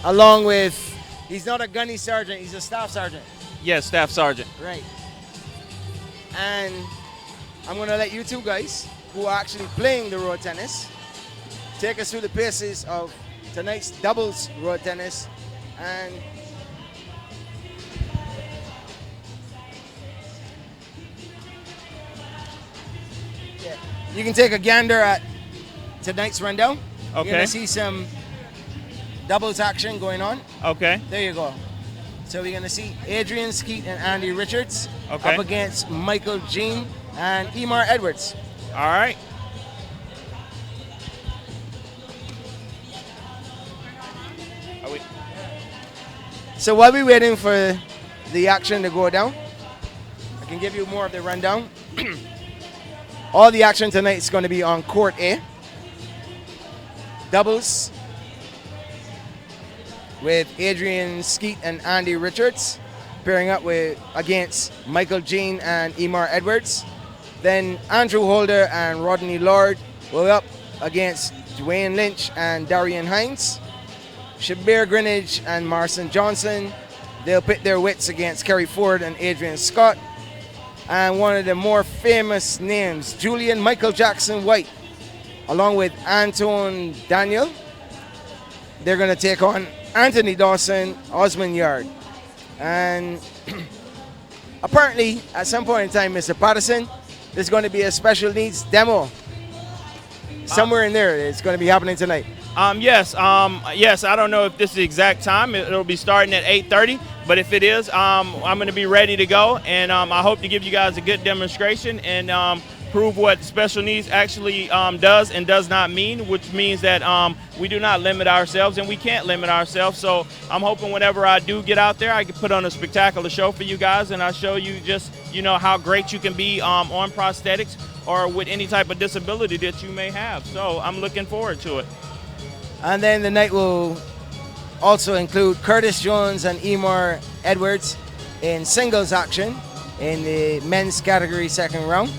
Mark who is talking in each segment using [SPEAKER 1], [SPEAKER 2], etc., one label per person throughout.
[SPEAKER 1] along with, he's not a gunny sergeant, he's a staff sergeant.
[SPEAKER 2] Yes, Staff Sergeant.
[SPEAKER 1] Right. And I'm going to let you two guys, who are actually playing the road tennis, take us through the paces of tonight's doubles road tennis. And yeah, you can take a gander at tonight's rundown.
[SPEAKER 2] Okay.
[SPEAKER 1] You're going to see some doubles action going on.
[SPEAKER 2] Okay.
[SPEAKER 1] There you go. So we're going to see Adrian Skeet and Andy Richards
[SPEAKER 2] Okay.
[SPEAKER 1] up against Michael Jean and Emar Edwards.
[SPEAKER 2] All right. Are we?
[SPEAKER 1] So while we're waiting for the action to go down, I can give you more of the rundown. All the action tonight is going to be on Court A. Doubles with Adrian Skeet and Andy Richards pairing up with against Michael Jean and Emar Edwards. Then Andrew Holder and Rodney Lord will up against Dwayne Lynch and Darian Hines. Shabir Greenidge and Marson Johnson, they'll pit their wits against Kerry Ford and Adrian Scott. And one of the more famous names, Julian Michael Jackson White, along with Anton Daniel. They're going to take on Anthony Dawson, Osmond Yard. And apparently, at some point in time, Mr. Patterson, there's going to be a special needs demo. Somewhere in there, it's going to be happening tonight.
[SPEAKER 2] Yes. I don't know if this is the exact time. It'll be starting at 8:30. But if it is, I'm going to be ready to go, and I hope to give you guys a good demonstration and prove what special needs actually does and does not mean, which means that we do not limit ourselves and we can't limit ourselves. So I'm hoping whenever I do get out there, I can put on a spectacular show for you guys, and I'll show you just, how great you can be on prosthetics or with any type of disability that you may have. So I'm looking forward to it.
[SPEAKER 1] And then the night will also include Curtis Jones and Emar Edwards in singles action in the men's category second round,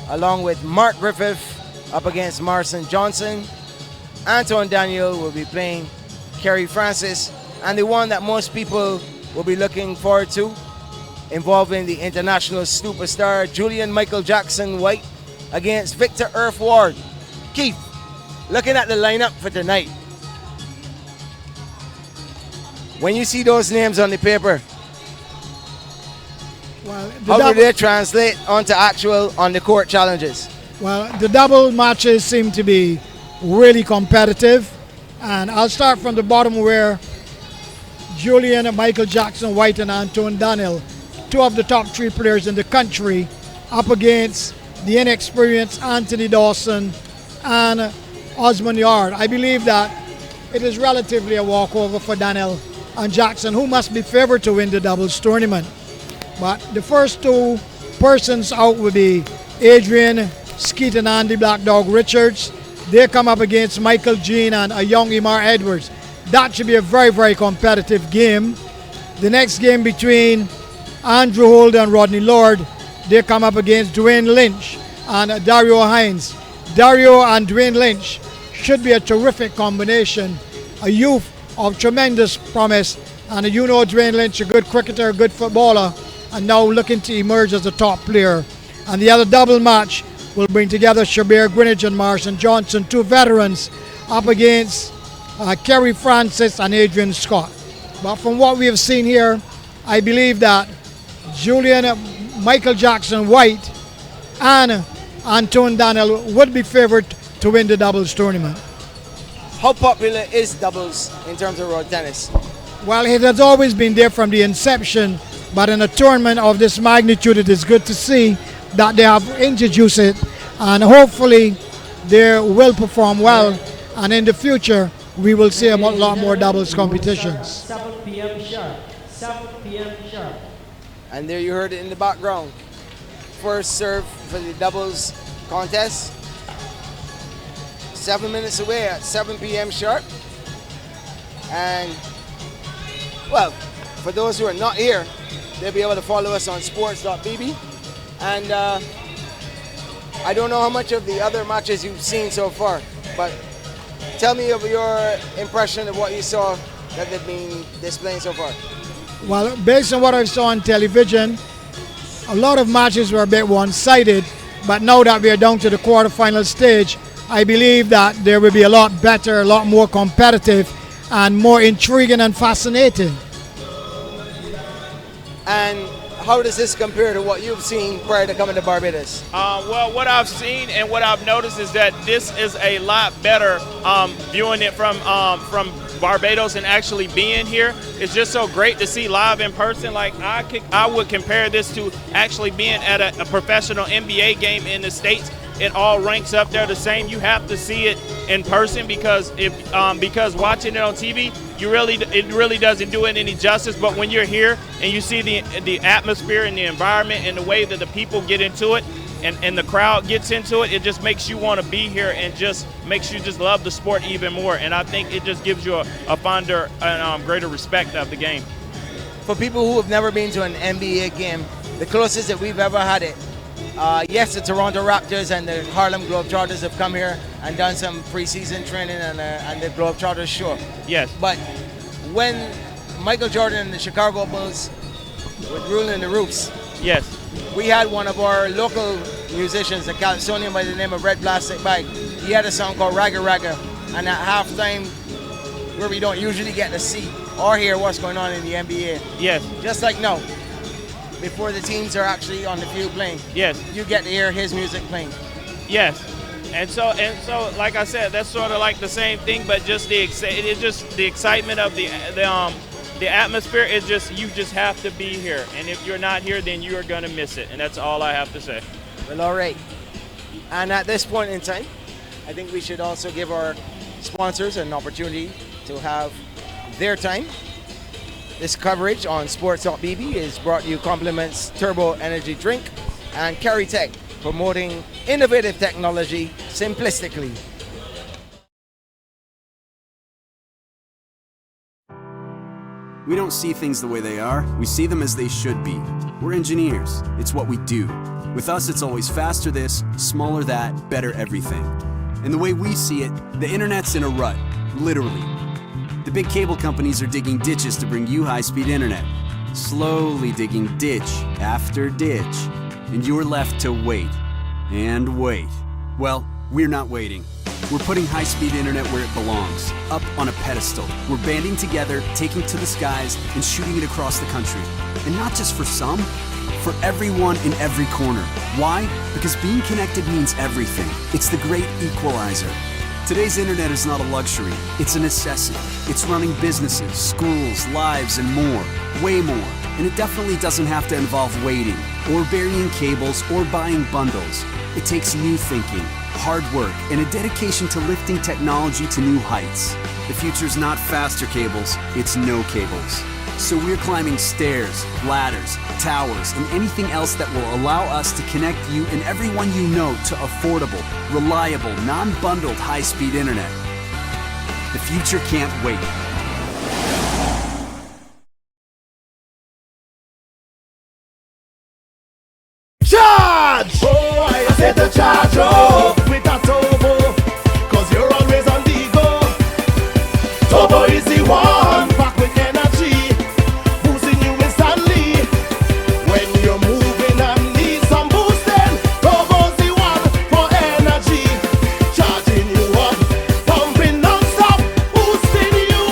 [SPEAKER 1] along with Mark Griffith up against Marson Johnson. Anton Daniel will be playing Kerry Francis, and the one that most people will be looking forward to, involving the international superstar Julian Michael Jackson White against Victor Earth Ward. Keith, looking at the lineup for tonight, when you see those names on the paper, how do they translate onto actual on-the-court challenges?
[SPEAKER 3] Well, the double matches seem to be really competitive, and I'll start from the bottom where Julian, Michael Jackson White, and Anton Daniel, two of the top three players in the country, up against the inexperienced Anthony Dawson and Osmond Yard. I believe that it is relatively a walkover for Daniel and Jackson, who must be favored to win the doubles tournament. But the first two persons out will be Adrian Skeet and Andy Black Dog Richards. They come up against Michael Jean and a young Emar Edwards. That should be a very, very competitive game. The next game between Andrew Holder and Rodney Lord, they come up against Dwayne Lynch and Dario Hines. Dario and Dwayne Lynch should be a terrific combination, a youth of tremendous promise, and Dwayne Lynch, a good cricketer, a good footballer, and now looking to emerge as a top player. And the other double match will bring together Shabir Greenidge and Marson Johnson, two veterans, up against Kerry Francis and Adrian Scott. But from what we have seen here, I believe that Julian Michael Jackson White and Anton Daniel would be favored to win the doubles tournament.
[SPEAKER 1] How popular is doubles in terms of road tennis?
[SPEAKER 3] Well, it has always been there from the inception, but in a tournament of this magnitude, it is good to see that they have introduced it, and hopefully they will perform well, and in the future we will see a lot more doubles competitions.
[SPEAKER 4] 7 p.m. sharp. 7 p.m. sharp.
[SPEAKER 1] And there you heard it in the background. First serve for the doubles contest. 7 minutes away at 7 p.m. sharp. And, well, for those who are not here, they'll be able to follow us on Sports.bb. And I don't know how much of the other matches you've seen so far, but tell me of your impression of what you saw that they've been displaying so far?
[SPEAKER 3] Well, based on what I saw on television, a lot of matches were a bit one-sided, but now that we are down to the quarterfinal stage, I believe that there will be a lot better, a lot more competitive, and more intriguing and fascinating.
[SPEAKER 1] And how does this compare to what you've seen prior to coming to Barbados?
[SPEAKER 2] Well, what I've seen and what I've noticed is that this is a lot better viewing it from Barbados and actually being here. It's just so great to see live in person. Like I would compare this to actually being at a professional NBA game in the States. It all ranks up there the same. You have to see it in person because because watching it on TV, it really doesn't do it any justice. But when you're here and you see the atmosphere and the environment and the way that the people get into it and the crowd gets into it, it just makes you want to be here and just makes you just love the sport even more. And I think it just gives you a fonder and greater respect of the game.
[SPEAKER 1] For people who have never been to an NBA game, the closest that we've ever had it, yes, the Toronto Raptors and the Harlem Globetrotters have come here and done some preseason training and the Globetrotters show.
[SPEAKER 2] Yes.
[SPEAKER 1] But when Michael Jordan and the Chicago Bulls were ruling the roofs,
[SPEAKER 2] yes,
[SPEAKER 1] we had one of our local musicians, a Californian by the name of Red Plastic Bag. He had a song called Ragga Ragga, and at halftime, where we don't usually get to see or hear what's going on in the NBA.
[SPEAKER 2] Yes.
[SPEAKER 1] Just like now, before the teams are actually on the field playing.
[SPEAKER 2] Yes.
[SPEAKER 1] You get to hear his music playing.
[SPEAKER 2] Yes. And so, like I said, that's sort of like the same thing, but just the excitement of the atmosphere is just, you just have to be here. And if you're not here, then you are going to miss it. And that's all I have to say.
[SPEAKER 1] Well, all right. And at this point in time, I think we should also give our sponsors an opportunity to have their time. This coverage on Sports.bb is brought to you compliments Turbo Energy Drink and Carry Tech, promoting innovative technology simplistically.
[SPEAKER 5] We don't see things the way they are, we see them as they should be. We're engineers, it's what we do. With us, it's always faster this, smaller that, better everything. And the way we see it, the internet's in a rut, literally. The big cable companies are digging ditches to bring you high-speed internet. Slowly digging ditch after ditch. And you're left to wait. And wait. Well, we're not waiting. We're putting high-speed internet where it belongs, up on a pedestal. We're banding together, taking to the skies, and shooting it across the country. And not just for some, for everyone in every corner. Why? Because being connected means everything. It's the great equalizer. Today's internet is not a luxury, it's a necessity. It's running businesses, schools, lives, and more, way more. And it definitely doesn't have to involve waiting, or burying cables, or buying bundles. It takes new thinking, hard work, and a dedication to lifting technology to new heights. The future's not faster cables, it's no cables. So we're climbing stairs, ladders, towers, and anything else that will allow us to connect you and everyone you know to affordable, reliable, non-bundled high-speed internet. The future can't wait.
[SPEAKER 6] Charge! Oh, I said to charge up with a turbo, 'cause you're always on the go. Turbo is the one, back with energy, boosting you instantly. When you're moving and need some boosting, Turbo's the one for energy. Charging you up, pumping non-stop, boosting you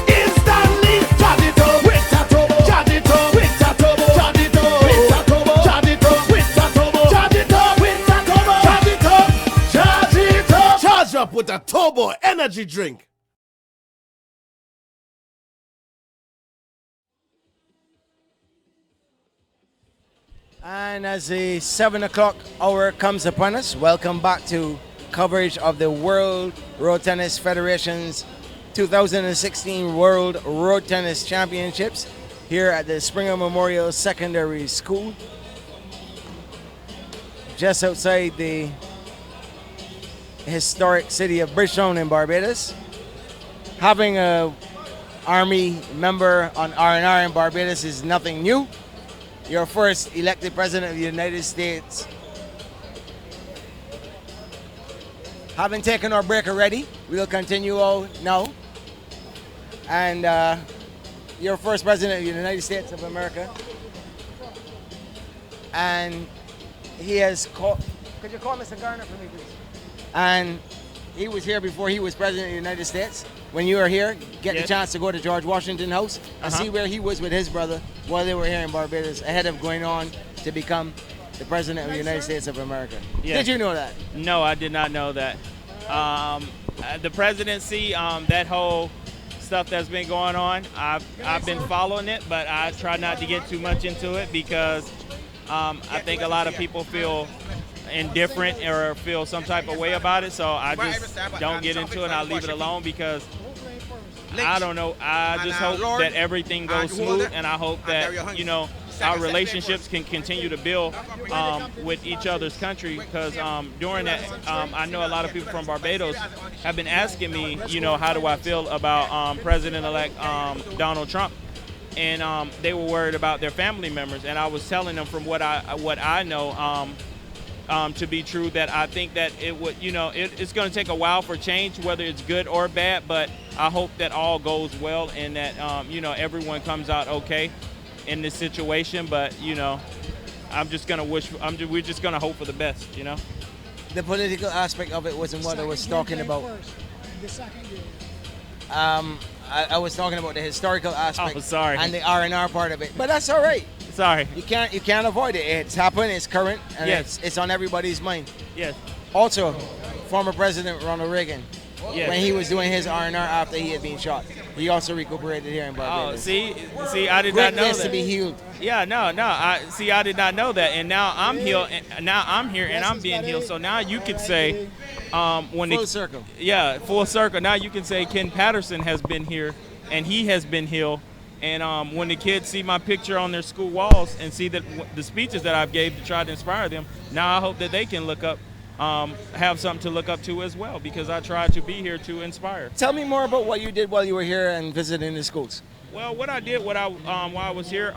[SPEAKER 6] instantly. Charge it up with a turbo, charge it up with a turbo, charge it up with a turbo, charge it up with a turbo, charge it up with a turbo, charge it up, charge it up. Charge up with a turbo energy drink.
[SPEAKER 1] And as the 7 o'clock hour comes upon us, welcome back to coverage of the World Road Tennis Federation's 2016 World Road Tennis Championships here at the Springer Memorial Secondary School, just outside the historic city of Bridgetown in Barbados. Having a Army member on R&R in Barbados is nothing new. Your first elected president of the United States. Having taken our break already, we'll continue on now and you're first president of the United States of America. And he has called. Could you call Mr. Garner for me, please? And he was here before he was president of the United States. When you were here, get the chance to go to George Washington House and see where he was with his brother while they were here in Barbados, ahead of going on to become the president of the United States of America. Did you know that?
[SPEAKER 2] No, I did not know that. The presidency, that whole stuff that's been going on, I've been following it, but I try not to get too much into it because I think a lot of people feel indifferent or feel some type of way about it, so I just don't get into it and I leave it alone because I don't know. I just hope that everything goes smooth, and I hope that, you know, our relationships can continue to build with each other's country, because during that, I know a lot of people from Barbados have been asking me, you know, how do I feel about President-elect Donald Trump, and they were worried about their family members, and I was telling them from what I know to be true, that I think that it would, you know, it's going to take a while for change, whether it's good or bad, but I hope that all goes well and that, you know, everyone comes out okay in this situation. But, you know, I'm just going to we're just going to hope for the best, you know.
[SPEAKER 1] The political aspect of it wasn't what I was talking about.
[SPEAKER 3] The second year.
[SPEAKER 1] I was talking about the historical aspect and the R&R part of it, but that's all right.
[SPEAKER 2] Sorry.
[SPEAKER 1] You can't avoid it. It's happened. It's current, and it's on everybody's mind.
[SPEAKER 2] Yes.
[SPEAKER 1] Also, former President Ronald Reagan,
[SPEAKER 2] yes,
[SPEAKER 1] when he was doing his R&R after he had been shot, he also recuperated here in Barbados.
[SPEAKER 2] Oh, see, I did not know that.
[SPEAKER 1] To be healed.
[SPEAKER 2] Yeah, no. I did not know that, and now I'm healed. And now I'm here, and I'm being healed. So now you could say, when
[SPEAKER 1] full circle.
[SPEAKER 2] Yeah, full circle. Now you can say Ken Patterson has been here, and he has been healed. And when the kids see my picture on their school walls and see that the speeches that I've gave to try to inspire them, now I hope that they can look up, have something to look up to as well, because I tried to be here to inspire.
[SPEAKER 1] Tell me more about what you did while you were here and visiting the schools.
[SPEAKER 2] Well, what I did while I was here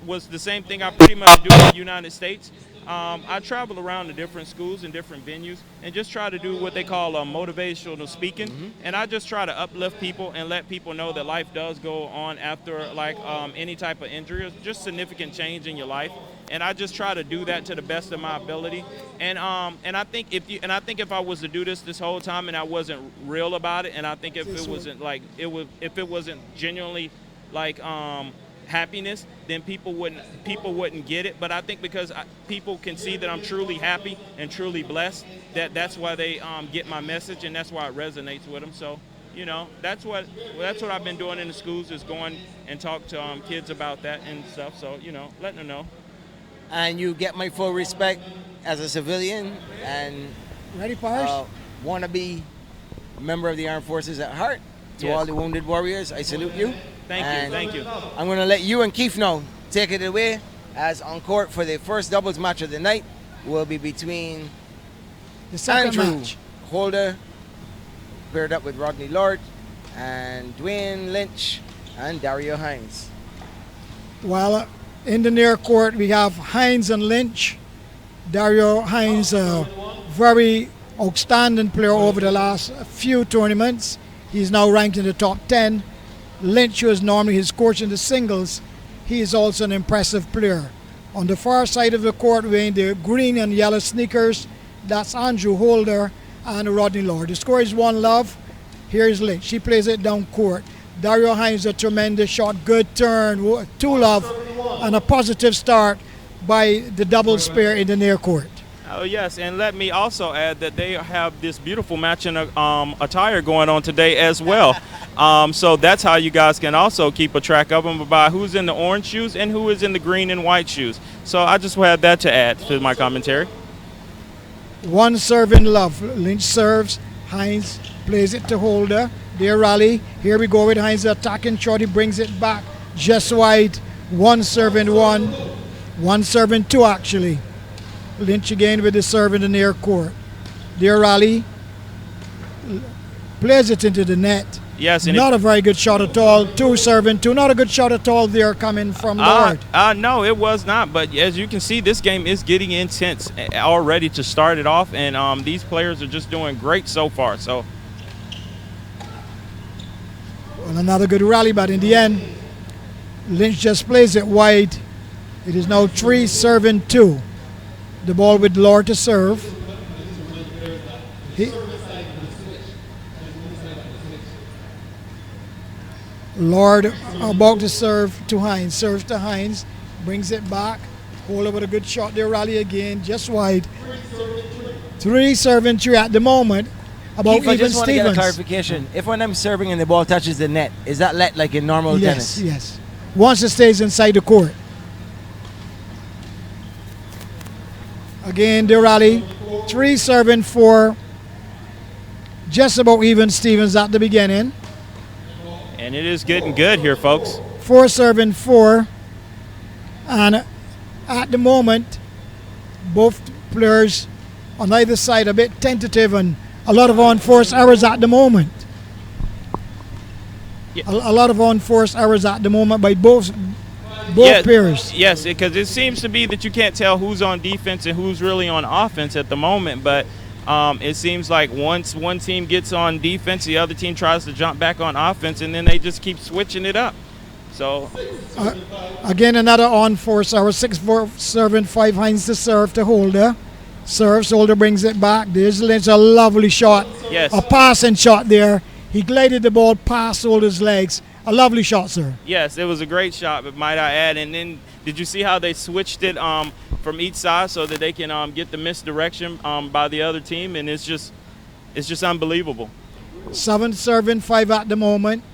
[SPEAKER 2] was the same thing I pretty much do in the United States. I travel around to different schools and different venues and just try to do what they call motivational speaking. And I just try to uplift people and let people know that life does go on after, like, any type of injury or just significant change in your life. And I just try to do that to the best of my ability. And I think if I was to do this whole time and I wasn't real about it, and I think if it wasn't like if it wasn't genuinely like happiness, then people wouldn't get it. But I think because people can see that I'm truly happy and truly blessed, that's why they get my message, and that's why it resonates with them. So, you know, that's what I've been doing in the schools, is going and talk to kids about that and stuff. So, you know, letting them know.
[SPEAKER 1] And you get my full respect as a civilian and
[SPEAKER 3] ready, Pars?
[SPEAKER 1] Want to be a member of the armed forces at heart. To all the wounded warriors, I salute you.
[SPEAKER 2] Thank you.
[SPEAKER 1] I'm going to let you and Keith now take it away, as on court for the first doubles match of the night will be between
[SPEAKER 3] the second
[SPEAKER 1] Andrew
[SPEAKER 3] match.
[SPEAKER 1] Holder, paired up with Rodney Lord, and Dwayne Lynch and Dario Hines.
[SPEAKER 3] Well, in the near court, we have Hines and Lynch. Dario Hines, a very outstanding player over the last few tournaments. He's now ranked in the top 10. Lynch, who is normally his coach in the singles, he is also an impressive player. On the far side of the court, wearing the green and yellow sneakers, that's Andrew Holder and Rodney Lord. The score is 1-love. Here is Lynch. He plays it down court. Dario Hines, a tremendous shot, good turn, 2-love, and a positive start by the doubles pair in the near court.
[SPEAKER 2] Oh, yes, and let me also add that they have this beautiful matching attire going on today as well. So that's how you guys can also keep a track of them, by who's in the orange shoes and who is in the green and white shoes. So I just had that to add to my commentary.
[SPEAKER 3] One serve in love. Lynch serves. Hines plays it to Holder. Their rally. Here we go with Hines attacking shot. He brings it back just wide. One serve in one. One serve in two, actually. Lynch again with the serve in the near court. Their rally plays it into the net.
[SPEAKER 2] Yes, and
[SPEAKER 3] not a very good shot at all. Two serving, two. Not a good shot at all there coming from Lord.
[SPEAKER 2] No, it was not. But as you can see, this game is getting intense already to start it off, and these players are just doing great so far. So
[SPEAKER 3] Well, another good rally, but in the end, Lynch just plays it wide. It is now 3-2. The ball with Lord to serve. Lord about to serve to Hines. Serves to Hines. Brings it back. Holder with a good shot there. Rally again. Just wide. 3-3 at the moment. About
[SPEAKER 1] Keith, I
[SPEAKER 3] even
[SPEAKER 1] just want to get a
[SPEAKER 3] Stevens.
[SPEAKER 1] clarification. If when I'm serving and the ball touches the net, is that let like in normal
[SPEAKER 3] Yes,
[SPEAKER 1] tennis?
[SPEAKER 3] yes. Once it stays inside the court. Again, the rally. 3-4. Just about even Stevens at the beginning.
[SPEAKER 2] And it is getting good here, folks.
[SPEAKER 3] 4-4. And at the moment, both players on either side a bit tentative and a lot of unforced errors at the moment.
[SPEAKER 2] Yeah.
[SPEAKER 3] A lot of unforced errors at the moment by both pairs.
[SPEAKER 2] Yes, because it seems to be that you can't tell who's on defense and who's really on offense at the moment. But it seems like once one team gets on defense, the other team tries to jump back on offense, and then they just keep switching it up. So
[SPEAKER 3] again, another unforced error. 6-4 serving, 5 Hines to serve to Holder. Serves, Holder brings it back. There's Lynch, a lovely shot.
[SPEAKER 2] Yes.
[SPEAKER 3] A passing shot there. He glided the ball past Holder's legs. A lovely shot, sir.
[SPEAKER 2] yes, it was a great shot, but might I add, and then did you see how they switched it from each side so that they can get the misdirection by the other team, and it's just unbelievable.
[SPEAKER 3] 7 serving, 5 at the moment.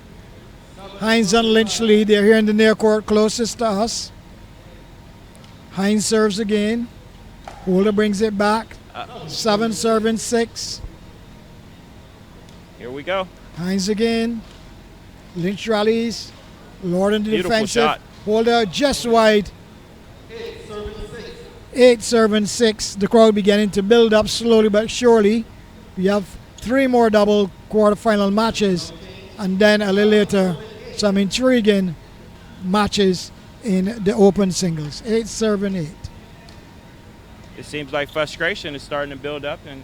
[SPEAKER 3] Hines and Lynch lead. They're here in the near court closest to us. Hines serves again. Holder brings it back. 7 serving, 6.
[SPEAKER 2] Here we go.
[SPEAKER 3] Hines again. Lynch rallies. Lord in the
[SPEAKER 2] Beautiful
[SPEAKER 3] defensive.
[SPEAKER 2] shot.
[SPEAKER 3] Holder just wide. 8 serving, 6. The crowd beginning to build up slowly but surely. We have 3 more double quarterfinal matches, and then a little later some intriguing matches in the open singles. 8 serving, 8.
[SPEAKER 2] It seems like frustration is starting to build up and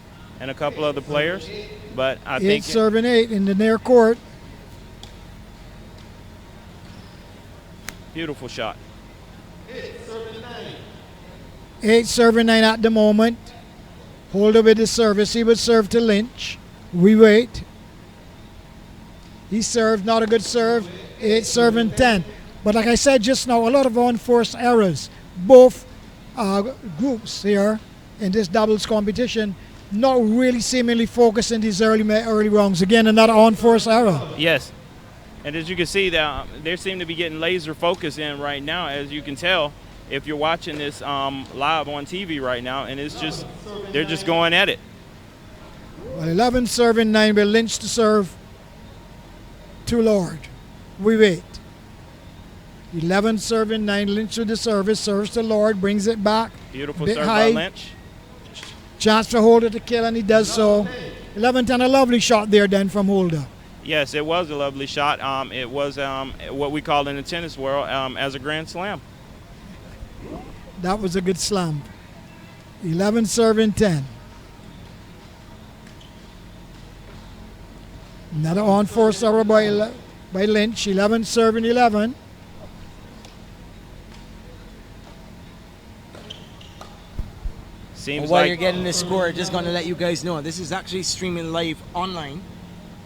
[SPEAKER 2] a couple other players, but I
[SPEAKER 3] 8
[SPEAKER 2] think
[SPEAKER 3] serving, 8 in the near court.
[SPEAKER 2] beautiful shot.
[SPEAKER 3] 8 serving, 9 at the moment. Holder with the service. He would serve to Lynch. We wait. He served, not a good serve. 8 serving, 10. But like I said just now, a lot of unforced errors. Both groups here in this doubles competition not really seemingly focused in these early rounds. Again, another unforced error.
[SPEAKER 2] Yes. And as you can see, they seem to be getting laser focus in right now, as you can tell if you're watching this live on TV right now, and they're just going at it.
[SPEAKER 3] Well, 11 serving, 9 with Lynch to serve to Lord. We wait. 11 serving, 9 Lynch with the service. Serves to Lord, brings it back.
[SPEAKER 2] Beautiful
[SPEAKER 3] Bit
[SPEAKER 2] serve
[SPEAKER 3] high.
[SPEAKER 2] by Lynch.
[SPEAKER 3] Chance for Holder to kill, and he does so. 11-10, a lovely shot there then from Holder.
[SPEAKER 2] Yes, it was a lovely shot. It was what we call in the tennis world as a grand slam.
[SPEAKER 3] That was a good slam. 11 serving, 10. Another on-force error by Lynch. 11 serving, 11.
[SPEAKER 2] Seems
[SPEAKER 1] While
[SPEAKER 2] like
[SPEAKER 1] you're getting this score, just going to let you guys know this is actually streaming live online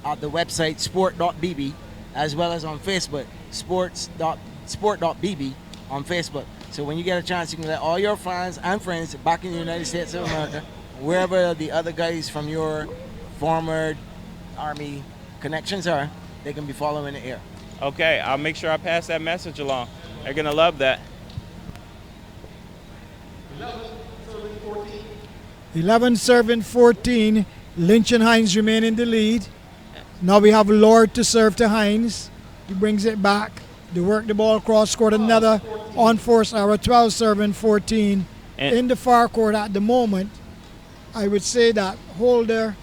[SPEAKER 1] at the website sport.bb, as well as on Facebook, sport.bb on Facebook. So when you get a chance, you can let all your fans and friends back in the United States of America, wherever the other guys from your former Army connections are, they can be following the air.
[SPEAKER 2] okay, I'll make sure I pass that message along. They're going to love that.
[SPEAKER 3] 11 serving, 14. Lynch and Hines remain in the lead. Now we have Lord to serve to Hines. He brings it back. They work the ball across court. Another on-force error. 12 serving, 14. In the far court at the moment, I would say that Holder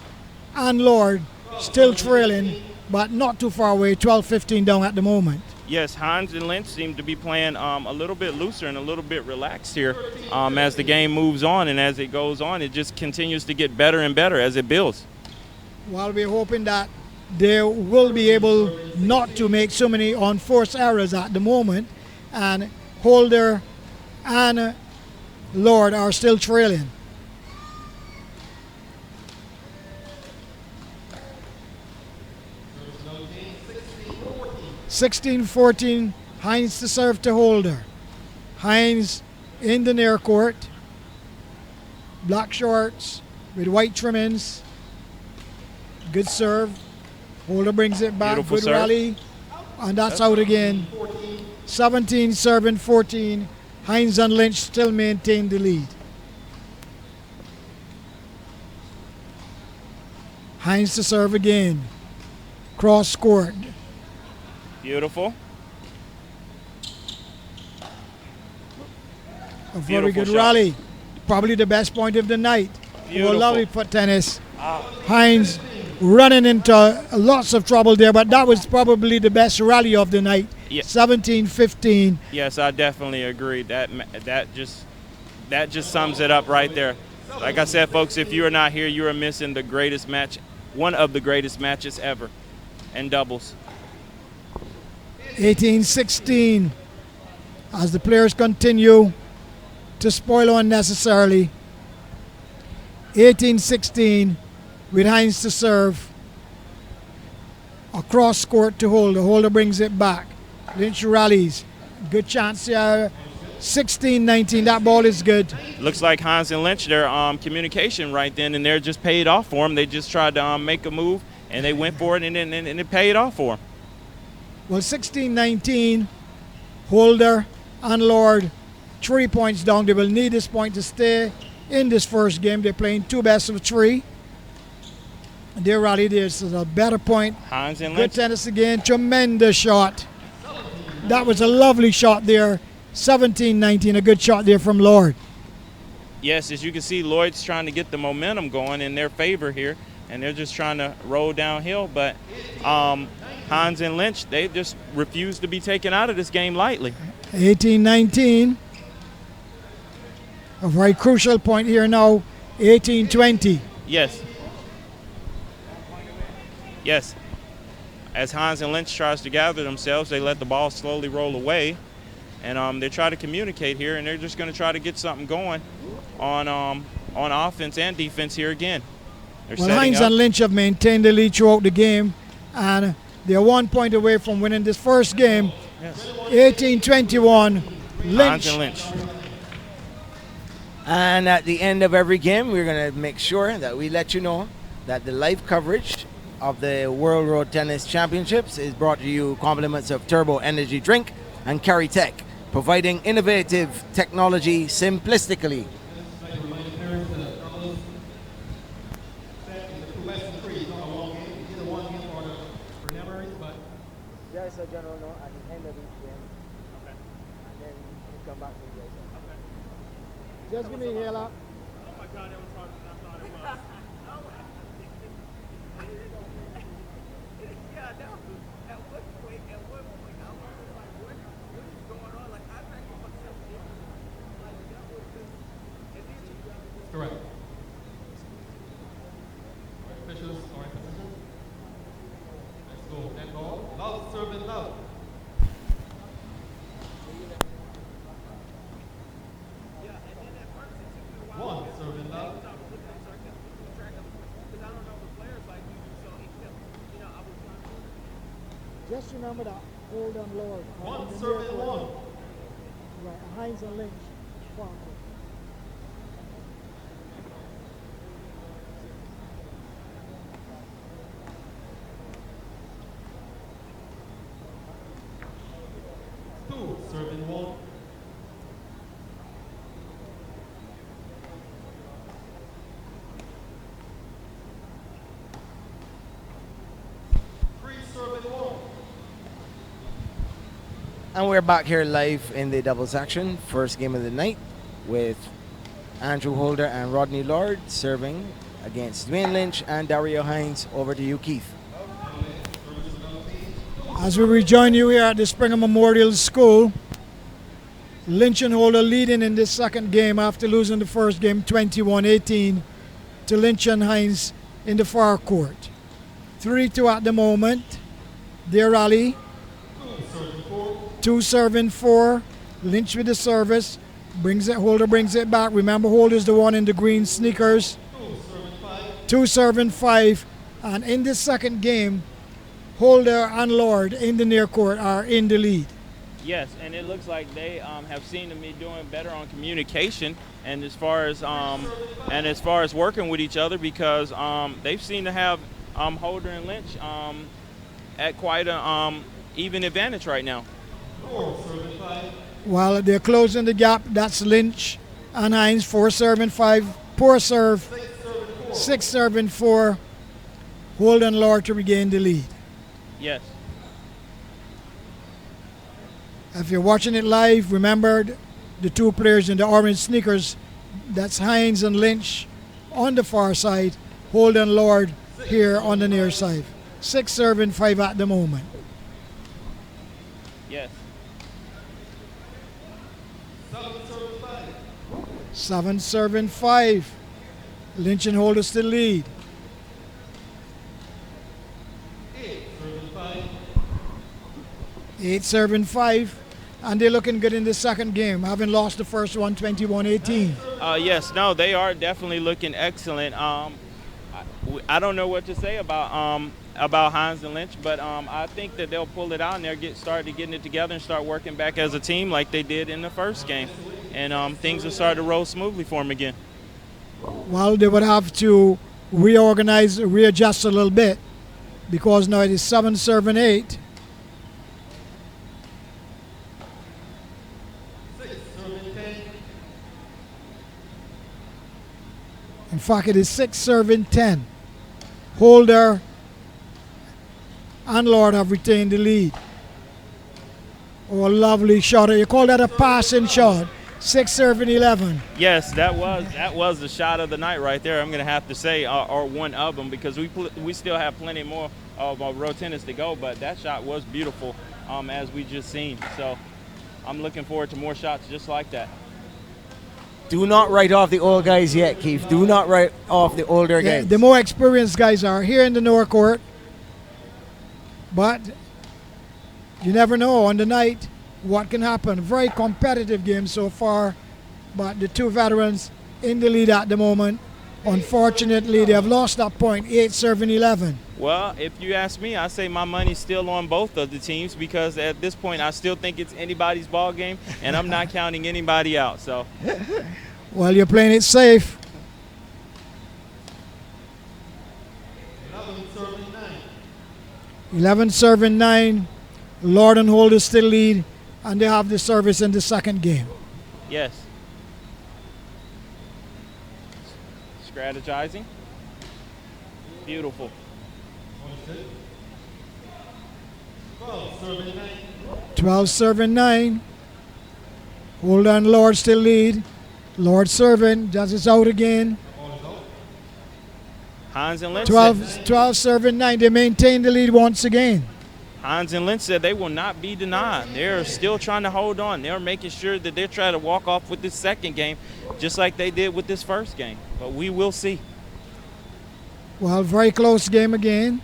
[SPEAKER 3] and Lord still trailing, but not too far away. 12-15 down at the moment.
[SPEAKER 2] Yes, Hines and Lynch seem to be playing a little bit looser and a little bit relaxed here as the game moves on, and as it goes on, it just continues to get better and better as it builds.
[SPEAKER 3] While we're hoping that they will be able not to make so many unforced errors at the moment, and Holder and Lord are still trailing. Sixteen 14, Hines to serve to Holder. Hines in the near court. Black shorts with white trimmings. Good serve. Holder brings it back.
[SPEAKER 2] Beautiful
[SPEAKER 3] Good
[SPEAKER 2] serve.
[SPEAKER 3] rally. And that's out again. 17 serving 14. Hines and Lynch still maintain the lead. Hines to serve again. Cross court.
[SPEAKER 2] Beautiful.
[SPEAKER 3] A very
[SPEAKER 2] Beautiful
[SPEAKER 3] good
[SPEAKER 2] shot.
[SPEAKER 3] rally. Probably the best point of the night.
[SPEAKER 2] Beautiful.
[SPEAKER 3] Lovely foot tennis. Hines running into lots of trouble there, but that was probably the best rally of the night.
[SPEAKER 2] Yeah.
[SPEAKER 3] 17-15.
[SPEAKER 2] Yes, I definitely agree. That just sums it up right there. Like I said, folks, if you are not here, you are missing the greatest match, one of the greatest matches ever in doubles.
[SPEAKER 3] 18-16. As the players continue to spoil unnecessarily. 18-16 with Hines to serve. Across court to Holder. Holder brings it back. Lynch rallies. Good chance here. 16-19. That ball is good.
[SPEAKER 2] Looks like Hines and Lynch, their communication right then and there just paid off for them. They just tried to make a move, and they went for it, and it paid off for them.
[SPEAKER 3] Well, 16-19. Holder and Lord 3 points down. They will need this point to stay in this first game. They're playing 2 best of 3. They rallied. This is a better point.
[SPEAKER 2] Hines and
[SPEAKER 3] Good
[SPEAKER 2] Lynch.
[SPEAKER 3] tennis again. Tremendous shot. That was a lovely shot there. 17-19. A good shot there from Lord.
[SPEAKER 2] Yes, as you can see, Lloyd's trying to get the momentum going in their favor here, and they're just trying to roll downhill. But Hines and Lynch, they just refuse to be taken out of this game lightly.
[SPEAKER 3] 18-19. A very crucial point here now. 18-20.
[SPEAKER 2] Yes. Yes. As Hines and Lynch tries to gather themselves, they let the ball slowly roll away. And they try to communicate here, and they're just going to try to get something going on offense and defense here again. They're
[SPEAKER 3] Well,
[SPEAKER 2] setting
[SPEAKER 3] Hines
[SPEAKER 2] up.
[SPEAKER 3] and Lynch have maintained the lead throughout the game, and they're 1 point away from winning this first game.
[SPEAKER 2] Yes.
[SPEAKER 3] 18-21.
[SPEAKER 2] Hines and Lynch.
[SPEAKER 1] And at the end of every game, we're going to make sure that we let you know that the live coverage of the World Road Tennis Championships is brought to you compliments of Turbo Energy Drink and Carry Tech, providing innovative technology simplistically. Just a general note at the end of each game. Okay. And then you come back to the game. Okay.
[SPEAKER 3] Just give me a hail up.
[SPEAKER 2] Oh my God, that was harder than I thought it was.
[SPEAKER 7] Yeah, that was at one point, I was like, what is going on? Like, I think myself in. Like, that was just, and then you
[SPEAKER 8] Correct. Officials, all right, position. Let's go. Net ball. Love, serve and love.
[SPEAKER 7] yeah, and then at first it took me a
[SPEAKER 8] One,
[SPEAKER 7] while.
[SPEAKER 8] serve and love.
[SPEAKER 7] I was looking at circuit, keep track of, because I don't know the players like you do, so it kept, you know, I was trying to.
[SPEAKER 3] Just remember that. Hold on, Lord.
[SPEAKER 8] One, serve and one.
[SPEAKER 3] Right, Hines and Lynch. Wow.
[SPEAKER 8] Two, serve and one. Three, serve and one.
[SPEAKER 1] And we're back here live in the doubles action, first game of the night, with Andrew Holder and Rodney Lord serving against Dwayne Lynch and Dario Hines. Over to you, Keith.
[SPEAKER 3] As we rejoin you here at the Springer Memorial School, Lynch and Holder leading in this second game after losing the first game 21-18 to Lynch and Hines in the far court. 3-2 at the moment. Their rally.
[SPEAKER 8] 2-4.
[SPEAKER 3] 2-4. Lynch with the service. Brings it. Holder brings it back. Remember, Holder's the one in the green sneakers. 2-5. And in this second game, Holder and Lord in the near court are in the lead.
[SPEAKER 2] Yes, and it looks like they have seemed to be doing better on communication and as far as working with each other, because they've seemed to have Holder and Lynch at quite a even advantage right now.
[SPEAKER 8] 4-5.
[SPEAKER 3] While they're closing the gap, that's Lynch and Hines. 4-5. Poor serve. 6-4. Holder and Lord to regain the lead.
[SPEAKER 2] Yes.
[SPEAKER 3] If you're watching it live, remember the two players in the orange sneakers. That's Hines and Lynch on the far side. Holder and Lord here on the near side. 6-5 at the moment.
[SPEAKER 2] Yes.
[SPEAKER 3] 7-5. Lynch and Holder still lead. 8-5. And they're looking good in the second game, having lost the first one 21-18.
[SPEAKER 2] Yes, no, they are definitely looking excellent. I don't know what to say about Hines and Lynch, but I think that they'll pull it out and they'll start getting it together and start working back as a team like they did in the first game. And things will start to roll smoothly for them again.
[SPEAKER 3] Well, they would have to readjust a little bit, because now it is 7-8. In fact, it is 6-10. Holder and Lord have retained the lead. Oh, a lovely shot. You call that a passing shot. 6-11.
[SPEAKER 2] Yes, that was the shot of the night right there. I'm going to have to say, or one of them, because we still have plenty more of road tennis to go. But that shot was beautiful, as we just seen. So I'm looking forward to more shots just like that.
[SPEAKER 1] Do not write off the old guys yet, Keith. Do not write off the older
[SPEAKER 3] Yeah,
[SPEAKER 1] guys.
[SPEAKER 3] the more experienced guys are here in the North Court. But you never know on the night what can happen. Very competitive game so far. But the two veterans in the lead at the moment. Unfortunately, they have lost that point, 8-11.
[SPEAKER 2] Well, if you ask me, I say my money's still on both of the teams, because at this point I still think it's anybody's ball game, and I'm not counting anybody out. So,
[SPEAKER 3] Well, you're playing it safe. 11-9. Lord and Holder still lead, and they have the service in the second game.
[SPEAKER 2] yes. Strategizing. Beautiful.
[SPEAKER 3] 12-9. Holder and Lord still lead. Lord serving, does it out again.
[SPEAKER 2] Hines and Lynch.
[SPEAKER 3] 12-9. They maintain the lead once again.
[SPEAKER 2] Hines and Lynch said they will not be denied. They're still trying to hold on. They're making sure that they're trying to walk off with this second game, just like they did with this first game. But we will see.
[SPEAKER 3] Well, very close game again.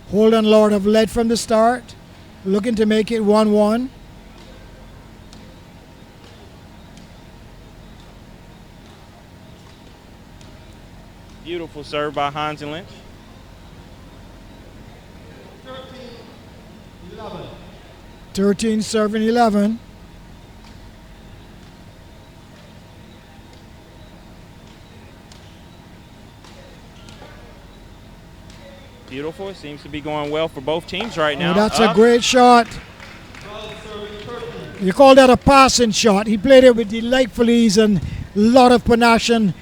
[SPEAKER 3] Holder and Lord have led from the start, looking to make it 1-1.
[SPEAKER 2] Beautiful serve by Hines and Lynch.
[SPEAKER 3] 13-11.
[SPEAKER 2] Beautiful. It seems to be going well for both teams right now.
[SPEAKER 3] Oh, that's a great shot. You call that a passing shot. He played it with delightful ease and a lot of panache and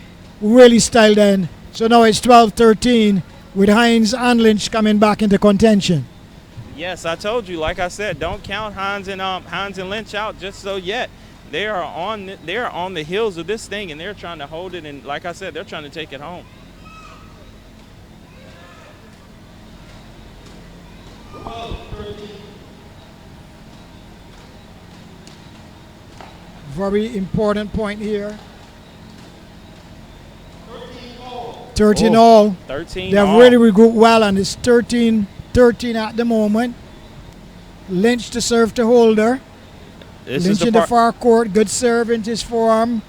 [SPEAKER 3] really styled in. So now it's 12-13 with Hines and Lynch coming back into contention.
[SPEAKER 2] Yes, I told you. Like I said, don't count Hines and Lynch out just so yet. They are on the heels of this thing, and they're trying to hold it. And like I said, they're trying to take it home.
[SPEAKER 3] Very important point here. 13 all.
[SPEAKER 2] 13
[SPEAKER 3] They have
[SPEAKER 2] all.
[SPEAKER 3] really regrouped well, and it's 13 13 at the moment. Lynch to serve to Holder. Lynch in the far court. Good serve into his forearm.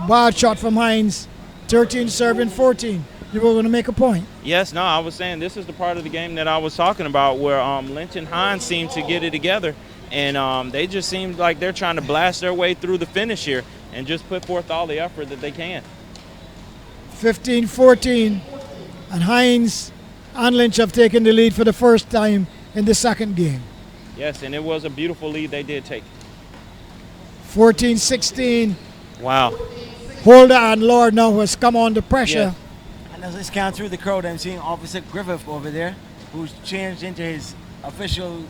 [SPEAKER 3] Bad shot from Hines. 13 serving 14. You were going to make a point.
[SPEAKER 2] Yes, no, I was saying this is the part of the game that I was talking about where Lynch and Hines seem to get it together. And they just seem like they're trying to blast their way through the finish here and just put forth all the effort that they can.
[SPEAKER 3] 15-14. And Hines and Lynch have taken the lead for the first time in the second game.
[SPEAKER 2] Yes, and it was a beautiful lead they did take.
[SPEAKER 3] 14-16.
[SPEAKER 2] Wow.
[SPEAKER 3] Holder and Lord now has come under pressure.
[SPEAKER 1] Yeah. And as I scan through the crowd, I'm seeing Officer Griffith over there, who's changed into his official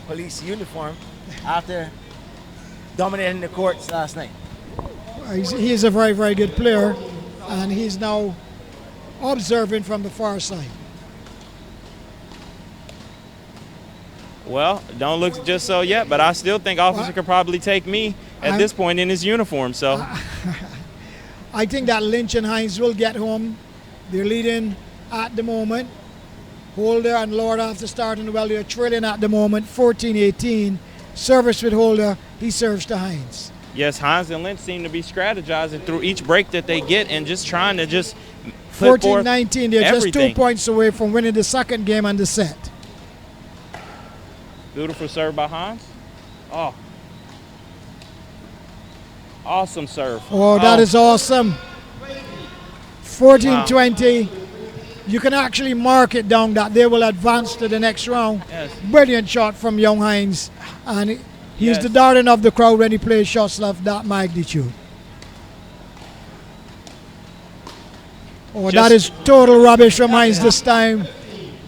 [SPEAKER 1] police uniform after dominating the courts last night.
[SPEAKER 3] He is a very, very good player, and he's now observing from the far side.
[SPEAKER 2] Well, don't look just so yet, but I still think Officer could probably take me at this point in his uniform. So
[SPEAKER 3] I think that Lynch and Hines will get home. They're leading at the moment. Holder and Lord after starting well, they're trailing at the moment, 14-18. Service with Holder, he serves to Hines.
[SPEAKER 2] Yes, Hines and Lynch seem to be strategizing through each break that they get and just trying to just put
[SPEAKER 3] 14-19, they're
[SPEAKER 2] everything.
[SPEAKER 3] just 2 points away from winning the second game and the set.
[SPEAKER 2] Beautiful serve by Hines. Oh. Awesome serve.
[SPEAKER 3] Oh, that is awesome. 14-20. You can actually mark it down that they will advance to the next round.
[SPEAKER 2] Yes.
[SPEAKER 3] Brilliant shot from young Hines. And he's the darling of the crowd when he plays shots of that magnitude. Oh, that is total rubbish from Hines this time.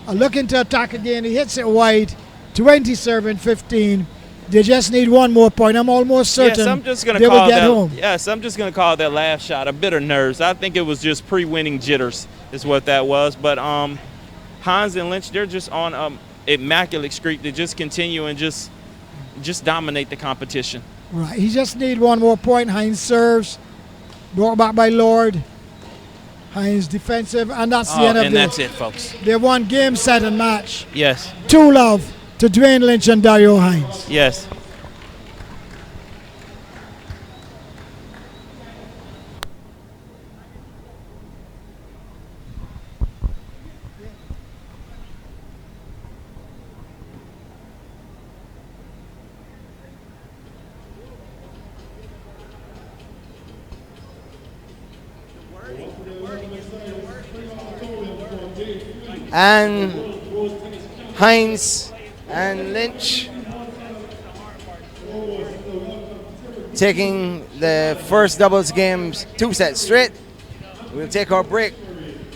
[SPEAKER 3] Looking to attack again. He hits it wide. 20 serving 15. They just need one more point. I'm almost certain
[SPEAKER 2] yes, I'm just gonna
[SPEAKER 3] they
[SPEAKER 2] call
[SPEAKER 3] will get
[SPEAKER 2] that,
[SPEAKER 3] home.
[SPEAKER 2] Yes, I'm just going to call that last shot a bit of nerves. I think it was just pre-winning jitters is what that was. But Hines and Lynch, they're just on immaculate streak to just continue and just dominate the competition.
[SPEAKER 3] Right. He just need one more point. Hines serves. Brought back by Lord. Hines defensive. And that's the end of
[SPEAKER 2] and that's it, folks.
[SPEAKER 3] They won game, set, and match.
[SPEAKER 2] Yes.
[SPEAKER 3] 2-love to Dwayne Lynch and Dario Hines.
[SPEAKER 2] Yes.
[SPEAKER 1] And Hines and Lynch taking the first doubles games 2 sets straight. We'll take our break.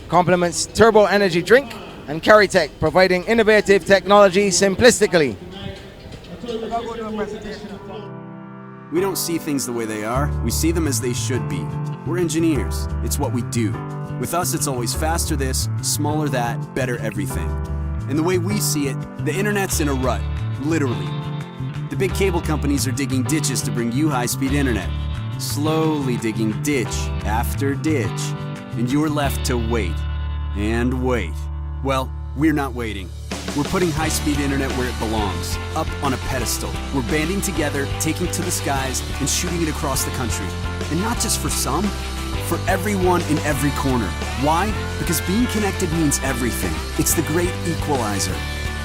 [SPEAKER 1] Compliments Turbo Energy Drink and Caritech, providing innovative technology simplistically.
[SPEAKER 5] We don't see things the way they are, we see them as they should be. We're engineers, it's what we do. With us, it's always faster this, smaller that, better everything. And the way we see it, the internet's in a rut, literally. The big cable companies are digging ditches to bring you high-speed internet. Slowly digging ditch after ditch. And you're left to wait. And wait. Well, we're not waiting. We're putting high-speed internet where it belongs, up on a pedestal. We're banding together, taking to the skies, and shooting it across the country. And not just for some, for everyone in every corner. Why? Because being connected means everything. It's the great equalizer.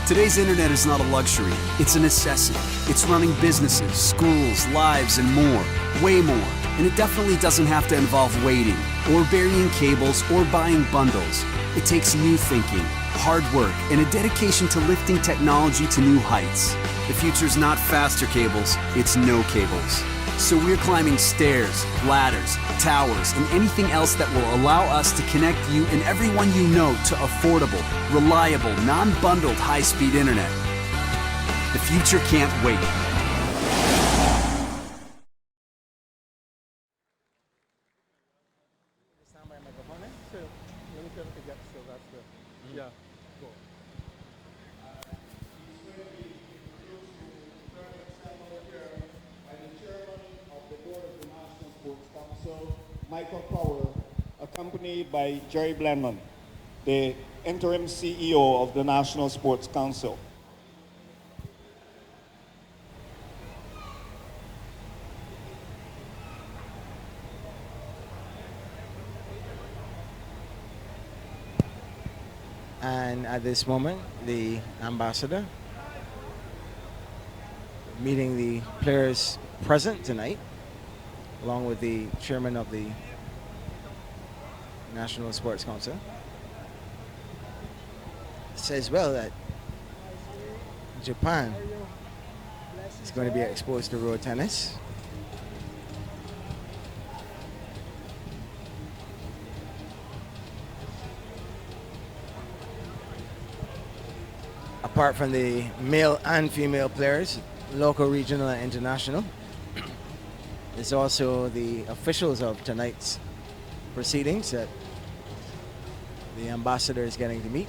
[SPEAKER 5] Today's internet is not a luxury, it's a necessity. It's running businesses, schools, lives, and more. Way more. And it definitely doesn't have to involve waiting, or burying cables, or buying bundles. It takes new thinking, hard work, and a dedication to lifting technology to new heights. The future's not faster cables, it's no cables. So we're climbing stairs, ladders, towers, and anything else that will allow us to connect you and everyone you know to affordable, reliable, non-bundled high-speed internet. The future can't wait.
[SPEAKER 9] Michael Power, accompanied by Jerry Blandman. The Interim CEO of the National Sports Council.
[SPEAKER 1] And at this moment, the ambassador meeting the players present tonight, along with the chairman of the National Sports Council. Says well that Japan is going to be exposed to road tennis. Apart from the male and female players, local, regional, and international, there's also the officials of tonight's proceedings that the ambassador is getting to meet.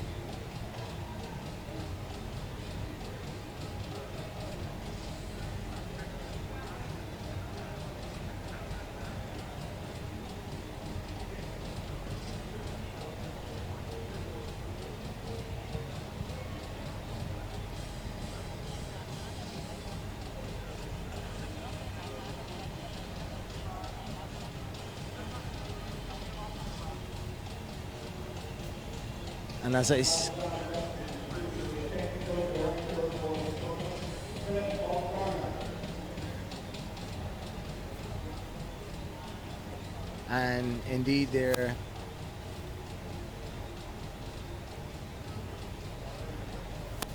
[SPEAKER 1] And as and indeed their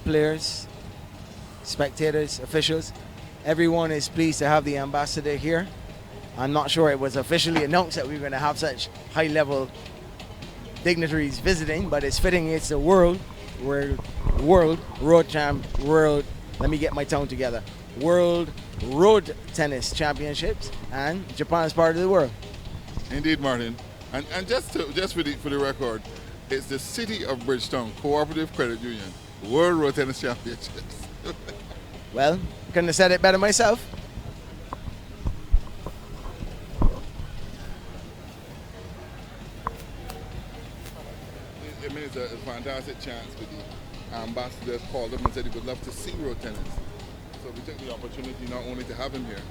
[SPEAKER 1] players, spectators, officials, everyone is pleased to have the ambassador here. I'm not sure it was officially announced that we were going to have such high-level dignitaries visiting, but it's fitting. It's the world road champ, let me get my tongue together, World Road Tennis Championships, and Japan is part of the world.
[SPEAKER 10] Indeed, Martin. And just for the record, it's the City of Bridgetown Cooperative Credit Union World Road Tennis Championships.
[SPEAKER 1] Well, couldn't have said it better myself.
[SPEAKER 10] I mean, it's a fantastic chance for the ambassador called up and said he would love to see road tennis. So we took the opportunity not only to have him here,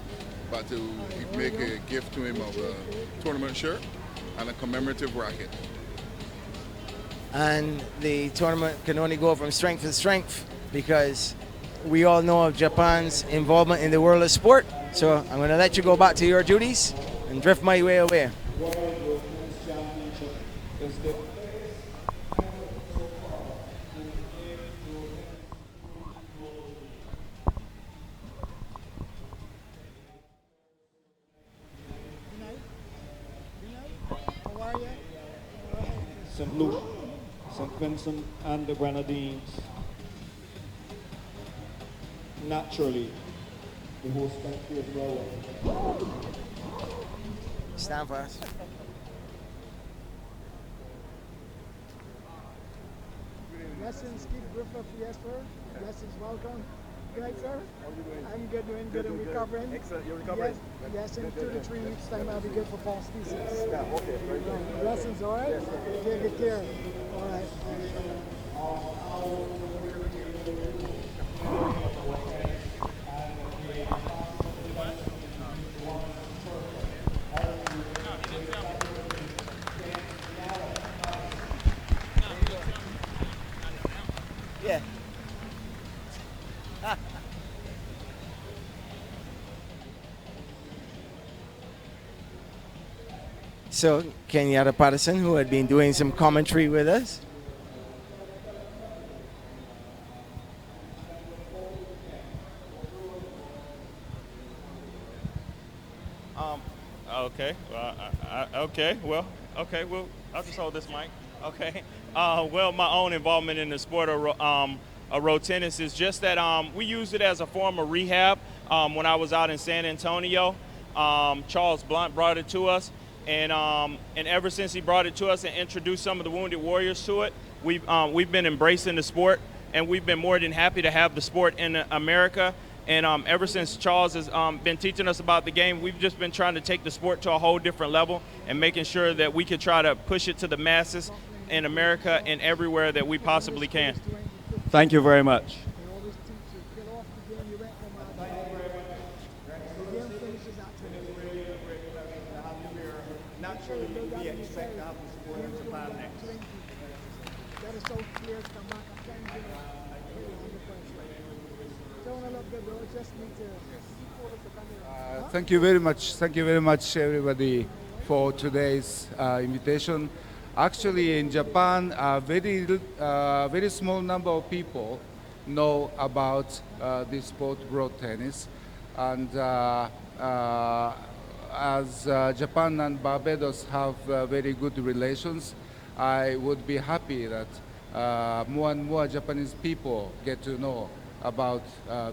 [SPEAKER 10] but to make a gift to him of a tournament shirt and a commemorative racket.
[SPEAKER 1] And the tournament can only go from strength to strength because we all know of Japan's involvement in the world of sport. So I'm going to let you go back to your duties and drift my way away.
[SPEAKER 9] St. Luke, St. Vincent and the Grenadines. Naturally, the host country as well.
[SPEAKER 1] Stand fast.
[SPEAKER 3] Blessings, keep Griffith, yes, sir. Blessings, welcome. Good night, sir.
[SPEAKER 7] How are you doing?
[SPEAKER 3] I'm good, doing good, and recovering.
[SPEAKER 7] Excellent. You're recovering?
[SPEAKER 3] Yes, in 2 to 3 weeks' time, I'll be good for fall species.
[SPEAKER 7] Yeah, okay. Very good.
[SPEAKER 3] Blessings, all right?
[SPEAKER 7] Yes, sir.
[SPEAKER 3] Take good care. All right.
[SPEAKER 1] Yeah. So, Kenyatta Patterson, who had been doing some commentary with us.
[SPEAKER 2] Okay. Well, I'll just hold this mic. Okay. Well, my own involvement in the sport of road tennis is just that we used it as a form of rehab when I was out in San Antonio. Charles Blunt brought it to us, and ever since he brought it to us and introduced some of the Wounded Warriors to it, we've been embracing the sport, and we've been more than happy to have the sport in America. And ever since Charles has been teaching us about the game, we've just been trying to take the sport to a whole different level and making sure that we can try to push it to the masses in America and everywhere that we possibly can.
[SPEAKER 9] Thank you very much.
[SPEAKER 11] Thank you very much. Thank you very much, everybody, for today's invitation. Actually, in Japan, very small number of people know about this sport, road tennis, and as Japan and Barbados have very good relations, I would be happy that more and more Japanese people get to know about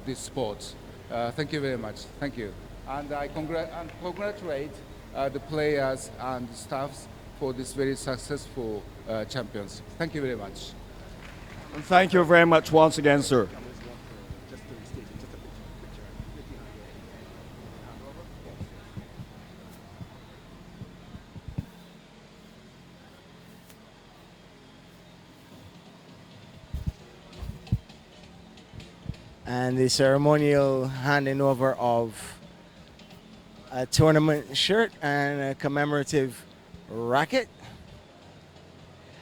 [SPEAKER 11] this sport. Thank you very much. Thank you. And I congratulate the players and staffs for this very successful champions. Thank you very much.
[SPEAKER 9] Thank you very much once again, sir.
[SPEAKER 1] And the ceremonial handing over of a tournament shirt and a commemorative racket.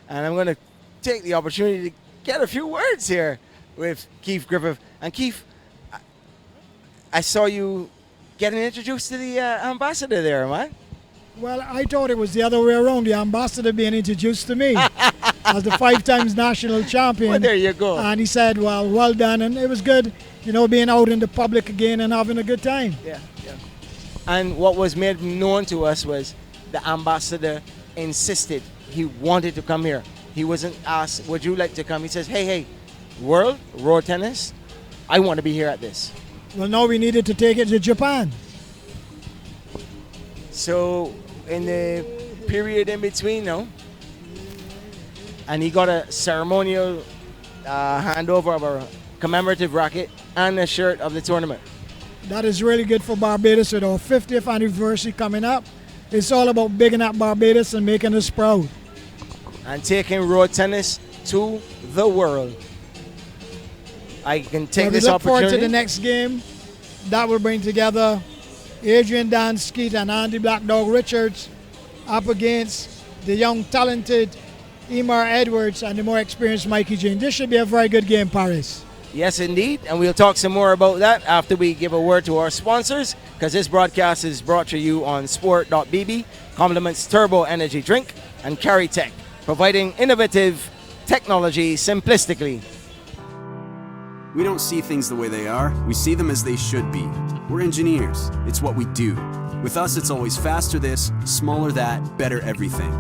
[SPEAKER 1] And I'm going to take the opportunity to get a few words here with Keith Griffith. And Keith, I saw you getting introduced to the ambassador there, man.
[SPEAKER 3] Well, I thought it was the other way around, the ambassador being introduced to me as the 5 times national champion.
[SPEAKER 1] Well, there you go.
[SPEAKER 3] And he said, well done. And it was good, being out in the public again and having a good time.
[SPEAKER 1] Yeah. And what was made known to us was the ambassador insisted he wanted to come here. He wasn't asked, would you like to come? He says, hey, world, road tennis, I want to be here at this.
[SPEAKER 3] Well, now we needed to take it to Japan.
[SPEAKER 1] So in the period in between now, and he got a ceremonial handover of a commemorative racket and a shirt of the tournament.
[SPEAKER 3] That is really good for Barbados with our 50th anniversary coming up. It's all about bigging up Barbados and making us proud.
[SPEAKER 1] And taking road tennis to the world. I can take this
[SPEAKER 3] look
[SPEAKER 1] opportunity.
[SPEAKER 3] Forward to the next game. That will bring together Adrian Dan Skeet and Andy Black Dog Richards up against the young, talented Emar Edwards and the more experienced Mikey Jane. This should be a very good game, Paris.
[SPEAKER 1] Yes, indeed. And we'll talk some more about that after we give a word to our sponsors, because this broadcast is brought to you on Sport.bb, compliments Turbo Energy Drink, and CarryTech, providing innovative technology simplistically.
[SPEAKER 5] We don't see things the way they are, we see them as they should be. We're engineers, it's what we do. With us, it's always faster this, smaller that, better everything.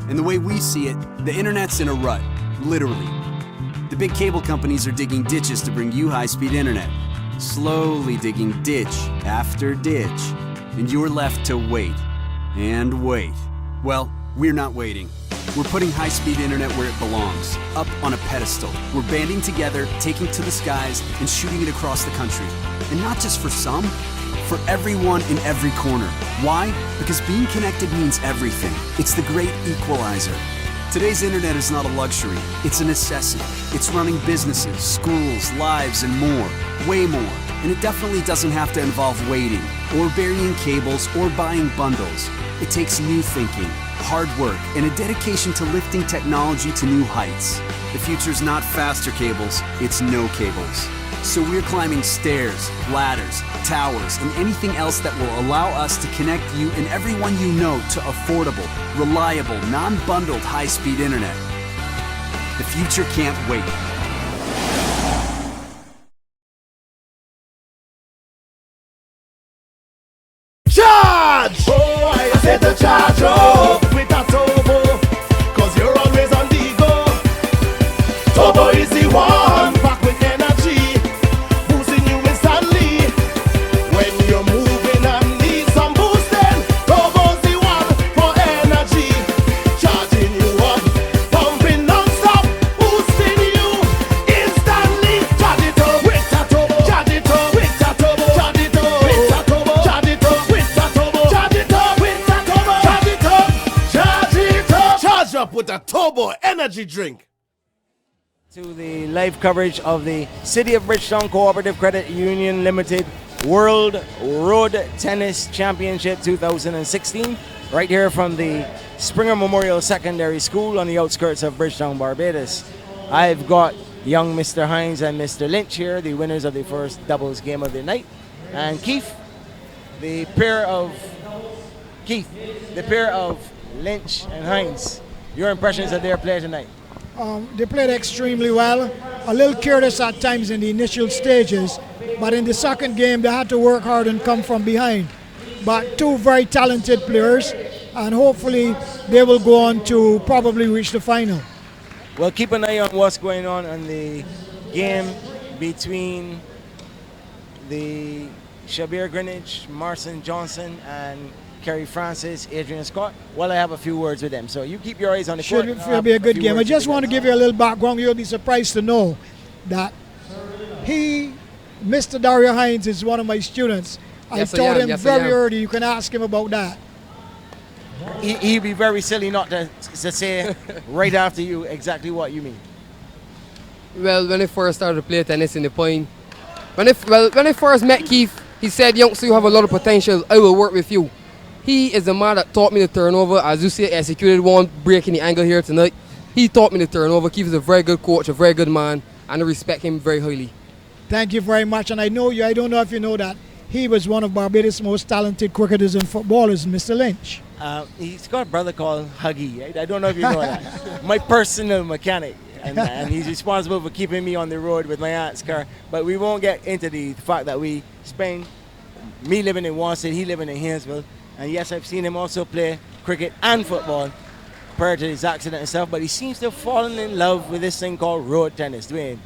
[SPEAKER 5] And the way we see it, the internet's in a rut, literally. The big cable companies are digging ditches to bring you high-speed internet. Slowly digging ditch after ditch. And you're left to wait. And wait. Well, we're not waiting. We're putting high-speed internet where it belongs, up on a pedestal. We're banding together, taking to the skies, and shooting it across the country. And not just for some, for everyone in every corner. Why? Because being connected means everything. It's the great equalizer. Today's internet is not a luxury, it's a necessity. It's running businesses, schools, lives, and more. Way more. And it definitely doesn't have to involve waiting, or burying cables, or buying bundles. It takes new thinking, hard work, and a dedication to lifting technology to new heights. The future's not faster cables, it's no cables. So we're climbing stairs, ladders, towers, and anything else that will allow us to connect you and everyone you know to affordable, reliable, non-bundled high-speed internet. The future can't wait.
[SPEAKER 6] Charge! Oh, I said to charge up with a turbo, cause you're always on the go. Turbo is the one, back with energy, boosting you instantly. When you're moving and need some boosting, Turbo's the one for energy. Charging you up, pumping non-stop, boosting you. energy drink.
[SPEAKER 1] To the live coverage of the City of Bridgetown Cooperative Credit Union Limited World Road Tennis Championship 2016, right here from the Springer Memorial Secondary School on the outskirts of Bridgetown, Barbados. I've got young Mr. Hines and Mr. Lynch here, the winners of the first doubles game of the night. And Keith, the pair of Lynch and Hines, your impressions of their play tonight?
[SPEAKER 3] They played extremely well, a little careless at times in the initial stages, but in the second game they had to work hard and come from behind. But two very talented players, and hopefully they will go on to probably reach the final.
[SPEAKER 1] Well, keep an eye on what's going on in the game between the Shabir Greenwich, Marcin Johnson, and Kerry Francis, Adrian Scott. Well, I have a few words with them, so you keep your eyes on the court.
[SPEAKER 3] Should be a good game. I just want to give you a little background. You'll be surprised to know that Mr. Dario Hines, is one of my students.
[SPEAKER 12] Yes,
[SPEAKER 3] I taught him very early. You can ask him about that.
[SPEAKER 1] He'd be very silly not to say right after you exactly what you mean.
[SPEAKER 12] Well, when I first started to play tennis in the point, when I first met Keith, he said, "Youngster, you have a lot of potential. I will work with you." He is the man that taught me the turnover. As you say, executed one break in the angle here tonight. He taught me the turnover. Keith is a very good coach, a very good man, and I respect him very highly.
[SPEAKER 3] Thank you very much. And I know you, I don't know if you know that, he was one of Barbados' most talented cricketers and footballers, Mr. Lynch.
[SPEAKER 1] He's got a brother called Huggy. I don't know if you know that. My personal mechanic. And he's responsible for keeping me on the road with my aunt's car. But we won't get into the fact that we spend, me living in Wanstead, he living in Hainesville. And yes, I've seen him also play cricket and football prior to his accident and stuff. But he seems to have fallen in love with this thing called road tennis, Dwayne.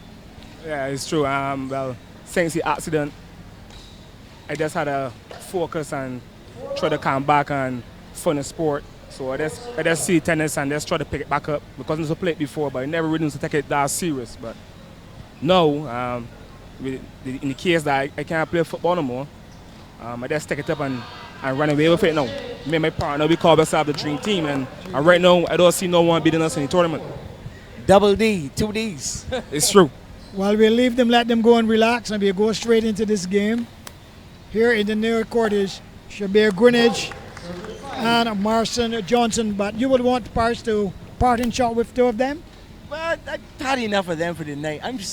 [SPEAKER 13] Yeah, it's true. Well, since the accident, I just had to focus and try to come back and fun the sport. So I just see tennis and just try to pick it back up because I used to play it before, but I never really used to take it that serious. But now, in the case that I can't play football no more, I just take it up and run away with it now. Me and my partner, we call ourselves the Dream Team, and right now I don't see no one beating us in the tournament.
[SPEAKER 1] Double D, 2 Ds.
[SPEAKER 13] It's true.
[SPEAKER 3] Well, we'll leave them, let them go and relax, and we'll go straight into this game. Here in the near court is Shabir Greenwich and Marcin Johnson, but you would want Paris to parting shot with two of them?
[SPEAKER 1] Well, I've had enough of them for the night. I'm just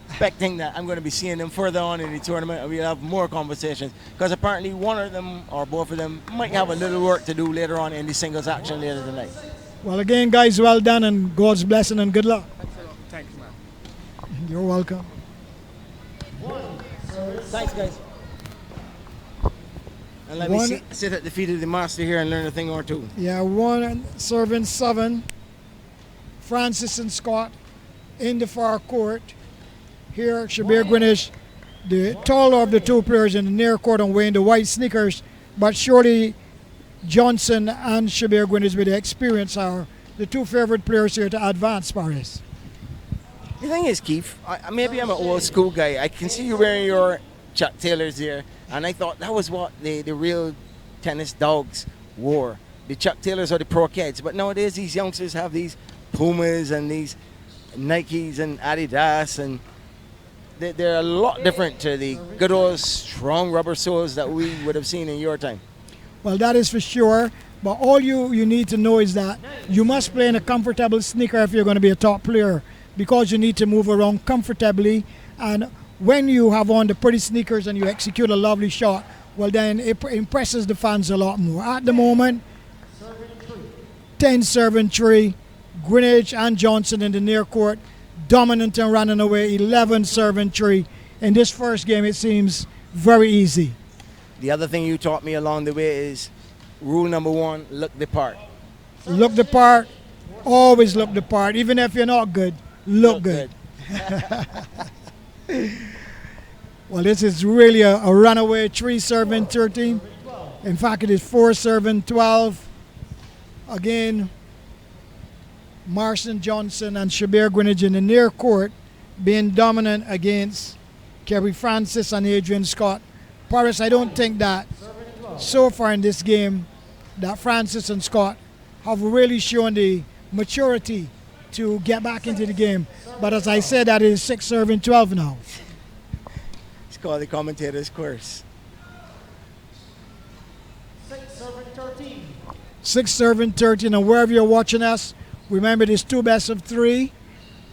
[SPEAKER 1] suspecting that I'm going to be seeing them further on in the tournament, and we'll have more conversations, because apparently one of them or both of them might have a little work to do later on in the singles action later tonight.
[SPEAKER 3] Well, again, guys, well done, and God's blessing and good luck.
[SPEAKER 13] Thanks, man.
[SPEAKER 3] You're welcome.
[SPEAKER 1] Thanks, guys. And let me sit at the feet of the master here and learn a thing or two.
[SPEAKER 3] Yeah, one serving 7. Francis and Scott in the far court. Here, Shabir Greenwich, the taller of the two players in the near court and wearing the white sneakers, but surely Johnson and Shabir Greenwich with the experience are the two favorite players here to advance, Paris.
[SPEAKER 1] The thing is, Keith, maybe I'm an old school guy. I can see you wearing your Chuck Taylors here, and I thought that was what the real tennis dogs wore. The Chuck Taylors or the Pro Kids. But nowadays these youngsters have these Pumas and these Nikes and Adidas, and they're a lot different to the good old strong rubber soles that we would have seen in your time.
[SPEAKER 3] Well, that is for sure. But all you need to know is that you must play in a comfortable sneaker if you're going to be a top player, because you need to move around comfortably. And when you have on the pretty sneakers and you execute a lovely shot, well, then it impresses the fans a lot more. At the moment, 10 serving 3, Greenwich and Johnson in the near court, dominant and running away, 11 serving 3. In this first game, it seems very easy.
[SPEAKER 1] The other thing you taught me along the way is rule number 1, look the part.
[SPEAKER 3] Look the part, always look the part. Even if you're not good, look good. Well, this is really a runaway 3 serving 13. In fact, it is 4 serving 12. Again, Marcin Johnson and Shabir Greenwich in the near court being dominant against Kerry Francis and Adrian Scott. Paris, I don't think that so far in this game that Francis and Scott have really shown the maturity to get back into the game. But as I said, that is 6 serving 12 now.
[SPEAKER 1] It's called the commentator's course.
[SPEAKER 4] 6 serving 13.
[SPEAKER 3] 6 serving 13, and wherever you're watching us, remember there's 2 best of 3.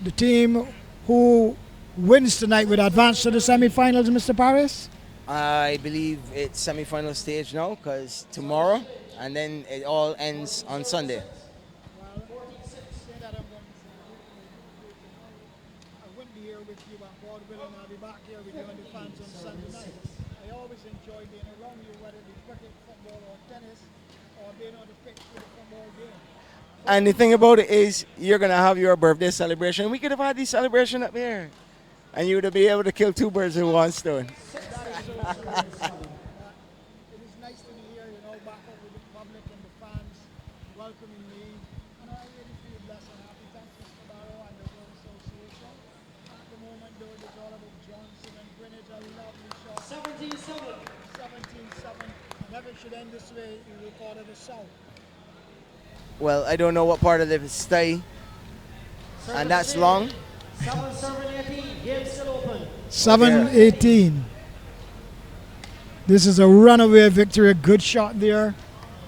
[SPEAKER 3] The team who wins tonight would advance to the semifinals, Mr. Paris?
[SPEAKER 1] I believe it's semi-final stage now because tomorrow, and then it all ends on Sunday.
[SPEAKER 3] I wouldn't be here with you, but God willing, I'll be back here with you and the fans on Sunday night. I always enjoy being around you, whether it be cricket, football, or tennis, or being on the pitch for the football game.
[SPEAKER 1] And the thing about it is, you're going to have your birthday celebration. We could have had this celebration up here. And you would be able to kill 2 birds with 1 stone.
[SPEAKER 3] It is nice to be here, back up with the public and the fans welcoming me. And I really feel blessed and happy. Thanks, Mr. Barrow and the World Association. At the moment, though, it is all about Johnson and Greenwich. A lovely shot.
[SPEAKER 4] 17-7.
[SPEAKER 3] 17-7. Never should end this way. We will call it a South.
[SPEAKER 1] Well, I don't know what part of the stay, and that's long.
[SPEAKER 4] 7 serving 18. Game still open.
[SPEAKER 3] 7-18. This is a runaway victory. A good shot there.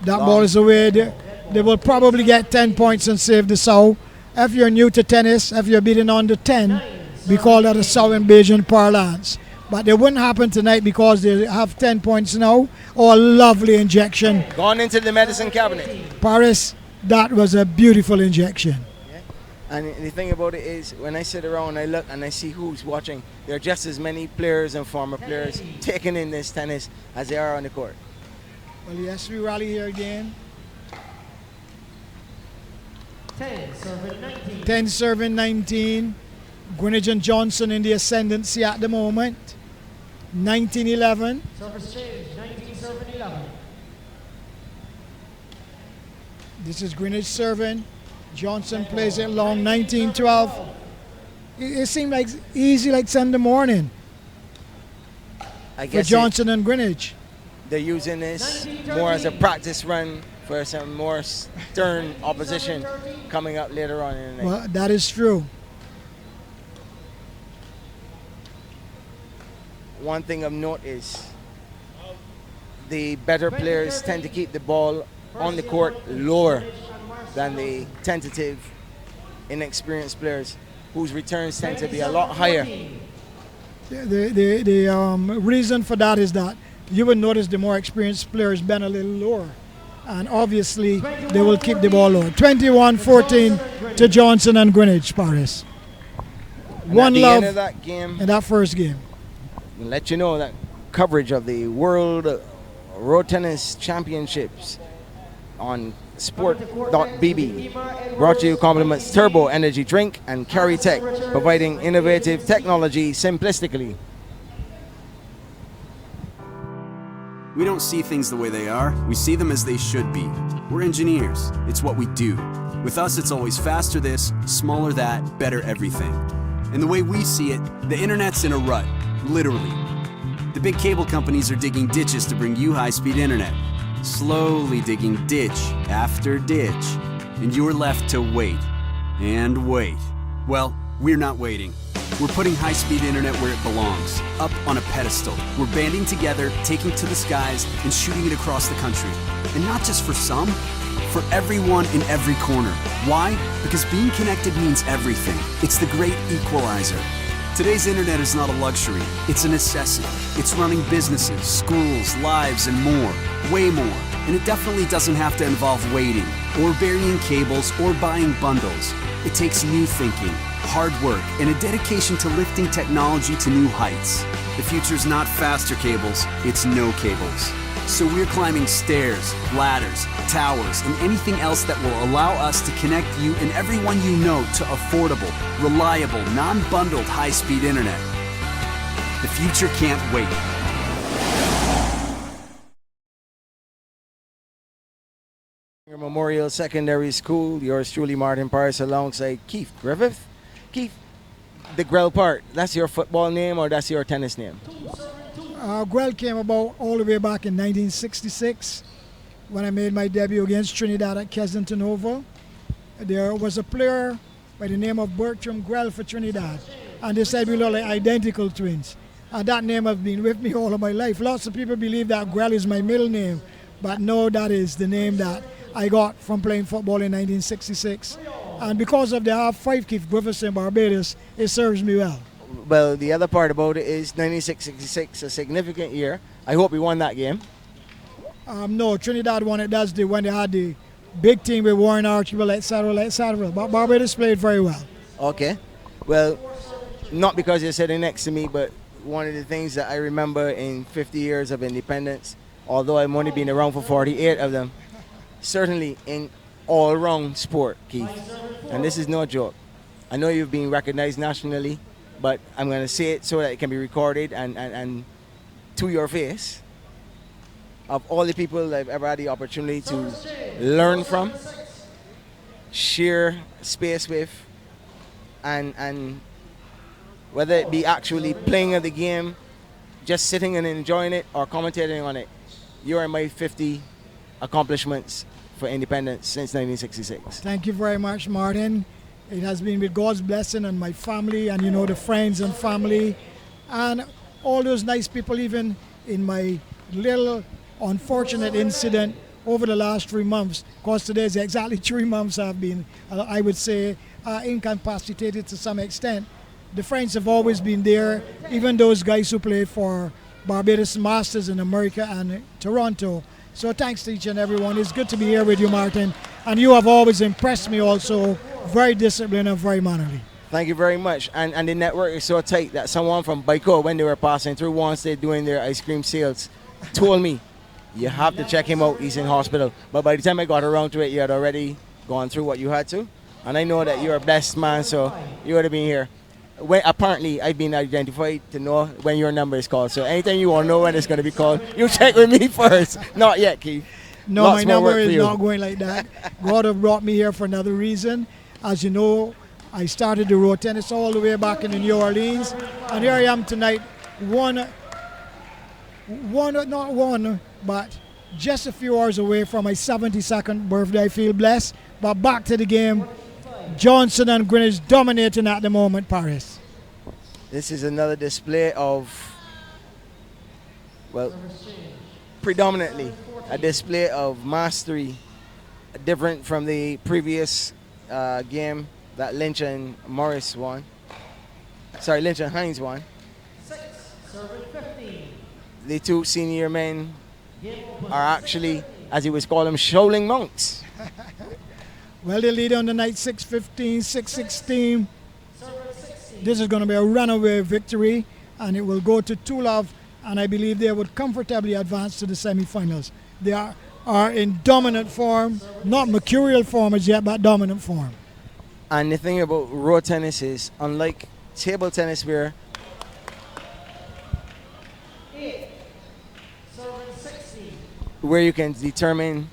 [SPEAKER 3] That ball is away. They will probably get 10 points and save the South. If you're new to tennis, if you're beating under 10, we call that a South in Bajan parlance. But it wouldn't happen tonight because they have 10 points now. Oh, a lovely injection.
[SPEAKER 1] Gone into the medicine cabinet.
[SPEAKER 3] Paris, that was a beautiful injection.
[SPEAKER 1] And the thing about it is, when I sit around, I look and I see who's watching. There are just as many players and former players taking in this tennis as there are on the court.
[SPEAKER 3] Well, yes, we rally here again.
[SPEAKER 4] 10 serving 19.
[SPEAKER 3] 10 serving 19. Greenwich and Johnson in the ascendancy at the moment. 19-11.
[SPEAKER 4] Service change. 19 serving 11.
[SPEAKER 3] This is Greenwich serving. Johnson plays it long, 19-12. It seemed like easy like Sunday morning for Johnson and Greenwich.
[SPEAKER 1] They're using this more as a practice run for some more stern opposition coming up later on in the night.
[SPEAKER 3] Well, that is true.
[SPEAKER 1] One thing of note is the better players tend to keep the ball on the court lower than the tentative, inexperienced players whose returns tend to be a lot higher.
[SPEAKER 3] The reason for that is that you will notice the more experienced players bend a little lower. And obviously, they will keep the ball low. 21-14 to Johnson and Greenwich, Paris. One love
[SPEAKER 1] in that game,
[SPEAKER 3] in that first game.
[SPEAKER 1] Let you know that coverage of the World Road Tennis Championships on Sport.bb. Brought to you compliments Turbo Energy Drink and Carry Tech, providing innovative technology simplistically.
[SPEAKER 5] We don't see things the way they are, we see them as they should be. We're engineers, it's what we do. With us, it's always faster this, smaller that, better everything. And the way we see it, the internet's in a rut, literally. The big cable companies are digging ditches to bring you high-speed internet. Slowly digging ditch after ditch. And you're left to wait. And wait. Well, we're not waiting. We're putting high-speed internet where it belongs, up on a pedestal. We're banding together, taking to the skies, and shooting it across the country. And not just for some, for everyone in every corner. Why? Because being connected means everything. It's the great equalizer. Today's internet is not a luxury, it's a necessity. It's running businesses, schools, lives, and more. Way more. And it definitely doesn't have to involve waiting, or burying cables, or buying bundles. It takes new thinking, hard work, and a dedication to lifting technology to new heights. The future's not faster cables, it's no cables. So we're climbing stairs, ladders, towers, and anything else that will allow us to connect you and everyone you know to affordable, reliable, non-bundled high-speed internet. The future can't wait.
[SPEAKER 1] Memorial Secondary School, yours truly, Martin Paris, alongside Keith Griffith. Keith, the Grell part, that's your football name or that's your tennis name?
[SPEAKER 3] Grell came about all the way back in 1966 when I made my debut against Trinidad at Kensington Oval. There was a player by the name of Bertram Grell for Trinidad. And they said we look like identical twins. And that name has been with me all of my life. Lots of people believe that Grell is my middle name, but no, that is the name that I got from playing football in 1966. And because of the half-5 Keith Griffiths in Barbados, it serves me well.
[SPEAKER 1] Well, the other part about it is 1966, a significant year. I hope we won that game.
[SPEAKER 3] No, Trinidad won it. That's when they had the big team with Warren Archibald, etc. But Barbados played very well.
[SPEAKER 1] Okay. Well, not because you're sitting next to me, but one of the things that I remember in 50 years of independence, although I've only been around for 48 of them, certainly in all-round sport, Keith, and this is no joke. I know you've been recognized nationally, but I'm going to say it so that it can be recorded and to your face. Of all the people I've ever had the opportunity to learn from, share space with, and whether it be actually playing of the game, just sitting and enjoying it, or commentating on it, you are my 50 accomplishments for independence since 1966.
[SPEAKER 3] Thank you very much, Martin. It has been with God's blessing and my family and, the friends and family and all those nice people, even in my little unfortunate incident over the last 3 months, because today is exactly 3 months I've been, I would say, incapacitated to some extent. The friends have always been there, even those guys who played for Barbados Masters in America and Toronto. So thanks to each and everyone. It's good to be here with you, Martin. And you have always impressed me also, very disciplined and very mannerly.
[SPEAKER 1] Thank you very much. And the network is so tight that someone from Baiko, when they were passing through one state doing their ice cream sales, told me, you have to check him out, he's in hospital. But by the time I got around to it, you had already gone through what you had to. And I know that you're a blessed man, so you would have been here. Apparently, I've been identified to know when your number is called. So anytime you want to know when it's going to be called, you check with me first. Not yet, Keith.
[SPEAKER 3] No,
[SPEAKER 1] Lots
[SPEAKER 3] my
[SPEAKER 1] more
[SPEAKER 3] number
[SPEAKER 1] work
[SPEAKER 3] is
[SPEAKER 1] for you.
[SPEAKER 3] not going like that. God have brought me here for another reason. As you know, I started the road tennis all the way back in New Orleans. And here I am tonight, but just a few hours away from my 72nd birthday. I feel blessed. But back to the game. Johnson and Greenwich dominating at the moment, Paris.
[SPEAKER 1] This is another display of, well, predominantly a display of mastery, different from the previous game that Lynch and Morris won. Sorry, Lynch and Hines won. The two senior men are actually, as he was called them, Shaolin monks.
[SPEAKER 3] Well, they lead on the night 6-15, 6-16. This is going to be a runaway victory, and it will go to Tulov, and I believe they would comfortably advance to the semifinals. They are in dominant form, not mercurial form as yet, but dominant form.
[SPEAKER 1] And the thing about road tennis is, unlike table tennis where you can determine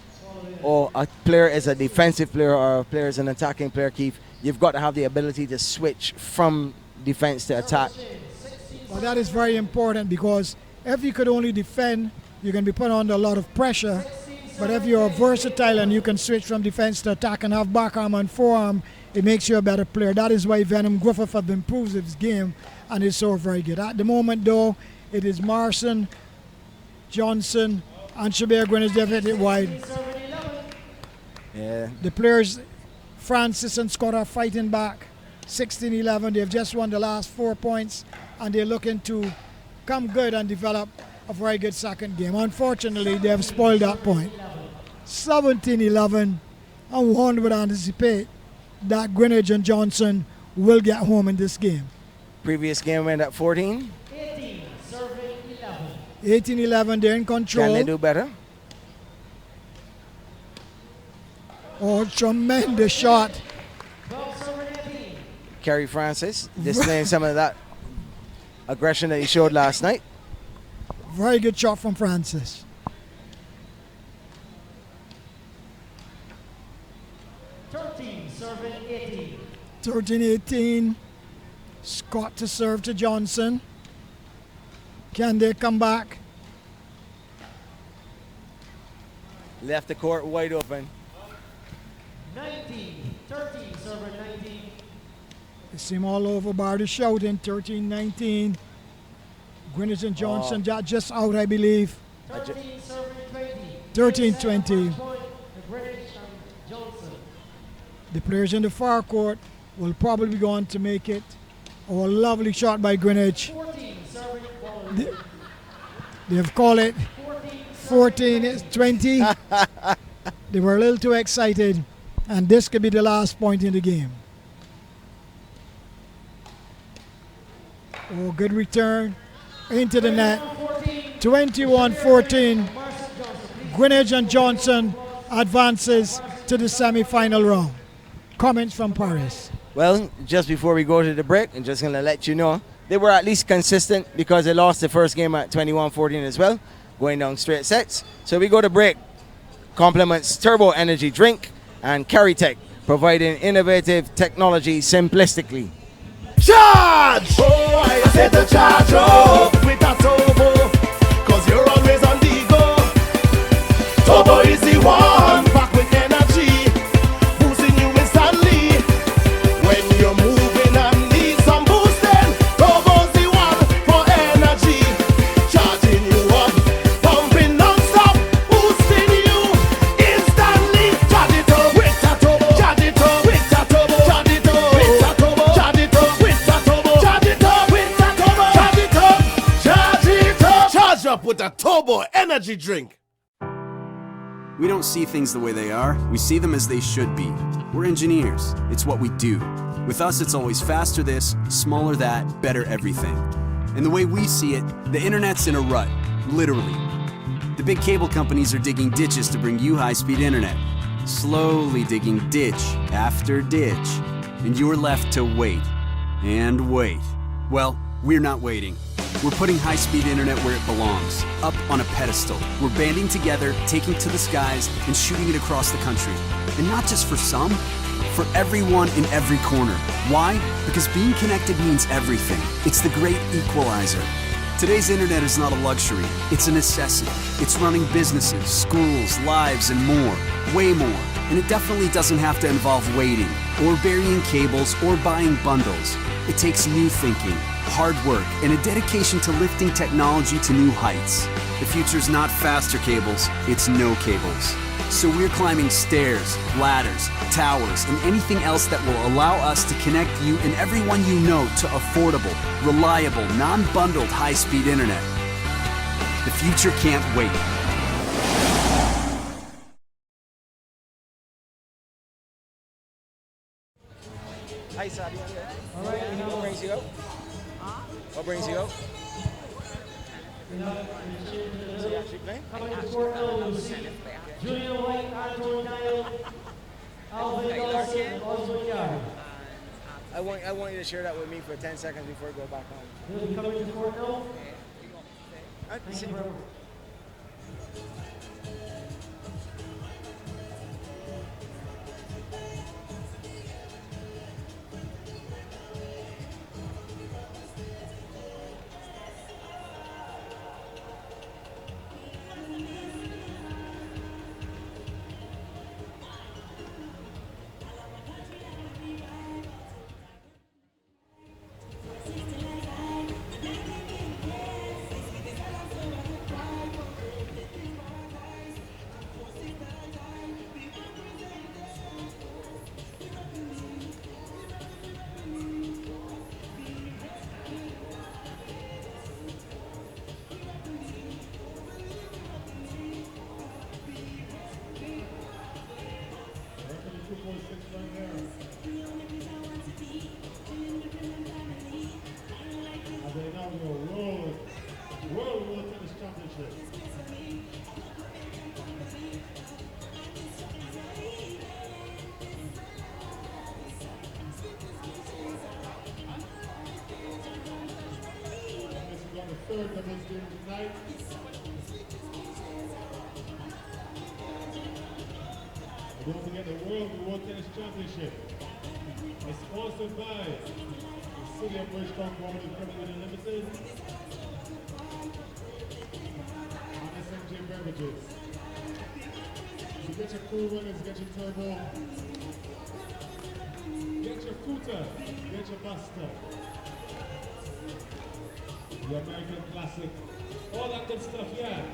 [SPEAKER 1] a player is a defensive player or a player is an attacking player, Keith, you've got to have the ability to switch from defense to attack.
[SPEAKER 3] Well, that is very important, because if you could only defend, you can be put under a lot of pressure. But if you're versatile and you can switch from defense to attack and have backarm and forearm, it makes you a better player. That is why Venom Griffith has improved his game and is so very good. At the moment, though, it is Marson, Johnson, and Shabir Greenwich. They've hit it wide.
[SPEAKER 1] Yeah.
[SPEAKER 3] The players, Francis and Scott, are fighting back. 16-11. They've just won the last 4 points, and they're looking to come good and develop a very good second game. Unfortunately, they have spoiled that point. 17-11. And one would anticipate that Greenwich and Johnson will get home in this game.
[SPEAKER 1] Previous game went at 14.
[SPEAKER 3] 18-11, they're in control.
[SPEAKER 1] Can they do better?
[SPEAKER 3] Oh, tremendous shot.
[SPEAKER 1] Kerry Francis displaying some of that aggression that he showed last night.
[SPEAKER 3] Very good shot from Francis. 13-18. Scott to serve to Johnson. Can they come back?
[SPEAKER 1] Left the court wide open.
[SPEAKER 4] 19, 13, server 19.
[SPEAKER 3] You see him all over Barty shouting, 13-19. Greenwich and Johnson just out, I believe.
[SPEAKER 4] 13 serving 20.
[SPEAKER 3] 13-20.
[SPEAKER 4] Point to Greenwich and Johnson.
[SPEAKER 3] The players in the far court will probably go on to make it. Oh, a lovely shot by Greenwich.
[SPEAKER 4] 14 serving ball.
[SPEAKER 3] They've called it 14-20. They were a little too excited, and this could be the last point in the game. Oh, good return into the net. 21-14. Greenwich and Johnson advances to the semi-final round. Comments from Paris.
[SPEAKER 1] Well, just before we go to the break, I'm just going to let you know, they were at least consistent because they lost the first game at 21-14 as well, going down straight sets. So we go to break. Compliments Turbo Energy Drink and Caritech, providing innovative technology simplistically.
[SPEAKER 6] Charge! Oh, I said to charge up with a turbo, cause you're always on the go. Turbo is the one, back with energy, boosting you instantly. When you're moving and need some boosting, Turbo's the one for energy. Charging you up, pumping non-stop, boosting you instantly. Charge it up with a turbo, charge it up with a turbo, charge it up with a turbo, charge it up with a turbo, charge it up with a turbo, charge it up, charge it up. Charge up with a turbo energy drink.
[SPEAKER 5] We don't see things the way they are, we see them as they should be. We're engineers, it's what we do. With us, it's always faster this, smaller that, better everything. And the way we see it, the internet's in a rut, literally. The big cable companies are digging ditches to bring you high-speed internet. Slowly digging ditch after ditch. And you're left to wait. And wait. Well, we're not waiting. We're putting high-speed internet where it belongs, up on a pedestal. We're banding together, taking it to the skies, and shooting it across the country. And not just for some, for everyone in every corner. Why? Because being connected means everything. It's the great equalizer. Today's internet is not a luxury, it's a necessity. It's running businesses, schools, lives, and more. Way more. And it definitely doesn't have to involve waiting, or burying cables, or buying bundles. It takes new thinking, hard work, and a dedication to lifting technology to new heights. The future's not faster cables, it's no cables. So we're climbing stairs, ladders, towers, and anything else that will allow us to connect you and everyone you know to affordable, reliable, non-bundled high-speed internet. The future can't wait.
[SPEAKER 1] Hi, Sabi. What brings you out? What brings you out? Is he actually playing?
[SPEAKER 4] Julian White, Anthony Daniel, Alvin Dawson, Oswald Yard.
[SPEAKER 1] I want you to share that with me for 10 seconds before we go back on.
[SPEAKER 4] Will be coming to court now.
[SPEAKER 1] Thank you.
[SPEAKER 14] Third doubles game tonight. And don't forget the World Tennis Championship is sponsored by the City of Bridgetown Cooperative Credit Union Limited and SMJ Beverages. So get your cool runners, get your turbo, get your Scooter, get your Buster. The American Classic. All that good stuff, yeah.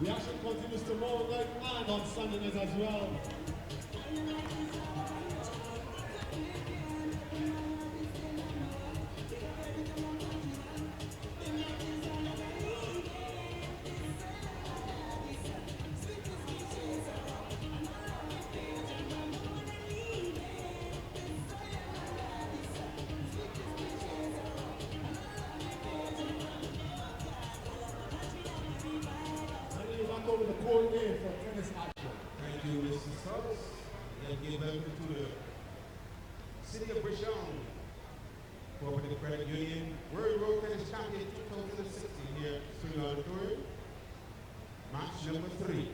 [SPEAKER 14] The action continues tomorrow night and on Sunday night as well. Over the court there for tennis action.
[SPEAKER 15] Thank you, Mr. Stubbs. Let's give welcome to the City of Bridgetown Cooperative Credit Union World Road Tennis Champion 2016 here at Spring Auditorium. Match number 3.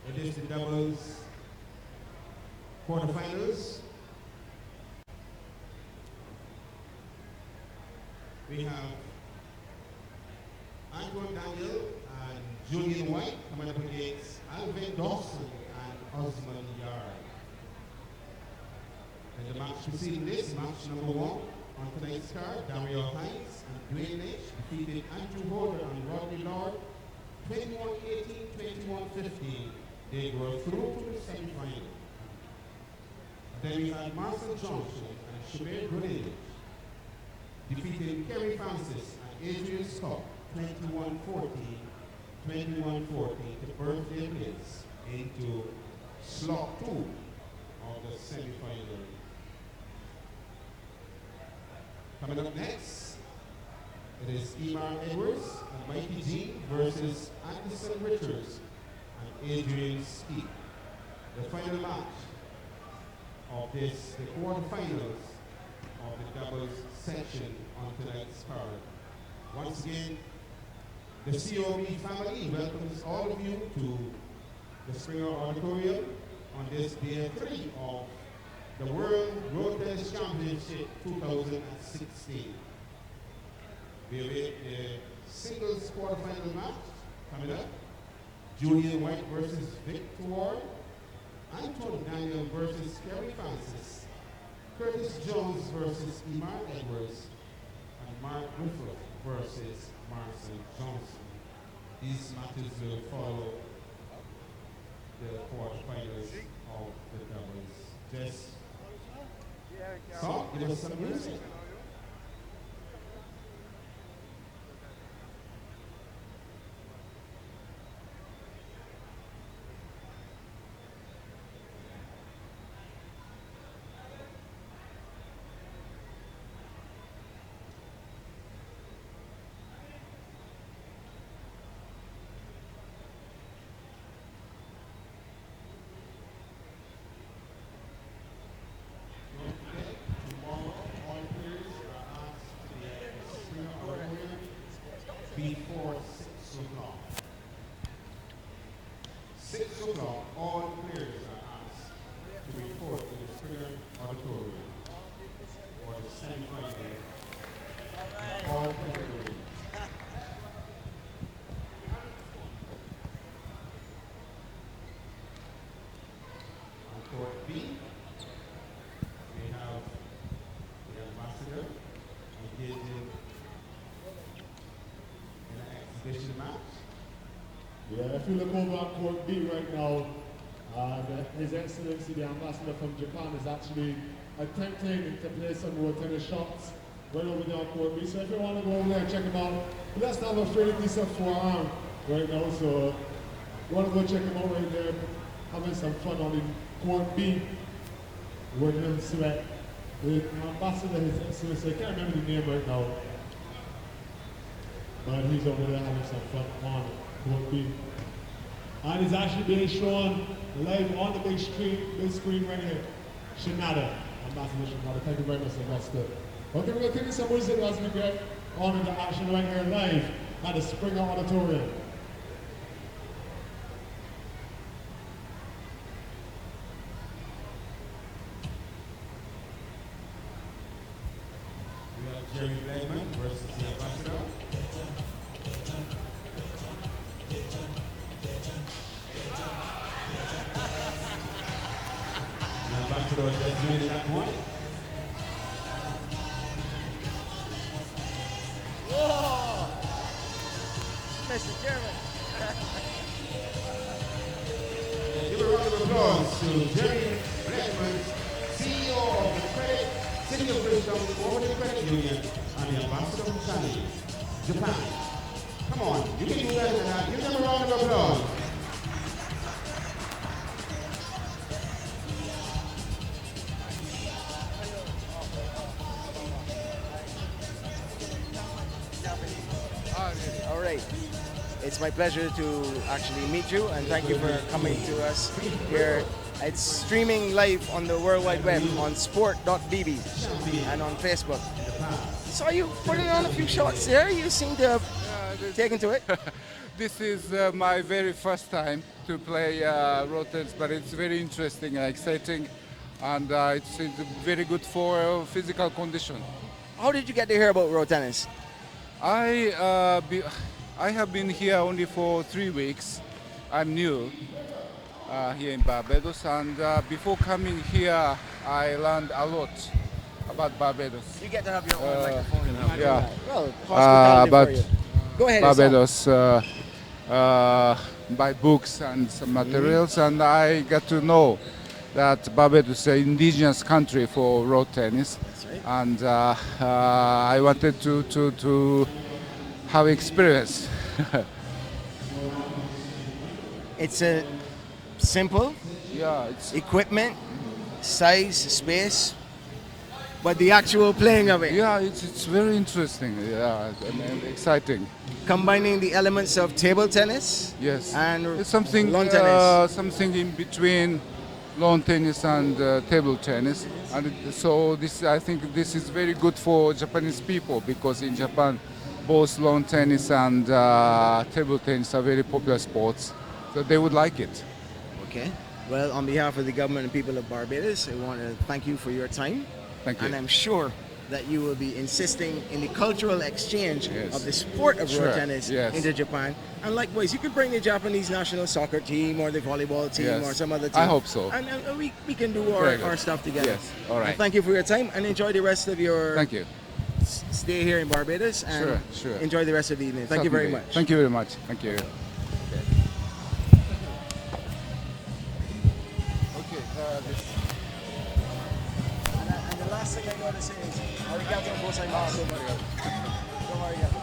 [SPEAKER 15] It is the doubles quarterfinals. We have Antoine Daniel and Julian White coming up against Alvin Dawson and Osman Yard. And the match preceding this, match number 1 on tonight's card, Dario Hines and Dwayne H defeated Andrew Holder and Rodney Lord 21-18, 21-15. They were through to the semi-final. Then we had Marcel Johnson and Shabir Grenadiers defeating Kerry Francis and Adrian Scott 21-14, 21-14 to birthday place into slot 2 of the semi-final. Coming up next, it is Emar Edwards and Mikey Jean versus Anderson Richards and Adrian Skeet. The final match of this, the quarterfinals of the doubles section on tonight's card. Once again, the COB family welcomes all of you to the Springer Auditorium on this day 3 of the World Road Tennis Championship 2016. We await the singles quarterfinal match coming up. Julian White versus Victor Ward, Anton Daniel versus Kerry Francis, Curtis Jones versus Emar Edwards, and Mark Griffith versus Marcel Johnson. These matches will follow the quarterfinals of the doubles. Just so, give us some music. Before 6 o'clock. 6 o'clock, all players are asked to report to the Springer Auditorium for the semi-final in all categories. On court B, we have the ambassador engaging exhibition match.
[SPEAKER 14] Yeah, if you look over at court B right now, His Excellency the Ambassador from Japan is actually attempting to play some more tennis shots right over there on court B. So if you want to go over there and check him out, he doesn't have a fairly decent forearm right now, so you want to go check him out right there, having some fun on the court B, working in sweat. The Ambassador, His Excellency, I can't remember the name right now, but he's over there having some fun on court B. And it's actually being shown live on the big screen right here. Shinada, Ambassador Shinada. Thank you very much, Ambassador. Okay, we're going to take some music as we get on into action right here live at the Springer Auditorium.
[SPEAKER 15] We have Jerry Blackman versus the Ambassador. Ambassador just doing that one.
[SPEAKER 1] Whoa! Mr. Chairman.
[SPEAKER 15] Give a round of applause to Jerry Blackman, CEO of the Credit City of Bridgetown Cooperative Credit Union and the Ambassador from China, Japan. Come on, you can do better than that. Give them a round of applause.
[SPEAKER 1] All right. It's my pleasure to actually meet you, and thank you for coming to us here. It's streaming live on the World Wide Web on sport.bb and on Facebook. Saw you putting on a few shots there. You seem to have taken to it.
[SPEAKER 11] This is my very first time to play road tennis, but it's very interesting and exciting, and it's very good for physical condition.
[SPEAKER 1] How did you get to hear about road tennis?
[SPEAKER 11] I have been here only for 3 weeks. I'm new here in Barbados, and before coming here, I learned a lot about Barbados.
[SPEAKER 1] You get to have your own microphone.
[SPEAKER 11] Yeah.
[SPEAKER 1] Well, hospitality
[SPEAKER 11] but
[SPEAKER 1] for you. Go ahead.
[SPEAKER 11] Barbados by books and some materials, and I got to know that Barbados is an indigenous country for road tennis.
[SPEAKER 1] That's right.
[SPEAKER 11] And I wanted to have experience.
[SPEAKER 1] It's a simple equipment, size, space, but the actual playing of it.
[SPEAKER 11] Yeah, it's very interesting. Yeah, and exciting.
[SPEAKER 1] Combining the elements of table tennis.
[SPEAKER 11] Yes.
[SPEAKER 1] And
[SPEAKER 11] it's something
[SPEAKER 1] lawn tennis.
[SPEAKER 11] Something in between lawn tennis and table tennis, and so I think this is very good for Japanese people, because in Japan both lawn tennis and table tennis are very popular sports, so they would like it.
[SPEAKER 1] Okay. Well, on behalf of the government and people of Barbados, I want to thank you for your time.
[SPEAKER 11] Thank you.
[SPEAKER 1] And I'm sure that you will be insisting in the cultural exchange
[SPEAKER 11] Yes.
[SPEAKER 1] of the sport of
[SPEAKER 11] Sure.
[SPEAKER 1] road tennis
[SPEAKER 11] Yes.
[SPEAKER 1] into Japan. And likewise, you could bring the Japanese national soccer team or the volleyball team
[SPEAKER 11] Yes.
[SPEAKER 1] or some other team.
[SPEAKER 11] I hope so.
[SPEAKER 1] And we can do
[SPEAKER 11] Very good.
[SPEAKER 1] our stuff together.
[SPEAKER 11] Yes. All right.
[SPEAKER 1] And thank you for your time, and enjoy the rest of your
[SPEAKER 11] Thank you.
[SPEAKER 1] stay here in Barbados. And
[SPEAKER 11] Sure.
[SPEAKER 1] enjoy the rest of the evening. Thank you very
[SPEAKER 11] Certainly.
[SPEAKER 1] much.
[SPEAKER 11] Thank you very much. Thank you.
[SPEAKER 1] And the last thing I got to say is, arigato gozaimasu. Domo arigato.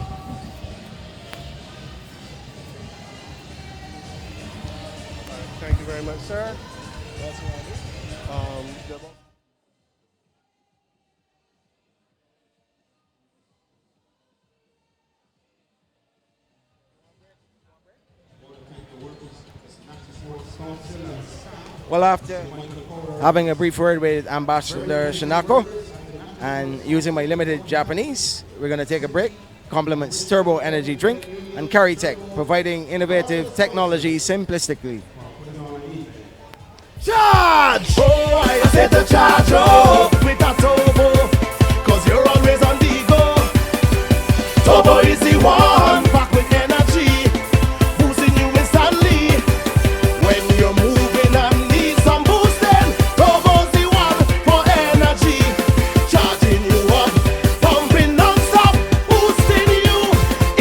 [SPEAKER 6] Thank you very much, sir.
[SPEAKER 1] Well, after having a brief word with Ambassador Shinako and using my limited Japanese, we're going to take a break. Compliments Turbo Energy Drink and Caritech, providing innovative technology simplistically.
[SPEAKER 6] Charge! Oh, I said to charge up with a turbo, cause you're always on the go. Turbo is the one, packed with energy, boosting you instantly. When you're moving and need some boosting, Turbo's the one for energy. Charging you up, pumping non-stop, boosting you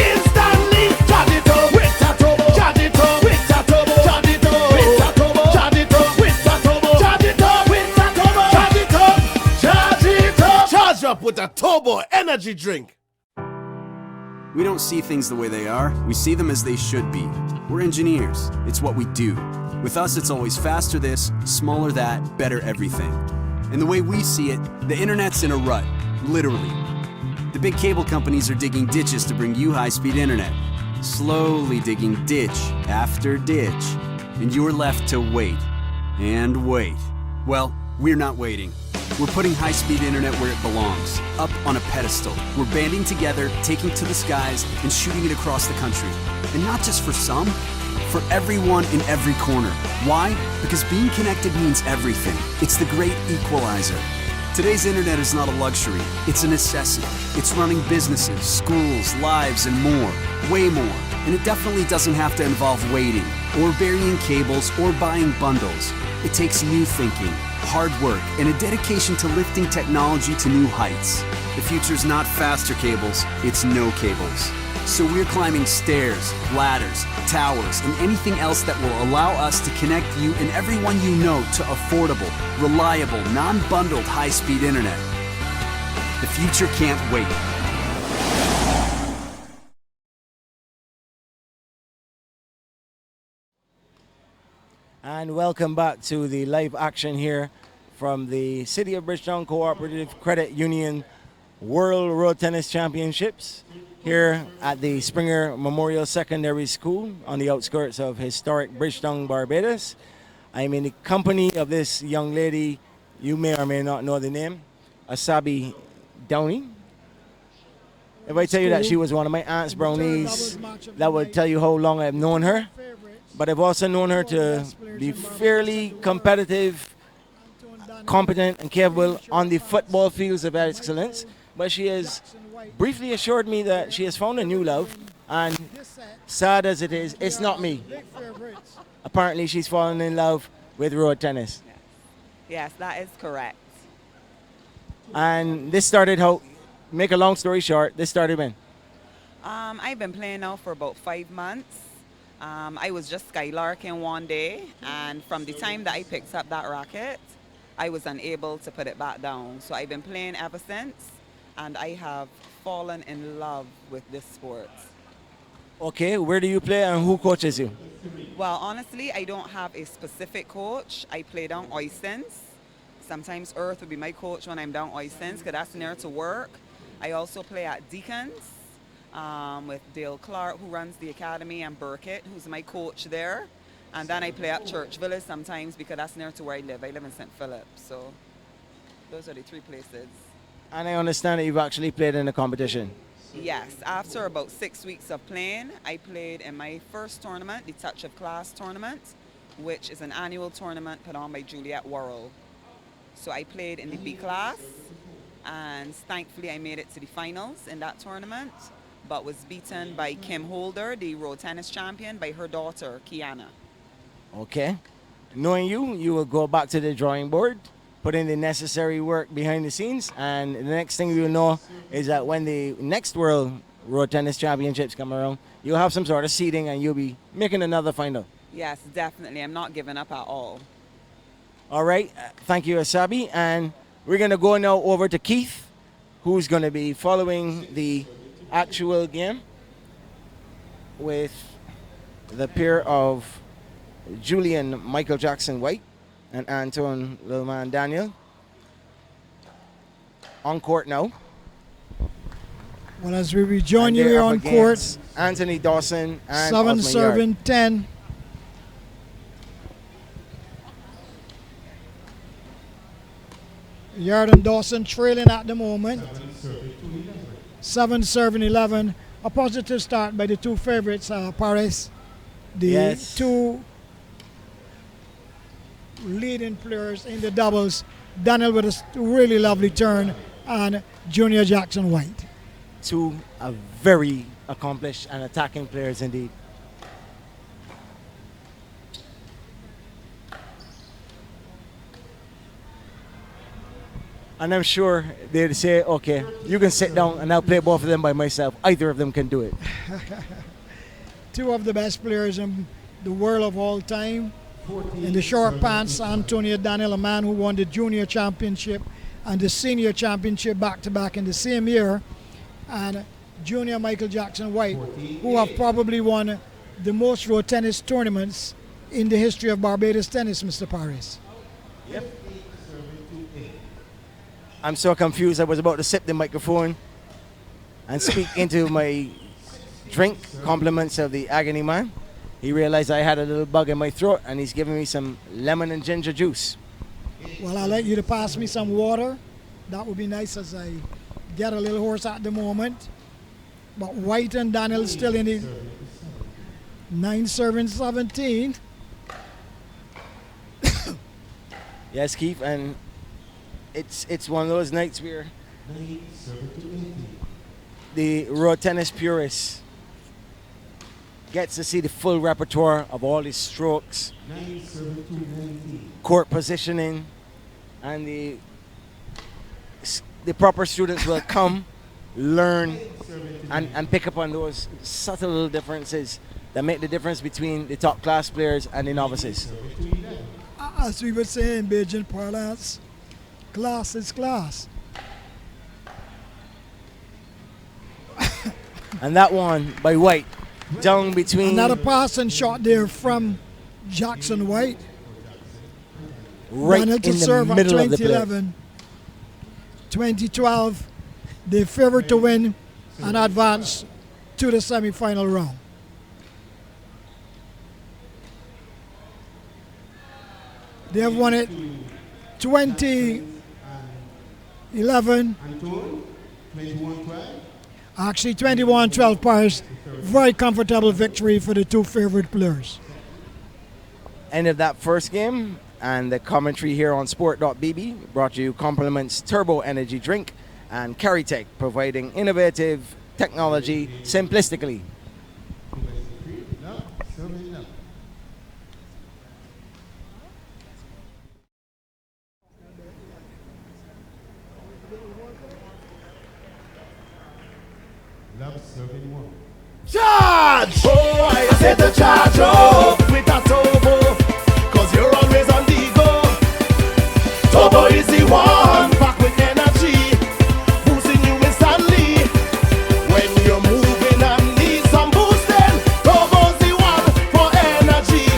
[SPEAKER 6] instantly. Charge it up with a turbo, charge it up with a turbo, charge it up with a turbo, charge it up with a turbo, charge it up with a turbo, charge it up, charge it up. Charge up with a turbo energy drink.
[SPEAKER 5] We don't see things the way they are, we see them as they should be. We're engineers, it's what we do. With us, it's always faster this, smaller that, better everything. And the way we see it, the internet's in a rut, literally. The big cable companies are digging ditches to bring you high-speed internet. Slowly digging ditch after ditch. And you're left to wait. And wait. Well, we're not waiting. We're putting high-speed internet where it belongs, up on a pedestal. We're banding together, taking to the skies, and shooting it across the country. And not just for some, for everyone in every corner. Why? Because being connected means everything. It's the great equalizer. Today's internet is not a luxury, it's a necessity. It's running businesses, schools, lives, and more, way more. And it definitely doesn't have to involve waiting, or burying cables, or buying bundles. It takes new thinking, hard work, and a dedication to lifting technology to new heights. The future's not faster cables, it's no cables. So we're climbing stairs, ladders, towers, and anything else that will allow us to connect you and everyone you know to affordable, reliable, non-bundled high-speed internet. The future can't wait.
[SPEAKER 1] And welcome back to the live action here from the City of Bridgetown Cooperative Credit Union World Road Tennis Championships here at the Springer Memorial Secondary School on the outskirts of historic Bridgetown, Barbados. I'm in the company of this young lady. You may or may not know the name, Asabi Downey. If I tell you that she was one of my aunt's brownies, that would tell you how long I've known her. But I've also known her to be fairly competitive, competent, and capable on the football fields of excellence. But she has briefly assured me that she has found a new love, and sad as it is, it's not me. Apparently she's fallen in love with road tennis.
[SPEAKER 16] Yes, that is correct.
[SPEAKER 1] And this started how, make a long story short, this started when?
[SPEAKER 16] I've been playing now for about 5 months. I was just skylarking one day, and from the time that I picked up that racket, I was unable to put it back down. So I've been playing ever since, and I have fallen in love with this sport.
[SPEAKER 1] Okay, where do you play and who coaches you?
[SPEAKER 16] Well, honestly, I don't have a specific coach. I play down Oysens. Sometimes Earth will be my coach when I'm down Oysens, because that's near to work. I also play at Deacons with Dale Clark, who runs the academy, and Burkett, who's my coach there. And then I play at Church Village sometimes, because that's near to where I live. I live in St. Philip, so those are the 3 places.
[SPEAKER 1] And I understand that you've actually played in a competition.
[SPEAKER 16] Yes, after about 6 weeks of playing, I played in my first tournament, the Touch of Class tournament, which is an annual tournament put on by Juliet Worrell. So I played in the B class, and thankfully I made it to the finals in that tournament, but was beaten by Kim Holder, the road tennis champion, by her daughter, Kiana.
[SPEAKER 1] Okay. Knowing you, you will go back to the drawing board, put in the necessary work behind the scenes, and the next thing you'll know is that when the next World Road Tennis Championships come around, you'll have some sort of seeding and you'll be making another final.
[SPEAKER 16] Yes, definitely. I'm not giving up at all.
[SPEAKER 1] All right. Thank you, Asabi. And we're going to go now over to Keith, who's going to be following the actual game with the pair of Julian Michael Jackson White and Anton Lilman Daniel on court now.
[SPEAKER 3] Well, as we rejoin you here on court,
[SPEAKER 1] Anthony Dawson and
[SPEAKER 3] 7-7-10. Yard and Dawson trailing at the moment. 7-7-11. A positive start by the 2 favorites, Paris. The 2 leading players in the doubles. Daniel with a really lovely turn, and Junior Jackson White.
[SPEAKER 1] 2 very accomplished and attacking players indeed. And I'm sure they'd say, okay, you can sit down and I'll play both of them by myself. Either of them can do it.
[SPEAKER 3] 2 of the best players in the world of all time. In the short pants, Antonio Daniel, a man who won the junior championship and the senior championship back-to-back in the same year. And Junior Michael Jackson White, who have probably won the most road tennis tournaments in the history of Barbados tennis, Mr. Paris.
[SPEAKER 1] Yep. I'm so confused. I was about to sip the microphone and speak into my drink, compliments of the Agony Man. He realized I had a little bug in my throat, and he's giving me some lemon and ginger juice.
[SPEAKER 3] Well, I'd like you to pass me some water. That would be nice, as I get a little hoarse at the moment. But White and Daniel still in the 9-17.
[SPEAKER 1] Yes, Keith, and it's one of those nights where the road tennis purists gets to see the full repertoire of all his strokes,
[SPEAKER 15] 9-7-2-19.
[SPEAKER 1] court positioning, and the proper students will come, learn, and pick up on those subtle little differences that make the difference between the top class players and the novices.
[SPEAKER 3] As we would say in Beijing parlance, class is class.
[SPEAKER 1] And that one by White, down between.
[SPEAKER 3] Another passing shot there from Jackson White.
[SPEAKER 1] Right in the middle of the play.
[SPEAKER 3] 2011, 2012, they favored to win and advance to the semi-final round. They have won it 2011. Actually, 21-12 Paris. Very comfortable victory for the two favorite players.
[SPEAKER 1] End of that first game, and the commentary here on Sport.bb brought you compliments Turbo Energy Drink and Caritech, providing innovative technology simplistically.
[SPEAKER 15] Love serving one.
[SPEAKER 6] Charge! Oh, I said to charge up with a turbo, cause you're always on the go. Turbo is the one, back with energy, boosting you instantly. When you're moving and need some boosting, Turbo's the one for energy.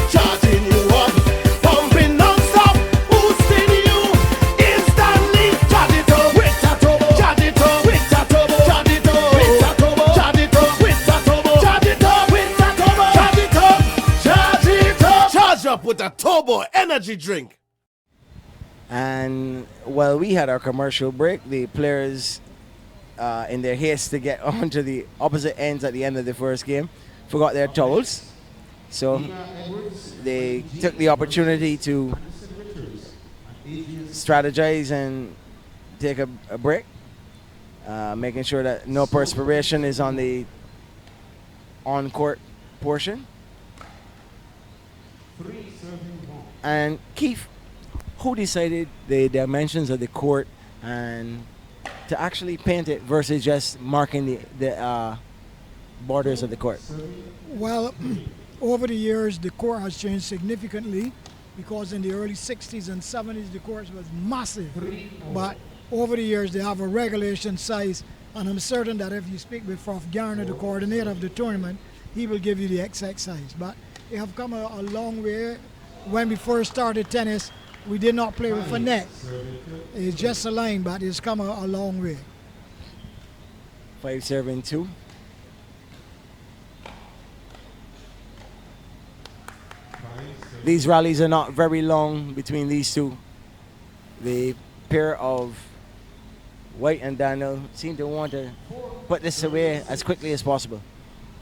[SPEAKER 6] Charging you up, pumping non-stop, boosting you instantly. Charge it up with a turbo, charge it up with a turbo, charge it up with a turbo, charge it up with a turbo, charge it up with a turbo, charge it up, charge it up. Charge up with a turbo energy drink.
[SPEAKER 1] And while we had our commercial break, the players, in their haste to get onto the opposite ends at the end of the first game, forgot their towels. So they took the opportunity to strategize and take a break, making sure that no perspiration is on the on-court portion. And Keith, who decided the dimensions of the court and to actually paint it versus just marking the borders of the court?
[SPEAKER 3] Well, over the years, the court has changed significantly because in the early 60s and 70s, the court was massive. But over the years, they have a regulation size, and I'm certain that if you speak with Prof. Garner, the coordinator of the tournament, he will give you the exact size. But they have come a long way. When we first started tennis, we did not play with a net. It's just a line, but it's come a long way.
[SPEAKER 1] 5-2. These rallies are not very long between these two. The pair of White and Daniel seem to want to put this away as quickly as possible.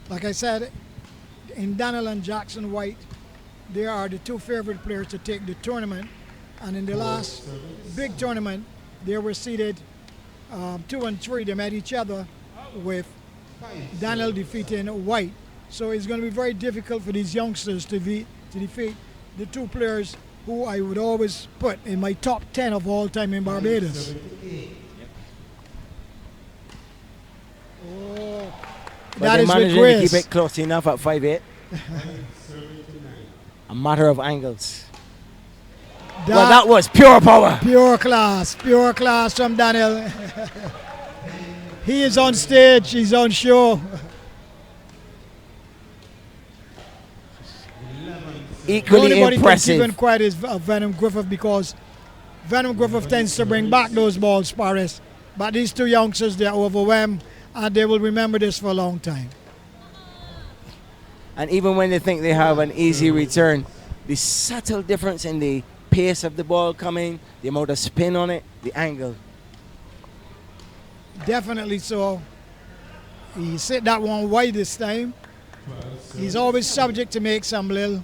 [SPEAKER 3] Like I said, in Daniel and Jackson White, they are the two favorite players to take the tournament. And in the last big tournament, they were seeded 2 and 3. They met each other with Daniel defeating White. So it's going to be very difficult for these youngsters to defeat the two players who I would always put in my top 10 of all time in Barbados. Oh,
[SPEAKER 1] But
[SPEAKER 3] that
[SPEAKER 1] they
[SPEAKER 3] is with
[SPEAKER 1] managing to
[SPEAKER 3] grace.
[SPEAKER 1] keep it close enough at 5-8. A matter of angles. Well, that was pure power.
[SPEAKER 3] Pure class from Daniel. He is on stage, he's on show.
[SPEAKER 1] Equally
[SPEAKER 3] Nobody
[SPEAKER 1] impressive.
[SPEAKER 3] can even quite is Venom Griffith, because Venom Griffith tends to bring back those balls, Paris. But these two youngsters, they're overwhelmed, and they will remember this for a long time.
[SPEAKER 1] And even when they think they have an easy return, the subtle difference in the pace of the ball coming, the amount of spin on it, the angle.
[SPEAKER 3] Definitely so. He hit that one wide this time. He's always subject to make some little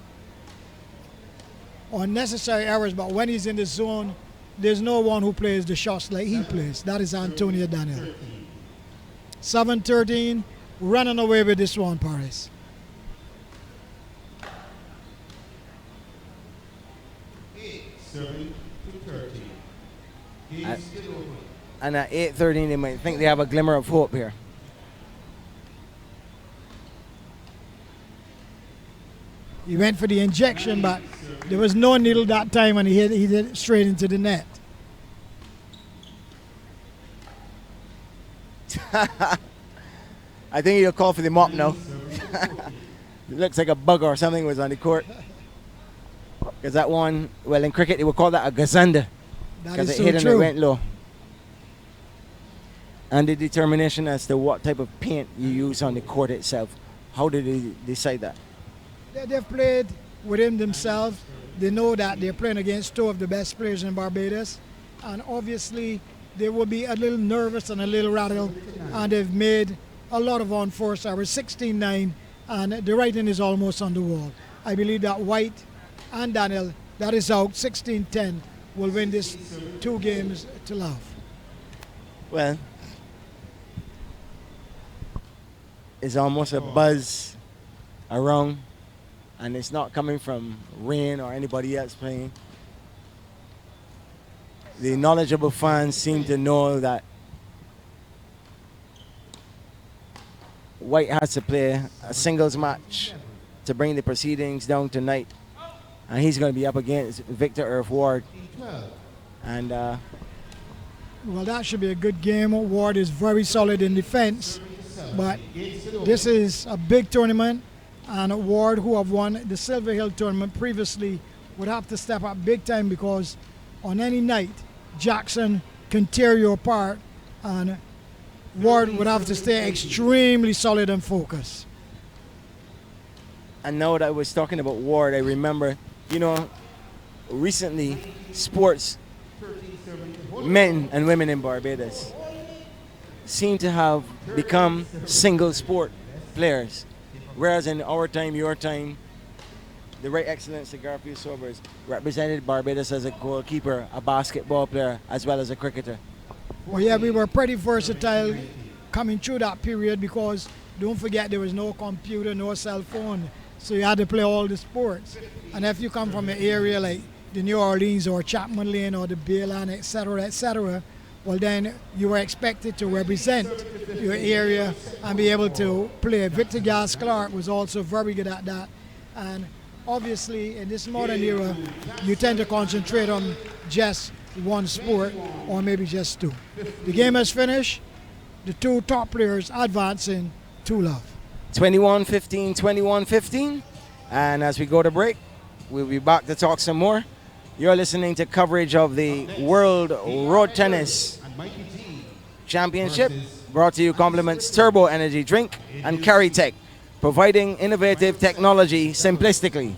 [SPEAKER 3] unnecessary errors, but when he's in the zone, there's no one who plays the shots like he plays. That is Antonio Daniel. 7-13, running away with this one, Paris.
[SPEAKER 15] 7-30. Game
[SPEAKER 1] And-
[SPEAKER 15] still open.
[SPEAKER 1] And at 8:30, they might think they have a glimmer of hope here.
[SPEAKER 3] He went for the injection, but there was no needle that time, and he hit it straight into the net.
[SPEAKER 1] I think he'll call for the mop now. It looks like a bug or something was on the court. Because that one, well, in cricket, they would call that a gazanda.
[SPEAKER 3] That
[SPEAKER 1] Because
[SPEAKER 3] is
[SPEAKER 1] it
[SPEAKER 3] so
[SPEAKER 1] hit and it
[SPEAKER 3] true.
[SPEAKER 1] went low. And the determination as to what type of paint you use on the court itself. How did they decide that?
[SPEAKER 3] They've played within themselves. They know that they're playing against two of the best players in Barbados. And obviously, they will be a little nervous and a little rattled. And they've made a lot of unforced errors, 16-9, and the writing is almost on the wall. I believe that White and Daniel, that is out, 16-10, will win this 2 games to love.
[SPEAKER 1] Well, it's almost a buzz around, and it's not coming from Rain or anybody else playing. The knowledgeable fans seem to know that White has to play a singles match to bring the proceedings down tonight, and he's going to be up against Victor Earth Ward. And
[SPEAKER 3] Well, that should be a good game. Ward is very solid in defense, but this is a big tournament, and Ward, who have won the Silver Hill tournament previously, would have to step up big time, because on any night, Jackson can tear you apart, and Ward would have to stay extremely solid and focused.
[SPEAKER 1] And now that I was talking about Ward, I remember, recently sports, men and women in Barbados, seem to have become single sport players. Whereas in our time, your time, the Right Excellence Garfield Sobers represented Barbados as a goalkeeper, a basketball player, as well as a cricketer.
[SPEAKER 3] Well, yeah, we were pretty versatile coming through that period, because don't forget there was no computer, no cell phone, so you had to play all the sports. And if you come from an area like the New Orleans or Chapman Lane or the Bayland, etc., well, then you were expected to represent your area and be able to play. Victor Gas Clark was also very good at that. And obviously, in this modern era, you tend to concentrate on just one sport, or maybe just 2. The game is finished. The 2 top players advancing to love.
[SPEAKER 1] 21-15, 21-15. And as we go to break, we'll be back to talk some more. You're listening to coverage of the World Road Tennis Championship, brought to you compliments Turbo Energy Drink and CarryTech, providing innovative technology simplistically.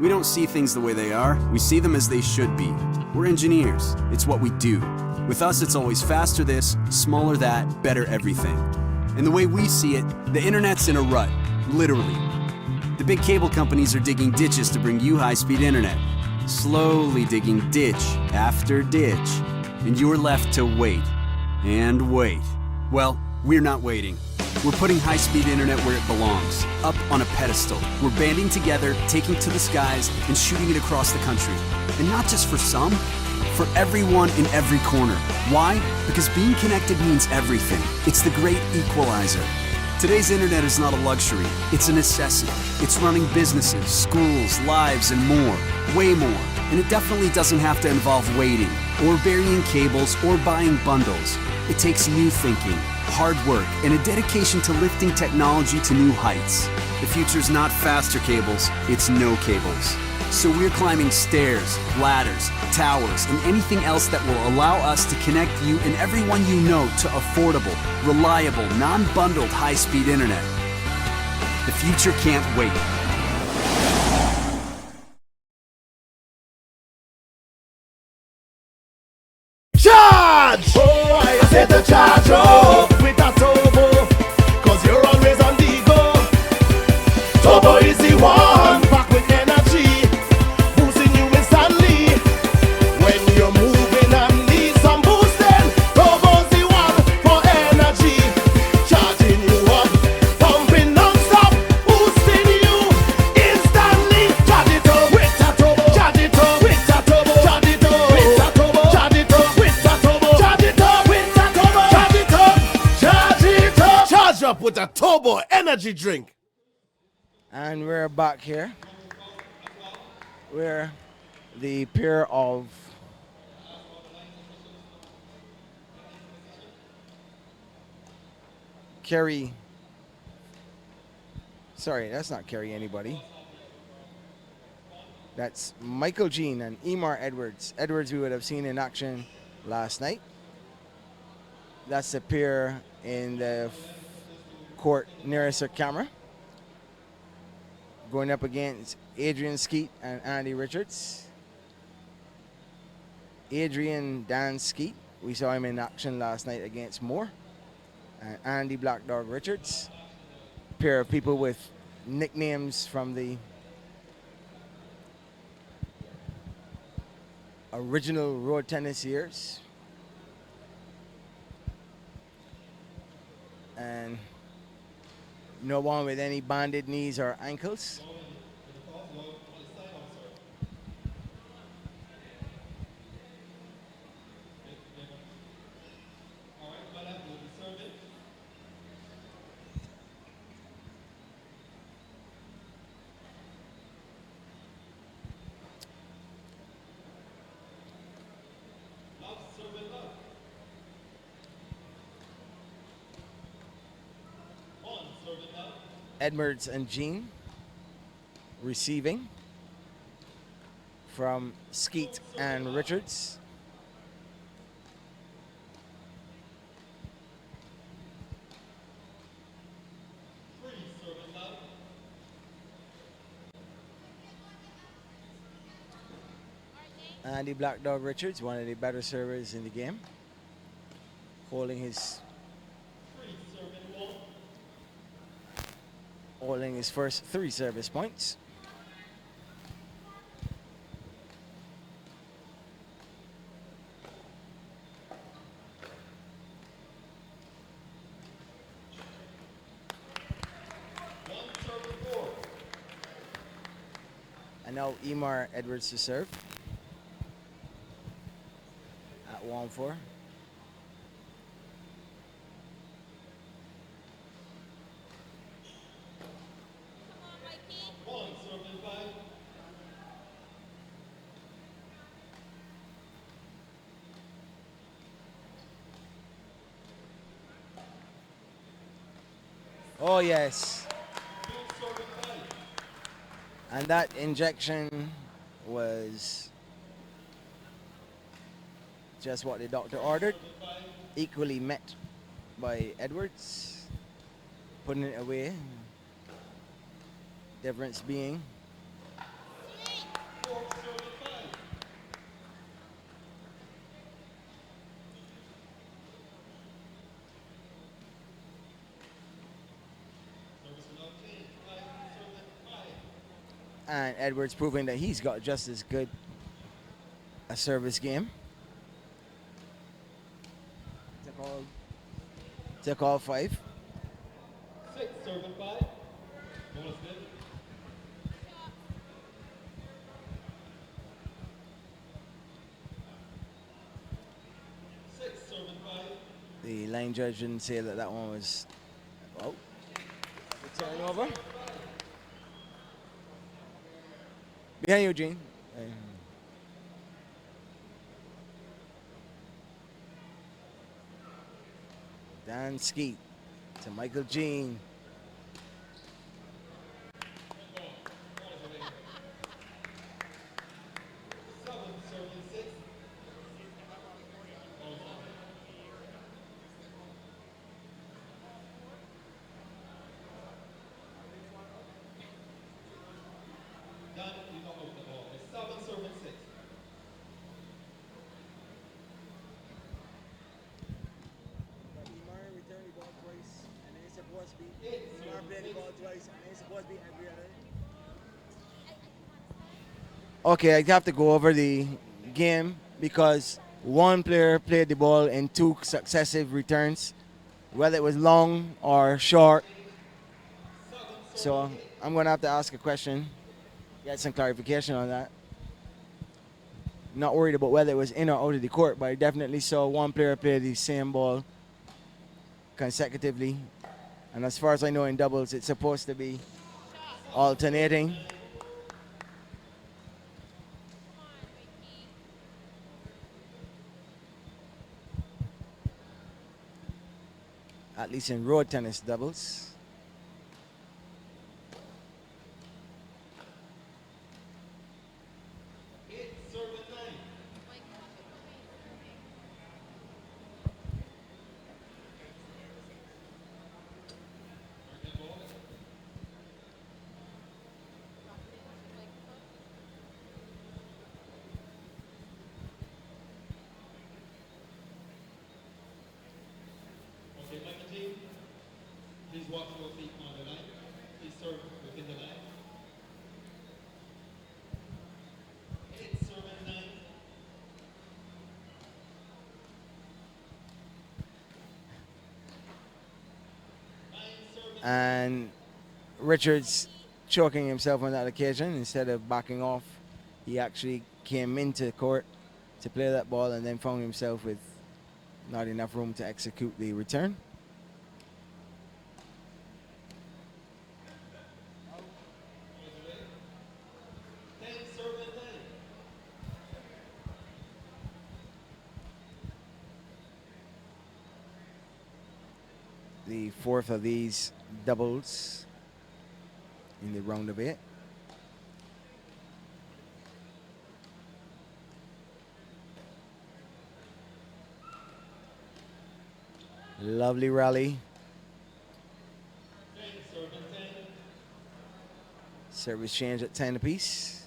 [SPEAKER 5] We don't see things the way they are, we see them as they should be. We're engineers, it's what we do. With us, it's always faster this, smaller that, better everything. And the way we see it, the internet's in a rut, literally. The big cable companies are digging ditches to bring you high-speed internet. Slowly digging ditch after ditch. And you're left to wait. And wait. Well, we're not waiting. We're putting high-speed internet where it belongs, up on a pedestal. We're banding together, taking to the skies, and shooting it across the country. And not just for some, for everyone in every corner. Why? Because being connected means everything. It's the great equalizer. Today's internet is not a luxury, it's a necessity. It's running businesses, schools, lives, and more. Way more. And it definitely doesn't have to involve waiting, or burying cables, or buying bundles. It takes new thinking, hard work, and a dedication to lifting technology to new heights. The future's not faster cables, it's no cables. So we're climbing stairs, ladders, towers, and anything else that will allow us to connect you and everyone you know to affordable, reliable, non-bundled high-speed internet. The future can't wait.
[SPEAKER 6] Charge! Oh, I said to charge up with a turbo, cause you're always on the go. Turbo is the one, back with energy, boosting you instantly. When you're moving and need some boosting, Turbo's the one for energy. Charging you up, pumping non-stop, boosting you instantly. Charge it up with a turbo, charge it a Turbo energy drink.
[SPEAKER 1] And we're back here. We're the pair of Kerry. Sorry, that's not Kerry anybody. That's Michael Jean and Emar Edwards. Edwards we would have seen in action last night. That's the pair in the court nearest our camera. Going up against Adrian Skeet and Andy Richards. Adrian Dan Skeet, we saw him in action last night against Moore. And Andy Black Dog Richards. Pair of people with nicknames from the original road tennis years. And no one with any banded knees or ankles. Edwards and Jean receiving from Skeet and Richards. Andy Black Dog Richards, one of the better servers in the game, holding his first 3 service points. And now Emar Edwards to serve at 1-4. Oh, yes. And that injection was just what the doctor ordered. Equally met by Edwards. Putting it away. Difference being and Edwards proving that he's got just as good a service game. Took all 5.
[SPEAKER 8] 6, serving 5. Bonus bid. 6, serving 5.
[SPEAKER 1] The line judge didn't say that that one was, oh, the turnover. Behind you, Gene. Dan Skeet to Michael Jean. Okay, I have to go over the game because one player played the ball in 2 successive returns, whether it was long or short. So I'm going to have to ask a question, get some clarification on that. Not worried about whether it was in or out of the court, but I definitely saw one player play the same ball consecutively And as far as I know, in doubles, it's supposed to be alternating. At least in road tennis doubles.
[SPEAKER 8] Okay, Michael G, please watch your feet on the line. Please serve within the line. 8 serving 9.
[SPEAKER 1] And Richards choking himself on that occasion. Instead of backing off, he actually came into court to play that ball and then found himself with not enough room to execute the return. The fourth of these doubles in the round of 8. Lovely rally. Service change at 10 apiece.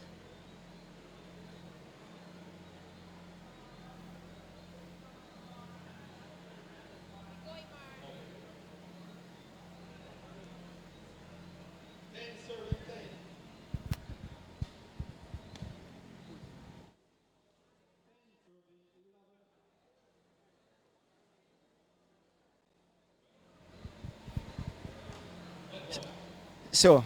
[SPEAKER 1] So,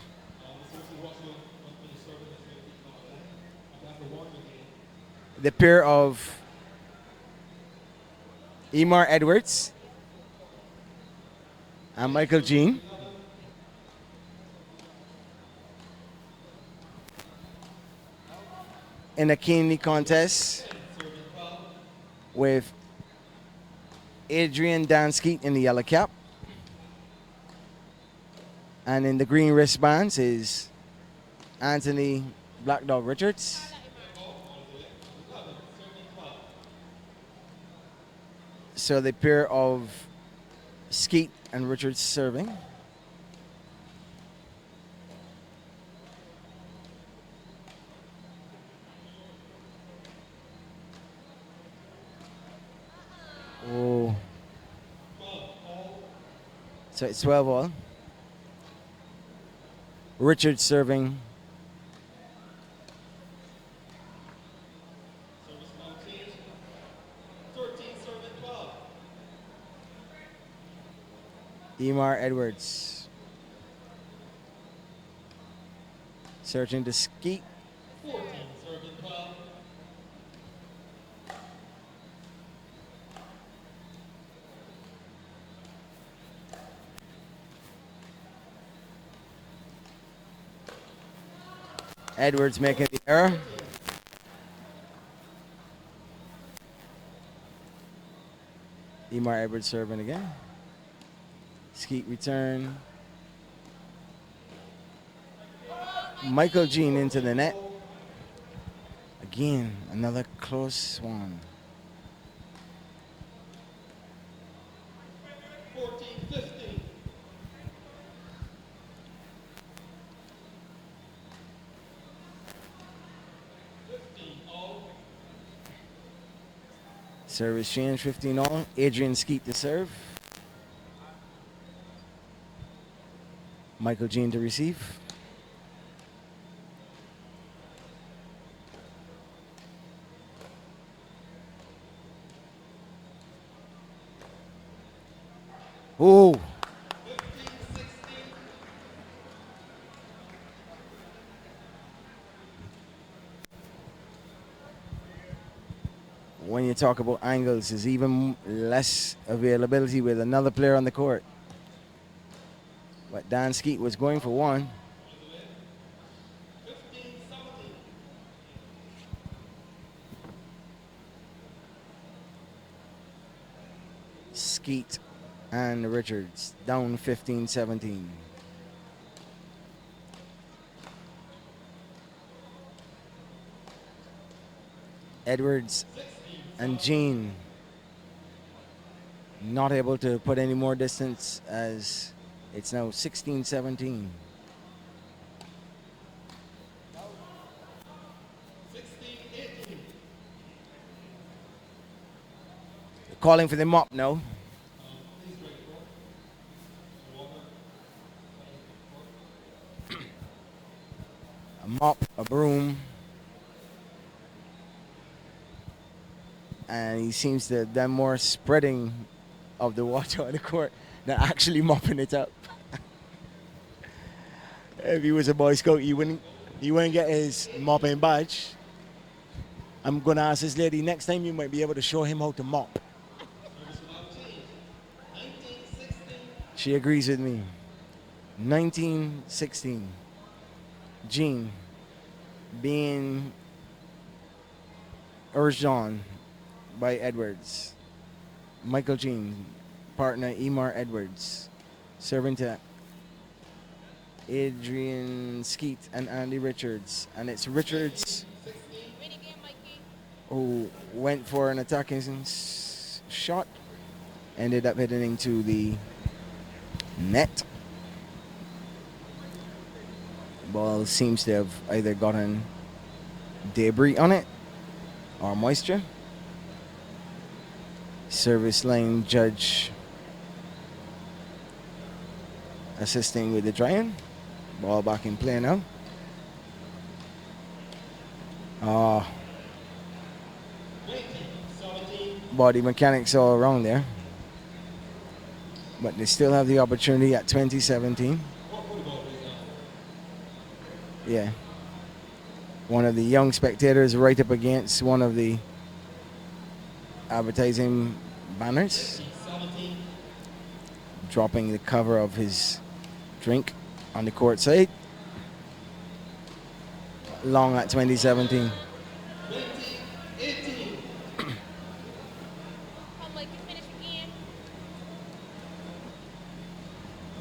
[SPEAKER 1] the pair of Emar Edwards and Michael Jean in a keenly contest with Adrian Dansky in the yellow cap. And in the green wristbands is Anthony Black Dog Richards. So the pair of Skeet and Richards serving. Oh. So it's 12 all. Richards serving. Emar Edwards. Searching to Skeet. Edwards making the error. Emar Edwards serving again. Skeet return. Michael Jean into the net. Again, another close one.
[SPEAKER 8] 14-15.
[SPEAKER 1] Service change, 15 all. Adrian Skeet to serve. Michael Jean to receive. Oh. When you talk about angles, there's even less availability with another player on the court. But Dan Skeet was going for one. Skeet and Richards down 15-17. Edwards and Jean not able to put any more distance as it's now 16-17. Calling for the mop now. A mop, a broom. And he seems to have done more spreading of the water on the court than actually mopping it up. If he was a Boy Scout, he wouldn't get his mopping badge. I'm gonna ask this lady next time you might be able to show him how to mop. She agrees with me. 19-16. Jean being urged on by Edwards. Michael Jean, partner Emar Edwards, serving to Adrian Skeet and Andy Richards. And it's Richards who went for an attacking shot, ended up hitting into the net. Ball seems to have either gotten debris on it or moisture. Service line judge assisting with the drying. Ball back in play now. Body mechanics all around there. But they still have the opportunity at 20-17. Yeah. One of the young spectators right up against one of the advertising banners, dropping the cover of his drink on the court side. Long at 20-17.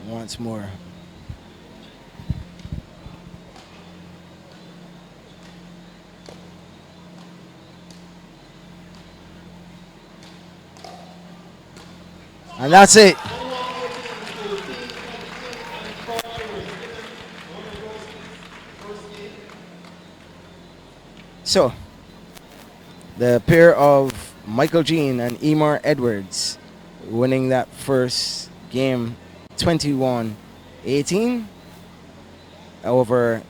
[SPEAKER 1] Once more. And that's it. So, the pair of Michael Jean and Emar Edwards winning that first game 21-18 over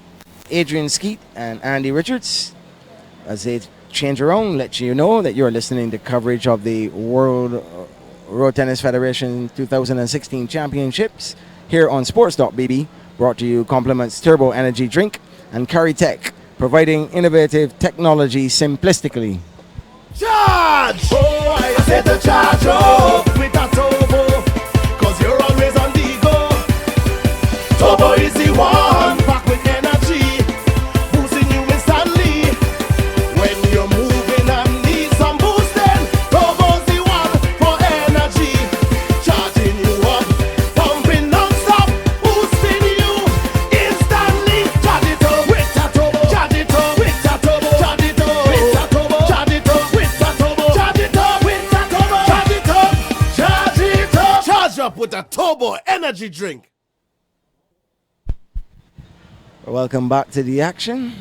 [SPEAKER 1] Adrian Skeet and Andy Richards. As they change around, let you know that you're listening to coverage of the World Road Tennis Federation 2016 Championships here on Sports.bb, brought to you compliments Turbo Energy Drink and Carry Tech, providing innovative technology simplistically.
[SPEAKER 6] Charge! Oh, I said to charge up with a turbo, cause you're always on the go. Turbo is the one, back with energy, boosting you instantly. When you're moving and need some boosting, Turbo's the one for energy. Charging you up, pumping non-stop, boosting you instantly. Charge it up with a turbo, charge it up with a turbo, charge it up with a turbo, charge it up with a turbo, charge it up with a turbo, charge it up, charge it up. Charge up with a turbo energy drink.
[SPEAKER 1] Welcome back to the action.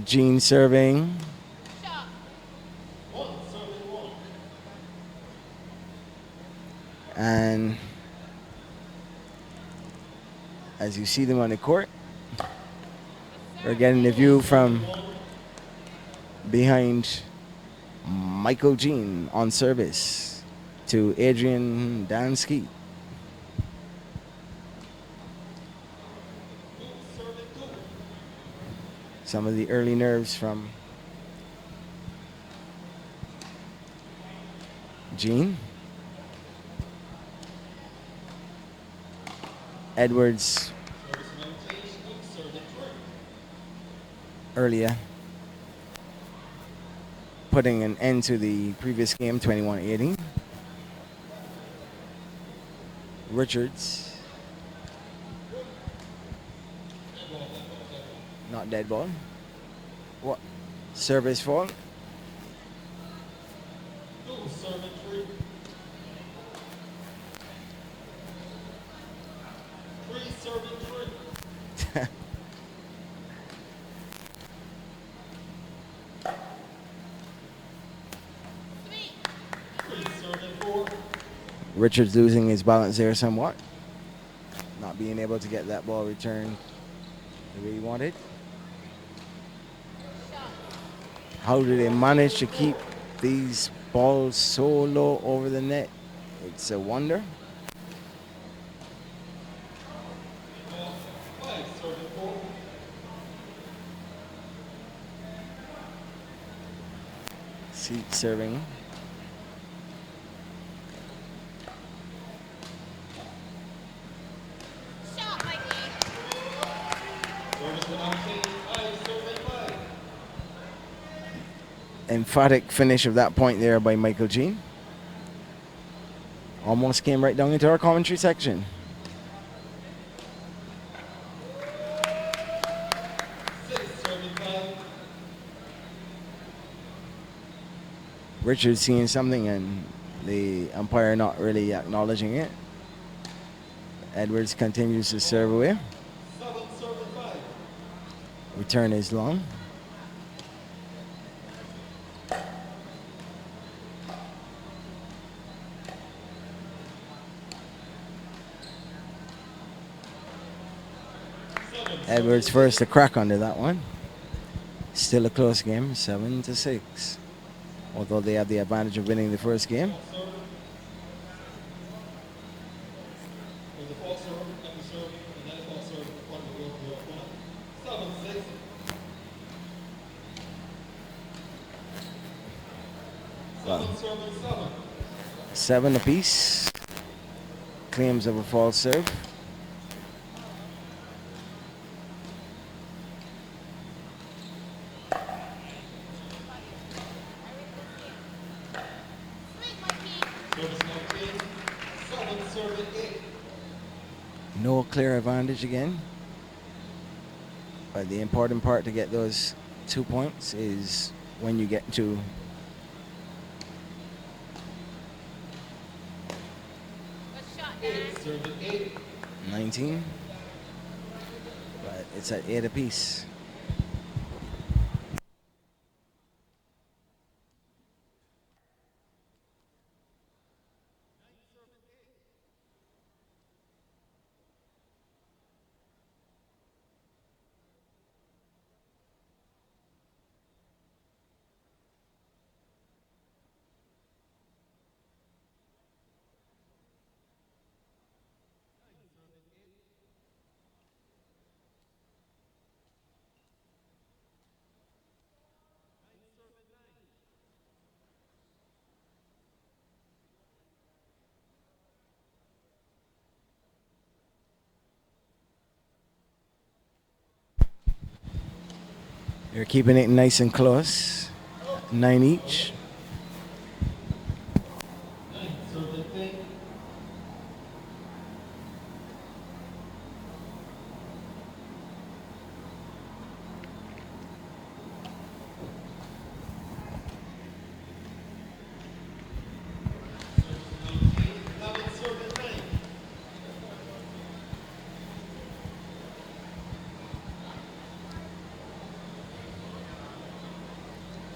[SPEAKER 1] Jean serving. And as you see them on the court, we're getting the view from behind Michael Jean on service to Adrian Dansky. Some of the early nerves from Jean. Edwards earlier, putting an end to the previous game, 21-18. Richards, not dead ball. What? Service fault. Richards losing his balance there somewhat. Not being able to get that ball returned the way he wanted. How do they manage to keep these balls so low over the net? It's a wonder. Seat serving. Emphatic finish of that point there by Michael Jean. Almost came right down into our commentary section. Richard seeing something and the umpire not really acknowledging it. Edwards continues to serve away. Return is long. Edwards first to crack under that one. Still a close game, 7-6. Although they have the advantage of winning the first game. Well, 7 apiece. Claims of a false serve. No clear advantage again. But the important part to get those 2 points is when you get to
[SPEAKER 6] Eight.
[SPEAKER 1] 19. But it's at 8 apiece. They're keeping it nice and close. 9 each.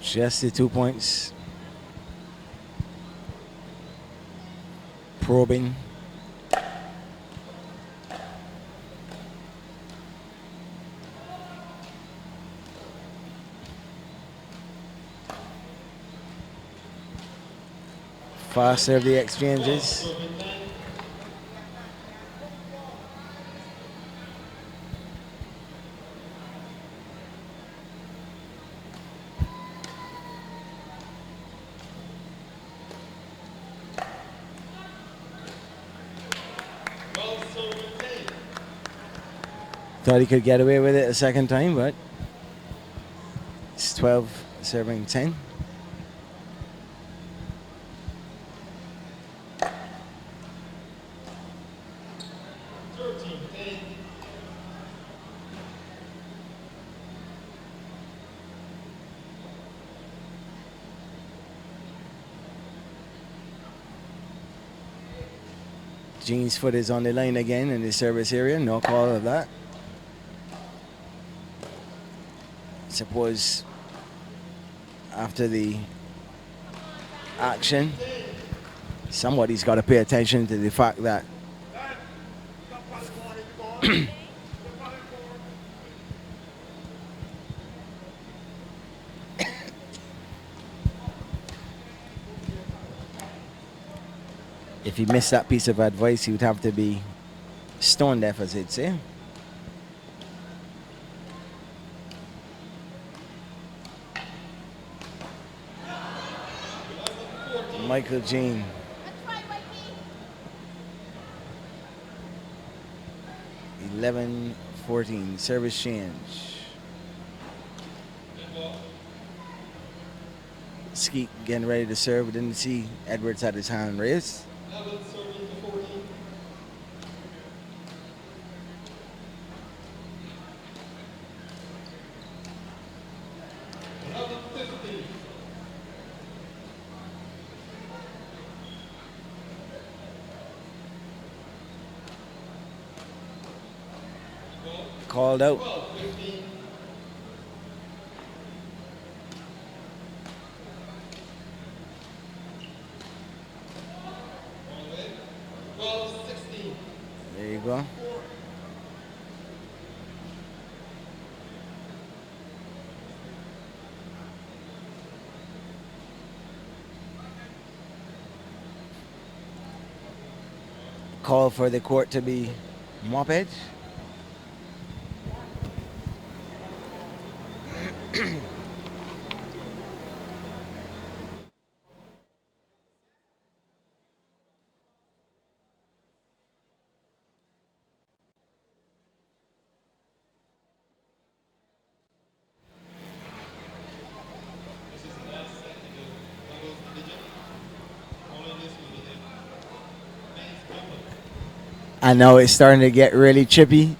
[SPEAKER 1] Just the 2 points. Probing. Fast serve the exchanges. Thought he could get away with it a second time, but it's 12 serving 10. Gene's foot is on the line again in the service area. No call of that. Suppose after the action, somebody's got to pay attention to the fact that if he missed that piece of advice, he would have to be stone deaf, as they'd say. Michael Jean. Eleven 14 service change. Skeet getting ready to serve. Didn't see Edwards had his hand raised. Called out. There you go. Call for the court to be mopped. I know it's starting to get really chippy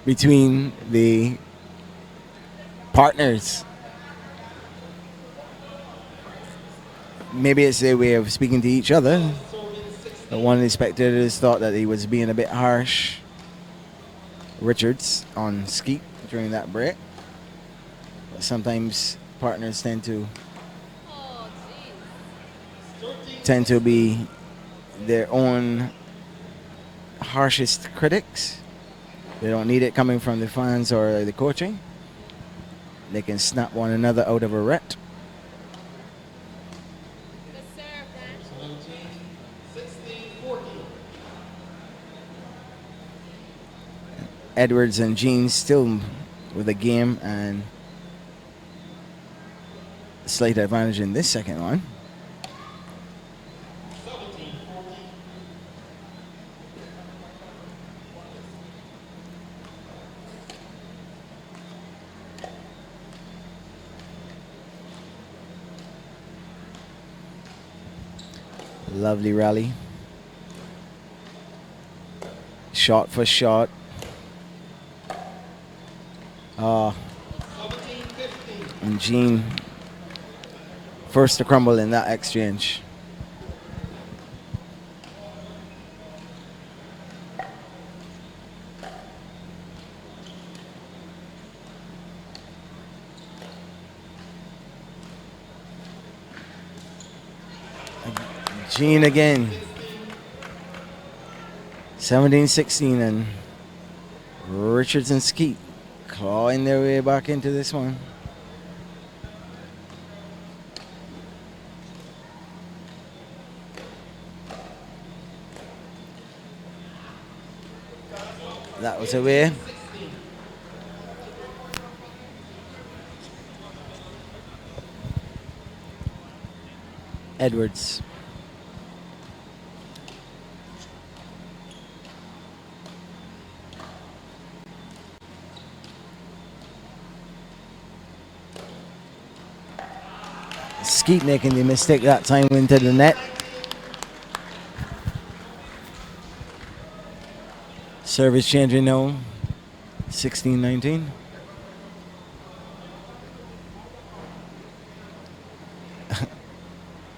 [SPEAKER 1] between the partners. Maybe it's their way of speaking to each other. But one of the spectators thought that he was being a bit harsh, Richards, on Skeet during that break. But sometimes partners tend to be their own harshest critics. They don't need it coming from the fans or the coaching. They can snap one another out of a rut. Edwards and Jean still with a game and slight advantage in this second one. Lovely rally. Shot for shot. And Jean first to crumble in that exchange. Jean again. 17-16, and Richards and Skeet clawing their way back into this one. That was away. Edwards. Skeet making the mistake that time into the net. Service changing now. 16-19.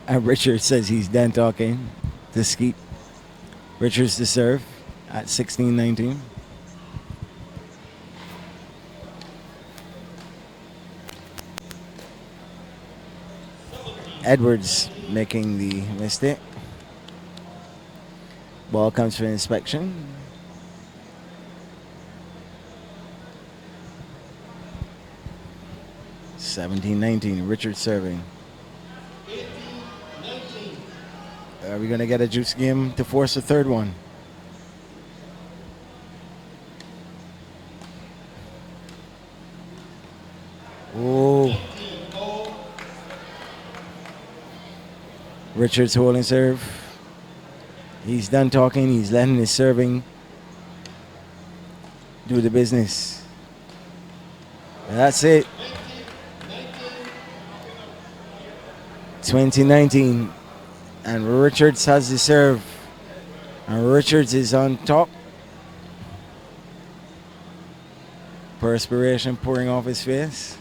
[SPEAKER 1] And Richard says he's done talking to Skeet. Richards to serve at 16-19. Edwards making the mistake. Ball comes for inspection. (17-19). Richard serving. Are we going to get a juice game to force a third one? Oh. Richards holding serve. He's done talking. He's letting his serving do the business. That's it. 20-19. And Richards has the serve. And Richards is on top. Perspiration pouring off his face.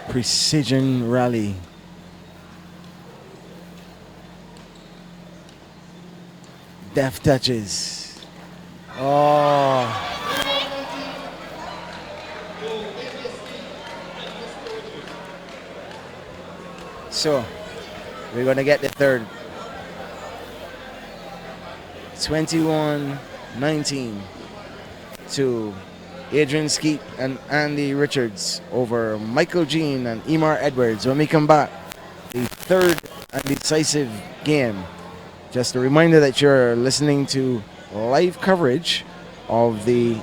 [SPEAKER 1] Precision rally. Deft touches. Oh. So, we're going to get the third. 21-19 to Adrian Skeet and Andy Richards over Michael Jean and Emar Edwards. When we come back, the third and decisive game. Just a reminder that you're listening to live coverage of the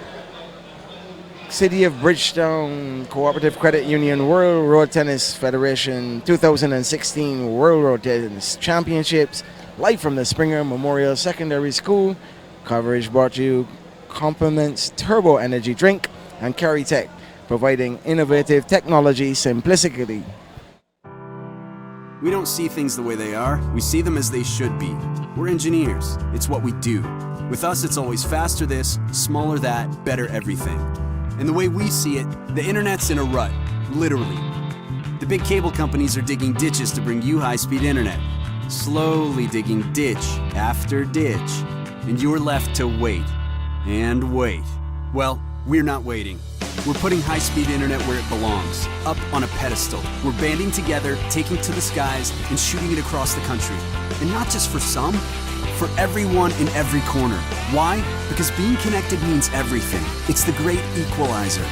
[SPEAKER 1] City of Bridgetown Cooperative Credit Union World Road Tennis Federation 2016 World Road Tennis Championships, live from the Springer Memorial Secondary School. Coverage brought to you compliments Turbo Energy Drink and Carry Tech, providing innovative technology simplicity.
[SPEAKER 5] We don't see things the way they are, we see them as they should be. We're engineers, it's what we do. With us, it's always faster this, smaller that, better everything. And the way we see it, the internet's in a rut, literally. The big cable companies are digging ditches to bring you high-speed internet. Slowly digging ditch after ditch. And you're left to wait. And wait. Well, we're not waiting. We're putting high-speed internet where it belongs, up on a pedestal. We're banding together, taking to the skies, and shooting it across the country. And not just for some, for everyone in every corner. Why? Because being connected means everything. It's the great equalizer.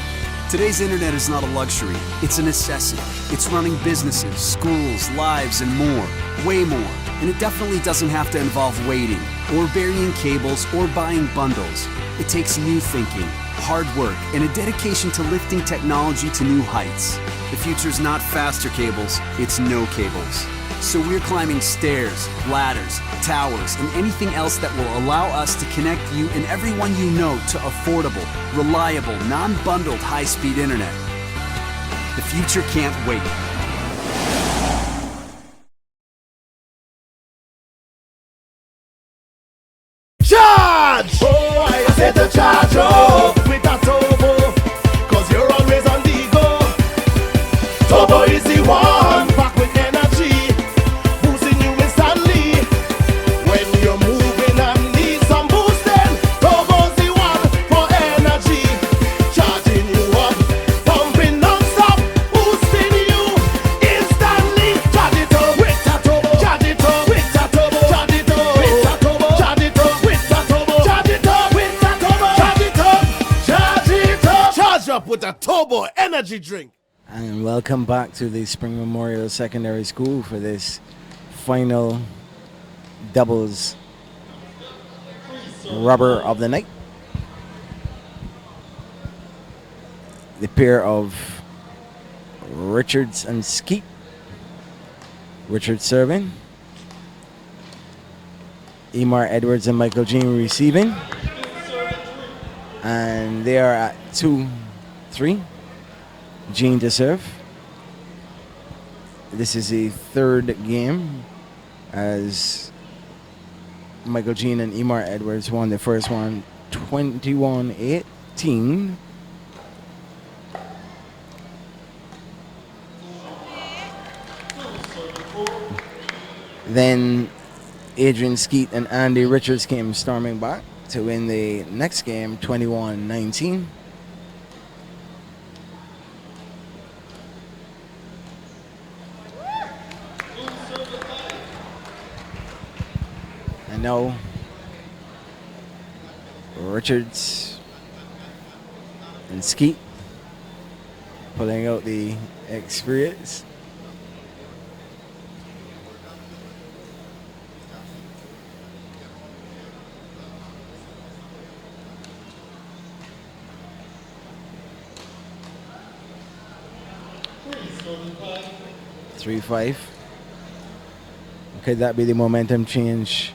[SPEAKER 5] Today's internet is not a luxury, it's a necessity. It's running businesses, schools, lives, and more. Way more. And it definitely doesn't have to involve waiting, or burying cables, or buying bundles. It takes new thinking, hard work, and a dedication to lifting technology to new heights. The future's not faster cables, it's no cables. So we're climbing stairs, ladders, towers, and anything else that will allow us to connect you and everyone you know to affordable, reliable, non-bundled high-speed internet. The future can't wait.
[SPEAKER 6] Charge! Oh, I said to charge up with a turbo, cause you're always on the go. Turbo is the one, back with energy, boosting you instantly. When you're moving and need some boosting, Turbo's the one for energy. Charging you up, pumping non-stop, boosting you instantly. Charge it up with a turbo, charge it up with a turbo, charge it up with a turbo, charge it up with a turbo, charge it up with a turbo, charge it up, charge it up. Charge up with a turbo energy drink.
[SPEAKER 1] And welcome back to the Spring Memorial Secondary School for this final doubles rubber of the night. The pair of Richards and Skeet. Richards serving. Emar Edwards and Michael Jean receiving. And they are at 2-3. Jean to serve. This is the third game as Michael Jean and Emar Edwards won the first one 21-18. Then Adrian Skeet and Andy Richards came storming back to win the next game 21-19. And now Richards and Skeet pulling out the experience. Three, 5. Could that be the momentum change?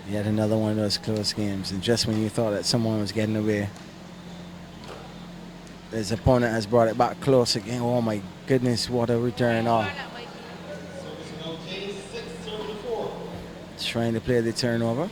[SPEAKER 1] Yet another one of those close games, and just when you thought that someone was getting away, his opponent has brought it back close again. Oh my goodness, what a return off. Trying to play the turnover.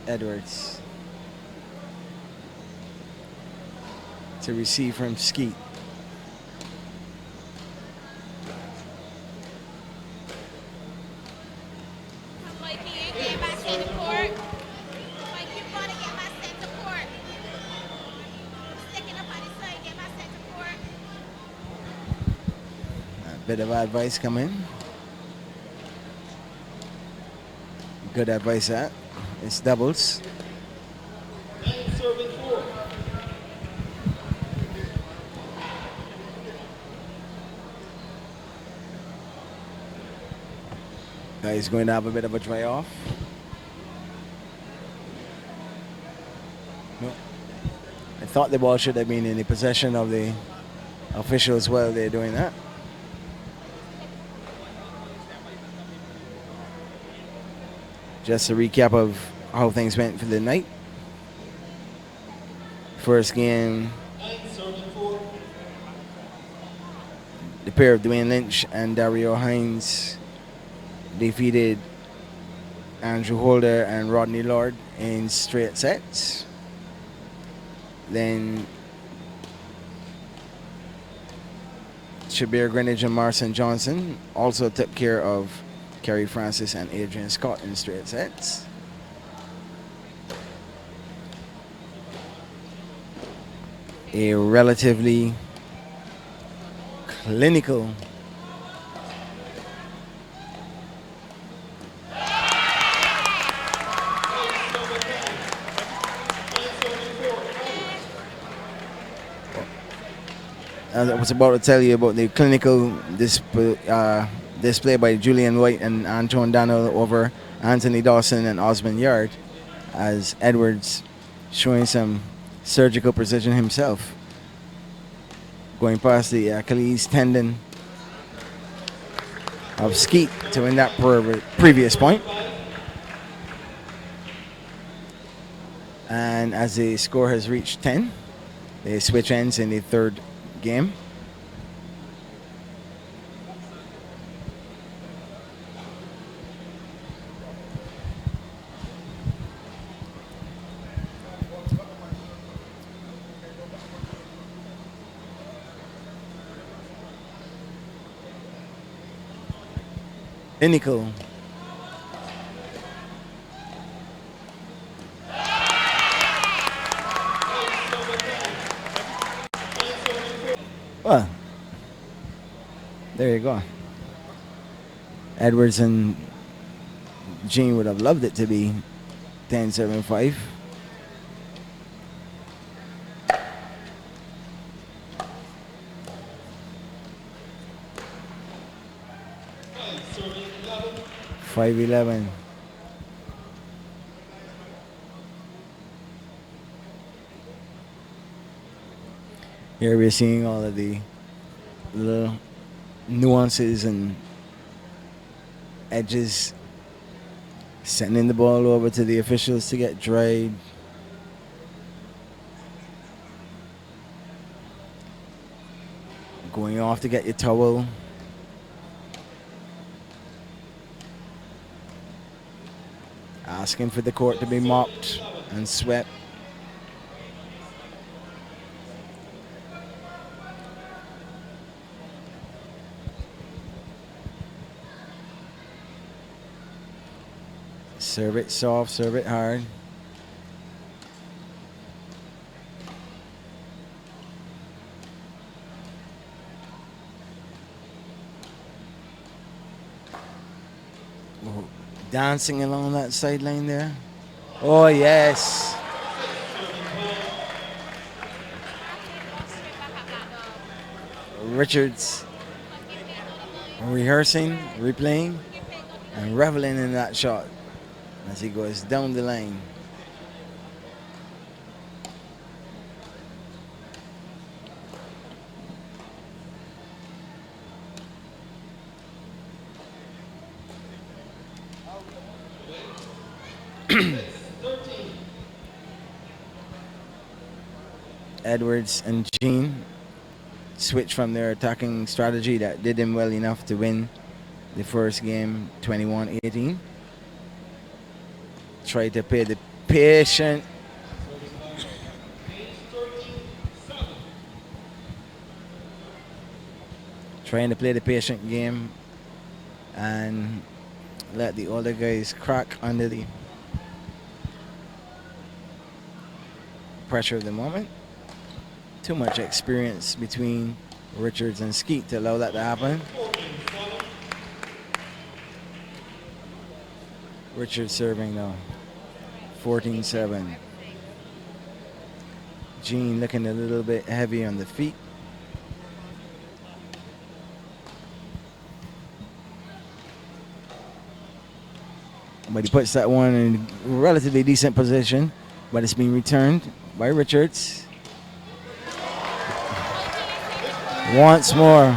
[SPEAKER 1] Edwards to receive from Skeet. Bit of advice coming. Good advice that. It's doubles. Guy's going to have a bit of a dry off. No. I thought the ball should have been in the possession of the officials while they're doing that. Just a recap of how things went for the night. First game, the pair of Dwayne Lynch and Dario Hines defeated Andrew Holder and Rodney Lord in straight sets. Then Shabir Greenwich and Marcin Johnson also took care of Kerry Francis and Adrian Scott in straight sets. A relatively clinical I was about to tell you about the clinical display by Julian White and Antoine Daniel over Anthony Dawson and Osmond Yard, as Edwards showing some surgical precision himself, going past the Achilles tendon of Skeet to win that previous point. And as the score has reached 10, they switch ends in the third game. Clinical. Well, there you go. Edwards and Gene would have loved it to be 10-7-5.
[SPEAKER 8] Serving 11.
[SPEAKER 1] 5-11. Here we're seeing all of the little nuances and edges, sending the ball over to the officials to get dried. Going off to get your towel. Asking for the court to be mopped and swept. Serve it soft, serve it hard. Oh, dancing along that sideline there. Oh, yes. Richards rehearsing, replaying, and reveling in that shot as he goes down the lane. Edwards and Jean switch from their attacking strategy that did them well enough to win the first game 21-18. Try to play the patient. Trying to play the patient game and let the older guys crack under the pressure of the moment. Too much experience between Richards and Skeet to allow that to happen. Richards serving though. 14-7. Gene looking a little bit heavy on the feet. But he puts that one in relatively decent position, but it's being returned by Richards. Once more.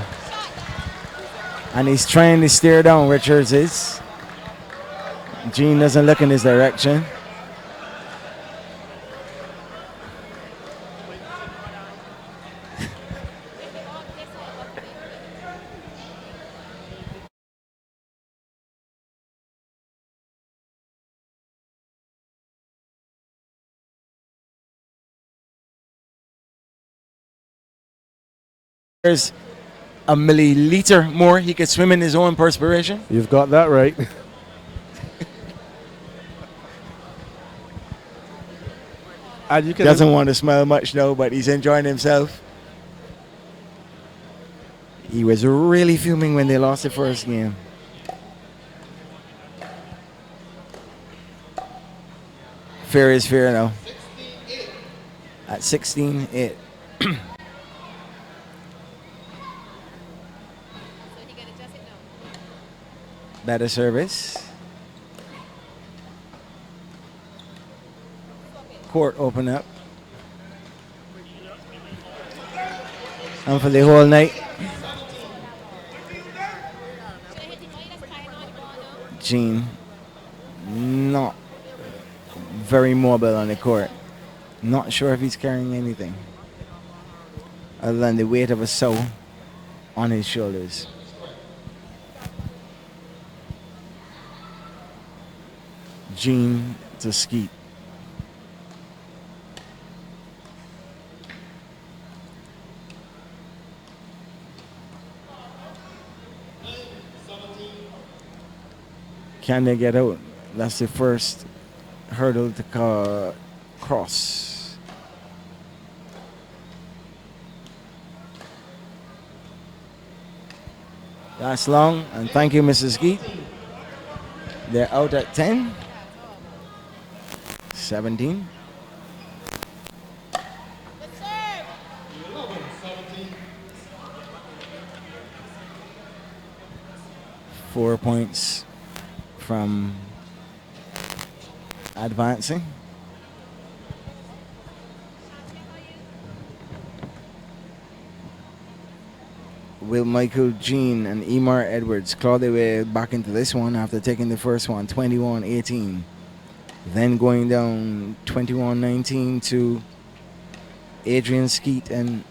[SPEAKER 1] And he's trying to steer down, Richards is. Gene doesn't look in his direction. There's a milliliter more he could swim in his own perspiration.
[SPEAKER 6] You've got that right. And you can
[SPEAKER 1] Doesn't want to smile much now, but he's enjoying himself. He was really fuming when they lost the first game. Fair is fair now. At 16-8. Better service. Court open up. And for the whole night. Gene not very mobile on the court. Not sure if he's carrying anything other than the weight of a soul on his shoulders. Gene to Skeet. Can they get out? That's the first hurdle to cross. That's long, and thank you, Mrs. Skeet. They're out at 10. 17. 4 points from advancing. Will Michael Jean and Emar Edwards claw their way back into this one after taking the first one 21-18, then going down 21-19 to Adrian Skeet and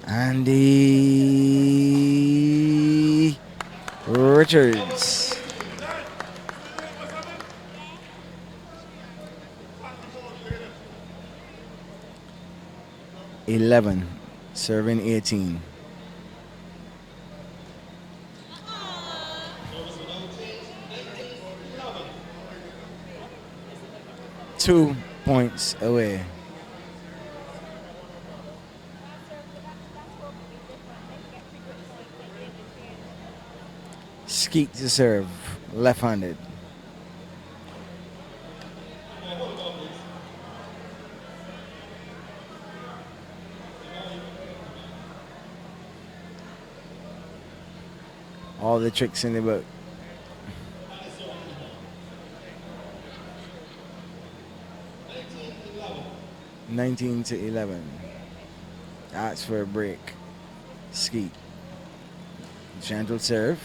[SPEAKER 1] Andy Richards. (11) serving 18. Two points away. Skeet to serve, left-handed. All the tricks in the book. (19-11). That's for a break. Skeet. Gentle serve.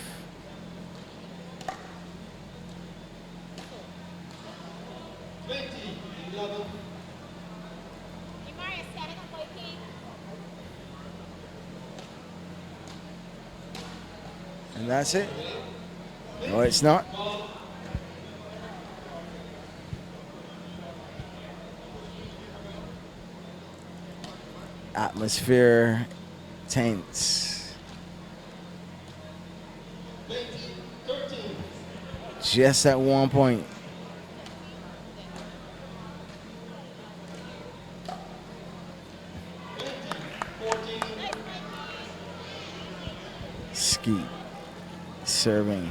[SPEAKER 1] And that's it. No, it's not. Atmosphere tense. Just at 1 point. Skeet serving.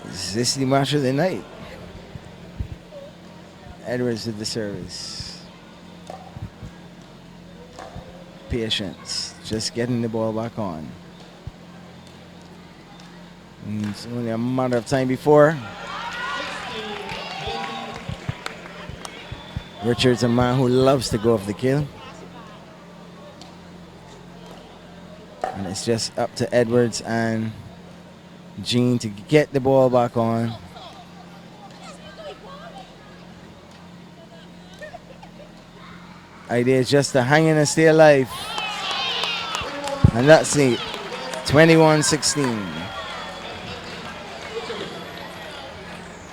[SPEAKER 1] Is this the match of the night? Edwards did the service. Patience, just getting the ball back on. And it's only a matter of time before. Richard's a man who loves to go for the kill. And it's just up to Edwards and Jean to get the ball back on. Idea is just to hang in and stay alive. And that's it. 21-16.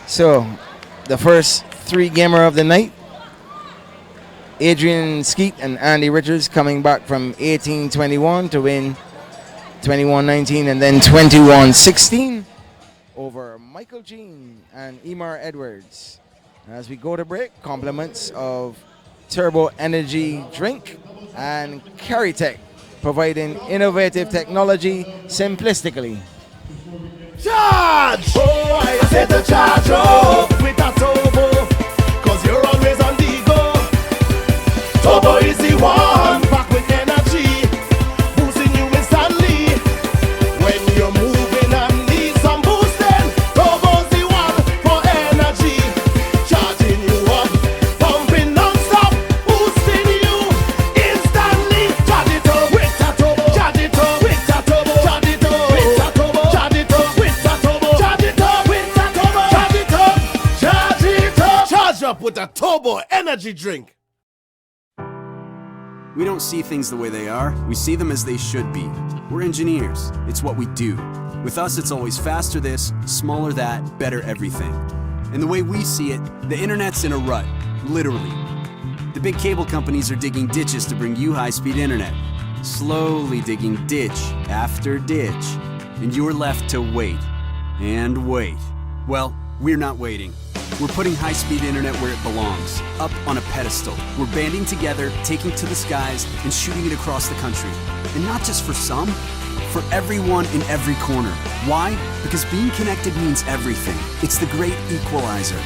[SPEAKER 1] So, the first three gamer of the night, Adrian Skeet and Andy Richards, coming back from 18-21 to win 21-19 and then 21-16 over Michael Jean and Emar Edwards. As we go to break, compliments of Turbo Energy Drink and Caritech, providing innovative technology simplistically.
[SPEAKER 6] Charge! Oh, I said to charge up with a turbo, cause you're always on the go. Turbo is the one, back with energy, boosting you instantly. When you're moving and need some boosting, Turbo's the one for energy. Charging you up, pumping non-stop, boosting you instantly. Charge it up with a turbo, charge it up with a turbo, charge it up with a turbo, charge it up with a turbo, charge it up with a turbo, charge it up, charge it up. Charge up with a Turbo Energy Drink.
[SPEAKER 5] We don't see things the way they are, we see them as they should be. We're engineers, it's what we do. With us, it's always faster this, smaller that, better everything. And the way we see it, the internet's in a rut, literally. The big cable companies are digging ditches to bring you high-speed internet. Slowly digging ditch after ditch. And you're left to wait. And wait. Well, we're not waiting. We're putting high-speed internet where it belongs, up on a pedestal. We're banding together, taking to the skies, and shooting it across the country. And not just for some, for everyone in every corner. Why? Because being connected means everything. It's the great equalizer.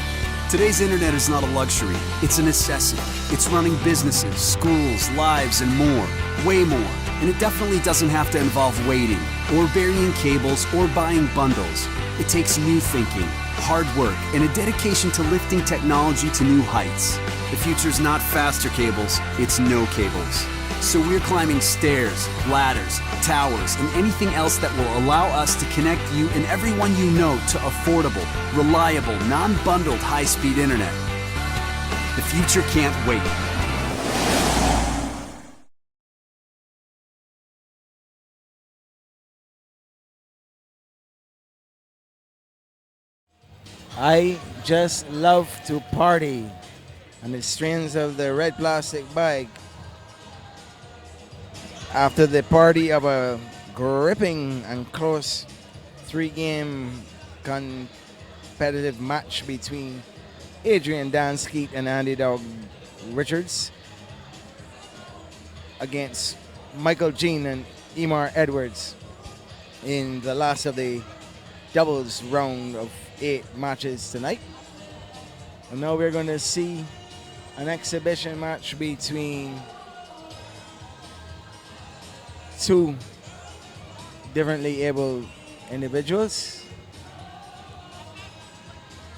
[SPEAKER 5] Today's internet is not a luxury, it's a necessity. It's running businesses, schools, lives, and more. Way more. And it definitely doesn't have to involve waiting, or burying cables, or buying bundles. It takes new thinking, hard work, and a dedication to lifting technology to new heights. The future's not faster cables, it's no cables. So we're climbing stairs, ladders, towers, and anything else that will allow us to connect you and everyone you know to affordable, reliable, non-bundled high-speed internet. The future can't wait.
[SPEAKER 1] I just love to party on the strings of the red plastic bag. After the party of a gripping and close 3-game competitive match between Adrian Dan Skeet and Andy Dog Richards against Michael Jean and Emar Edwards in the last of the doubles round of 8 matches tonight. And now we're going to see an exhibition match between two differently able individuals.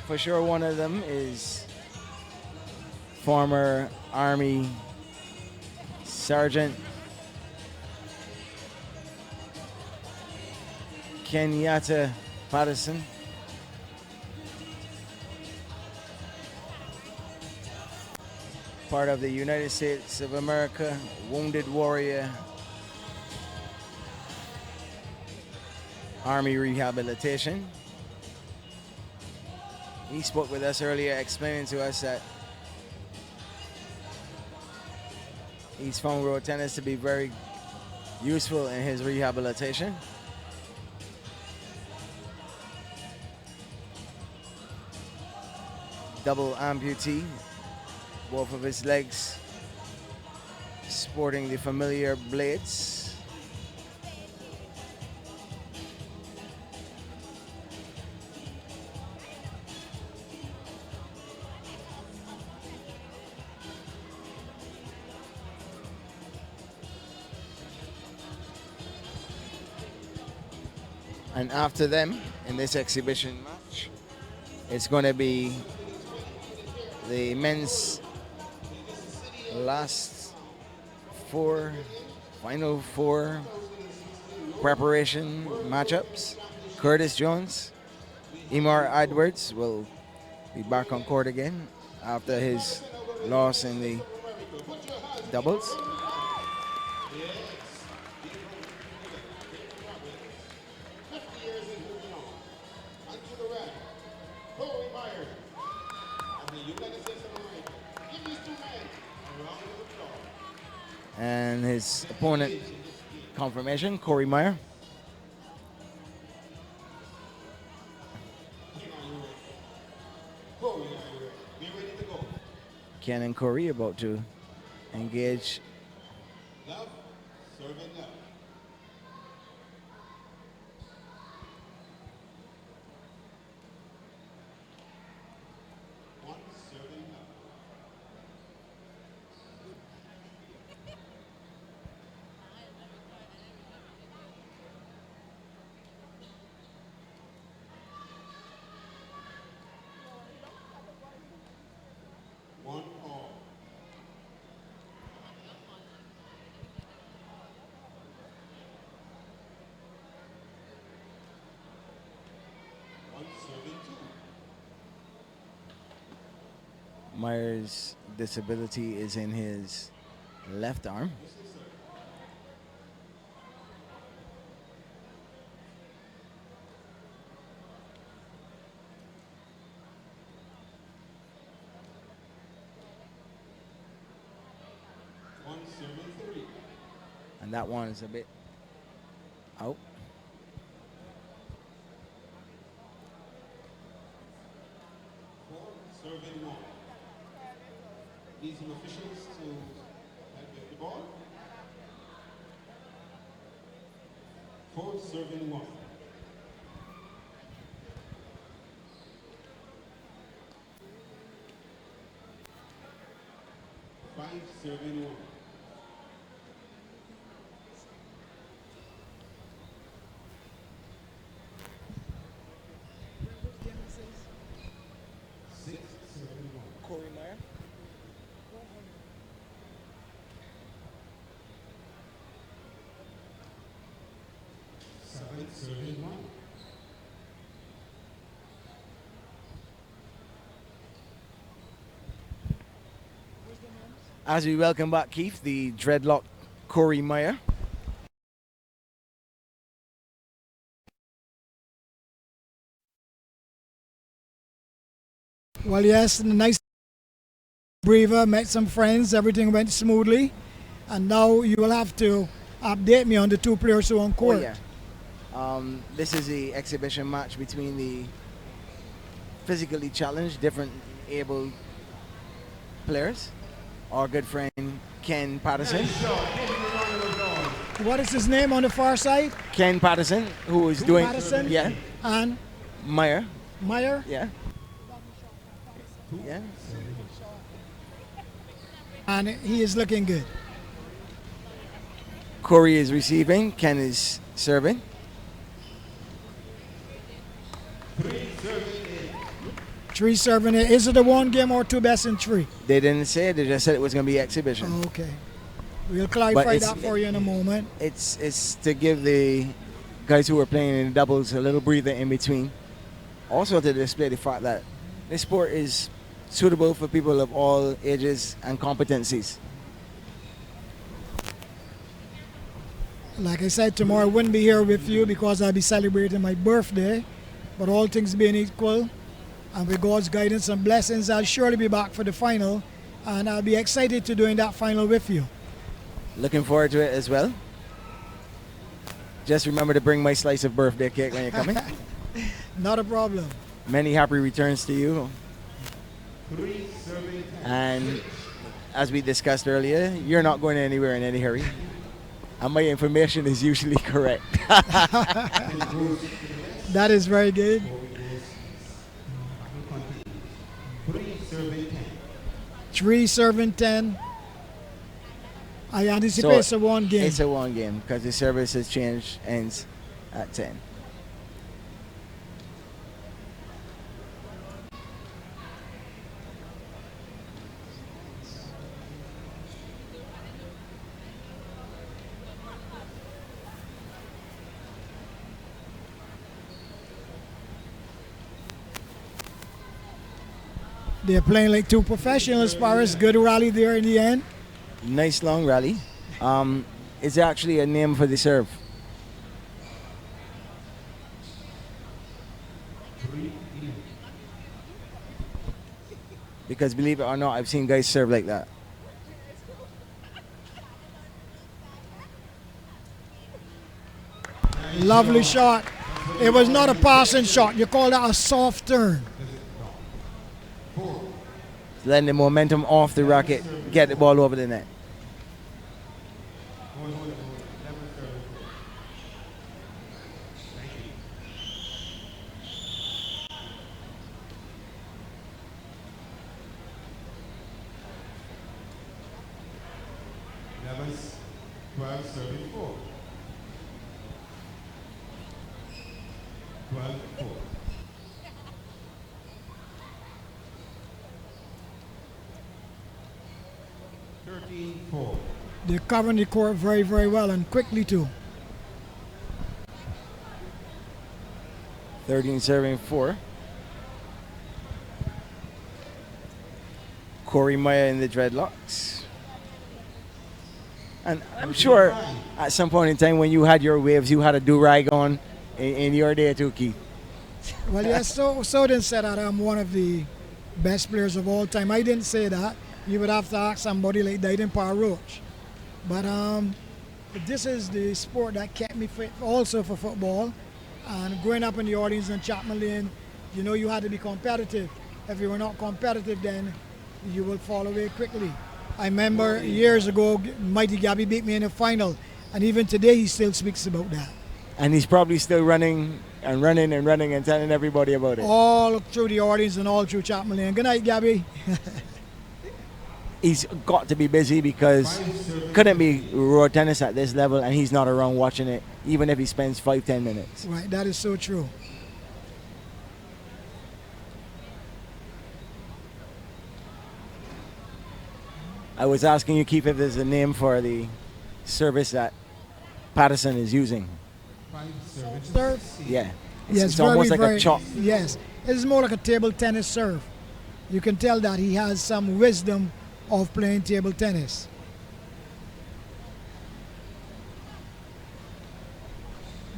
[SPEAKER 1] For sure, one of them is former Army Sergeant Kenyatta Patterson. Part of the United States of America Wounded Warrior Army Rehabilitation. He spoke with us earlier, explaining to us that he's found road tennis to be very useful in his rehabilitation. Double amputee, both of his legs sporting the familiar blades. And after them, in this exhibition match, it's going to be the men's last final four preparation matchups. Curtis Jones, Emar Edwards will be back on court again after his loss in the doubles. And his opponent confirmation, Corey Meyer. Ken and Corey about to engage.
[SPEAKER 15] Love, serving love. One serving love. One all. One serving two.
[SPEAKER 1] Meyer's disability is in his left arm.
[SPEAKER 15] One serving three.
[SPEAKER 1] And that one is a bit out.
[SPEAKER 15] Four serving one. Need some officials to help get the ball. Fourth serving one. Five serving one. Six serving one.
[SPEAKER 1] Corey Meyer.
[SPEAKER 15] Seven serving one.
[SPEAKER 1] As we welcome back Keith, the dreadlock Corey Meyer.
[SPEAKER 3] Well, yes, nice breather, met some friends, everything went smoothly. And now you will have to update me on the two players who are on court.
[SPEAKER 1] Oh, yeah. This is the exhibition match between the physically challenged, different able players. Our good friend Ken Patterson.
[SPEAKER 3] What is his name on the far side?
[SPEAKER 1] Ken Patterson, who is doing
[SPEAKER 3] Patterson?
[SPEAKER 1] yeah.
[SPEAKER 3] And
[SPEAKER 1] Meyer.
[SPEAKER 3] Meyer?
[SPEAKER 1] Yeah. Yeah.
[SPEAKER 3] And he is looking good.
[SPEAKER 1] Corey is receiving, Ken is serving.
[SPEAKER 3] Three serving it. Is it a one game or two best in three?
[SPEAKER 1] They didn't say it, they just said it was going to be exhibition.
[SPEAKER 3] Okay. We'll clarify that for you in a moment.
[SPEAKER 1] It's to give the guys who are playing in doubles a little breather in between. Also to display the fact that this sport is suitable for people of all ages and competencies.
[SPEAKER 3] Like I said, tomorrow I wouldn't be here with you because I'll be celebrating my birthday. But all things being equal, and with God's guidance and blessings, I'll surely be back for the final. And I'll be excited to doing that final with you.
[SPEAKER 1] Looking forward to it as well. Just remember to bring my slice of birthday cake when you're coming.
[SPEAKER 3] Not a problem.
[SPEAKER 1] Many happy returns to you. And as we discussed earlier, you're not going anywhere in any hurry. And my information is usually correct.
[SPEAKER 3] That is very good. 3 serving 10. I anticipate it's a one game.
[SPEAKER 1] It's a one game because the service has changed, ends at 10.
[SPEAKER 3] They're playing like two professionals, Paris. Good rally there in the end.
[SPEAKER 1] Nice long rally. It's actually a name for the serve. Because believe it or not, I've seen guys serve like that.
[SPEAKER 3] Lovely shot. It was not a passing shot. You call that a soft turn.
[SPEAKER 1] Letting the momentum off the racket, get the ball over the net.
[SPEAKER 15] Levels 12 serving 4. 12-4.
[SPEAKER 3] They're covering the court very, very well and quickly too.
[SPEAKER 1] 13 serving 4. Corey Meyer in the dreadlocks. And I'm sure at some point in time when you had your waves, you had a do-rag on in your day too, Keith.
[SPEAKER 3] Well, yes, so didn't say that I'm one of the best players of all time. I didn't say that. You would have to ask somebody like Dyden Parr Roach. But this is the sport that kept me fit also for football. And growing up in the audience in Chapman Lane, you know, you had to be competitive. If you were not competitive, then you will fall away quickly. I remember years ago, Mighty Gabby beat me in the final, and even today he still speaks about that.
[SPEAKER 1] And he's probably still running and running and running and telling everybody about it.
[SPEAKER 3] All through the audience and all through Chapman Lane. Good night, Gabby.
[SPEAKER 1] He's got to be busy because couldn't be road tennis at this level and he's not around watching it, even if he spends 5-10 minutes.
[SPEAKER 3] Right, that is so true.
[SPEAKER 1] I was asking you, Keith, if there's a name for the service that Patterson is using.
[SPEAKER 3] Serve?
[SPEAKER 1] Yeah.
[SPEAKER 3] Yes,
[SPEAKER 1] It's almost like
[SPEAKER 3] very,
[SPEAKER 1] a chop.
[SPEAKER 3] Yes, it's more like a table tennis serve. You can tell that he has some wisdom of playing table tennis.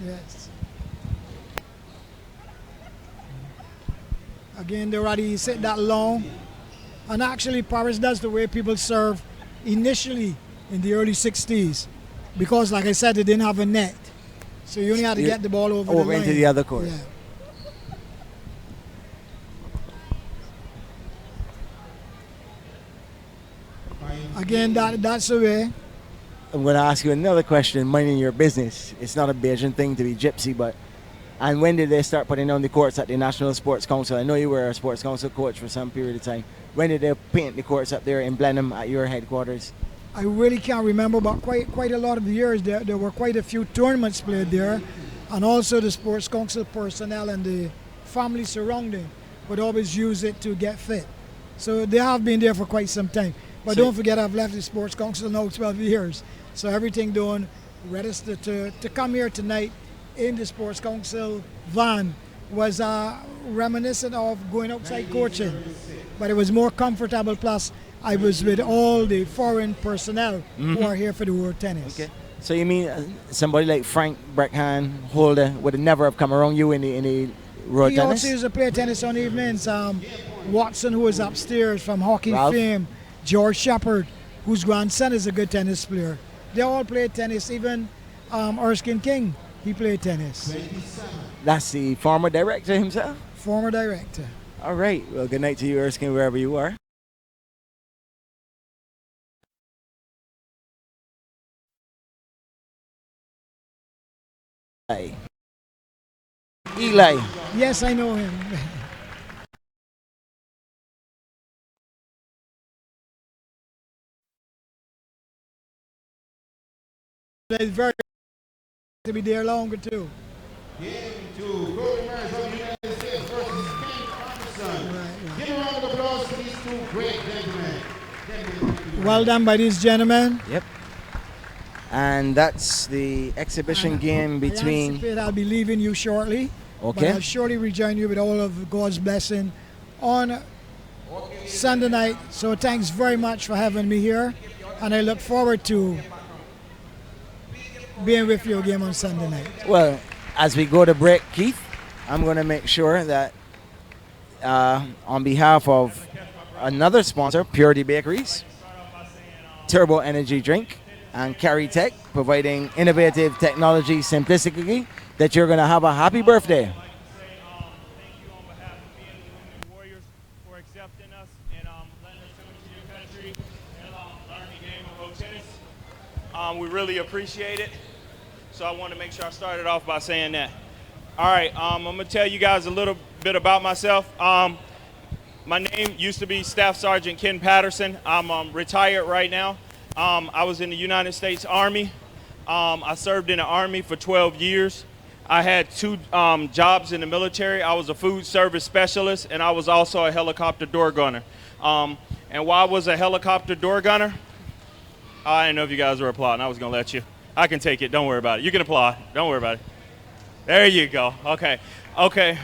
[SPEAKER 3] Yes. Again, they already sit that long. And actually, Paris does the way people serve initially in the early 60s. Because, like I said, they didn't have a net. So you only had to get the ball over the line.
[SPEAKER 1] Into the other court.
[SPEAKER 3] Yeah. Again, that's the way.
[SPEAKER 1] I'm going to ask you another question, minding your business. It's not a Bajan thing to be gypsy, but... And when did they start putting on the courts at the National Sports Council? I know you were a Sports Council coach for some period of time. When did they paint the courts up there in Blenheim at your headquarters?
[SPEAKER 3] I really can't remember, but quite a lot of the years there were quite a few tournaments played there, and also the Sports Council personnel and the family surrounding would always use it to get fit. So they have been there for quite some time. But
[SPEAKER 1] So
[SPEAKER 3] don't forget, I've left the Sports Council now 12 years. So everything done, registered to come here tonight in the Sports Council van was reminiscent of going outside coaching, but it was more comfortable. Plus, I was with all the foreign personnel who are here for the World Tennis.
[SPEAKER 1] Okay. So you mean somebody like Frank Breckhahn, Holder, would never have come around you in the road
[SPEAKER 3] He
[SPEAKER 1] tennis?
[SPEAKER 3] also used to play tennis on evenings. Watson, who was upstairs from hockey
[SPEAKER 1] Ralph.
[SPEAKER 3] fame, George Shepard, whose grandson is a good tennis player. They all played tennis. Even Erskine King, he played tennis.
[SPEAKER 1] That's the former director himself?
[SPEAKER 3] Former director.
[SPEAKER 1] All right. Well, good night to you, Erskine, wherever you are. Eli.
[SPEAKER 3] Yes, I know him. It's very to be there longer too.
[SPEAKER 15] Game two, Golden Bears of the United States versus Ken Anderson. Give a round of applause to these two great gentlemen.
[SPEAKER 3] Well done by these gentlemen.
[SPEAKER 1] Yep. And that's the exhibition game
[SPEAKER 3] I
[SPEAKER 1] between...
[SPEAKER 3] anticipate I'll be leaving you shortly.
[SPEAKER 1] Okay.
[SPEAKER 3] But I'll surely rejoin you with all of God's blessing on Sunday night. So thanks very much for having me here. And I look forward to being with you again on Sunday night.
[SPEAKER 1] Well, as we go to break, Keith, I'm going to make sure that on behalf of another sponsor, Purity Bakeries, Turbo Energy Drink, and Carry Tech, providing innovative technology simplicity, that you're going to have a happy birthday.
[SPEAKER 2] We really appreciate it. So I want to make sure I started off by saying that. All right, I'm going to tell you guys a little bit about myself. My name used to be Staff Sergeant Ken Patterson. I'm retired right now. I was in the United States Army. I served in the Army for 12 years. I had two jobs in the military. I was a food service specialist, and I was also a helicopter door gunner. And while I was a helicopter door gunner, I didn't know if you guys were applauding. I was going to let you. I can take it. Don't worry about it. You can applaud. Don't worry about it. There you go. Okay. Okay.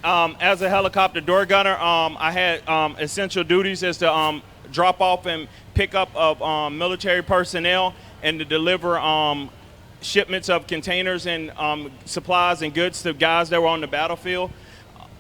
[SPEAKER 2] As a helicopter door gunner, I had essential duties as to drop off and pick up of military personnel and to deliver shipments of containers and supplies and goods to guys that were on the battlefield.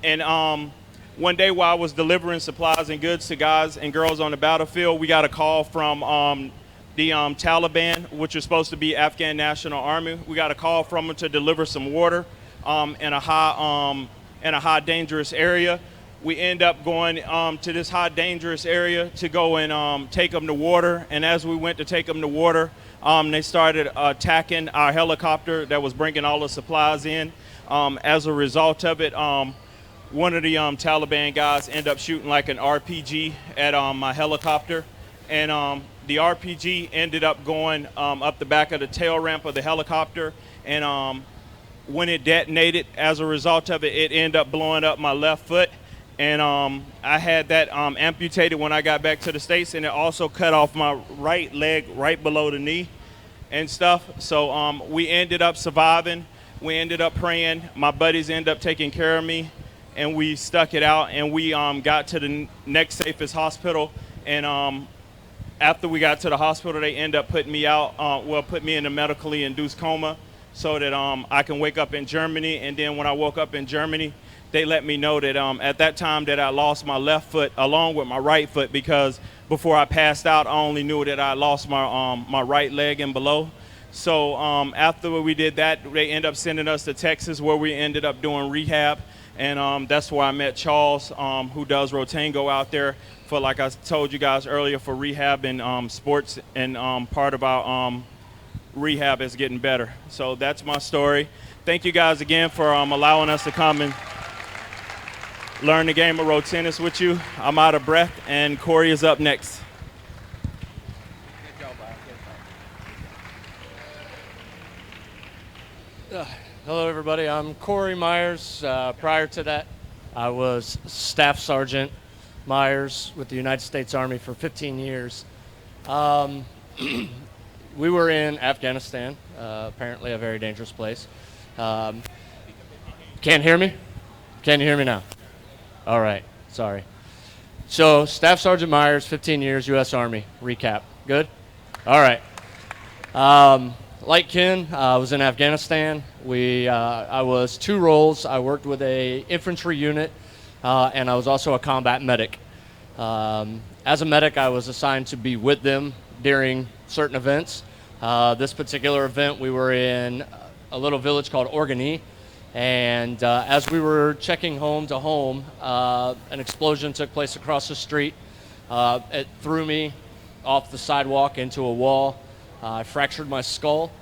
[SPEAKER 2] And one day while I was delivering supplies and goods to guys and girls on the battlefield, we got a call from the Taliban, which was supposed to be Afghan National Army. We got a call from them to deliver some water in a high dangerous area. we end up going to this high dangerous area to go and take them to water. And as we went to take them to water, they started attacking our helicopter that was bringing all the supplies in. As a result of it, one of the Taliban guys ended up shooting like an RPG at my helicopter. And the RPG ended up going up the back of the tail ramp of the helicopter. And when it detonated, as a result of it, it ended up blowing up my left foot. And I had that amputated when I got back to the States, and it also cut off my right leg right below the knee and stuff. So we ended up surviving. We ended up praying. My buddies ended up taking care of me, and we stuck it out, and we got to the next safest hospital. And after we got to the hospital, they ended up putting me out, put me in a medically induced coma so that I can wake up in Germany. And then when I woke up in Germany, they let me know that at that time that I lost my left foot along with my right foot, because before I passed out, I only knew that I lost my right leg and below. So after we did that, they ended up sending us to Texas, where we ended up doing rehab. And that's where I met Charles, who does Rotango out there for, like I told you guys earlier, for rehab and sports. And part of our rehab is getting better. So that's my story. Thank you guys again for allowing us to come and learn the game of road tennis with you. I'm out of breath, and Corey is up next.
[SPEAKER 17] Hello, everybody. I'm Corey Myers. Prior to that, I was Staff Sergeant Myers with the United States Army for 15 years. We were in Afghanistan, apparently a very dangerous place. Can't hear me? Can you hear me now? All right, sorry. So, Staff Sergeant Myers, 15 years, U.S. Army. Recap. Good? All right. Like Ken, I was in Afghanistan. I was two roles. I worked with a infantry unit, and I was also a combat medic. As a medic, I was assigned to be with them during certain events. This particular event, we were in a little village called Organy. And as we were checking home to home, an explosion took place across the street. It threw me off the sidewalk into a wall. I fractured my skull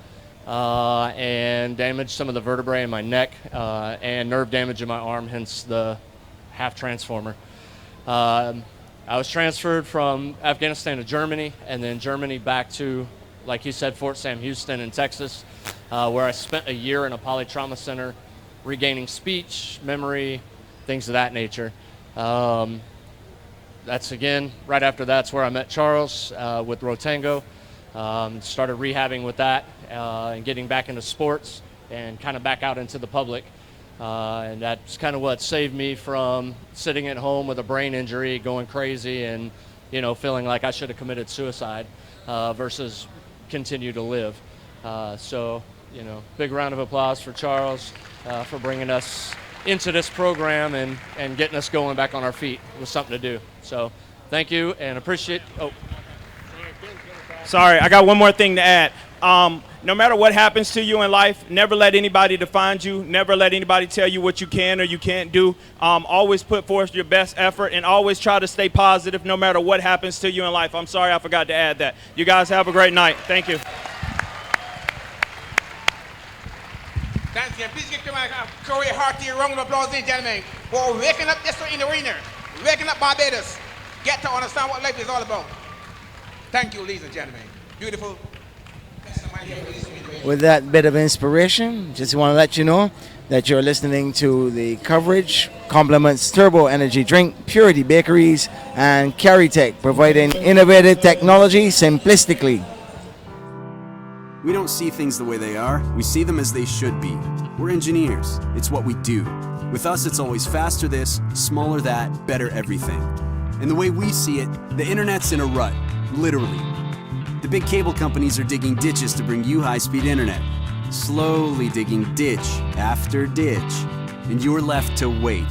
[SPEAKER 17] and damaged some of the vertebrae in my neck and nerve damage in my arm, hence the half transformer. I was transferred from Afghanistan to Germany, and then Germany back to, like you said, Fort Sam Houston in Texas, where I spent a year in a polytrauma center, regaining speech, memory, things of that nature. That's again, right after that's where I met Charles with Rotango. Started rehabbing with that and getting back into sports and kind of back out into the public. And that's kind of what saved me from sitting at home with a brain injury, going crazy and, feeling like I should have committed suicide versus continue to live. So, big round of applause for Charles for bringing us into this program and getting us going back on our feet with something to do. So thank you and appreciate. Oh.
[SPEAKER 2] Sorry, I got one more thing to add. No matter what happens to you in life, never let anybody define you. Never let anybody tell you what you can or you can't do. Always put forth your best effort and always try to stay positive no matter what happens to you in life. I'm sorry I forgot to add that. You guys have a great night. Thank you.
[SPEAKER 18] Thanks again. Please give Corey a hearty round of applause, ladies and gentlemen, for waking up yesterday in the arena, waking up Barbados, get to understand what life is all about. Thank you, ladies and gentlemen. Beautiful.
[SPEAKER 1] With that bit of inspiration, just want to let you know that you're listening to the coverage. Compliments Turbo Energy Drink, Purity Bakeries, and CarryTech, providing innovative technology simplistically.
[SPEAKER 5] We don't see things the way they are, we see them as they should be. We're engineers, it's what we do. With us, it's always faster this, smaller that, better everything. And the way we see it, the internet's in a rut, literally. The big cable companies are digging ditches to bring you high-speed internet. Slowly digging ditch after ditch. And you're left to wait.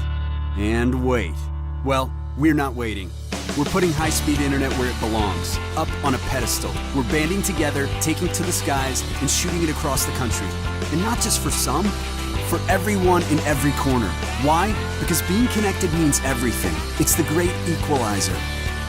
[SPEAKER 5] And wait. Well, we're not waiting. We're putting high-speed internet where it belongs, up on a pedestal. We're banding together, taking to the skies, and shooting it across the country. And not just for some, for everyone in every corner. Why? Because being connected means everything. It's the great equalizer.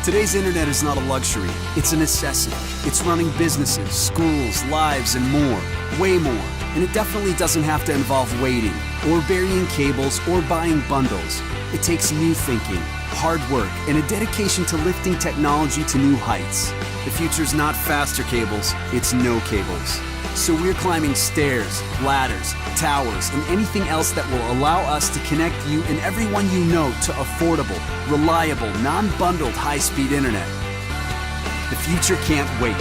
[SPEAKER 5] Today's internet is not a luxury, it's a necessity. It's running businesses, schools, lives, and more. Way more. And it definitely doesn't have to involve waiting, or burying cables, or buying bundles. It takes new thinking, hard work, and a dedication to lifting technology to new heights. The future's not faster cables, it's no cables. So we're climbing stairs, ladders, towers, and anything else that will allow us to connect you and everyone you know to affordable, reliable, non-bundled high-speed internet. The future can't wait.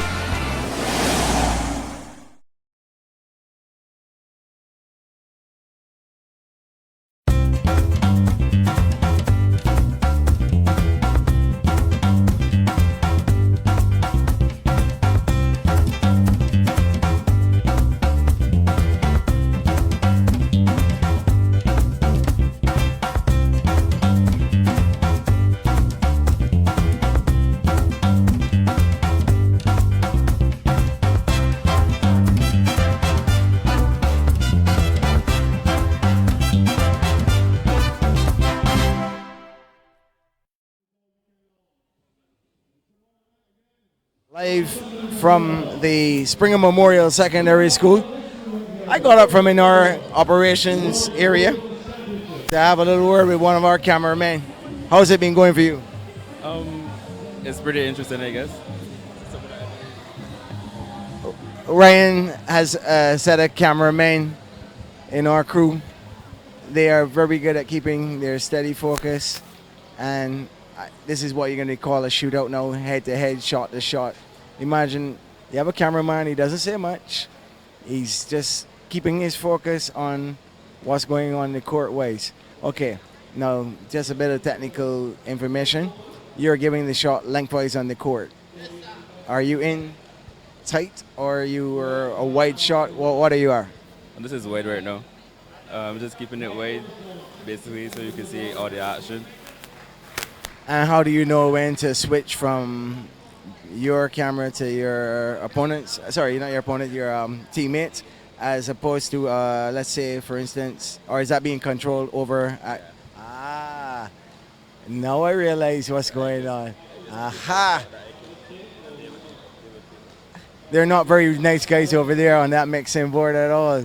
[SPEAKER 1] Live from the Springer Memorial Secondary School. I got up from in our operations area to have a little word with one of our cameramen. How's it been going for you?
[SPEAKER 19] It's pretty interesting, I guess.
[SPEAKER 1] Ryan has a set of cameramen in our crew. They are very good at keeping their steady focus, and this is what you're going to call a shootout now, head-to-head, shot-to-shot. Imagine you have a cameraman, he doesn't say much. He's just keeping his focus on what's going on in the court ways. Okay, now just a bit of technical information. You're giving the shot lengthwise on the court. Are you in tight or you are a wide shot? What are you are?
[SPEAKER 19] This is wide right now. I'm just keeping it wide, basically, so you can see all the action.
[SPEAKER 1] And how do you know when to switch from your camera to your opponent's, sorry, not your opponent, your teammates, as opposed to, let's say, for instance, or is that being controlled over at, now I realize what's going on. Aha! They're not very nice guys over there on that mixing board at all.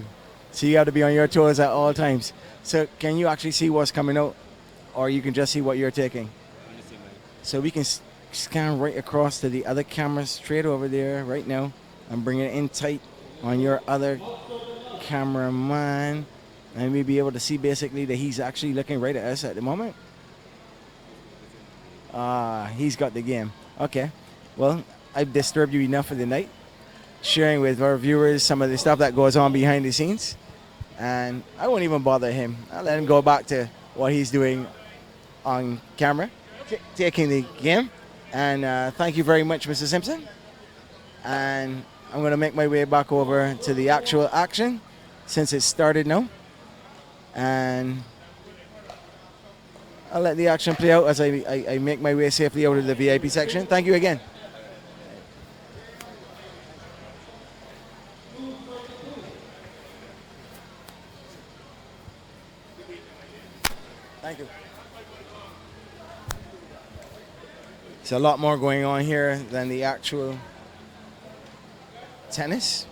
[SPEAKER 1] So you have to be on your toes at all times. So can you actually see what's coming out, or you can just see what you're taking? So we can scan right across to the other camera straight over there right now and bring it in tight on your other cameraman, and we'll be able to see basically that he's actually looking right at us at the moment. He's got the game. Okay, well, I've disturbed you enough for the night, sharing with our viewers some of the stuff that goes on behind the scenes, and I won't even bother him. I'll let him go back to what he's doing on camera, taking the game. And thank you very much, Mr. Simpson. And I'm going to make my way back over to the actual action since it started now. And I'll let the action play out as I make my way safely over to the VIP section. Thank you again. Thank you. There's a lot more going on here than the actual tennis.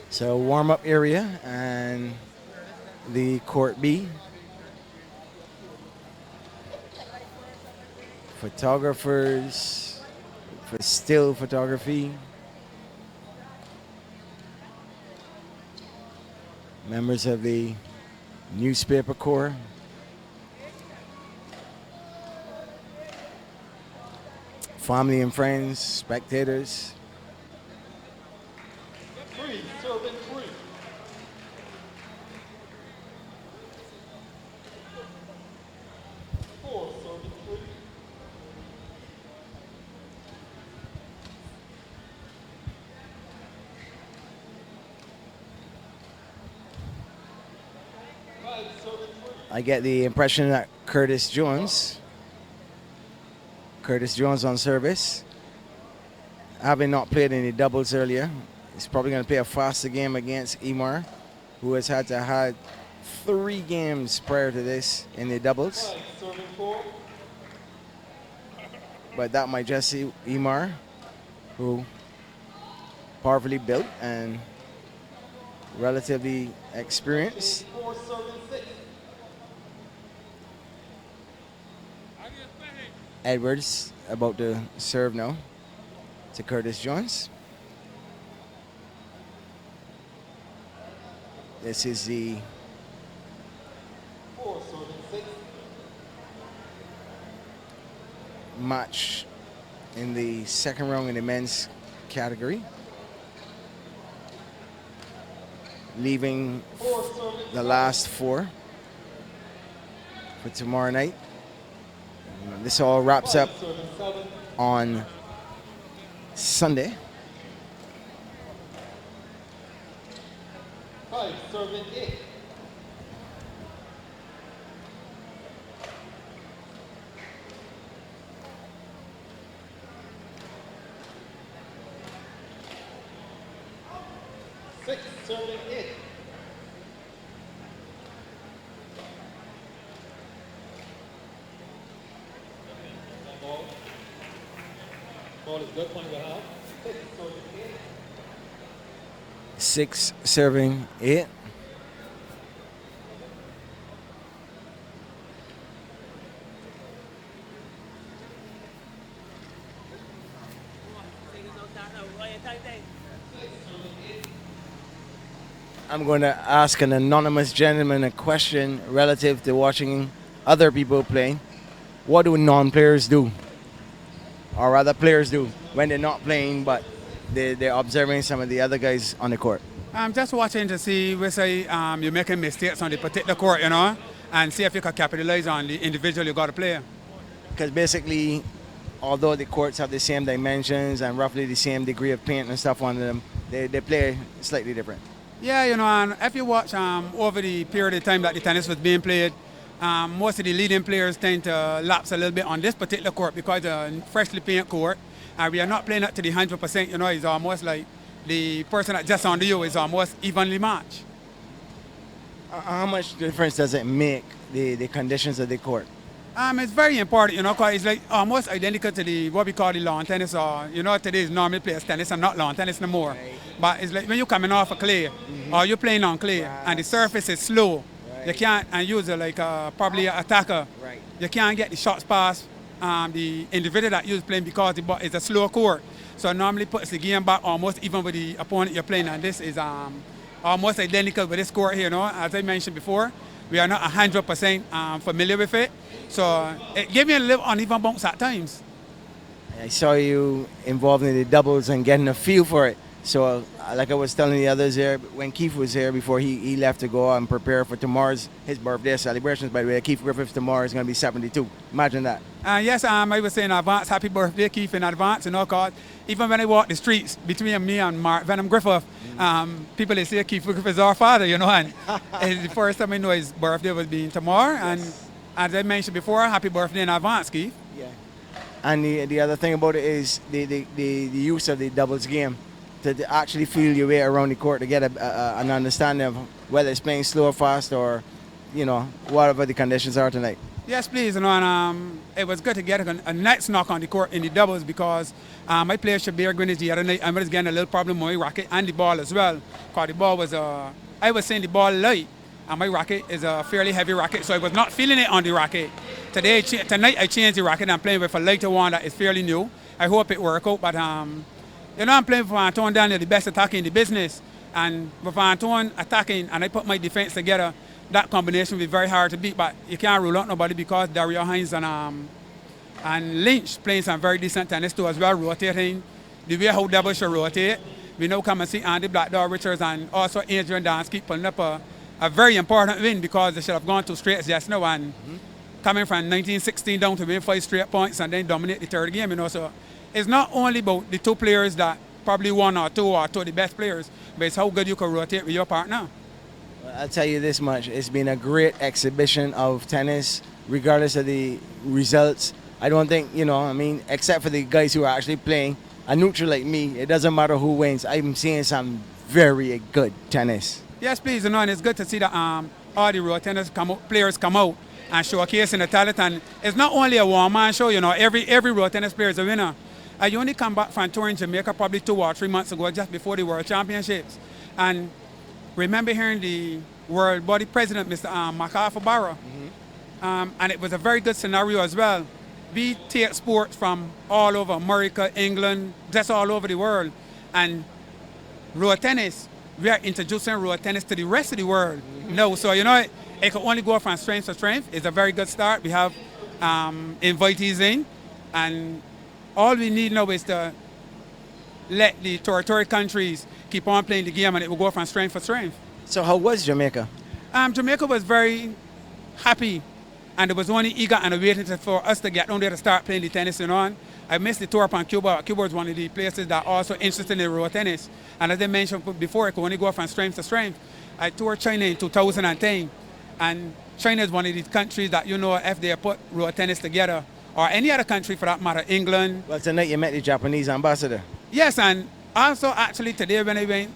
[SPEAKER 1] So warm-up area and the court B. Photographers for still photography. Members of the newspaper corps. Family and friends, spectators.
[SPEAKER 8] Free, serving free. Four, serving free. Five, serving free.
[SPEAKER 1] I get the impression that Curtis Jones on service, having not played any doubles earlier, He's probably going to play a faster game against Emar, who has had to had 3 games prior to this in the doubles. But that might just see Emar, who powerfully built and relatively experienced. Edwards about to serve now to Curtis Jones. This is the match in the second round in the men's category, leaving the last 4 for tomorrow night. This all wraps up on Sunday.
[SPEAKER 8] 5, serving 8. Six, serving 8. Ball is good, point and a half.
[SPEAKER 1] 6 serving 8. I'm going to ask an anonymous gentleman a question relative to watching other people play. What do non-players do? Or rather players do when they're not playing but they're observing some of the other guys on the court?
[SPEAKER 20] I'm just watching to see where say you're making mistakes on the particular court, and see if you can capitalize on the individual you got to play.
[SPEAKER 1] Because basically, although the courts have the same dimensions and roughly the same degree of paint and stuff on them, they play slightly different.
[SPEAKER 20] Yeah, and if you watch over the period of time that the tennis was being played, most of the leading players tend to lapse a little bit on this particular court because it's a freshly painted court, and we are not playing up to the 100%. It's almost like the person that just under you is almost evenly matched.
[SPEAKER 1] How much difference does it make, the conditions of the court?
[SPEAKER 20] It's very important, because it's like almost identical to what we call the lawn tennis, or today's normally plays tennis and not lawn tennis no more. Right. But it's like when you're coming off a clay, or you're playing on clay, and the surface is slow, you can't, and use it like probably an attacker. Right. You can't get the shots past the individual that you're playing because it's a slow court. So it normally puts the game back almost even with the opponent you're playing, and this is almost identical with this court here. As I mentioned before, we are not 100% familiar with it, so it gave me a little uneven bounce at times.
[SPEAKER 1] I saw you involved in the doubles and getting a feel for it. So, like I was telling the others here, when Keith was here before he left to go and prepare for his birthday celebrations, by the way, Keith Griffiths tomorrow is going to be 72. Imagine that.
[SPEAKER 20] Yes, I was saying in advance, happy birthday, Keith, in advance, because even when I walk the streets between me and Mark Venom Griffith, people they say Keith Griffith is our father, and it's the first time I know his birthday was being tomorrow, and as I mentioned before, happy birthday in advance, Keith.
[SPEAKER 1] Yeah. And the other thing about it is the use of the doubles game. To actually feel your way around the court to get an understanding of whether it's playing slow or fast or, whatever the conditions are tonight.
[SPEAKER 20] Yes, please. And it was good to get a nice knock on the court in the doubles because my player Shabir Greenwich the other night, I was getting a little problem with my racket and the ball as well. Because the ball was, I was saying the ball light, and my racket is a fairly heavy racket, so I was not feeling it on the racket. Tonight I changed the racket and I'm playing with a lighter one that is fairly new. I hope it works out, but I'm playing for Antoine Daniel, the best attacker in the business. And with Antoine attacking and I put my defense together, that combination will be very hard to beat. But you can't rule out nobody because Dario Hines and Lynch playing some very decent tennis too as well, rotating. The way how double should rotate. We now come and see Andy Blackdog Richards and also Adrian Dansky pulling up a very important win because they should have gone 2 straights just now. And coming from 1916 down to win 5 straight points and then dominate the third game, So it's not only about the 2 players that probably 1 or 2 are 2 of the best players, but it's how good you can rotate with your partner.
[SPEAKER 1] Well, I'll tell you this much. It's been a great exhibition of tennis, regardless of the results. I don't think, except for the guys who are actually playing, a neutral like me, it doesn't matter who wins. I'm seeing some very good tennis.
[SPEAKER 20] Yes, please, and it's good to see that all the road tennis players come out and showcasing the talent. And it's not only a one-man show, every road tennis player is a winner. I only come back from touring Jamaica probably 2 or 3 months ago, just before the World Championships. And remember hearing the World Body President, Mr. MacArthur Barrow. And it was a very good scenario as well. We take sports from all over America, England, just all over the world. And road tennis, we are introducing road tennis to the rest of the world. So it can only go from strength to strength. It's a very good start. We have invitees in, and all we need now is to let the territory countries keep on playing the game, and it will go from strength to strength.
[SPEAKER 1] So how was Jamaica?
[SPEAKER 20] Jamaica was very happy, and it was only eager and waiting for us to get down there to start playing the tennis and on. I missed the tour upon Cuba. Cuba is one of the places that are also interested in road tennis. And as I mentioned before, it can only go from strength to strength. I toured China in 2010, and China is one of these countries that, if they put road tennis together, or any other country for that matter, England.
[SPEAKER 1] Well, tonight you met the Japanese ambassador.
[SPEAKER 20] Yes, and also actually today when I went,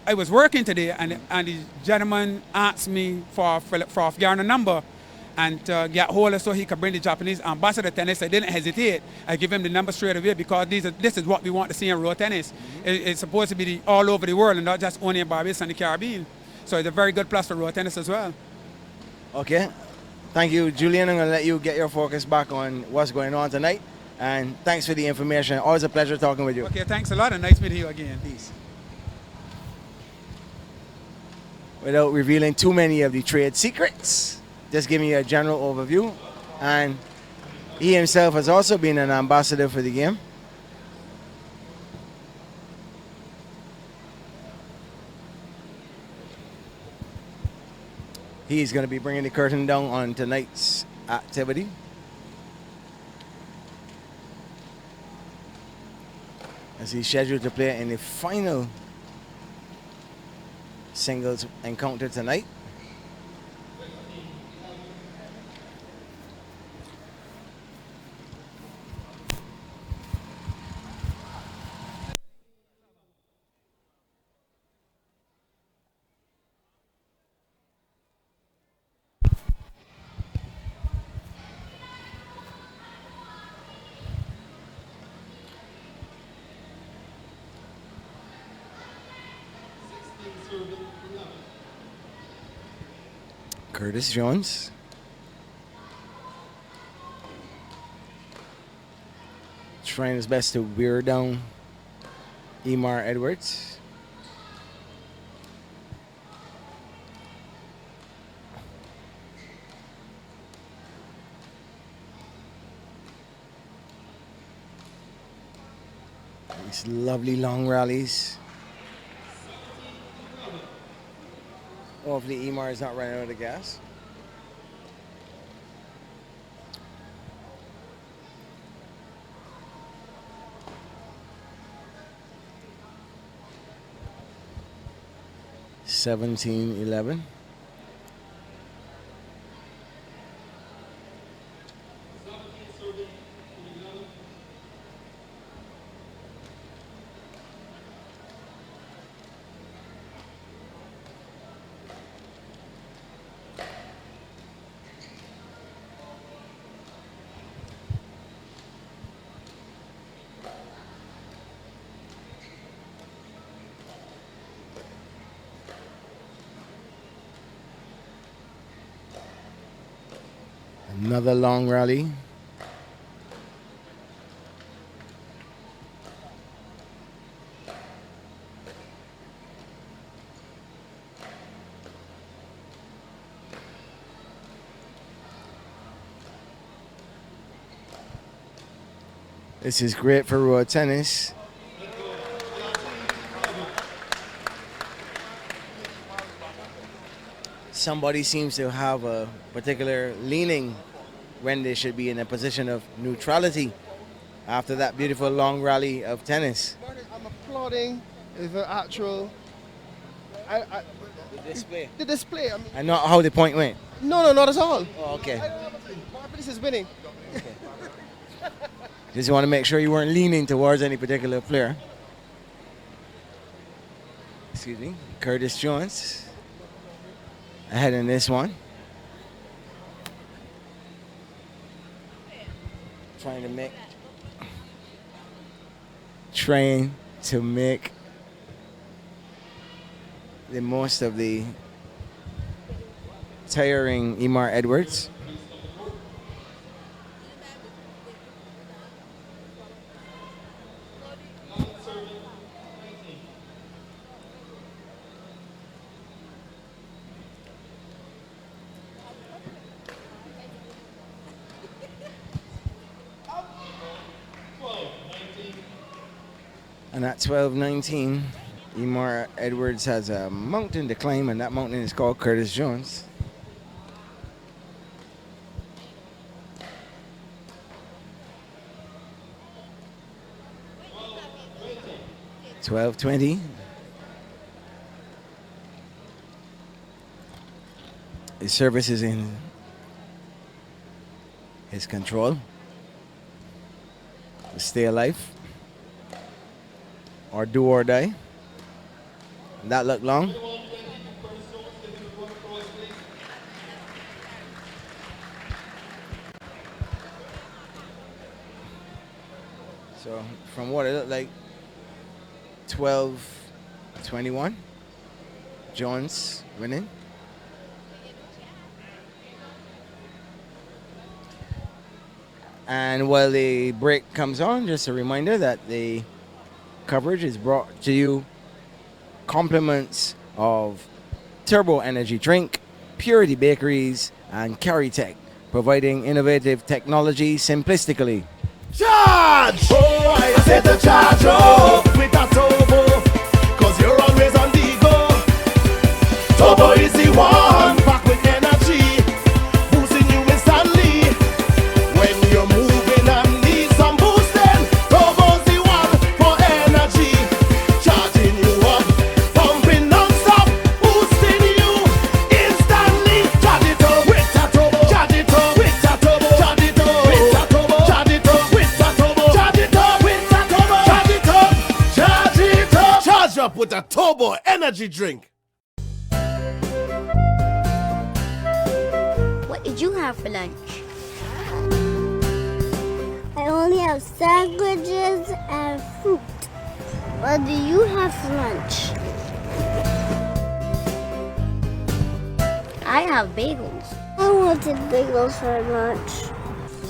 [SPEAKER 20] I was working today, and the gentleman asked me for a number and get hold of so he could bring the Japanese ambassador tennis. I didn't hesitate. I give him the number straight away because this is what we want to see in road tennis. It's supposed to be all over the world and not just only in Barbados and the Caribbean. So it's a very good plus for road tennis as well.
[SPEAKER 1] Okay. Thank you, Julian. I'm going to let you get your focus back on what's going on tonight. And thanks for the information. Always a pleasure talking with you.
[SPEAKER 20] Okay, thanks a lot and nice meeting you again.
[SPEAKER 1] Peace. Without revealing too many of the trade secrets, just giving you a general overview. And he himself has also been an ambassador for the game. He's going to be bringing the curtain down on tonight's activity. As he's scheduled to play in the final singles encounter tonight. Curtis Jones. Trying his best to wear down Emar Edwards. These lovely long rallies. Hopefully Emar is not running out of gas. (17-11). Another long rally. This is great for road tennis. Somebody seems to have a particular leaning when they should be in a position of neutrality after that beautiful long rally of tennis.
[SPEAKER 21] I'm applauding the actual
[SPEAKER 1] the display.
[SPEAKER 21] The display. I mean,
[SPEAKER 1] And not how the point went.
[SPEAKER 21] no, not at all.
[SPEAKER 1] Oh, okay.
[SPEAKER 21] Barbados is winning.
[SPEAKER 1] Just want to make sure you weren't leaning towards any particular player. Excuse me. Curtis Jones ahead in this one. Trying to make the most of the tiring Emar Edwards. And at 12-19, Emar Edwards has a mountain to climb, and that mountain is called Curtis Jones. $12-20. His service is in his control. Stay alive. Or do or die. That look long. So from what it looked like, 12-21. Jones winning. And while the break comes on, just a reminder that the coverage is brought to you compliments of Turbo Energy Drink, Purity Bakeries, and Caritech, providing innovative technology simplistically.
[SPEAKER 6] Charge! Oh, I said to charge up with a turbo, cause you're always on the go. Turbo is the one, back with energy, boosting you instantly. When you're moving and need some boosting, Turbo's the one for energy. Charging you up, pumping non-stop, boosting you instantly. Charge it up with a turbo, charge it up with a turbo, charge it up with a turbo, charge it up with a turbo, charge it up with a turbo, charge it up, charge it up. Charge up with a Turbo Energy Drink.
[SPEAKER 10] What did you have for lunch? I only have sandwiches and fruit. What do you have for lunch? I have bagels. I wanted bagels for lunch.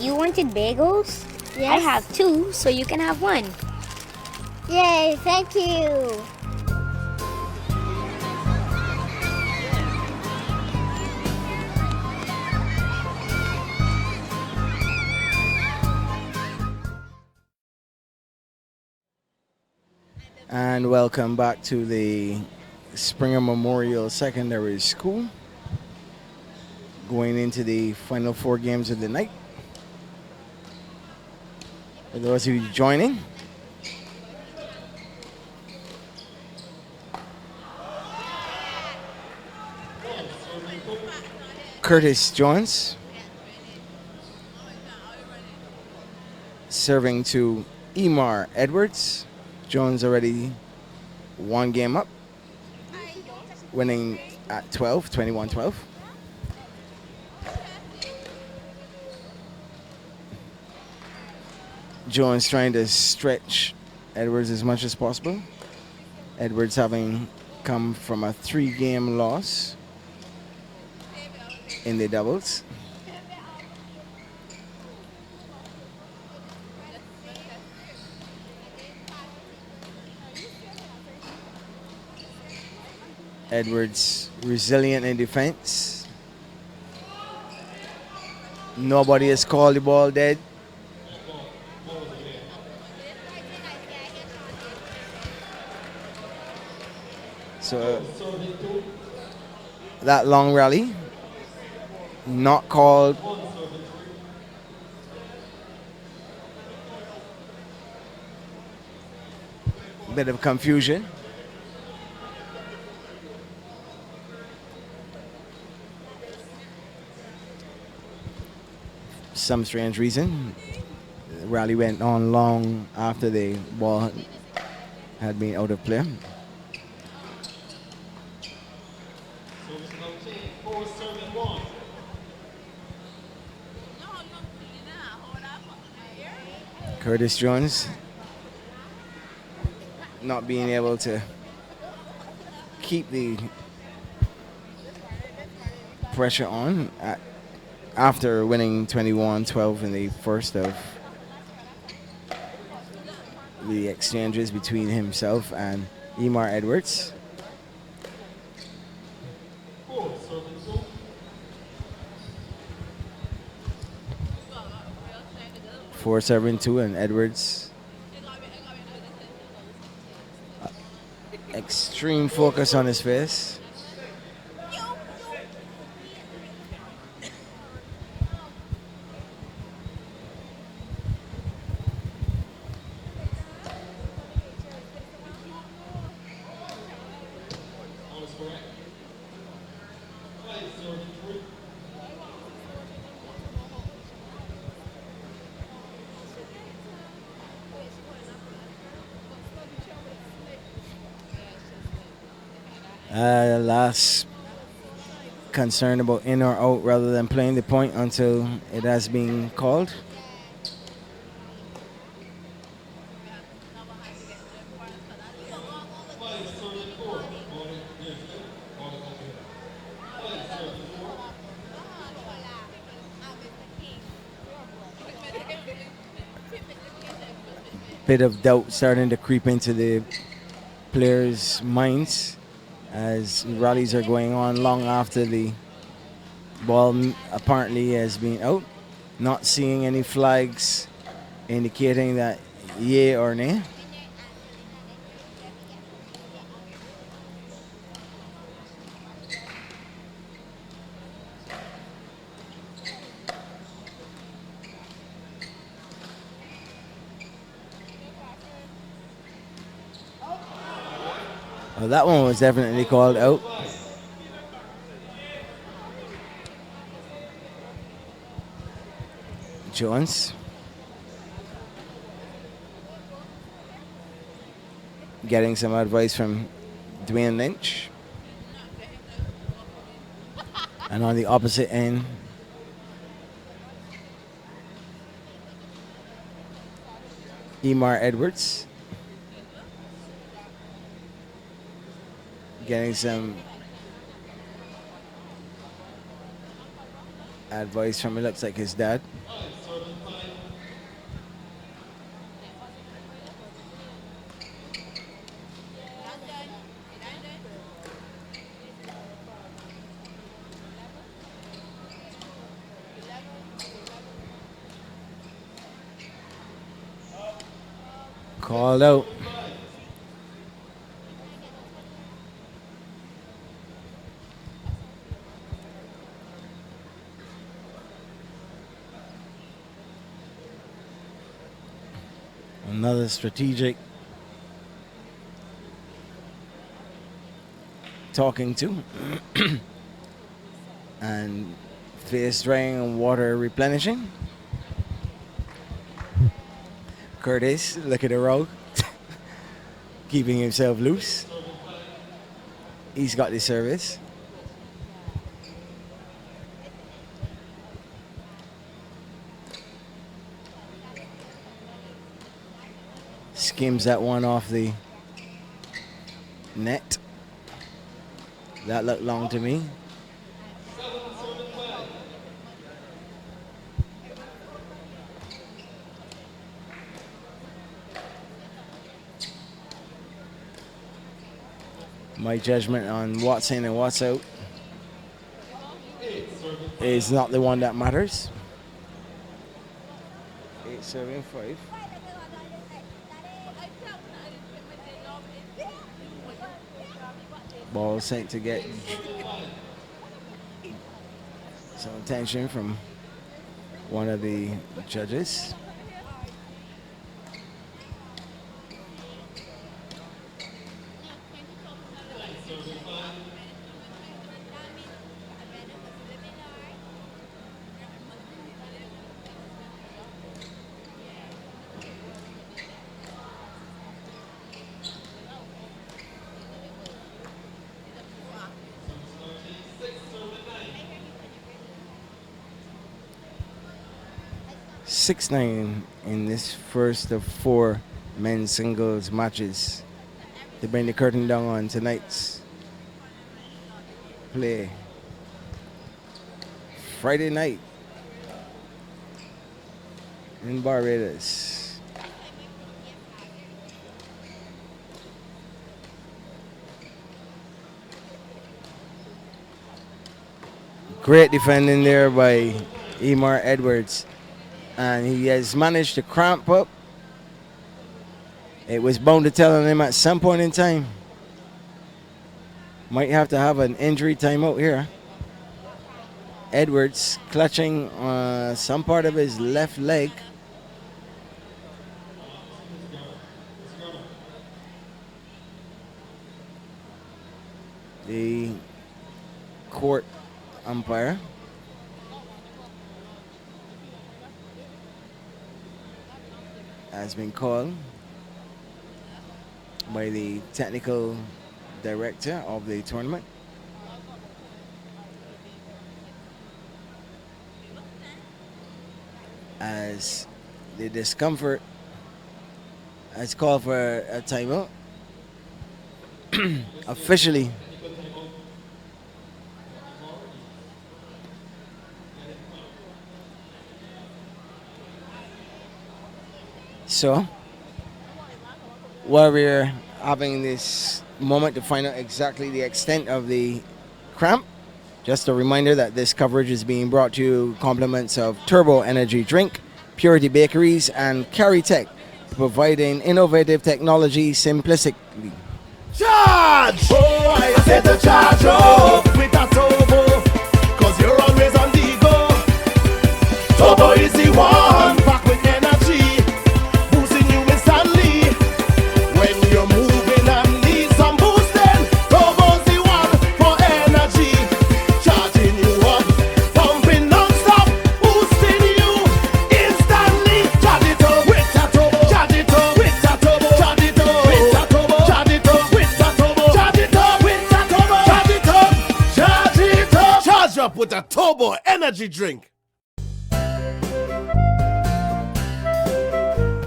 [SPEAKER 10] You wanted bagels? Yes. I have two, so you can have one. Yay, thank you.
[SPEAKER 1] And welcome back to the Springer Memorial Secondary School. Going into the final 4 games of the night. For those of you joining, Curtis Jones serving to Emar Edwards. Jones already 1 game up, winning at 12, 21-12. Jones trying to stretch Edwards as much as possible. Edwards having come from a 3-game loss in the doubles. Edwards resilient in defense. Nobody has called the ball dead. So that long rally not called. Bit of confusion. Some strange reason. rally went on long after the ball had been out of play.
[SPEAKER 8] Service number 10, 471.
[SPEAKER 1] Curtis Jones not being able to keep the pressure on after winning 21-12 in the first of the exchanges between himself and Emar Edwards.
[SPEAKER 8] 472.
[SPEAKER 1] 4-7-2, and Edwards extreme focus on his face.
[SPEAKER 8] All is correct. Play 33.
[SPEAKER 1] Last concern about in or out rather than playing the point until it has been called.
[SPEAKER 8] Play 34. Ball is there. Ball is over here. Play 34.
[SPEAKER 1] Bit of doubt starting to creep into the players' minds as rallies are going on long after the ball apparently has been out. Not seeing any flags indicating that yay or nay. Well, that one was definitely called out. Jones getting some advice from Dwayne Lynch. And on the opposite end, Emar Edwards getting some advice from, it looks like his dad. Called out. Another strategic talking to and face drying and water replenishing. Curtis, look at the rogue, keeping himself loose. He's got the service. Skims that one off the net. That looked long to me. My judgment on what's in and what's out is not the one that matters. 8-7-5. Ball sent to get some attention from one of the judges. 6-9 in this first of 4 men's singles matches to bring the curtain down on tonight's play. Friday night in Barbados. Great defending there by Emar Edwards, and he has managed to cramp up. It was bound to tell on him at some point in time. Might have to have an injury timeout here. Edwards clutching some part of his left leg. The court umpire has been called by the technical director of the tournament. As the discomfort has called for a timeout. Officially, so while we're having this moment to find out exactly the extent of the cramp, just a reminder that this coverage is being brought to you compliments of Turbo Energy Drink, Purity Bakeries, and Caritech, providing innovative technology simplistically.
[SPEAKER 6] Charge! Oh, I said to charge up with a turbo, cause you're always on the go. Turbo is the one, back with energy, boosting you instantly. When you're moving and need some boosting, Turbo's the one for energy. Charging you up, pumping non-stop, boosting you instantly. Charge it up with a turbo, charge it up with a turbo, charge it up with a turbo, charge it up with a turbo, charge it up with a turbo, charge it up, charge it up. Charge up with a Turbo Energy Drink.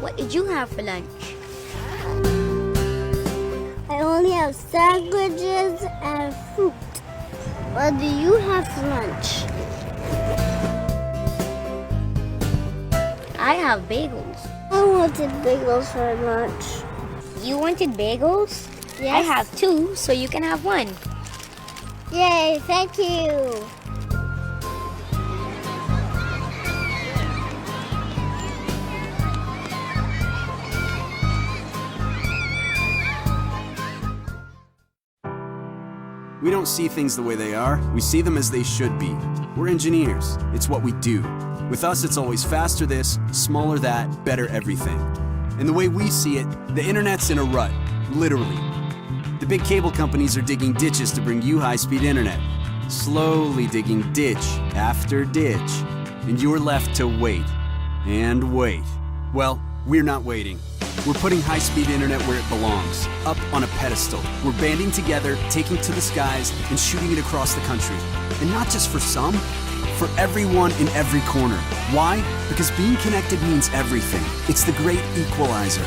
[SPEAKER 10] What did you have for lunch? I only have sandwiches and fruit. What do you have for lunch? I have bagels. I wanted bagels for lunch. You wanted bagels? Yes. I have 2, so you can have 1. Yay, thank you.
[SPEAKER 5] We don't see things the way they are, we see them as they should be. We're engineers, it's what we do. With us, it's always faster this, smaller that, better everything. And the way we see it, the internet's in a rut, literally. The big cable companies are digging ditches to bring you high-speed internet. Slowly digging ditch after ditch. And you're left to wait and wait. Well, we're not waiting. We're putting high-speed internet where it belongs, up on a pedestal. We're banding together, taking to the skies, and shooting it across the country. And not just for some, for everyone in every corner. Why? Because being connected means everything. It's the great equalizer.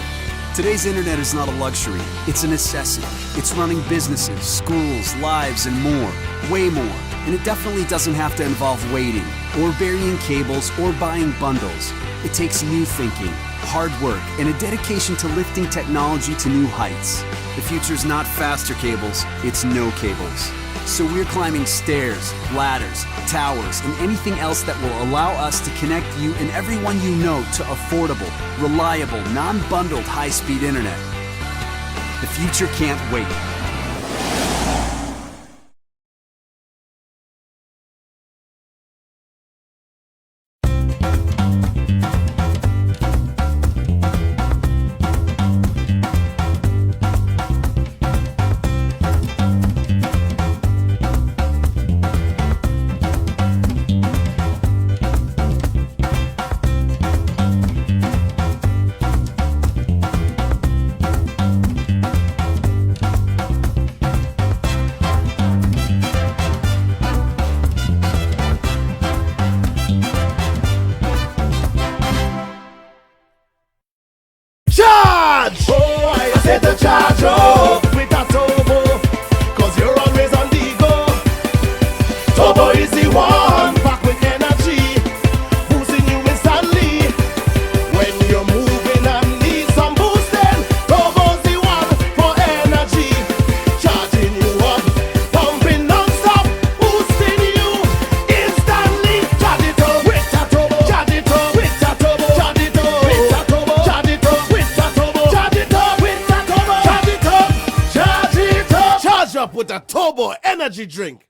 [SPEAKER 5] Today's internet is not a luxury, it's a necessity. It's running businesses, schools, lives, and more. Way more. And it definitely doesn't have to involve waiting, or burying cables, or buying bundles. It takes new thinking, hard work, and a dedication to lifting technology to new heights. The future's not faster cables, it's no cables. So we're climbing stairs, ladders, towers, and anything else that will allow us to connect you and everyone you know to affordable, reliable, non-bundled high-speed internet. The future can't wait.
[SPEAKER 6] energy drink.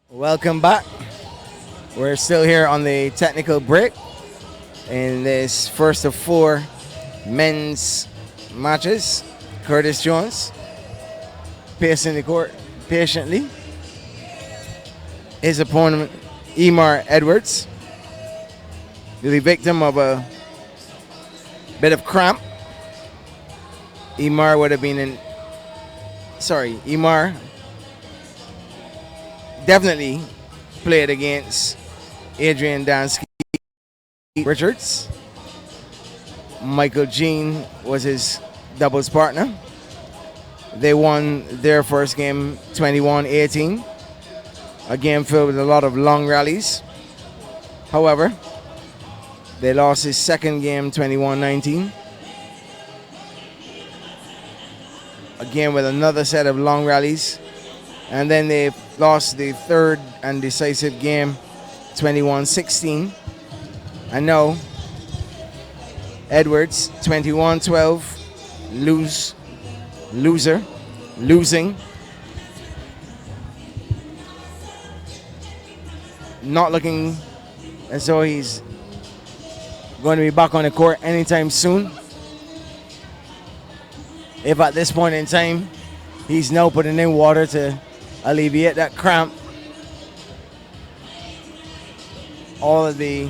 [SPEAKER 1] Welcome back. We're still here on the technical break in this first of 4 men's matches. Curtis Jones pacing the court patiently. His opponent, Emar Edwards, the victim of a bit of cramp. Emar definitely played against Adrian Dansky Richards. Michael Jean was his doubles partner. They won their first game 21-18. A game filled with a lot of long rallies. However, they lost his second game 21-19. Again with another set of long rallies. And then they lost the third and decisive game 21-16. And now Edwards 21-12 losing. Not looking as though he's going to be back on the court anytime soon. If at this point in time he's now putting in water to alleviate that cramp. All of the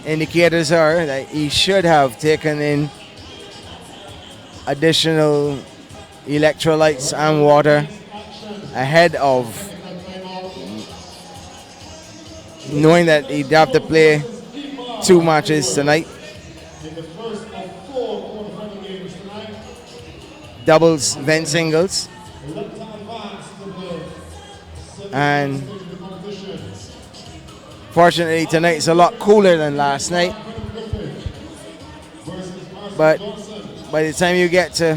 [SPEAKER 1] indicators are that he should have taken in additional electrolytes and water ahead of knowing that he'd have to play 2 matches tonight. Doubles, then singles. And fortunately tonight is a lot cooler than last night. But by the time you get to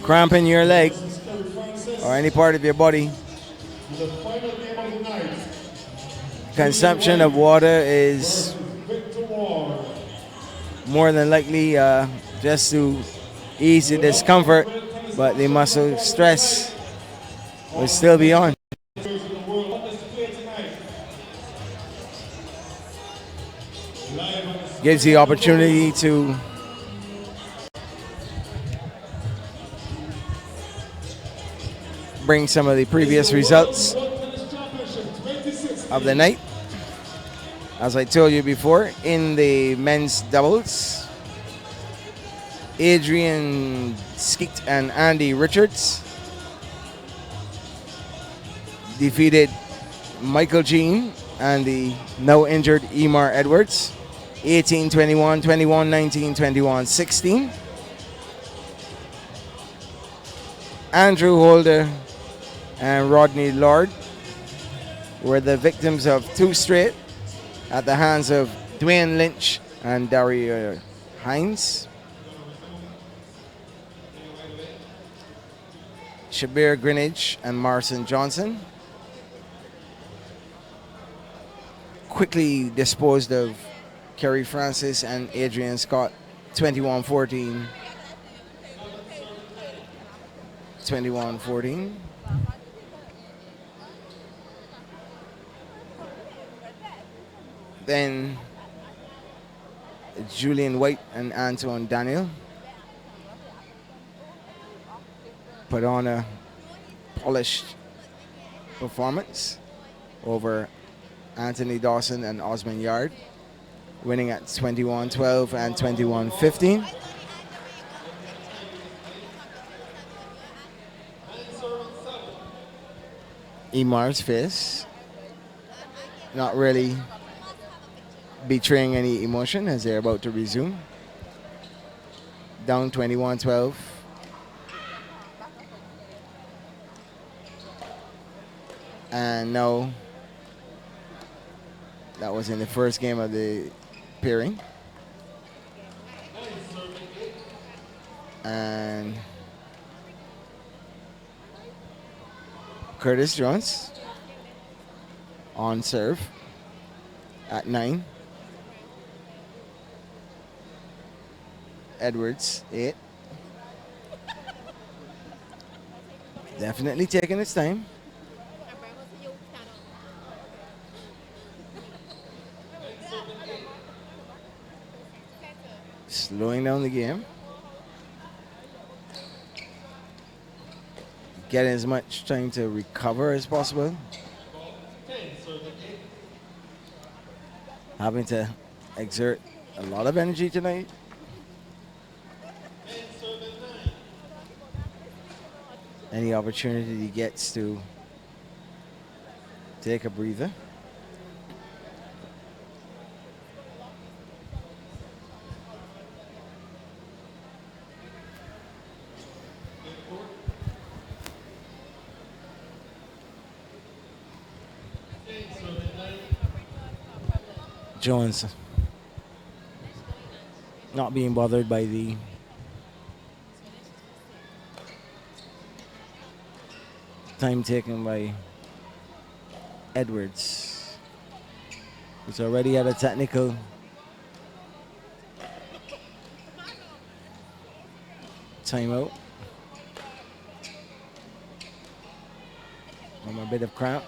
[SPEAKER 1] cramping your leg or any part of your body, consumption of water is more than likely just to ease the discomfort, but the muscle stress will still be on. Gives the opportunity to bring some of the previous results of the night. As I told you before, in the men's doubles, Adrian Skeet and Andy Richards defeated Michael Jean and the now injured Emar Edwards 18-21, 21-19, 21-16. Andrew Holder and Rodney Lord were the victims of 2 straight at the hands of Dwayne Lynch and Dario Hines. Shabir Greenidge and Marcin Johnson quickly disposed of Kerry Francis and Adrian Scott 21-14. 21-14. Then Julian White and Antoine Daniel put on a polished performance over Anthony Dawson and Osman Yard, winning at 21-12 and 21-15. Emar's face not really betraying any emotion as they're about to resume. Down 21-12. And now, that was in the first game of the pairing. And Curtis Jones on serve at 9. Edwards, 8. Definitely taking its time. Slowing down the game. Getting as much time to recover as possible. Having to exert a lot of energy tonight. Any opportunity he gets to take a breather. Jones not being bothered by the time taken by Edwards, who's already had a technical. Timeout. From a bit of cramp.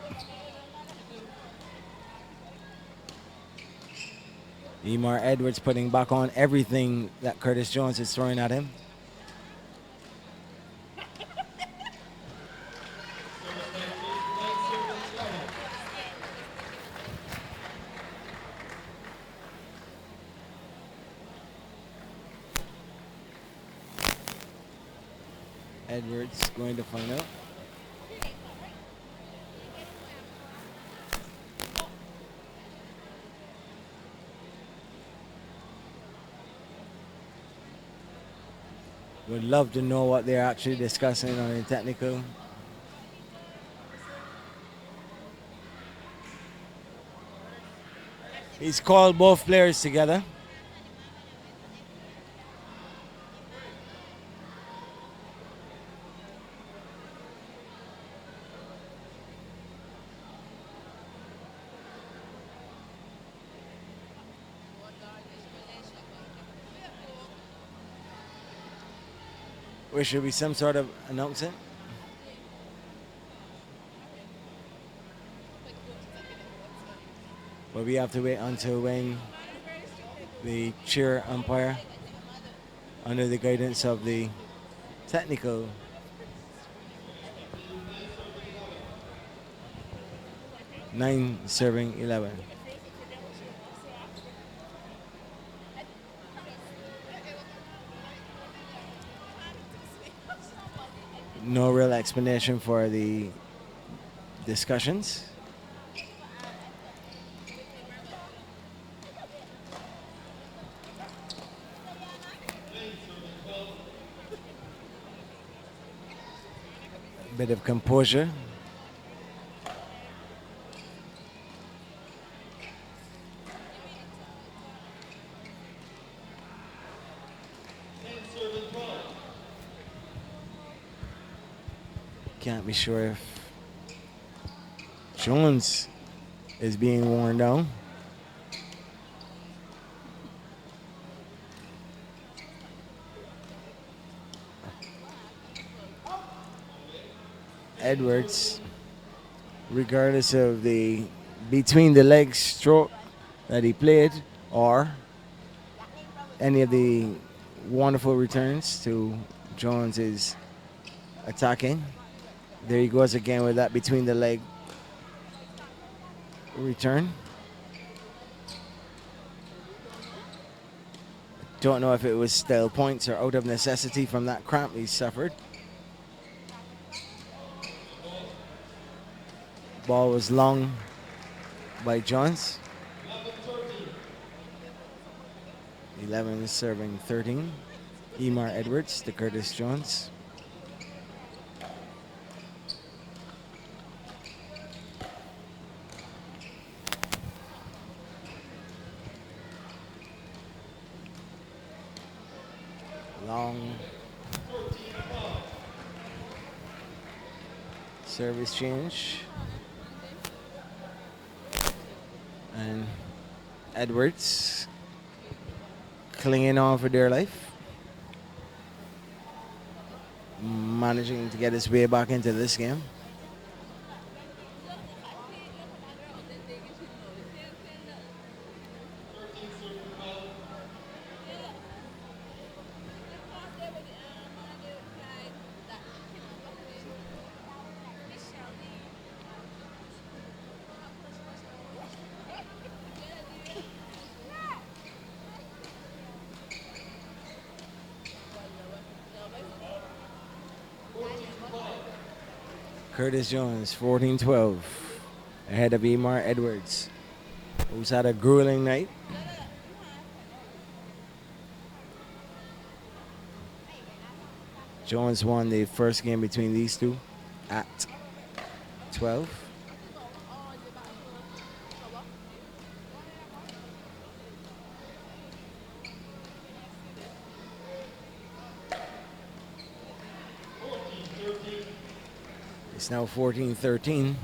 [SPEAKER 1] Emar Edwards putting back on everything that Curtis Jones is throwing at him. Edwards going to find out. Would love to know what they're actually discussing on the technical. He's called both players together. There should be some sort of announcement. But we have to wait until when the chair umpire, under the guidance of the technical, nine serving 11. No real explanation for the discussions. A bit of composure. Can't be sure if Jones is being worn down. Edwards, regardless of the between the legs stroke that he played or any of the wonderful returns to Jones's attacking. There he goes again with that between the leg return. Don't know if it was stale points or out of necessity from that cramp he suffered. Ball was long by Jones. 11 serving 13. Emar Edwards to Curtis Jones. Long service change. And Edwards clinging on for dear life. managing to get his way back into this game. Curtis Jones, 14-12, ahead of Emar Edwards, who's had a grueling night. Jones won the first game between these two at 12. It's now 14-13.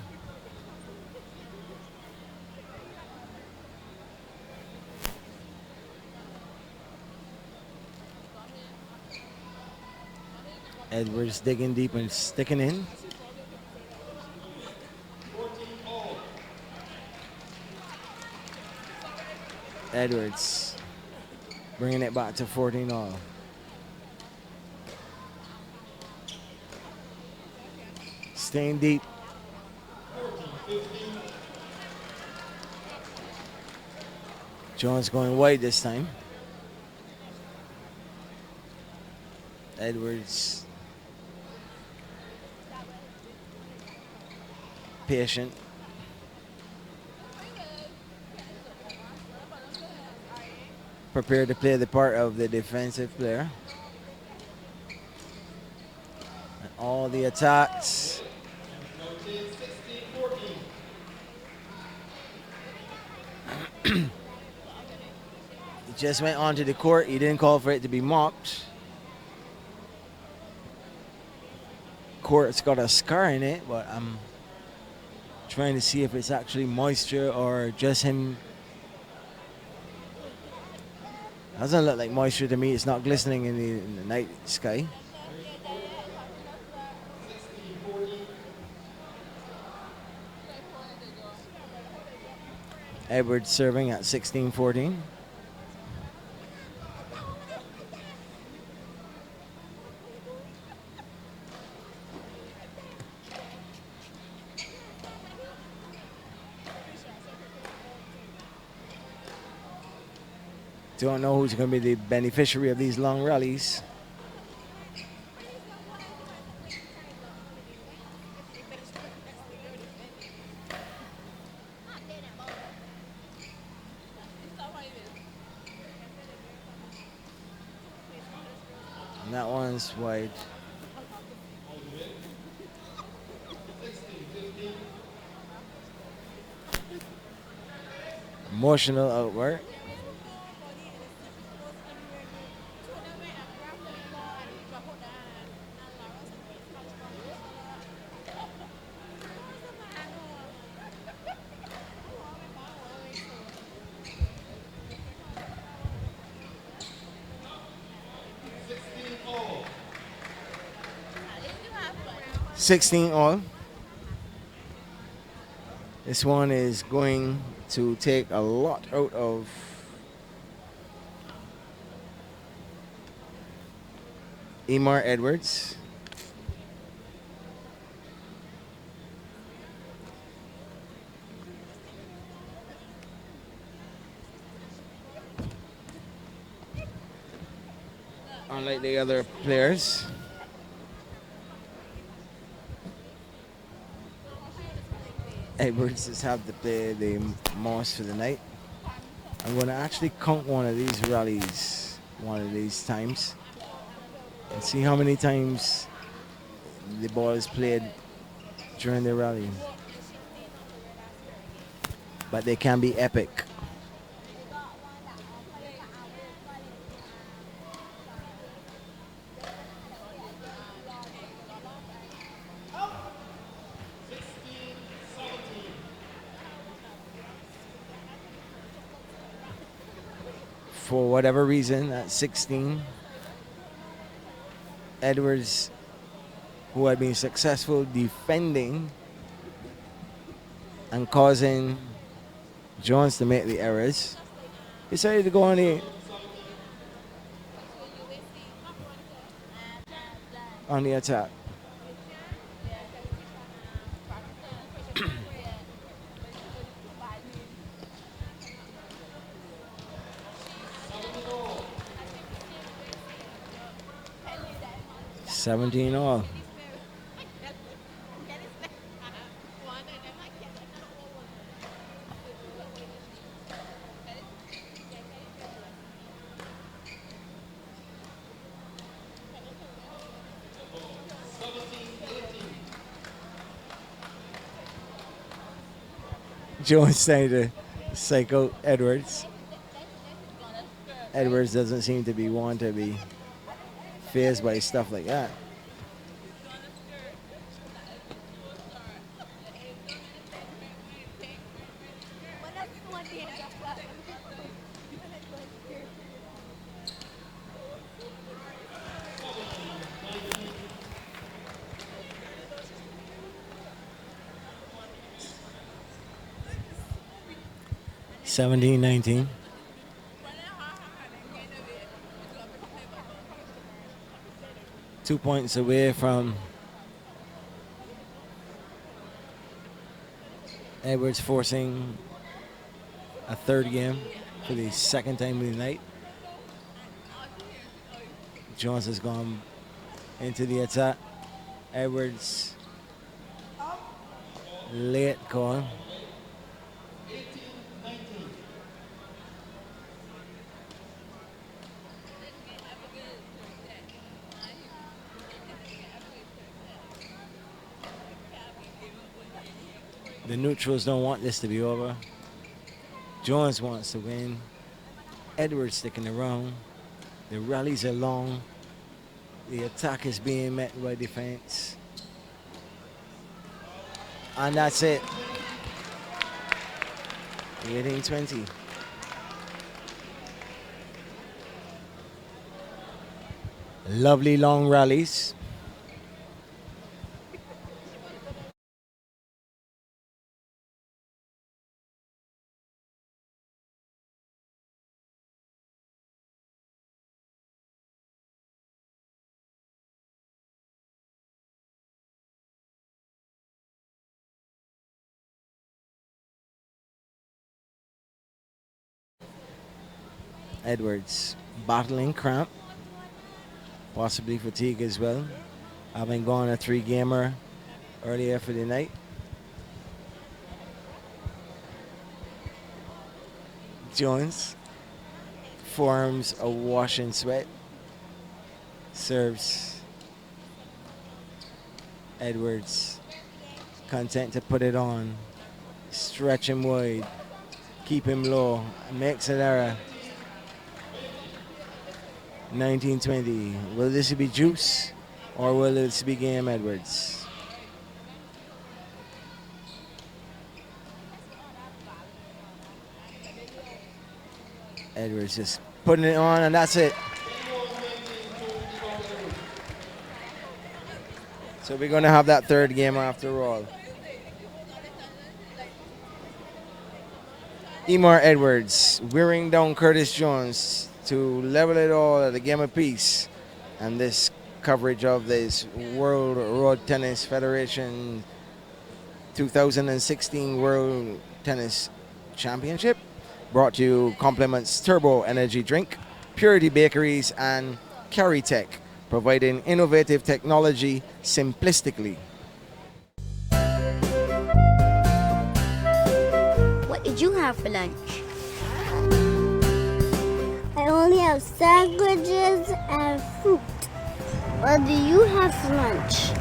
[SPEAKER 1] Edwards digging deep and sticking in. Edwards bringing it back to 14-all. Staying deep. Jones going wide this time. Edwards patient. Prepared to play the part of the defensive player. And all the attacks. He just went onto the court. He didn't call for it to be mocked. Court's got a scar in it, but I'm trying to see if it's actually moisture or just him. Doesn't look like moisture to me. It's not glistening in the night sky. Edwards serving at 16-14. Don't know who's going to be the beneficiary of these long rallies. And that one's wide. Emotional outwork.
[SPEAKER 15] all.
[SPEAKER 1] 16-all. This one is going to take a lot out of Emar Edwards. Unlike the other players. Edwards has had to play the most for the night. I'm going to actually count one of these rallies one of these times and see how many times the ball is played during the rally. But they can be epic. For whatever reason, at 16, Edwards who had been successful defending and causing Jones to make the errors, decided to go on the attack. $17 all. Jones trying to psych out Edwards. Edwards doesn't seem to be one to be fazed by stuff like that. $17-19. Two points away from Edwards forcing a third game for the second time of the night. Jones has gone into the attack. Edwards late call. The neutrals don't want this to be over. Jones wants to win. Edwards sticking around. The rallies are long. The attack is being met by defense. And that's it. 18-20. Lovely long rallies. Edwards battling cramp, possibly fatigue as well, having gone a 3-gamer earlier for the night. Jones forms a wash and sweat, serves. Edwards content to put it on, stretch him wide, keep him low, makes an error. 19-20. Will this be juice or will this be game Edwards? Edwards just putting it on and that's it. So we're going to have that third game after all. Emar Edwards wearing down Curtis Jones to level it all at a game apiece. And this coverage of this World Road Tennis Federation 2016 World Tennis Championship brought to you compliments Turbo Energy Drink, Purity Bakeries and Caritech, providing innovative technology simplistically.
[SPEAKER 10] What did you have for lunch? I only have sandwiches and fruit. What do you have for lunch?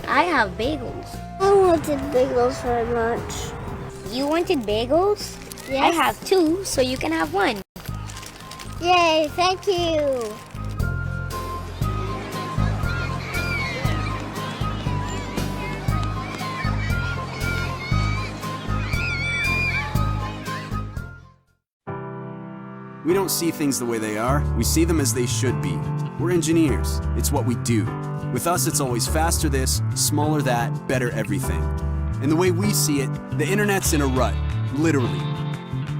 [SPEAKER 10] I have bagels. I wanted bagels for lunch. You wanted bagels? Yes. I have 2, so you can have 1. Yay, thank you.
[SPEAKER 5] We don't see things the way they are, we see them as they should be. We're engineers, it's what we do. With us, it's always faster this, smaller that, better everything. And the way we see it, the internet's in a rut, literally.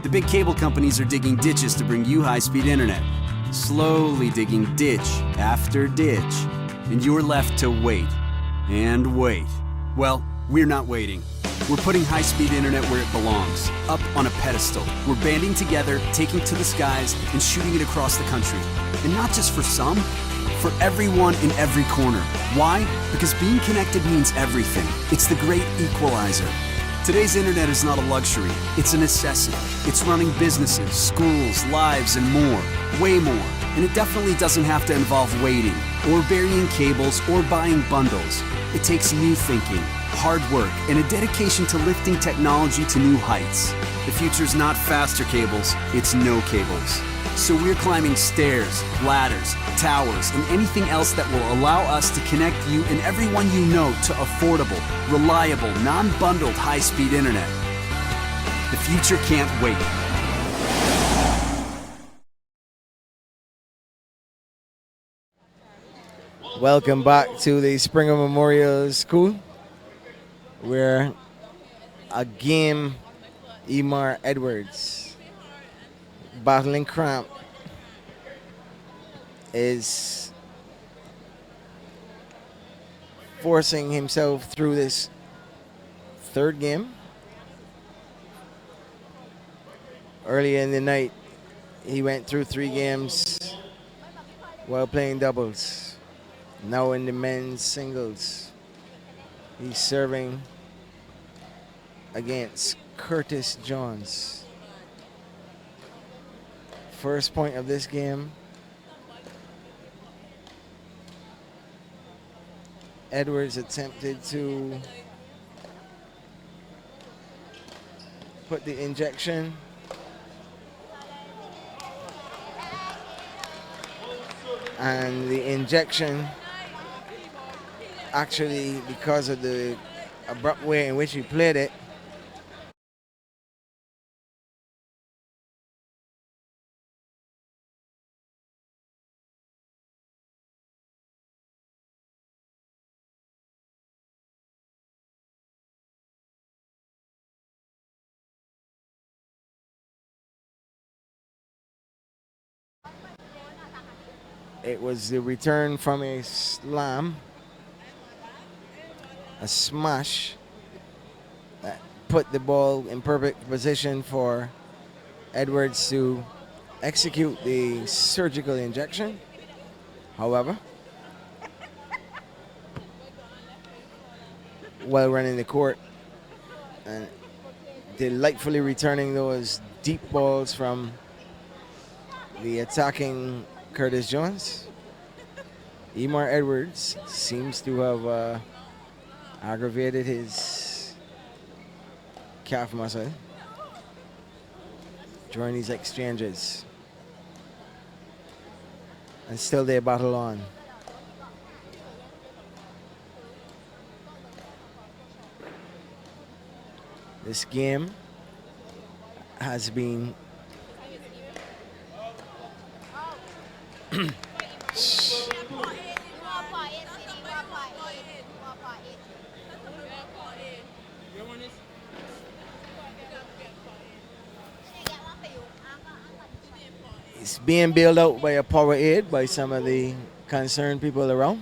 [SPEAKER 5] The big cable companies are digging ditches to bring you high-speed internet. Slowly digging ditch after ditch. And you're left to wait. And wait. Well, we're not waiting. We're putting high-speed internet where it belongs, up on a pedestal. We're banding together, taking to the skies, and shooting it across the country. And not just for some, for everyone in every corner. Why? Because being connected means everything. It's the great equalizer. Today's internet is not a luxury, it's a necessity. It's running businesses, schools, lives, and more. Way more. And it definitely doesn't have to involve waiting, or burying cables, or buying bundles. It takes new thinking, hard work, and a dedication to lifting technology to new heights. The future's not faster cables, it's no cables. So we're climbing stairs, ladders, towers, and anything else that will allow us to connect you and everyone you know to affordable, reliable, non-bundled high-speed internet. The future can't wait.
[SPEAKER 1] Welcome back to the Springer Memorial School, where a game, Emar Edwards, battling cramp, is forcing himself through this third game. Earlier in the night, he went through 3 games while playing doubles. Now in the men's singles, he's serving against Curtis Johns. First point of this game, Edwards attempted to put the injection. And the injection, actually, because of the abrupt way in which he played it, it was the return from a slam, a smash, that put the ball in perfect position for Edwards to execute the surgical injection. However, while running the court and delightfully returning those deep balls from the attacking Curtis Jones, Emar Edwards seems to have aggravated his calf muscle during these exchanges. And still they battle on. This game has been it's being bailed out by a power aid by some of the concerned people around.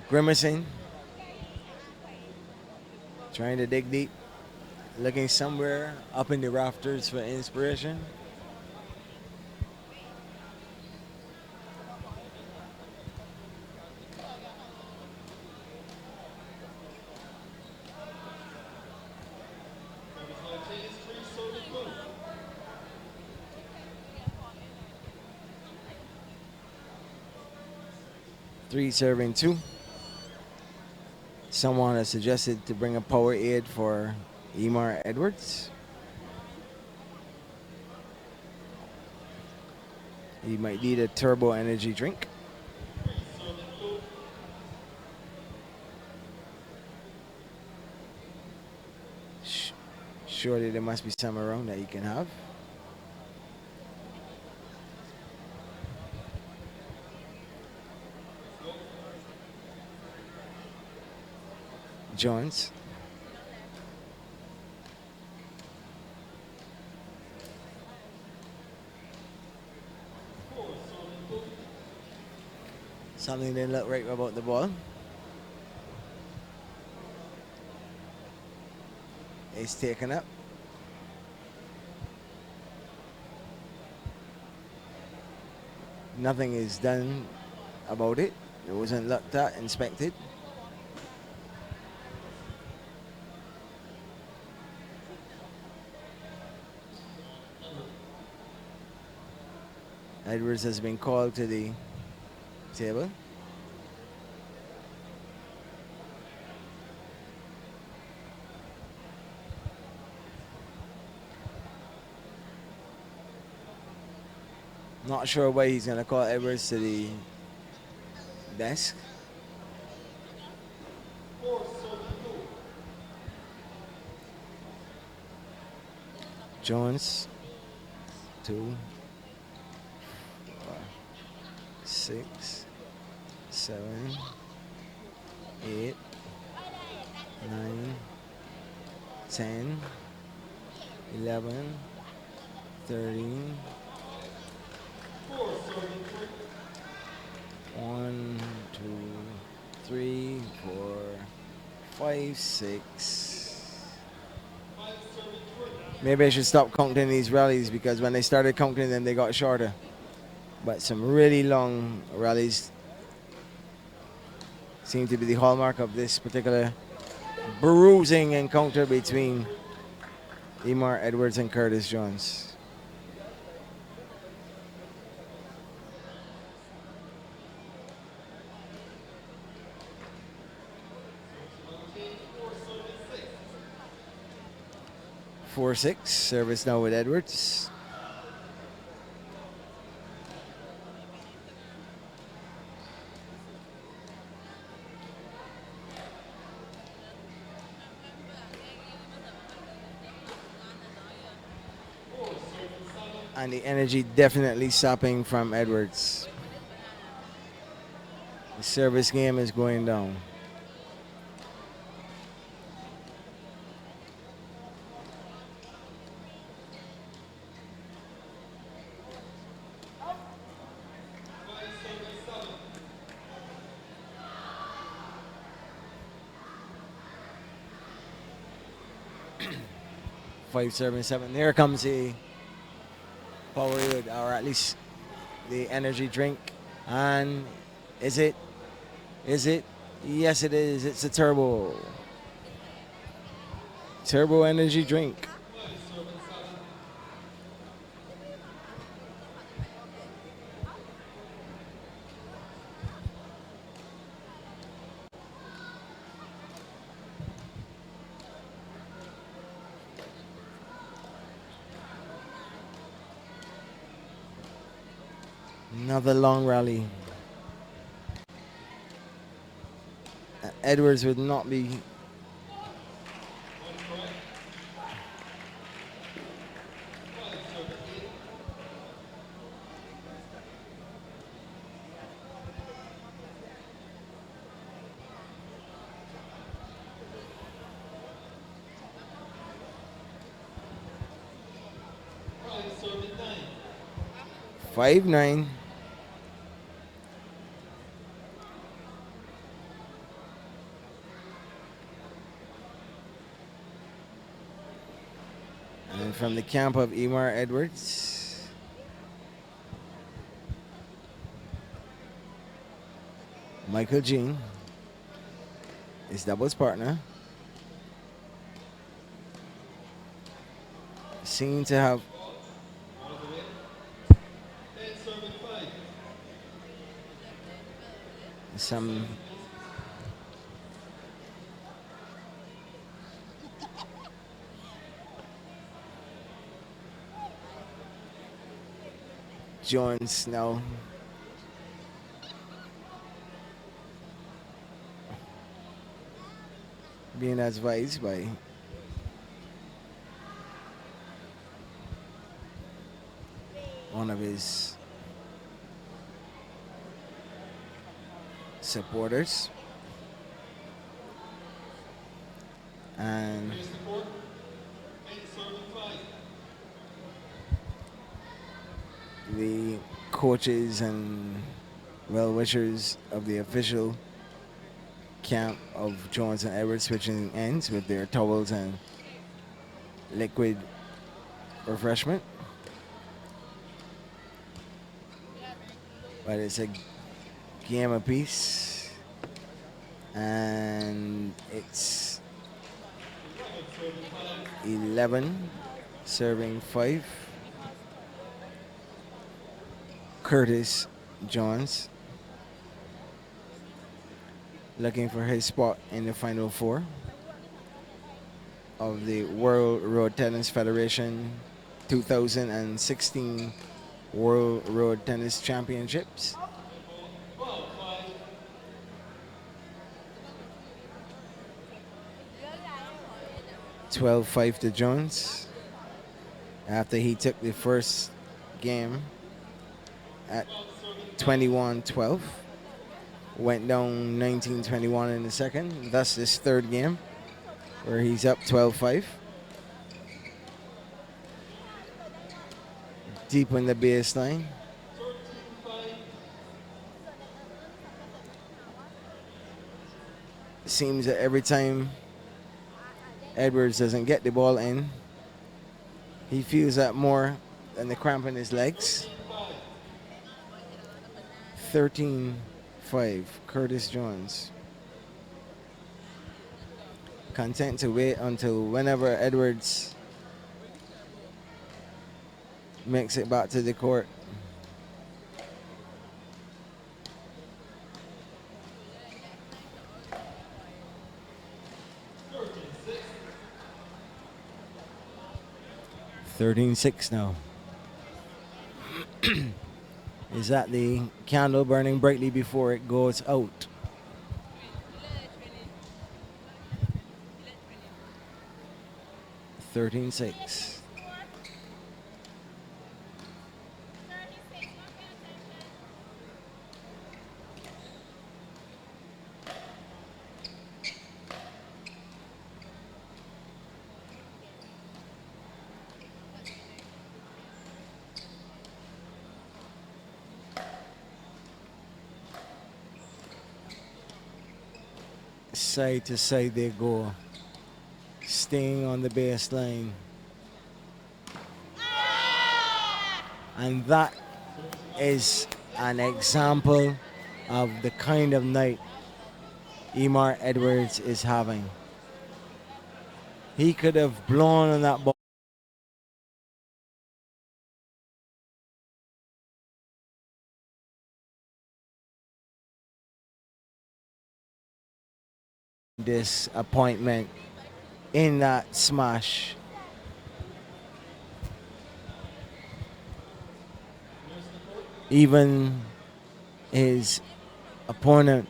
[SPEAKER 1] Grimacing, trying to dig deep, looking somewhere up in the rafters for inspiration. Three serving 2. Someone has suggested to bring a power aid for Emar Edwards. He might need a turbo energy drink. Surely there must be some around that you can have. Jones. Something didn't look right about the ball. It's taken up. Nothing is done about it. It wasn't looked at, inspected. Edwards has been called to the table. Not sure why he's going to call Edwards to the desk. Jones, 2, 6, 7, 8, 9, 10, 11, 13. 1, 2, 3, 4, 5, 6. Maybe I should stop counting these rallies because when they started counting them, they got shorter. But some really long rallies seem to be the hallmark of this particular bruising encounter between Emar Edwards and Curtis Jones. Four, 6, service now with Edwards. And the energy definitely sapping from Edwards. The service game is going down. Five, 7. Here comes the Powerade, or at least the energy drink. And is it? Is it? Yes, it is. It's a turbo energy drink. Another long rally. Edwards would not be. Five, 9. And from the camp of Emar Edwards, Michael Jean, his doubles partner, seen to have some Jones now being advised by one of his supporters. And the coaches and well-wishers of the official camp of Jones and Edwards switching ends with their towels and liquid refreshment. But it's a game apiece, and it's 11 serving 5. Curtis Jones looking for his spot in the final 4 of the World Road Tennis Federation 2016 World Road Tennis Championships. (12-5) to Jones after he took the first game at 21-12. Went down 19-21 in the second. Thus this third game where he's up 12-5. Deep in the baseline. Seems that every time Edwards doesn't get the ball in, he feels that more than the cramp in his legs. 13-5, Curtis Jones. Content to wait until whenever Edwards makes it back to the court. (13-6) now. Is that the candle burning brightly before it goes out? (13-6). Side to side they go, staying on the baseline. And that is an example of the kind of night Emar Edwards is having. He could have blown on that ball. Disappointment in that smash. Even his opponent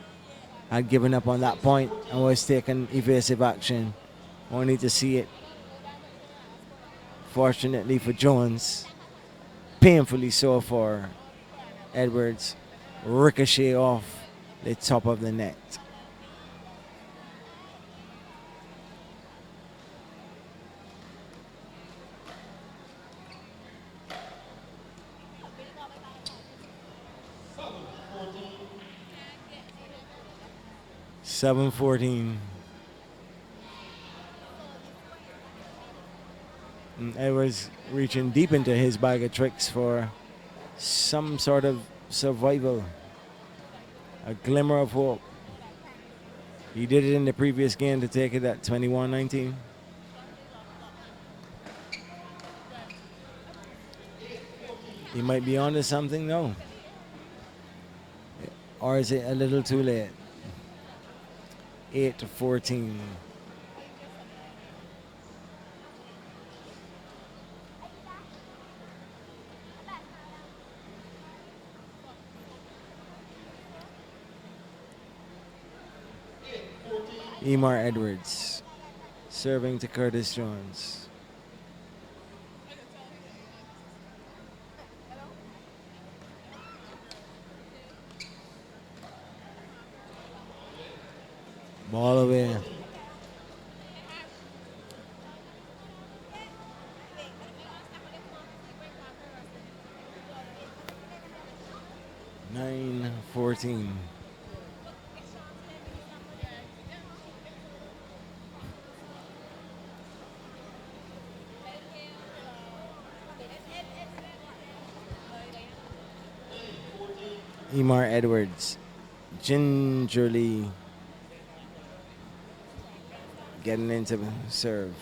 [SPEAKER 1] had given up on that point and was taking evasive action, only to see it, fortunately for Jones, painfully so for Edwards, ricochet off the top of the net. (7-14). And Edwards reaching deep into his bag of tricks for some sort of survival, a glimmer of hope. He did it in the previous game to take it at 21-19. He might be onto something though. Or is it a little too late? 8-14. Emar Edwards serving to Curtis Jones. Ball away. Nine 14. Emar Edwards gingerly getting into the serve.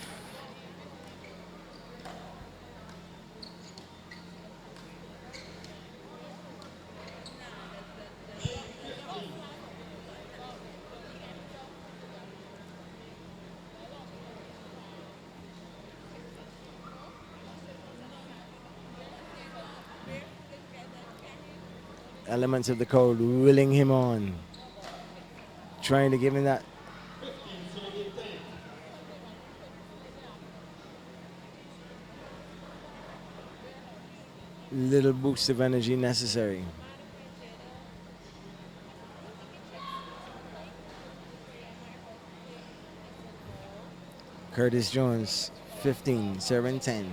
[SPEAKER 1] Elements of the code willing him on, trying to give him that little boost of energy necessary. Curtis Jones, 15, serving 10.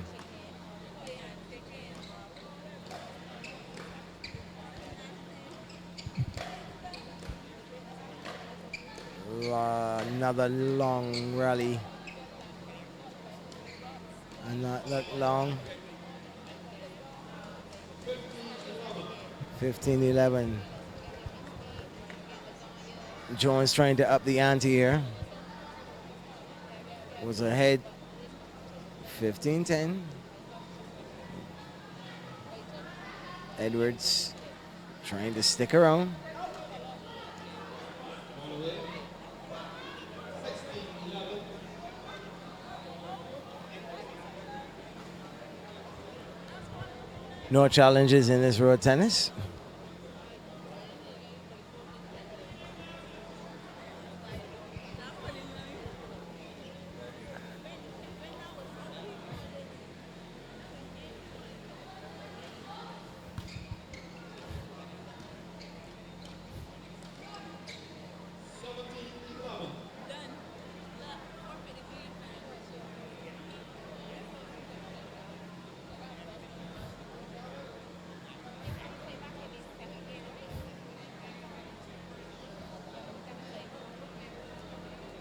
[SPEAKER 1] Another long rally. And not that long. 15-11. Jones trying to up the ante here. Was ahead 15-10. Edwards trying to stick around. No challenges in this road tennis.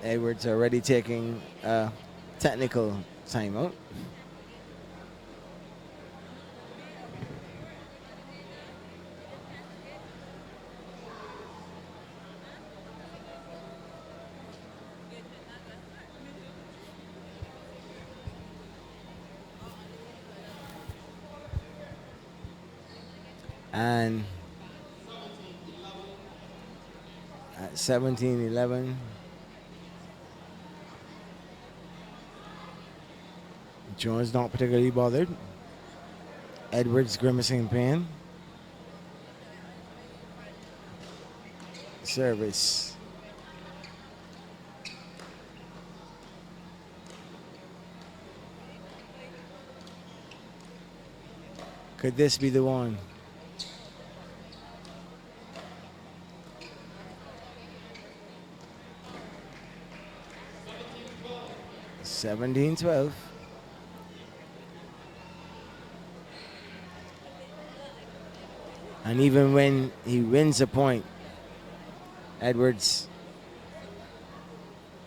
[SPEAKER 1] Edwards already taking a technical timeout. And at 17-11, Jones not particularly bothered. Edwards grimacing in pain. Service. Could this be the one? $17-12. And even when he wins a point, Edwards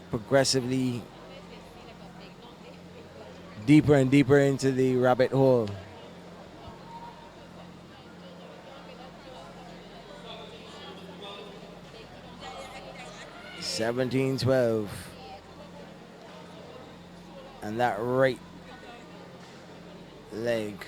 [SPEAKER 1] progressively deeper and deeper into the rabbit hole. $17-12. And that right leg.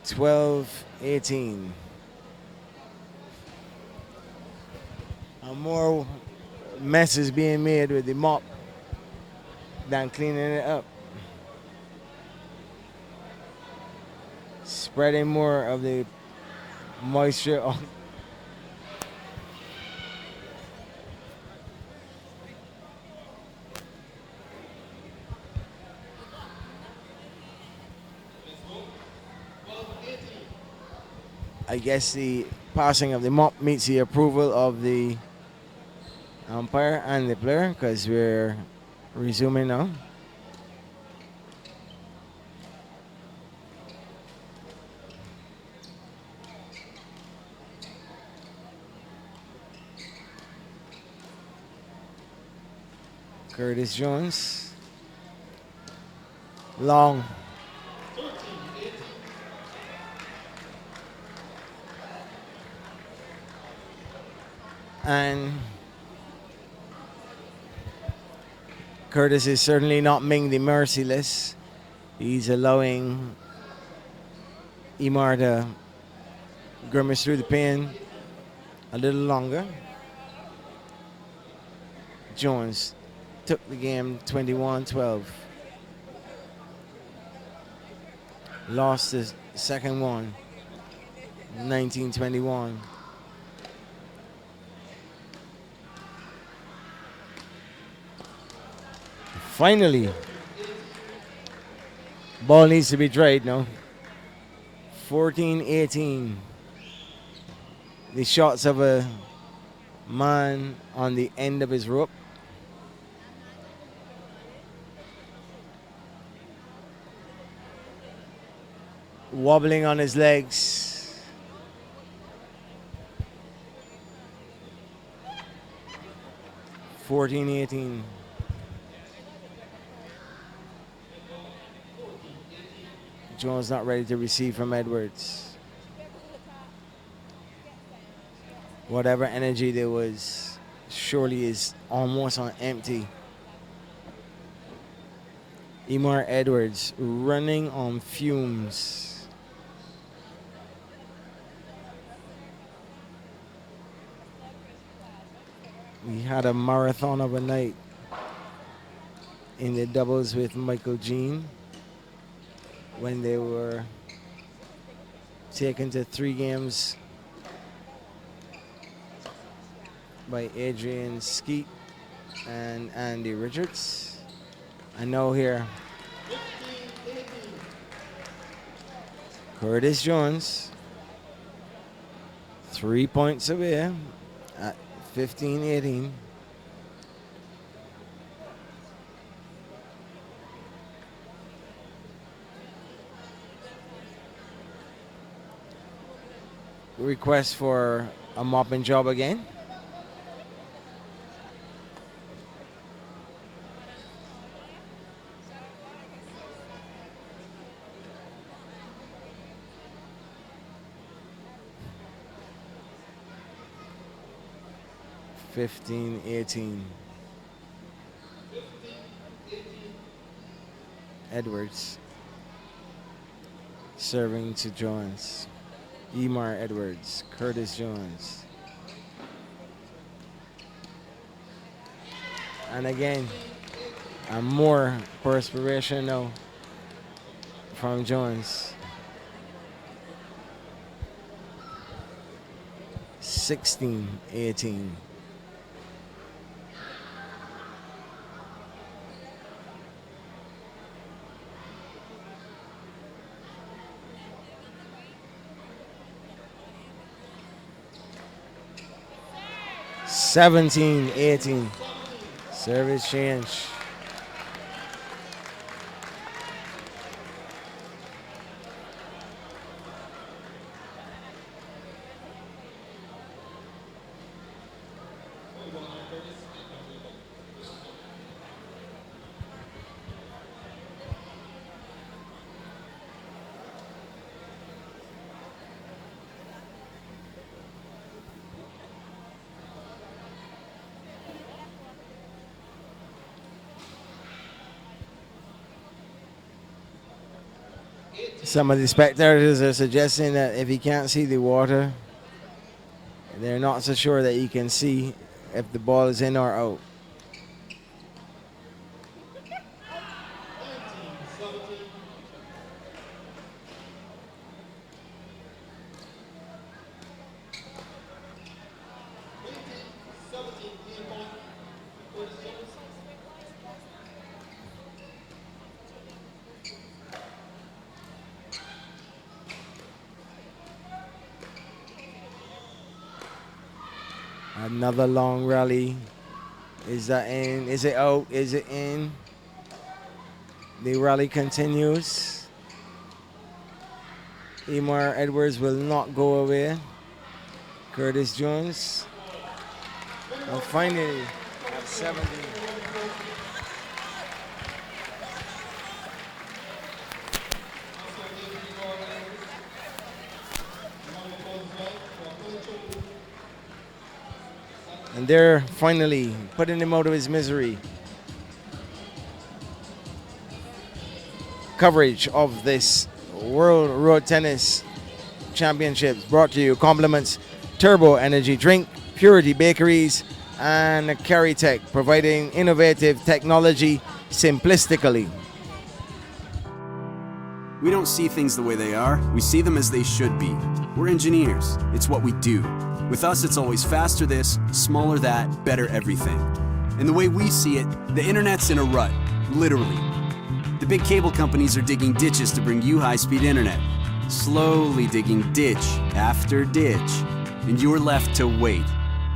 [SPEAKER 1] $12-18. And more messes being made with the mop. than cleaning it up. Spreading more of the moisture on. I guess the passing of the mop meets the approval of the umpire and the player because we're resuming now. Curtis Jones. Long. And Curtis is certainly not Ming the Merciless. He's allowing Imar to grimace through the pain a little longer. Jones took the game 21-12. Lost the second one, 19-21. Finally, ball needs to be dried now. 14-18. The shots of a man on the end of his rope. Wobbling on his legs. (14-18). Jones not ready to receive from Edwards. Whatever energy there was surely is almost on empty. Imar Edwards running on fumes. We had a marathon of a night in the doubles with Michael Jean when they were taken to 3 games by Adrian Skeet and Andy Richards. I know here Curtis Jones 3 points away at 15-18. Request for a mopping job again. (15-18). Edwards serving to Jones. Imar Edwards, Curtis Jones. And again, more perspiration now from Jones. 16-18. (17-18). Service change. Some of the spectators are suggesting that if he can't see the water, they're not so sure that he can see if the ball is in or out. Another long rally. Is that in? Is it out? Is it in? The rally continues. Emar Edwards will not go away. Curtis Jones. And finally, at 70. And they're finally putting him out of his misery. Coverage of this World Road Tennis Championships brought to you compliments Turbo Energy Drink, Purity Bakeries, and Caritech, providing innovative technology simplistically.
[SPEAKER 5] We don't see things the way they are, we see them as they should be. We're engineers, it's what we do. With us, it's always faster this, smaller that, better everything. And the way we see it, the internet's in a rut, literally. The big cable companies are digging ditches to bring you high-speed internet. Slowly digging ditch after ditch. And you're left to wait.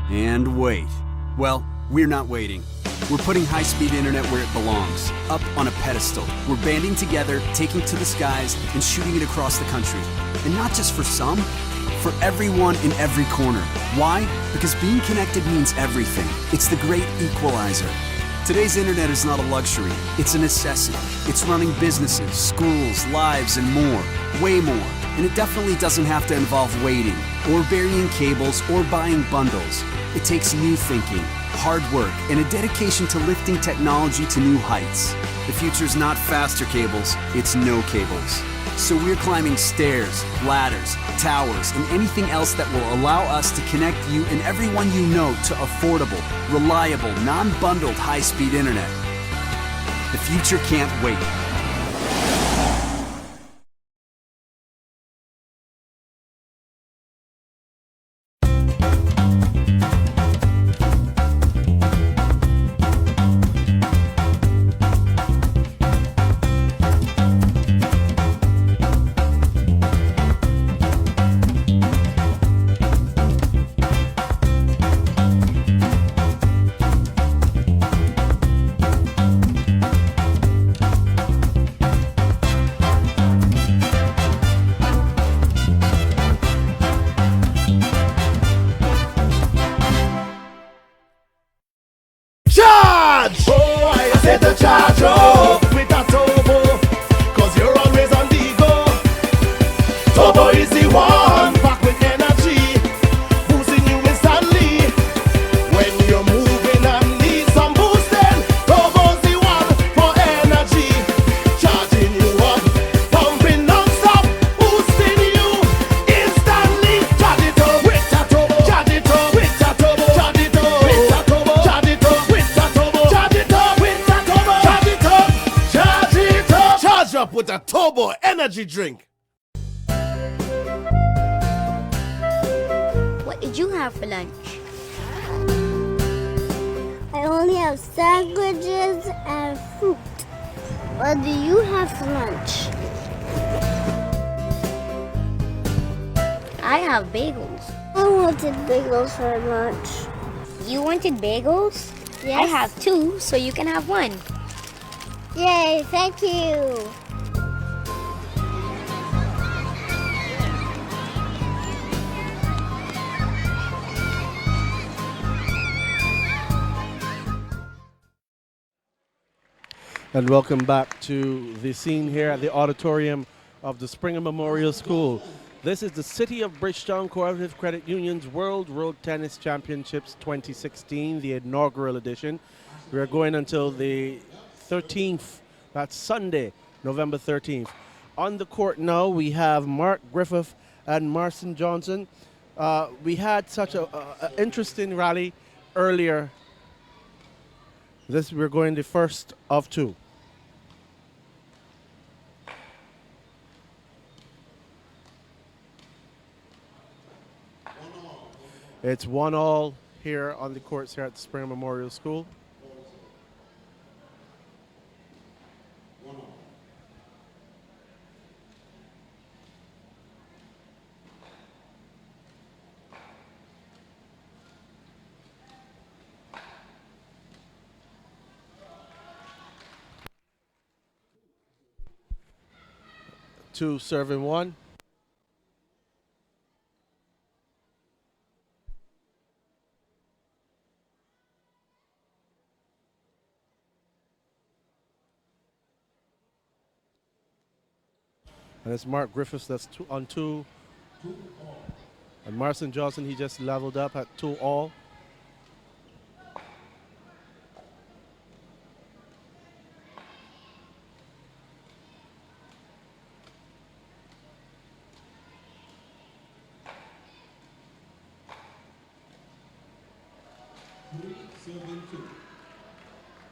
[SPEAKER 5] And wait. Well, we're not waiting. We're putting high-speed internet where it belongs, up on a pedestal. We're banding together, taking to the skies, and shooting it across the country. And not just for some, for everyone in every corner. Why? Because being connected means everything. It's the great equalizer. Today's internet is not a luxury, it's a necessity. It's running businesses, schools, lives, and more. Way more. And it definitely doesn't have to involve waiting, or burying cables, or buying bundles. It takes new thinking, hard work, and a dedication to lifting technology to new heights. The future's not faster cables, it's no cables. So we're climbing stairs, ladders, towers, and anything else that will allow us to connect you and everyone you know to affordable, reliable, non-bundled high-speed internet. The future can't wait.
[SPEAKER 6] Charge! Oh, I said to charge up with a turbo, cause you're always on the go. Turbo is the one, back with energy, boosting you instantly. When you're moving and need some boosting, Turbo's the one for energy. Charging you up, pumping non-stop, boosting you instantly. Charge it up with a turbo, charge it up with a turbo, charge it up with a turbo, charge it up with a turbo, charge it up with a turbo, charge it up, charge it up. Charge up with a turbo energy drink.
[SPEAKER 10] What did you have for lunch? I only have sandwiches and fruit. What do you have for lunch? I have bagels. I wanted bagels for lunch. You wanted bagels? Yes. I have two, so you can have one. Yay, thank you.
[SPEAKER 7] And welcome back to the scene here at the auditorium of the Springer Memorial School. This is the City of Bridgetown Cooperative Credit Union's World Road Tennis Championships 2016, the inaugural edition. We're going until the 13th, that's Sunday, November 13th. On the court now, we have Mark Griffith and Marcin Johnson. We had such an interesting rally earlier. We're going the first of two. It's 1-1 here on the courts here at the Spring Memorial School. Two serving one. And it's Mark Griffiths that's on two. And Marcin Johnson, he just leveled up at 2-all.
[SPEAKER 15] Serving two.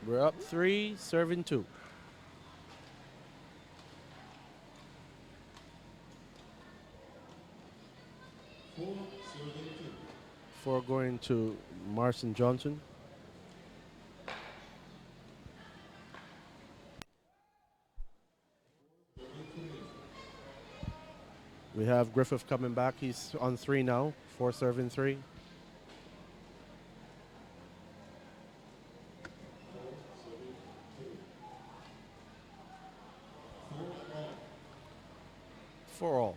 [SPEAKER 7] We're up 3, serving 2.
[SPEAKER 15] Four serving two.
[SPEAKER 7] 4 going to Marcin Johnson. We have Griffith coming back. He's on 3 now. 4 serving 3. For all.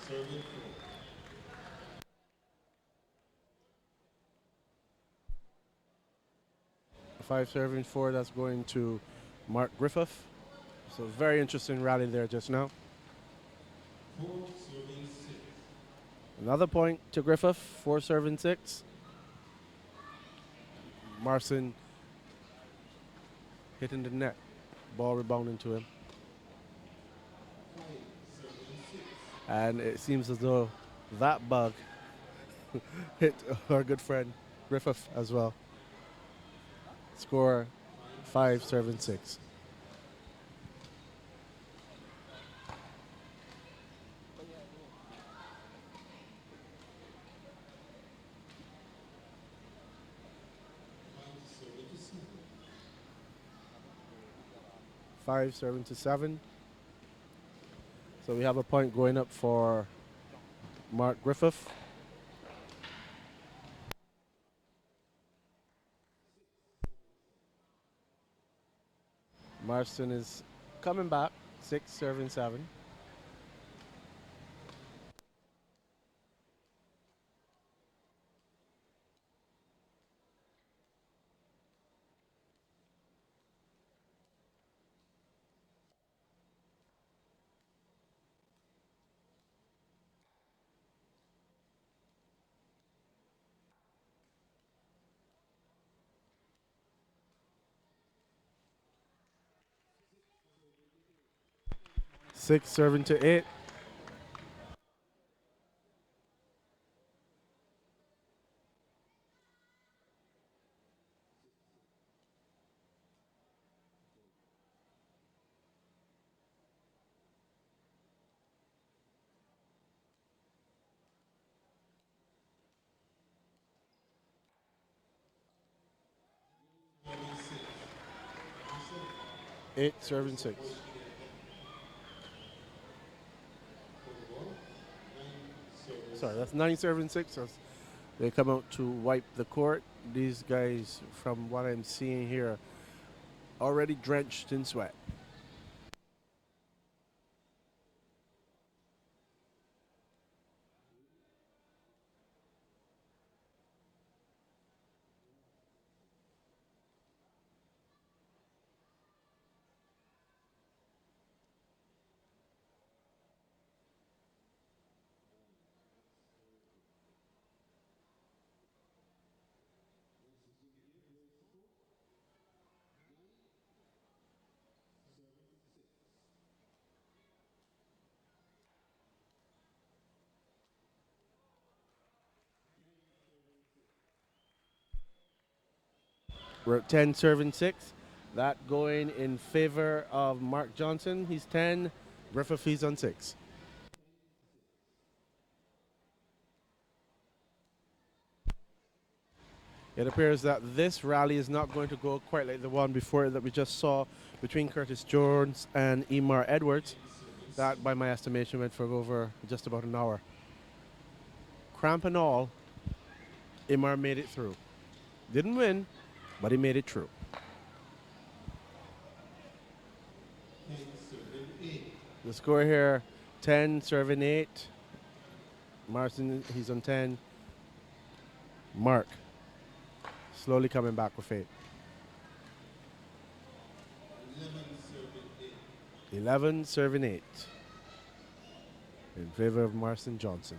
[SPEAKER 15] Serving four.
[SPEAKER 7] 5 serving 4, that's going to Mark Griffith. So very interesting rally there just now.
[SPEAKER 15] 4 serving 6.
[SPEAKER 7] Another point to Griffith, 4 serving 6. Marcin hitting the net. Ball rebounding to him. And it seems as though that bug hit our good friend Griffith as well. Score 5 serving 6. Five serving to 7. So we have a point going up for Mark Griffith. Marston is coming back, 6 serving 7. Six serving to 8. Eight serving 6. Sorry, that's 9 serving 6. They come out to wipe the court. These guys, from what I'm seeing here, already drenched in sweat. We're at 10 serving 6. That going in favor of Mark Johnson. He's 10. Griffith, he's on 6. It appears that this rally is not going to go quite like the one before that we just saw between Curtis Jones and Emar Edwards. That, by my estimation, went for over just about an hour. Cramp and all, Emar made it through. Didn't win, but he made it through. The score here, 10 serving 8. Martin, he's on 10. Mark, slowly coming back with 8. 11 serving 8. In favor of Marston Johnson.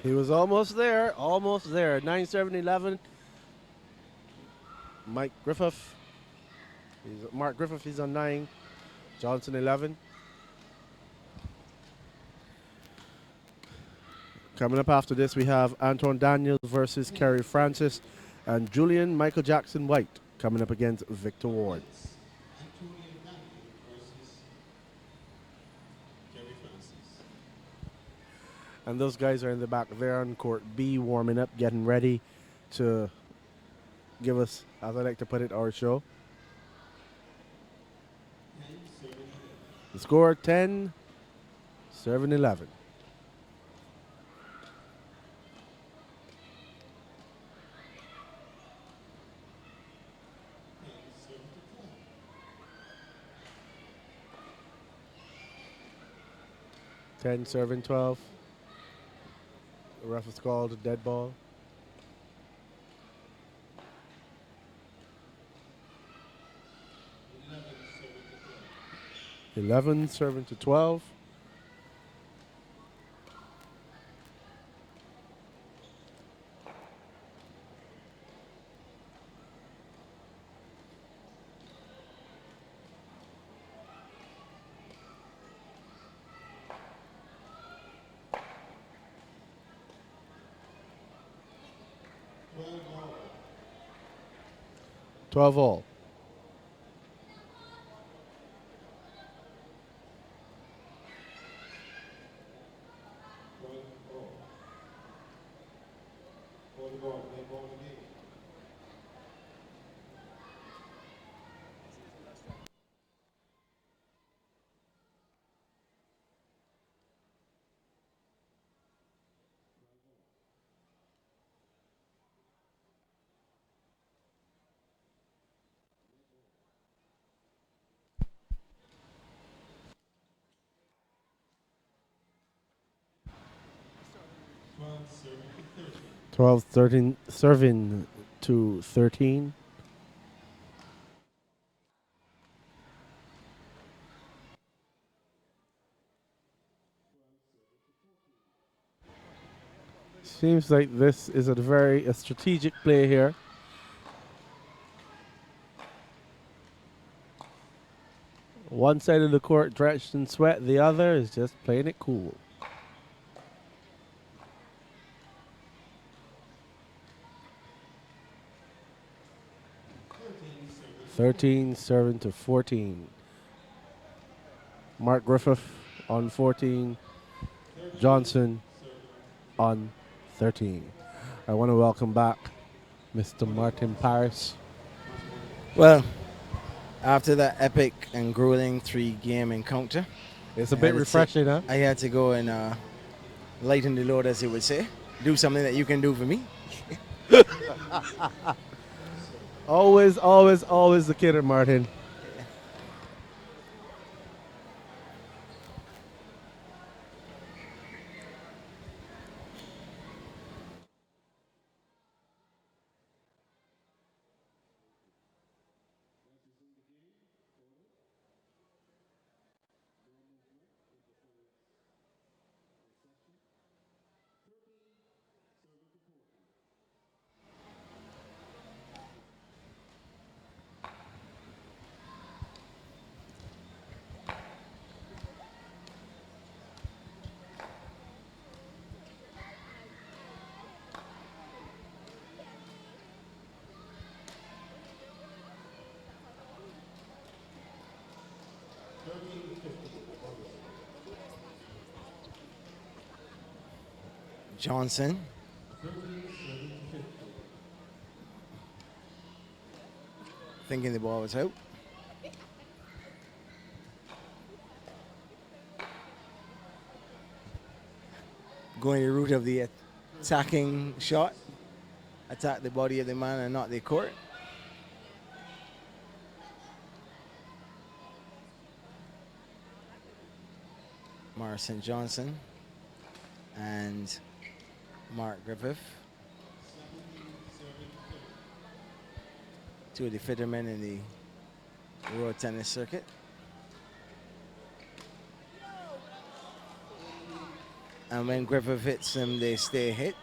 [SPEAKER 7] He was almost there, almost there. 9 serving 11. Mike Griffith. Mark Griffith, he's on 9. Johnson 11. Coming up after this, we have Anton Daniels versus Kerry Francis and Julian Michael Jackson White coming up against Victor Ward. And those guys are in the back there on court B, warming up, getting ready to give us, as I like to put it, our show. The score 10, serving 11. Ten serving 12. The ref has called a dead ball. 11 serving to 12.
[SPEAKER 15] Well,
[SPEAKER 7] 12 all.
[SPEAKER 15] Ball the ball, play ball again.
[SPEAKER 7] 12 13 serving to 13. Seems like this is a very strategic play here. One side of the court drenched in sweat, the other is just playing it cool. 13 serving to 14. Mark Griffith on 14. Johnson on 13. I want to welcome back Mr. Martin Paris.
[SPEAKER 1] Well, after that epic and grueling 3-game encounter,
[SPEAKER 7] it's a bit refreshing, huh?
[SPEAKER 1] I had to go and lighten the load, as you would say. Do something that you can do for me.
[SPEAKER 7] Always, always, always the kidder, Martin.
[SPEAKER 1] Johnson. Thinking the ball was out. Going the route of the attacking shot. Attack the body of the man and not the court. Morrison Johnson and Mark Griffith. Two of the fitter men in the road tennis circuit. And when Griffith hits them, they stay hit.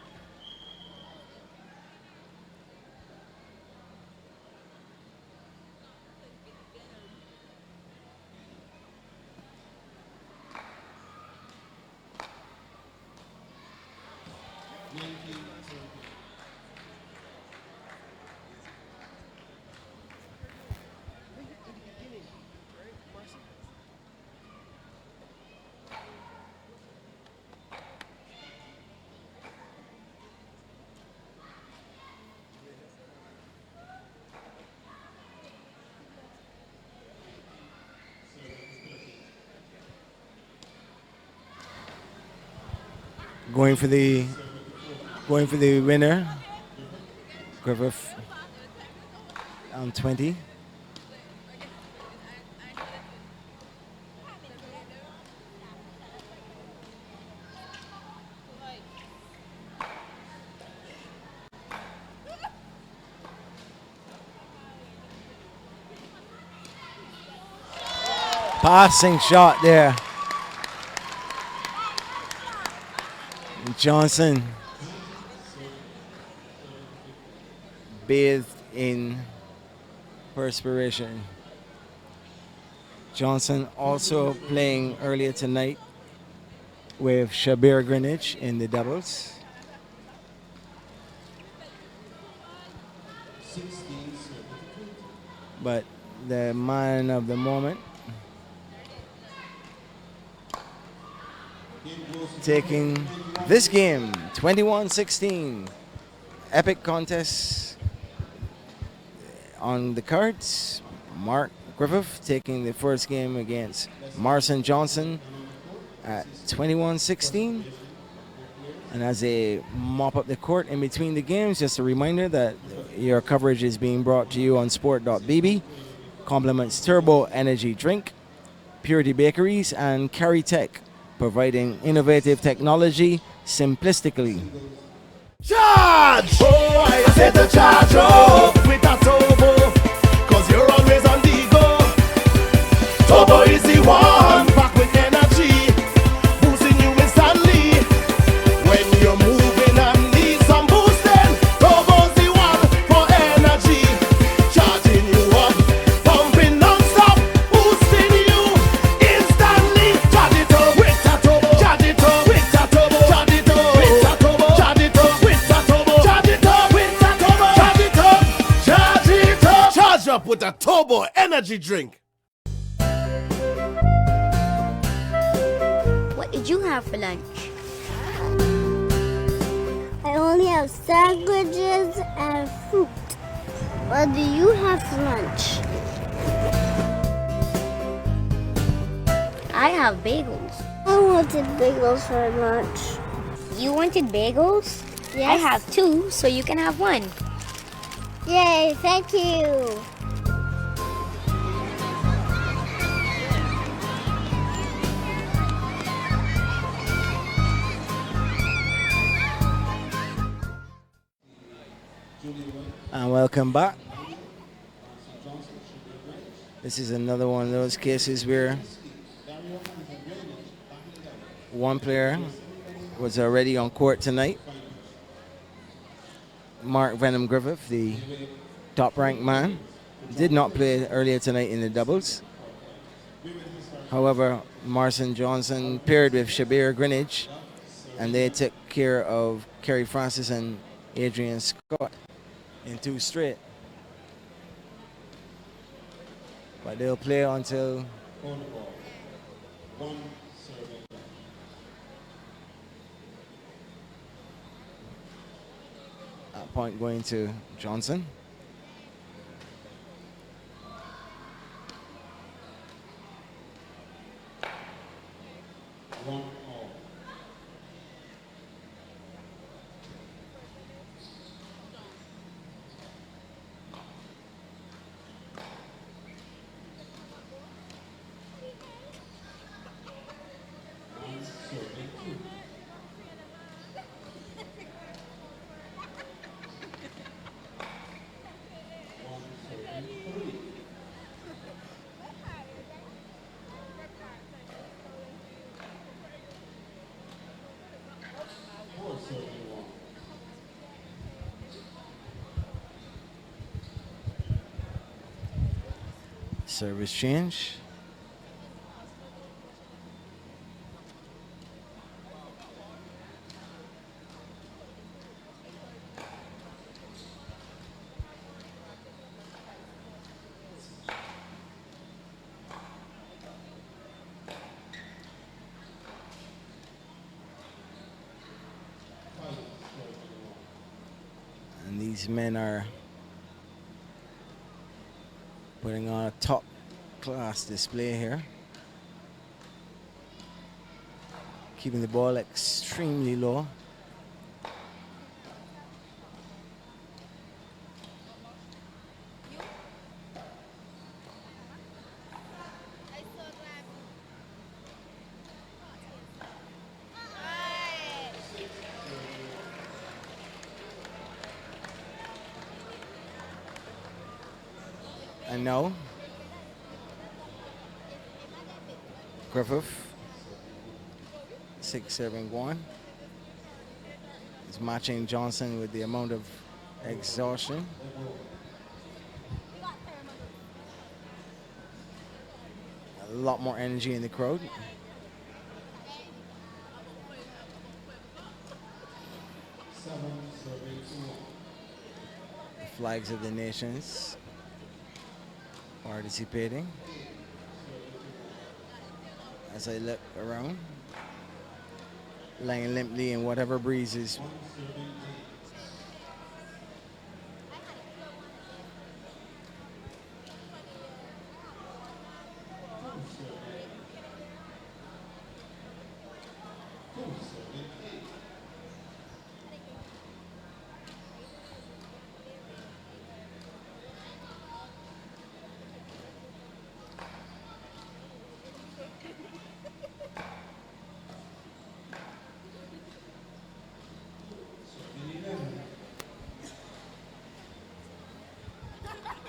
[SPEAKER 1] Going for the winner. Griffith on 20. Passing shot there. Johnson bathed in perspiration. Johnson also playing earlier tonight with Shabir Greenwich in the doubles. But the man of the moment taking this game 21-16. Epic contest on the cards. Mark Griffith taking the first game against Morrison Johnson at 21-16. And as they mop up the court in between the games, just a reminder that your coverage is being brought to you on sport.bb. Compliments Turbo Energy Drink, Purity Bakeries, and Carry Tech, providing innovative technology simplistically.
[SPEAKER 6] Charge! Oh, I said to charge up with a turbo, cause you're always on the go. Turbo is the one, back with energy, boosting you instantly. When you're moving and need some boosting, Turbo's the one for energy. Charging you up, pumping non-stop, boosting you instantly. Charge it up with a turbo, charge it up with a turbo, charge it up with a turbo, charge it up with a turbo, charge it up with a turbo, charge it up, charge it up. Charge up with a turbo energy drink.
[SPEAKER 10] What did you have for lunch? I only have sandwiches and fruit. What do you have for lunch? I have bagels. I wanted bagels for lunch. You wanted bagels? Yes. I have two, so you can have one. Yay, thank you.
[SPEAKER 1] And welcome back. This is another one of those cases where one player was already on court tonight. Mark Venom Griffith, the top-ranked man, did not play earlier tonight in the doubles. However, Morrison Johnson paired with Shabir Greenwich, and they took care of Kerry Francis and Adrian Scott in two straight. But they'll play until
[SPEAKER 15] On the ball. One serving back.
[SPEAKER 1] Point going to Johnson.
[SPEAKER 15] One all. One serving two. One serving three. Four serving one.
[SPEAKER 1] Service change. And these men are putting on a top class display here. Keeping the ball extremely low. And now, Griffith, 6 serving 1, is matching Johnson with the amount of exhaustion. A lot more energy in the crowd. The flags of the nations participating. As I look around, lying limply in whatever breezes.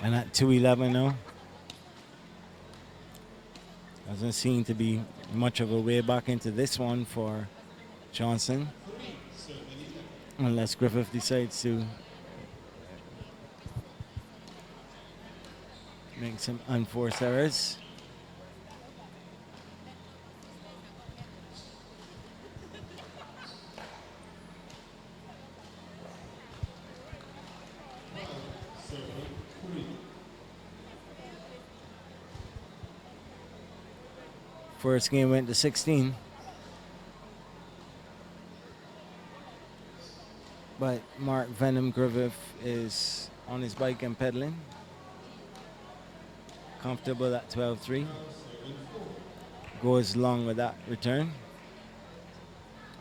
[SPEAKER 1] And at 2:11 now. Doesn't seem to be much of a way back into this one for Johnson. Unless Griffith decides to make some unforced errors. First game went to 16. But Mark Venom Griffith is on his bike and pedaling. Comfortable at 12-3. Goes long with that return.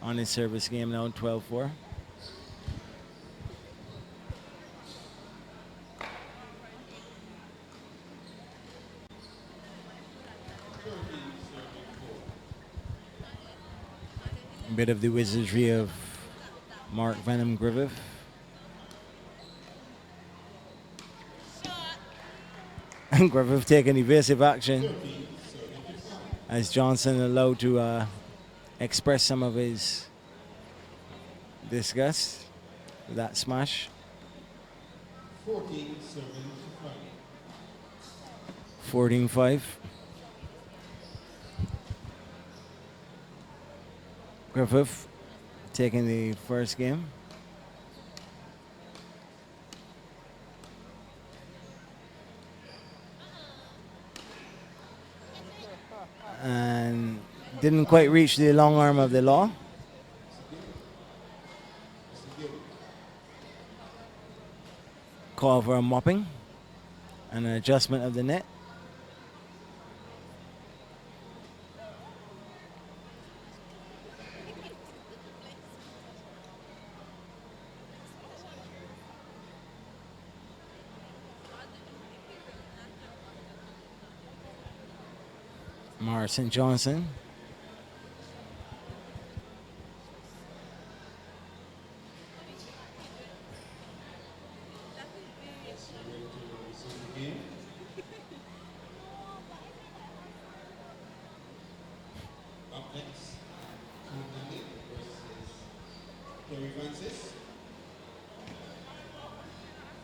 [SPEAKER 1] On his service game now, 12-4. A bit of the wizardry of Mark Venom Griffith. And Griffith taking evasive action as Johnson allowed to express some of his disgust with that smash. 14-5. Griffith taking the first game. and didn't quite reach the long arm of the law. Call for a mopping and an adjustment of the net. Marson Johnson.
[SPEAKER 15] Up next, Conley versus Kerry Francis,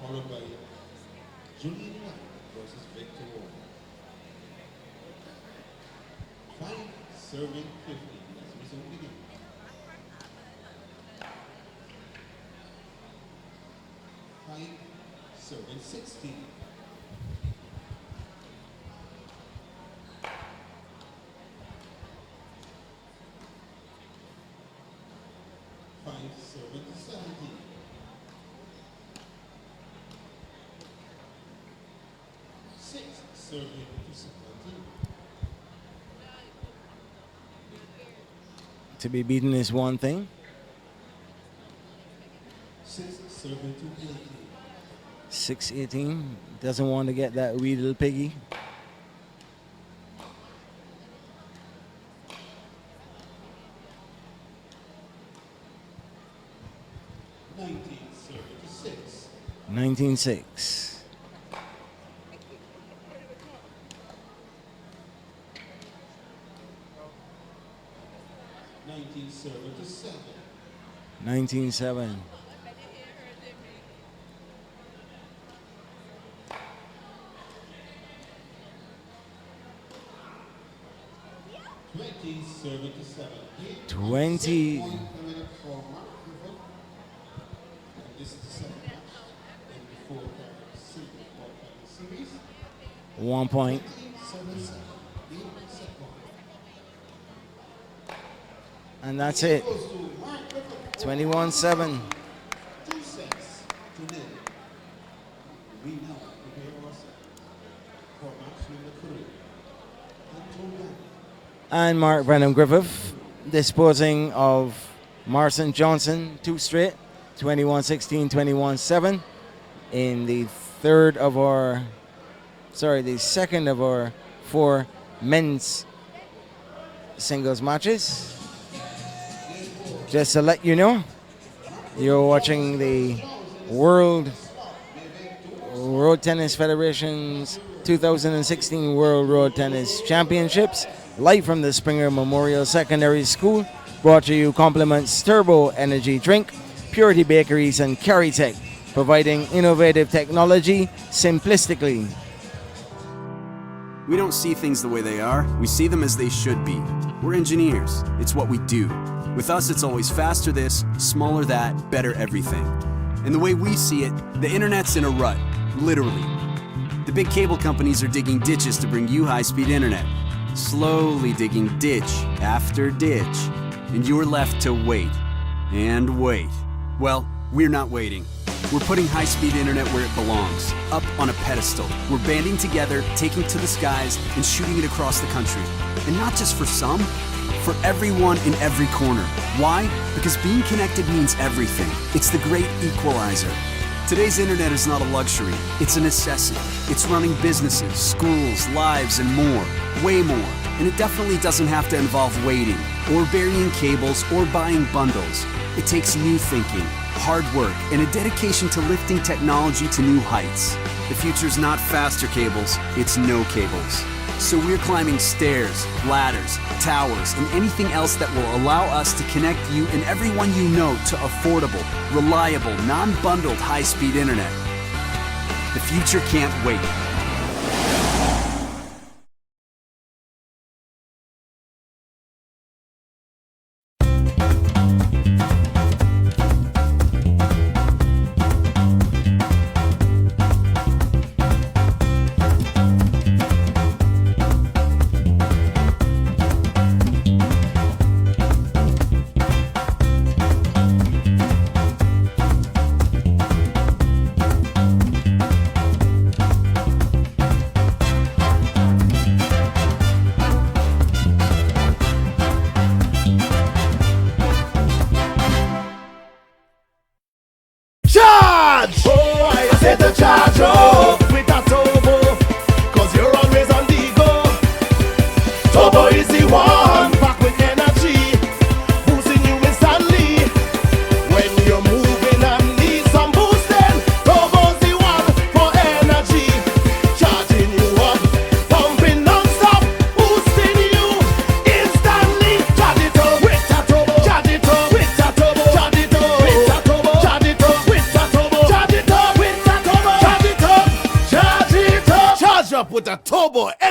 [SPEAKER 15] followed by Julian White versus Victor Ward. 5 serving 50. Let's resume begin. 5 serving 60. 5 serving 70. 6 serving to 70.
[SPEAKER 1] To be beaten is one thing.
[SPEAKER 15] 6 serving to 80.
[SPEAKER 1] 6-18. Doesn't want to get that wee little piggy.
[SPEAKER 15] Serving to 6.
[SPEAKER 1] 19-6.
[SPEAKER 15] 19 serving to 7.
[SPEAKER 1] 19-7.
[SPEAKER 15] 20 serving to 7.
[SPEAKER 1] 20.
[SPEAKER 15] And this is the second match in the 4 series.
[SPEAKER 1] 1 point.
[SPEAKER 15] 7-7.
[SPEAKER 1] And that's it. 21-7.
[SPEAKER 15] 2 sets to nil. We now prepare ourselves for match number 3.
[SPEAKER 1] And Mark Brenham Griffith disposing of Marson Johnson 2 straight. 21-16, 21-7 in the second of our 4 men's singles matches. Just to let you know, you're watching the World Road Tennis Federation's 2016 World Road Tennis Championships, live from the Springer Memorial Secondary School, brought to you compliments Turbo Energy Drink, Purity Bakeries, and Caritech, providing innovative technology simplistically.
[SPEAKER 5] We don't see things the way they are, we see them as they should be. We're engineers, it's what we do. With us, it's always faster this, smaller that, better everything. And the way we see it, the internet's in a rut, literally. The big cable companies are digging ditches to bring you high-speed internet. Slowly digging ditch after ditch. And you're left to wait. And wait. Well, we're not waiting. We're putting high-speed internet where it belongs, up on a pedestal. We're banding together, taking to the skies, and shooting it across the country. And not just for some, for everyone in every corner. Why? Because being connected means everything. It's the great equalizer. Today's internet is not a luxury, it's a necessity. It's running businesses, schools, lives, and more. Way more. And it definitely doesn't have to involve waiting, or burying cables, or buying bundles. It takes new thinking, hard work, and a dedication to lifting technology to new heights. The future's not faster cables, it's no cables. So we're climbing stairs, ladders, towers, and anything else that will allow us to connect you and everyone you know to affordable, reliable, non-bundled high-speed internet. The future can't wait.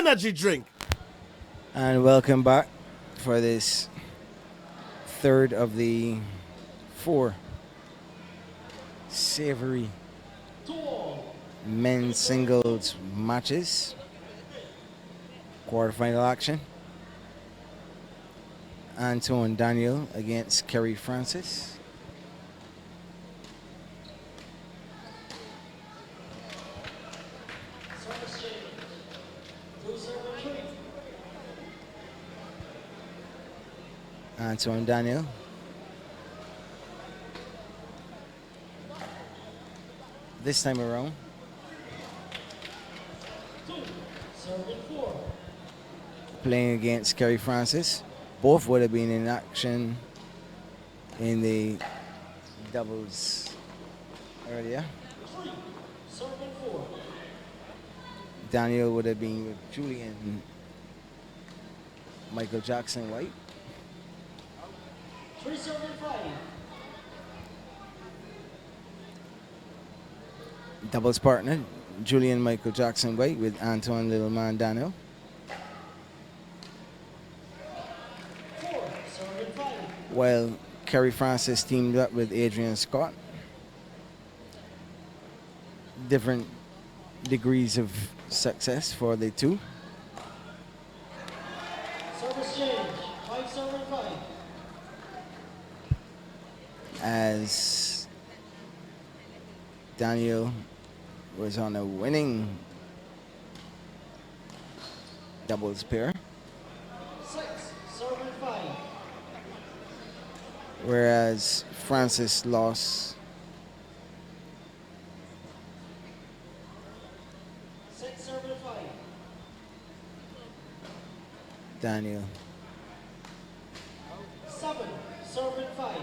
[SPEAKER 6] energy drink.
[SPEAKER 1] And welcome back for this third of the 4 savory men's singles matches. Quarterfinal action. Antoine Daniel against Kerry Francis. Antoine Daniel. This time around. Playing against Kerry Francis. Both would have been in action in the doubles earlier. Daniel would have been with Julian Michael Jackson White. Doubles partner, Julian Michael Jackson White with Antoine Littleman Daniel. While Kerry Francis teamed up with Adrian Scott. Different degrees of success for the two.
[SPEAKER 4] Service change, 5-5.
[SPEAKER 1] As Daniel was on a winning doubles pair.
[SPEAKER 4] 6-5.
[SPEAKER 1] Whereas Francis lost
[SPEAKER 4] 6-5.
[SPEAKER 1] Daniel.
[SPEAKER 4] 7-5.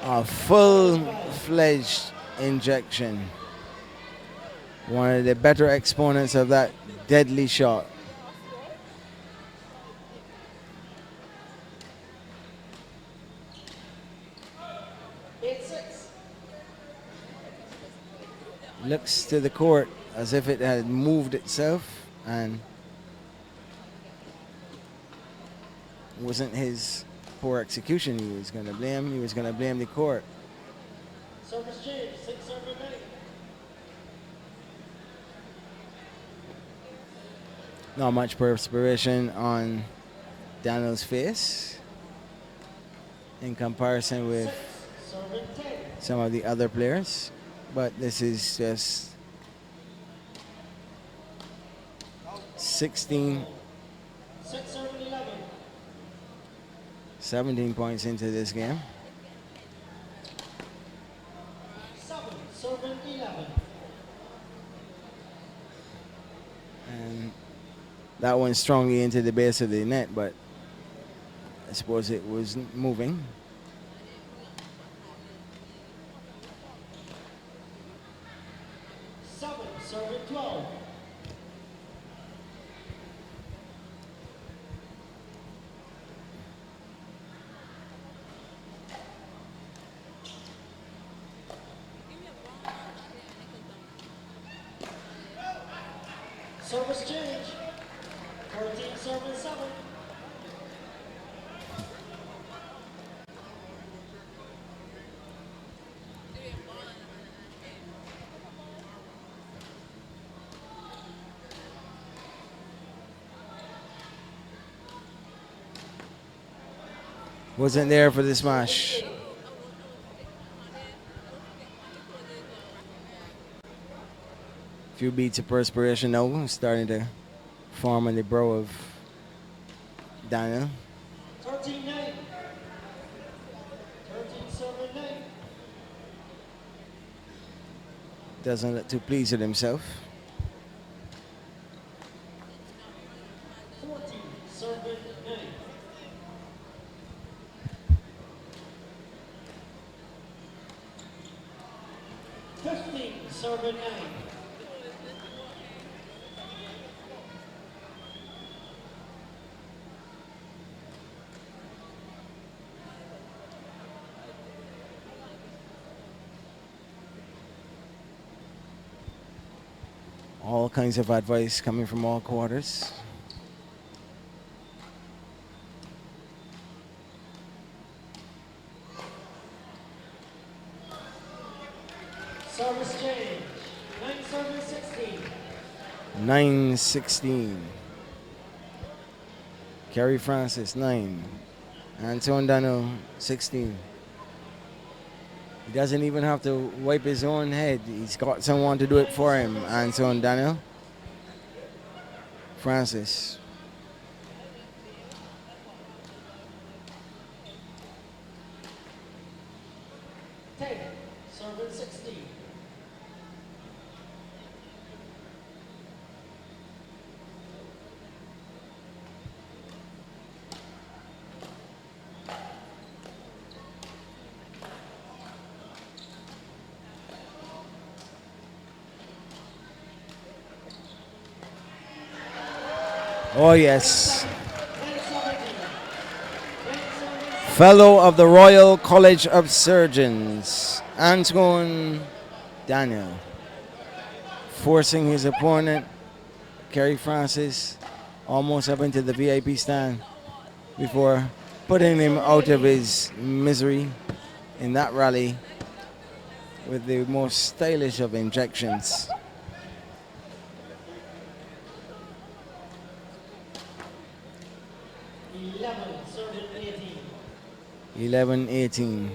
[SPEAKER 1] A full-fledged injection. One of the better exponents of that deadly shot. Looks to the court as if it had moved itself and wasn't his poor execution he was going to blame. He was going to blame the court.
[SPEAKER 4] Service change, 6-9.
[SPEAKER 1] Not much perspiration on Daniel's face in comparison with some of the other players, but this is just 16, 17 points into this game.
[SPEAKER 4] 7-11.
[SPEAKER 1] And that went strongly into the base of the net, but I suppose it was moving.
[SPEAKER 4] Serving 12. Service change. 14-7.
[SPEAKER 1] Wasn't there for the smash. Few beats of perspiration now starting to form on the brow of Daniel.
[SPEAKER 4] 13-9. 13-7-9.
[SPEAKER 1] Doesn't look too pleased with himself.
[SPEAKER 4] 14-9. 15-9.
[SPEAKER 1] All kinds of advice coming from all quarters.
[SPEAKER 4] Service change. 9 service 16.
[SPEAKER 1] 9-16. Kerry Francis, 9. Anton Dano, 16. He doesn't even have to wipe his own head. He's got someone to do it for him. Anton Dano. Francis.
[SPEAKER 4] Service 16.
[SPEAKER 1] Oh, yes. Fellow of the Royal College of Surgeons, Antoine Daniel, forcing his opponent, Kerry Francis, almost up into the VIP stand before putting him out of his misery in that rally with the most stylish of injections.
[SPEAKER 4] Service 18.
[SPEAKER 1] 11-18.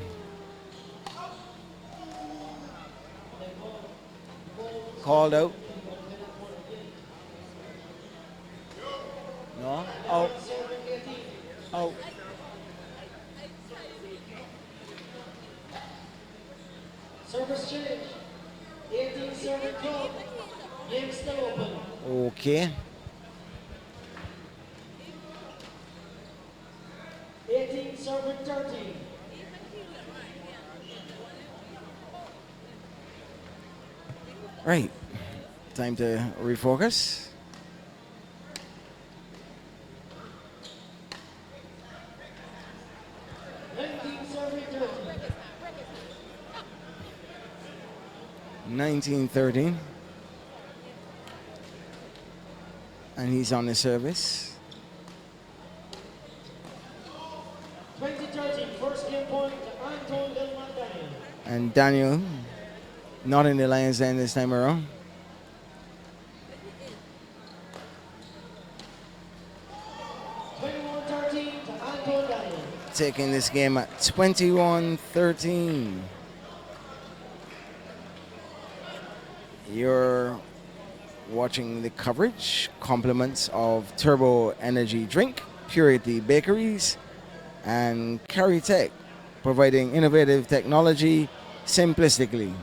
[SPEAKER 1] Called out. No? Out. Out.
[SPEAKER 4] Service change. 18 serving club. Game still open.
[SPEAKER 1] Okay.
[SPEAKER 4] 18 serving 13.
[SPEAKER 1] Right. Time to refocus.
[SPEAKER 4] Serving 13.
[SPEAKER 1] 19-13. And he's on the service.
[SPEAKER 4] 2013, first game point to Anton Daniel.
[SPEAKER 1] And Daniel, not in the Lions Den this time around. Taking this game at 21-13. You're watching the coverage. Compliments of Turbo Energy Drink, Purity Bakeries, and Caritech, providing innovative technology simplistically.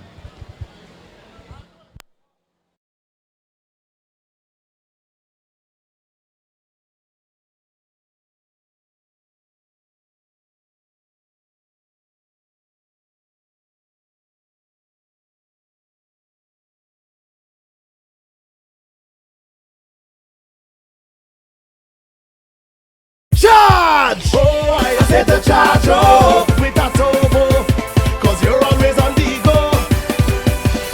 [SPEAKER 6] Charge! Oh, I said to charge up with a turbo, cause you're always on the go.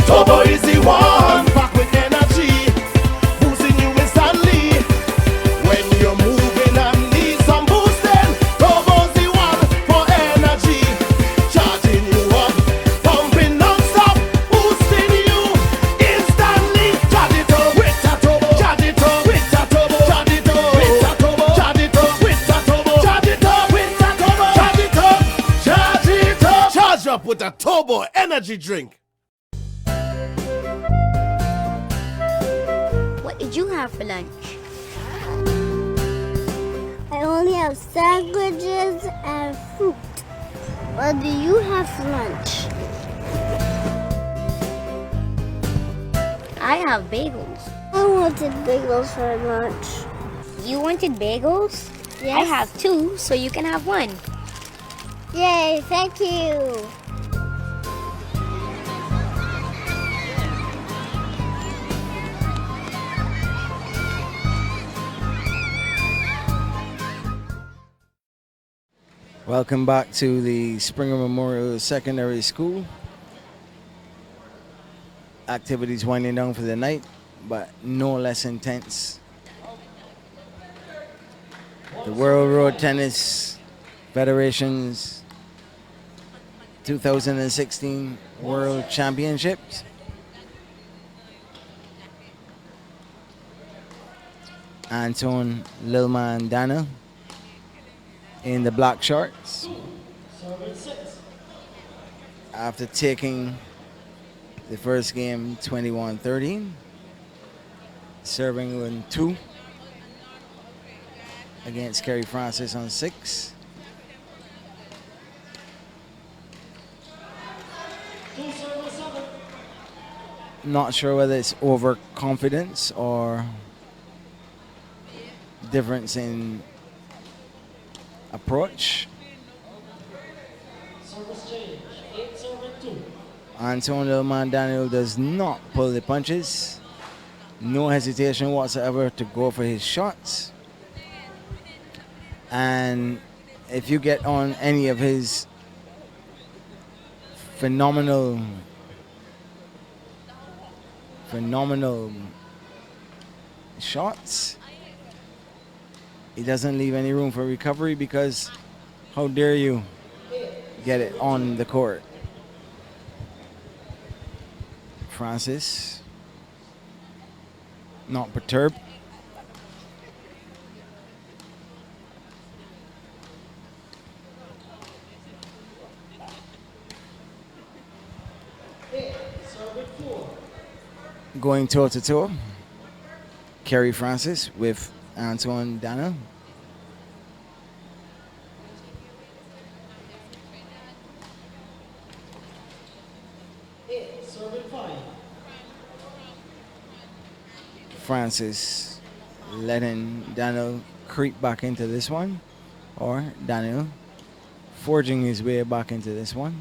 [SPEAKER 6] Turbo is the one, back with energy, boosting you instantly. When you're moving and need some boosting, Turbo's the one for energy. Charging you up, pumping non-stop, boosting you instantly. Charge it up with a turbo, charge it up with a turbo, charge it up with a turbo, charge it up with a turbo, charge it up with a turbo, charge it up, charge it up. Charge up with a turbo energy drink.
[SPEAKER 10] What did you have for lunch? I only have sandwiches and fruit. What do you have for lunch? I have bagels. I wanted bagels for lunch. You wanted bagels? Yes. I have 2, so you can have 1. Yay, thank you.
[SPEAKER 1] Welcome back to the Springer Memorial Secondary School. Activities winding down for the night. but no less intense. The World Road Tennis Federation's 2016 World Championships. Anton Lilman Dana in the black shorts after taking the first game 21-13, serving in 2 against Kerry Francis on 6. Not sure whether it's overconfidence or difference in approach.
[SPEAKER 4] Service change. 8-2.
[SPEAKER 1] Antonio Mandano does not pull the punches. No hesitation whatsoever to go for his shots. And if you get on any of his phenomenal shots, he doesn't leave any room for recovery, because how dare you get it on the court. Francis, not perturbed. Going toe to toe, Kerry Francis with Antoine Dana. Francis letting Daniel creep back into this one, or Daniel forging his way back into this one.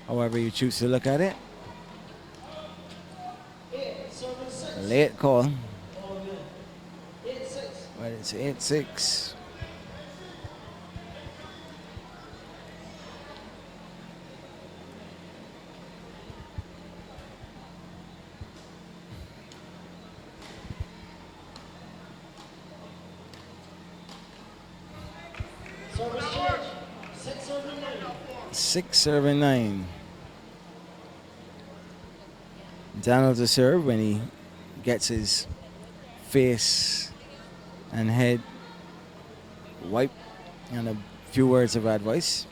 [SPEAKER 1] However you choose to look at it. Late call. But it's 8-6.
[SPEAKER 4] Service change.
[SPEAKER 1] 6-9. Daniel to serve when he gets his face and head wiped, and a few words of advice.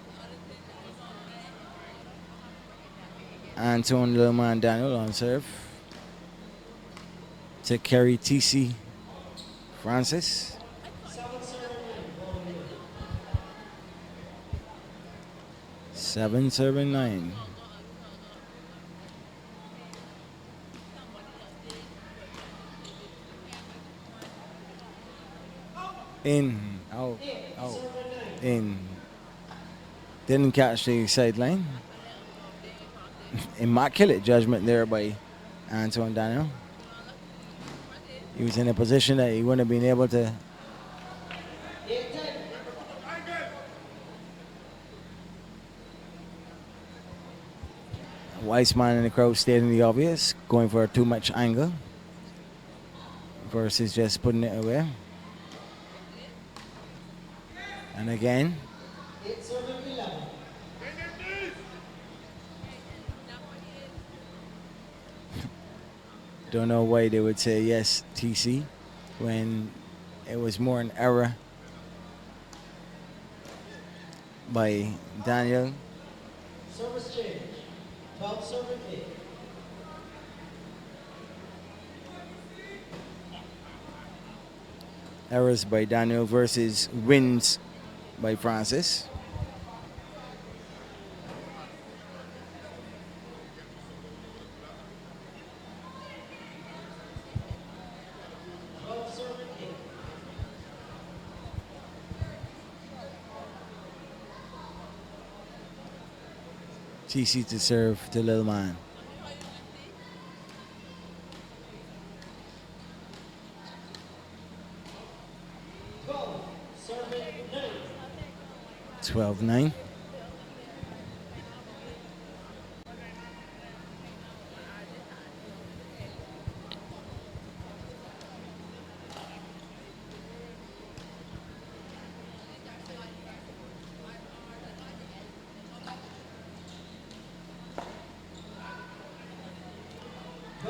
[SPEAKER 1] Anton Lilman Daniel on serve to carry TC Francis. 7-9. In, out, in. Didn't catch the sideline. Immaculate judgment there by Antoine Daniel. He was in a position that he wouldn't have been able to wise man in the crowd stating the obvious, going for too much angle versus just putting it away. And again, don't know why they would say yes, TC, when it was more an error by Daniel.
[SPEAKER 4] Service change. 12-8.
[SPEAKER 1] Errors by Daniel versus wins by Francis. TC to serve to Lil Man.
[SPEAKER 4] Serving 9.
[SPEAKER 1] 12-9.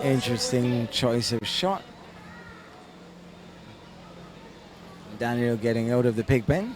[SPEAKER 1] Interesting choice of shot. Daniel getting out of the pig pen.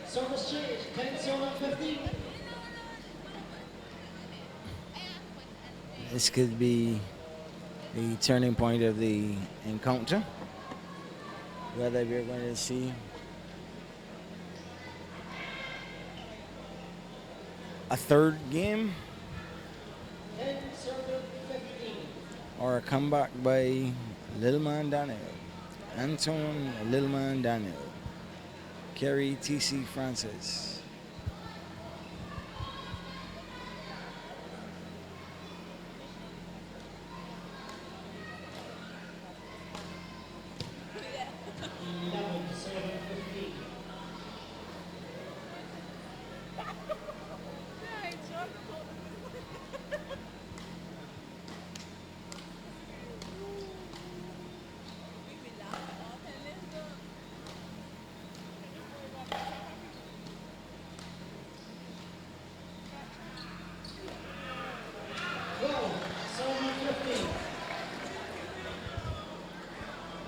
[SPEAKER 4] Service change, 10 on 15.
[SPEAKER 1] This could be the turning point of the encounter. Whether we're going to see a third game or a comeback by Little Man Daniel. Anton Little Man Daniel. Kerry T.C. Francis.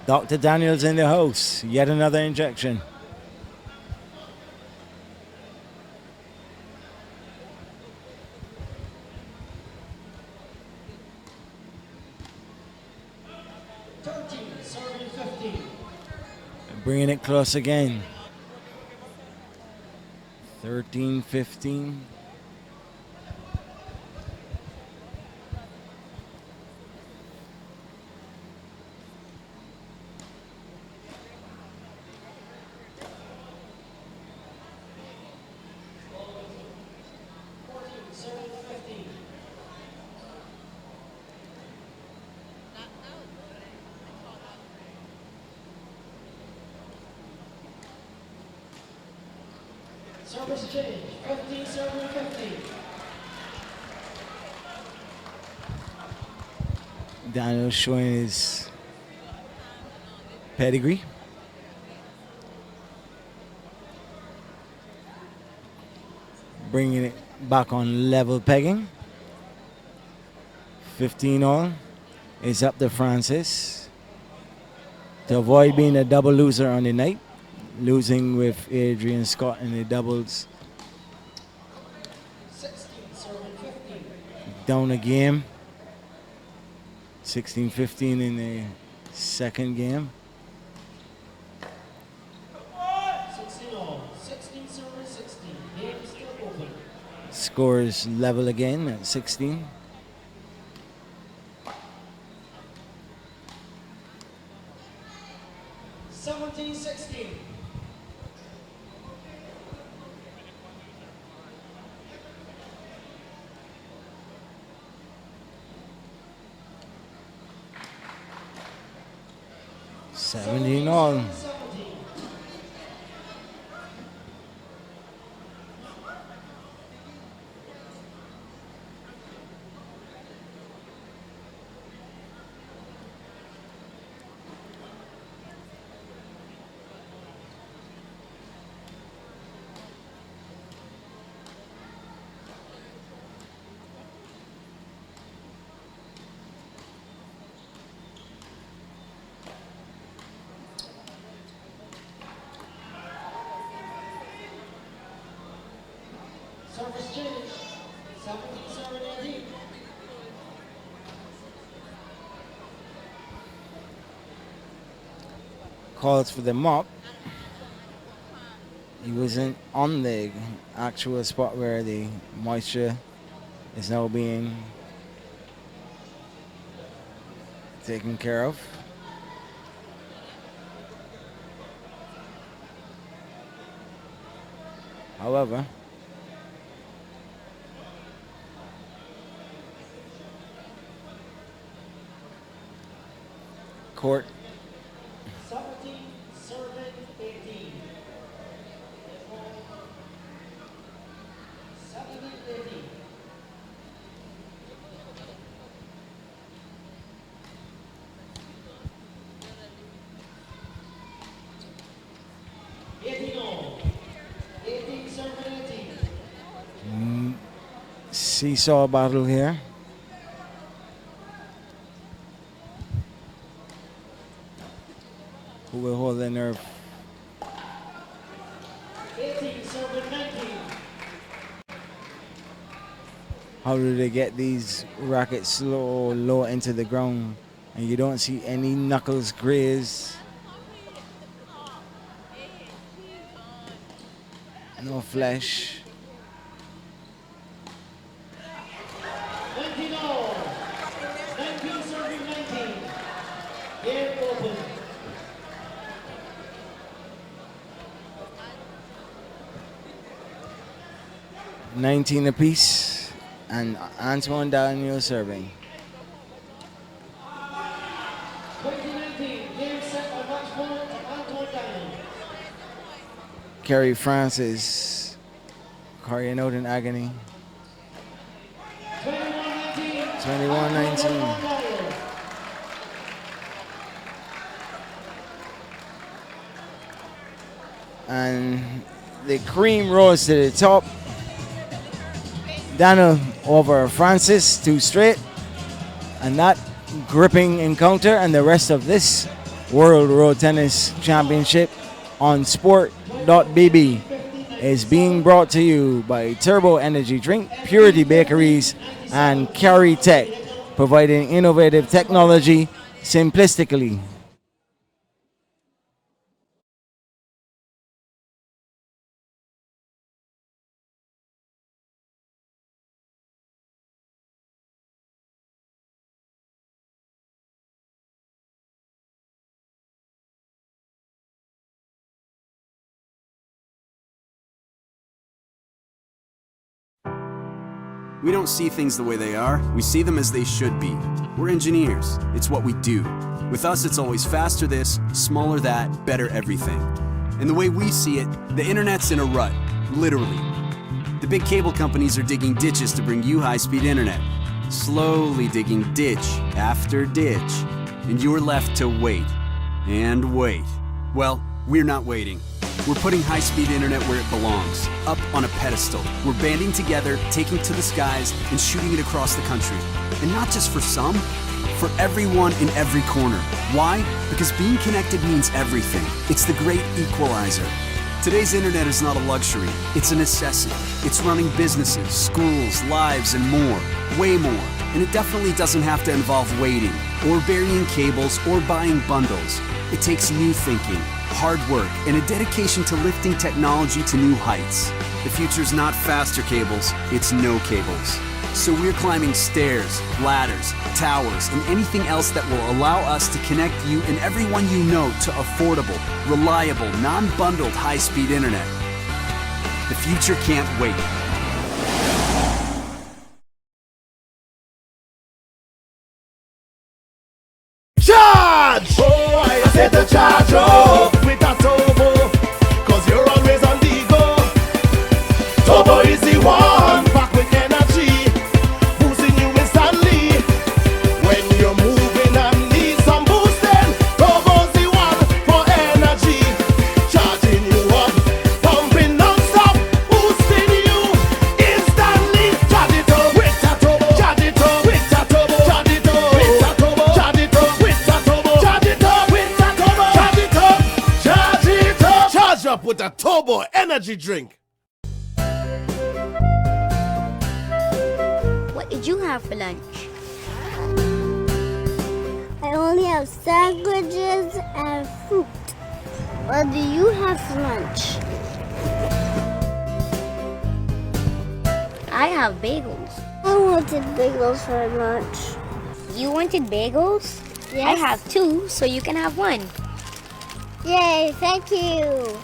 [SPEAKER 1] Dr. Daniels in the house. Yet another injection. Bringing it close again. 13-15.
[SPEAKER 4] Service change, 15, serving 15.
[SPEAKER 1] Daniel showing his pedigree. Bringing it back on level pegging. 15 all. It's up to Francis. To avoid being a double loser on the night. Losing with Adrian Scott in the doubles.
[SPEAKER 4] 16, serving 15.
[SPEAKER 1] Down a game. 16-15 in the second game.
[SPEAKER 4] 16 all, 16 serving 16. Game still open.
[SPEAKER 1] Scores level again at 16. Seventeen all.
[SPEAKER 4] Service change, 17, serving 18.
[SPEAKER 1] Calls for the mop. He wasn't on the actual spot where the moisture is now being taken care of. However, court
[SPEAKER 4] 17, serving 18. 17, 18.
[SPEAKER 1] seesaw battle here. Who will hold their nerve?
[SPEAKER 4] 18, serving 19.
[SPEAKER 1] How do they get these rackets low into the ground and you don't see any knuckles graze? No flesh.
[SPEAKER 4] 19 all. 19 serving 19. Game open.
[SPEAKER 1] $19 apiece, and Antoine Daniel serving.
[SPEAKER 4] 2019. Game set by match point to Antoine Daniel.
[SPEAKER 1] Kerry Francis crying out in agony. 21-19. And the cream rose to the top. Daniel over Francis, 2 straight. And that gripping encounter and the rest of this World Road Tennis Championship on Sport.bb is being brought to you by Turbo Energy Drink, Purity Bakeries, and Carry Tech, providing innovative technology simplistically.
[SPEAKER 5] We don't see things the way they are, we see them as they should be. We're engineers, it's what we do. With us, it's always faster this, smaller that, better everything. And the way we see it, the internet's in a rut, literally. The big cable companies are digging ditches to bring you high-speed internet. Slowly digging ditch after ditch. And you're left to wait. And wait. Well, we're not waiting. We're putting high-speed internet where it belongs, up on a pedestal. We're banding together, taking to the skies, and shooting it across the country. And not just for some, for everyone in every corner. Why? Because being connected means everything. It's the great equalizer. Today's internet is not a luxury, it's a necessity. It's running businesses, schools, lives, and more. Way more. And it definitely doesn't have to involve waiting, or burying cables, or buying bundles. It takes new thinking, hard work, and a dedication to lifting technology to new heights. The future's not faster cables, it's no cables. So we're climbing stairs, ladders, towers, and anything else that will allow us to connect you and everyone you know to affordable, reliable, non-bundled high-speed internet. The future can't wait.
[SPEAKER 6] Charge! Oh, I said to charge up with a turbo, cause you're always on the go. Turbo is the one, back with energy, boosting you instantly. When you're moving and need some boosting, Turbo's the one for energy. Charging you up, pumping non-stop, boosting you instantly. Charge it up with a turbo, charge it up with a turbo, charge it up with a turbo, charge it up with a turbo, charge it up with a turbo, charge it up, charge it up. Charge up with a turbo energy drink.
[SPEAKER 10] What did you have for lunch? I only have sandwiches and fruit. What do you have for lunch? I have bagels. I wanted bagels for lunch. You wanted bagels? Yes. I have 2, so you can have 1. Yay, thank you.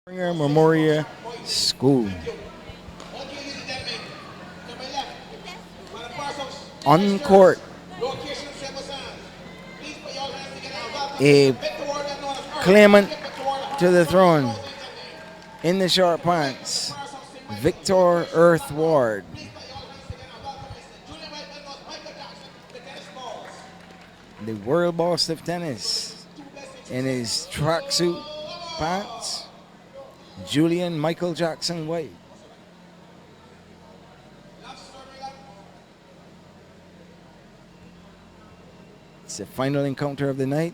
[SPEAKER 1] Springer Memorial School. On court, a claimant to the throne in the short pants, Victor Earth Ward. The world boss of tennis in his tracksuit pants, Julian Michael Jackson White. It's the final encounter of the night.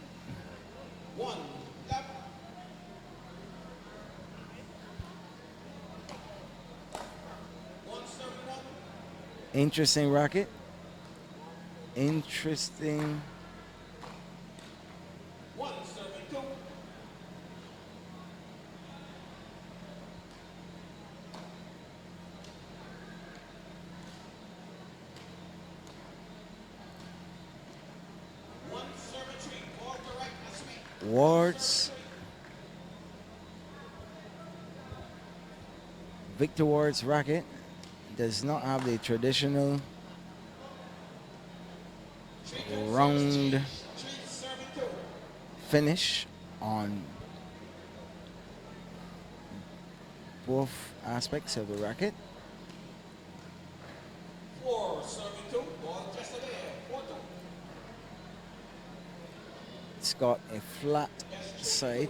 [SPEAKER 1] Interesting racket. Interesting. Ward's Victor Ward's racket does not have the traditional round finish on both aspects of the racket. It's got a flat side.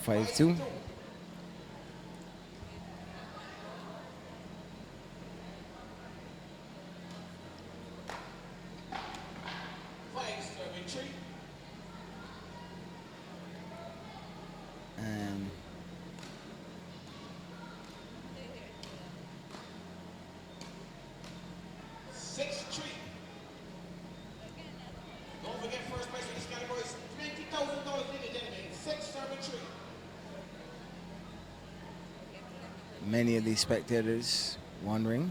[SPEAKER 1] Five two. And
[SPEAKER 18] Don't forget first place in this category is $20,000, ladies and gentlemen. 6-serving tree.
[SPEAKER 1] many of these spectators wondering.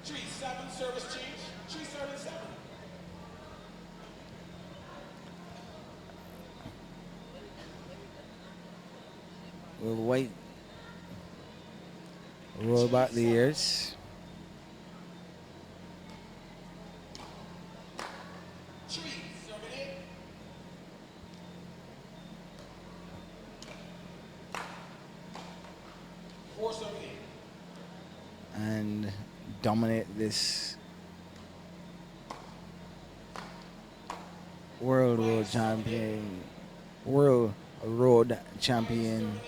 [SPEAKER 18] 3-7 service change. 3-7.
[SPEAKER 1] We'll wait. Roll back the ears. And dominate this world road champion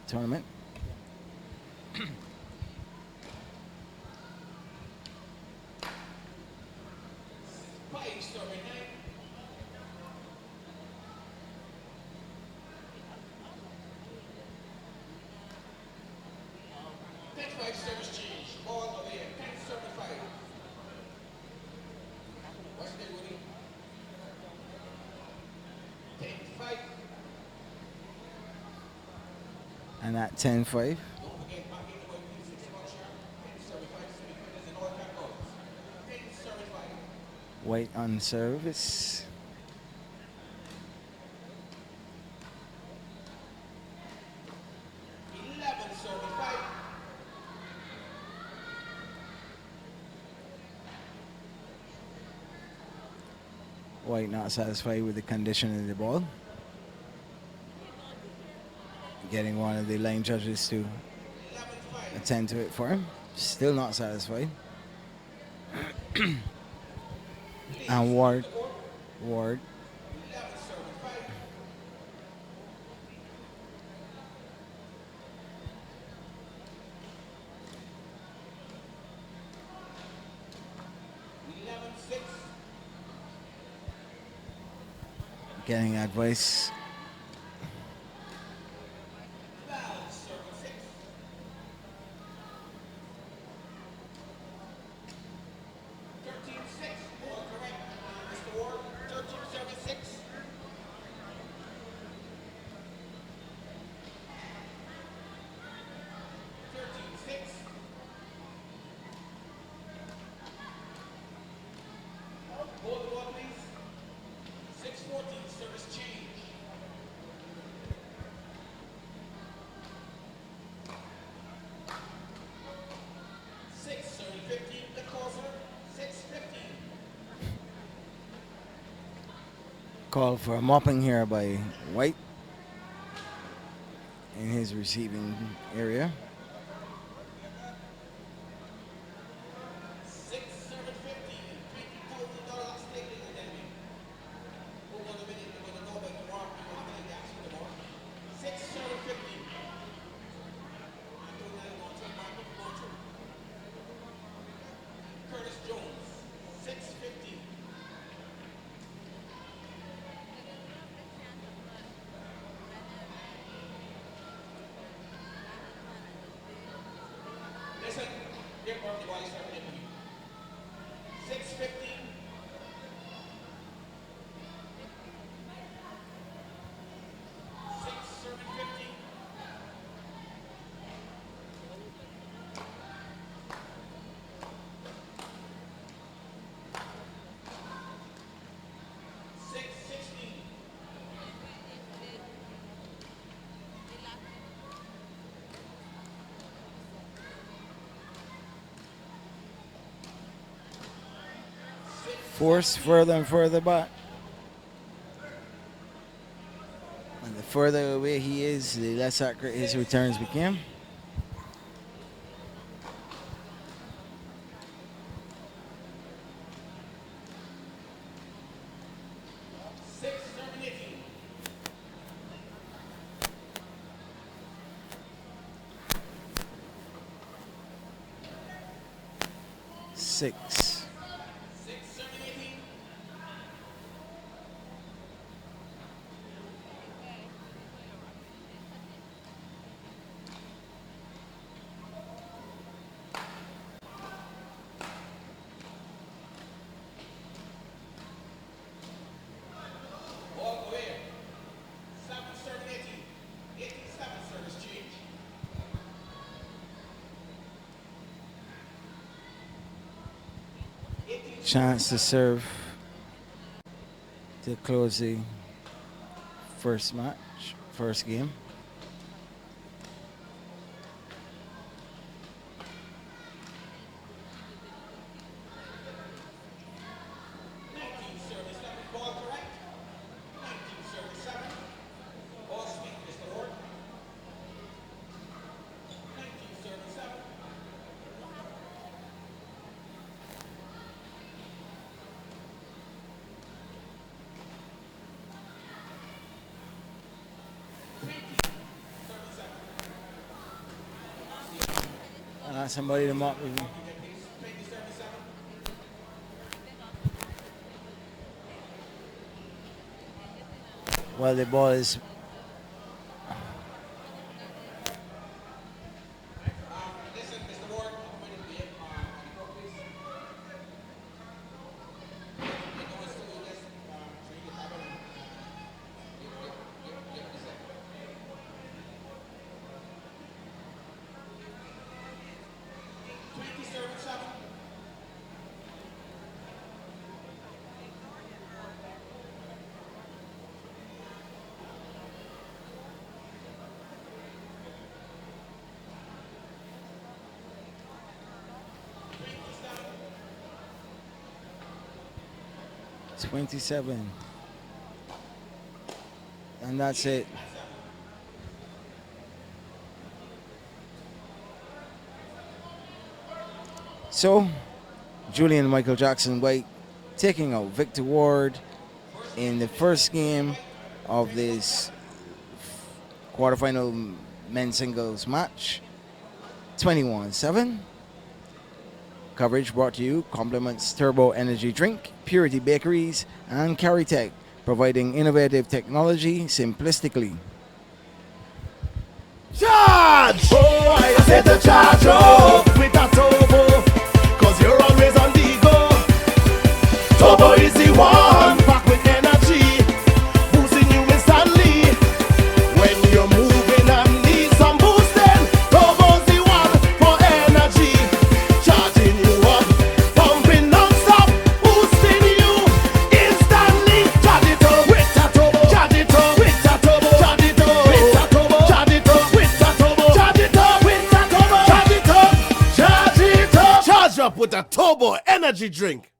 [SPEAKER 1] tournament. And at 10-5. White on service. White not satisfied with the condition of the ball. Getting one of the lane judges to attend to it for him. Still not satisfied. And Ward. Getting advice. Call for a mopping here by White in his receiving area.
[SPEAKER 18] Listen, here comes the body start hitting you. 650. 750. 660.
[SPEAKER 1] Force further and further back. And the further away he is, the less accurate his returns became. Six. Chance to serve to close the first match, first game. Somebody to mark with me. Well, the ball is $27. And that's it. So, Julian Michael Jackson White taking out Victor Ward in the first game of this quarterfinal men's singles match, 21-7. Coverage brought to you compliments Turbo Energy Drink, Purity Bakeries, and Caritech, providing innovative technology simplistically.
[SPEAKER 6] Charge! Oh, I said to charge up with a turbo, cause you're always on the go. Turbo is the one, packed with energy, boosting you instantly. When you're moving and need some boosting, Turbo's the one for energy. Charging you up, pumping non-stop, boosting you instantly. Charge it up with a turbo, charge it up with a turbo, charge it up with a turbo, charge it up with a turbo, charge it up with a turbo, charge it up, charge it up. Charge up with a Turbo energy drink.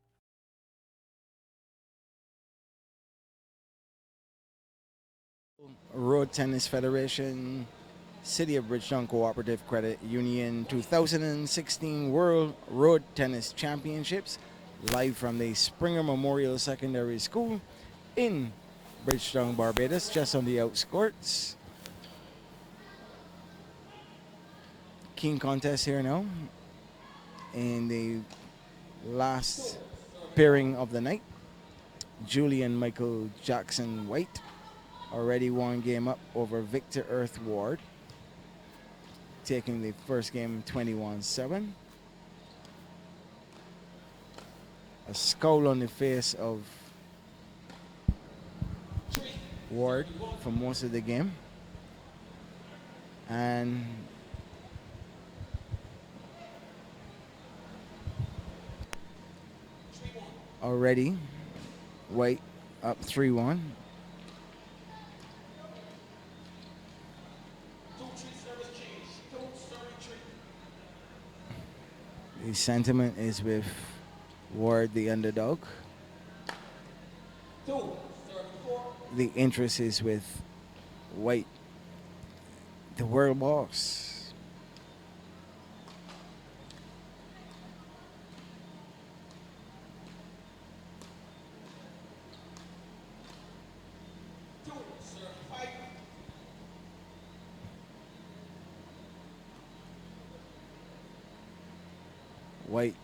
[SPEAKER 1] Road Tennis Federation, City of Bridgetown Cooperative Credit Union 2016 World Road Tennis Championships, live from the Springer Memorial Secondary School in Bridgetown, Barbados, just on the outskirts. Keen contest here now in the last pairing of the night. Julian Michael Jackson White already one game up over Victor Earth Ward, taking the first game 21-7. A scowl on the face of Ward for most of the game. And already White up 3-1. The sentiment is with Ward, the underdog. The interest is with White, the world boss. White,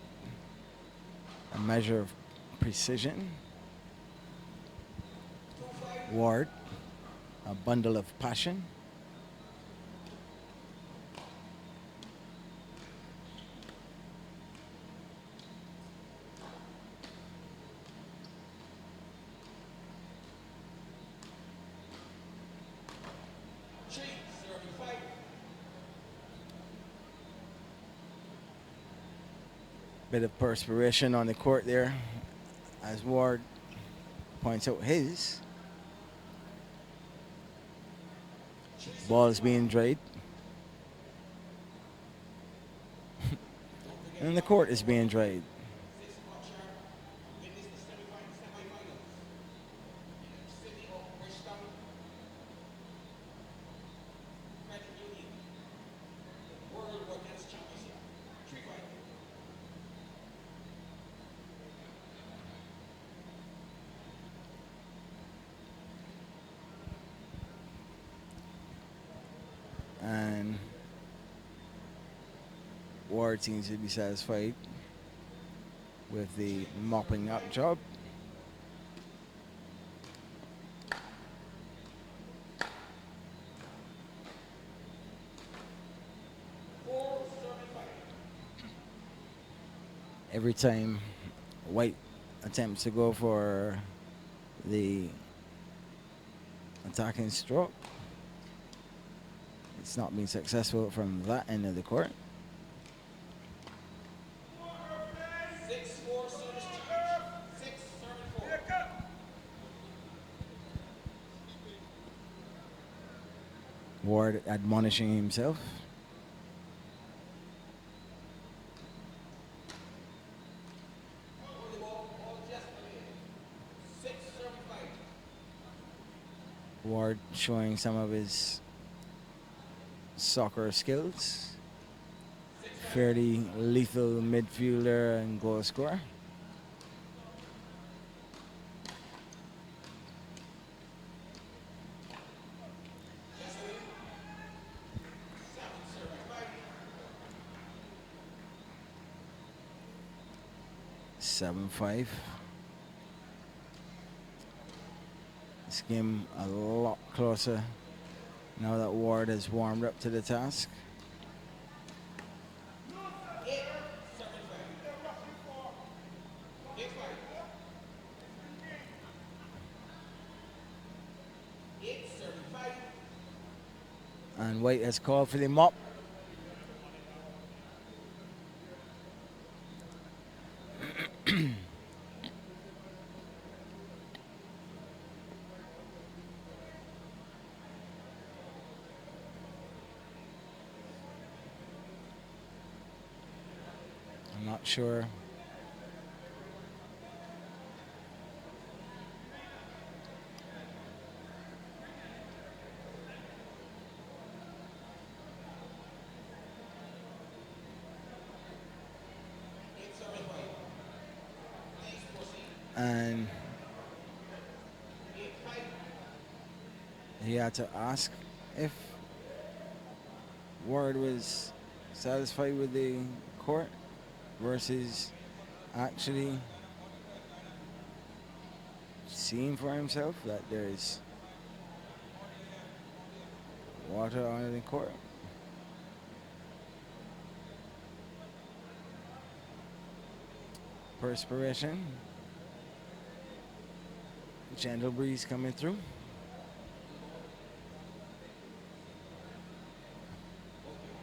[SPEAKER 1] a measure of precision. Ward, a bundle of passion. Bit of perspiration on the court there as Ward points out his. Ball is being dried. And the court is being dried. And Ward seems to be satisfied with the mopping up job. Every time White attempts to go for the attacking stroke, it's not been successful from that end of the court. Ward admonishing himself. Ward showing some of his soccer skills. Fairly lethal midfielder and goal scorer. This game a lot closer now that Ward has warmed up to the task. And White has called for the mop. I'm not sure. and he had to ask if Ward was satisfied with the court versus actually seeing for himself that there's water on the court. Perspiration. Gentle breeze coming through.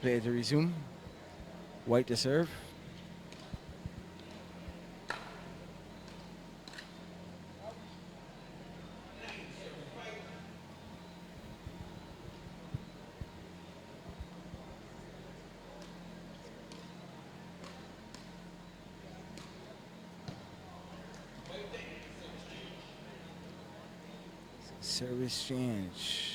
[SPEAKER 1] Play to resume. White to serve. Service change.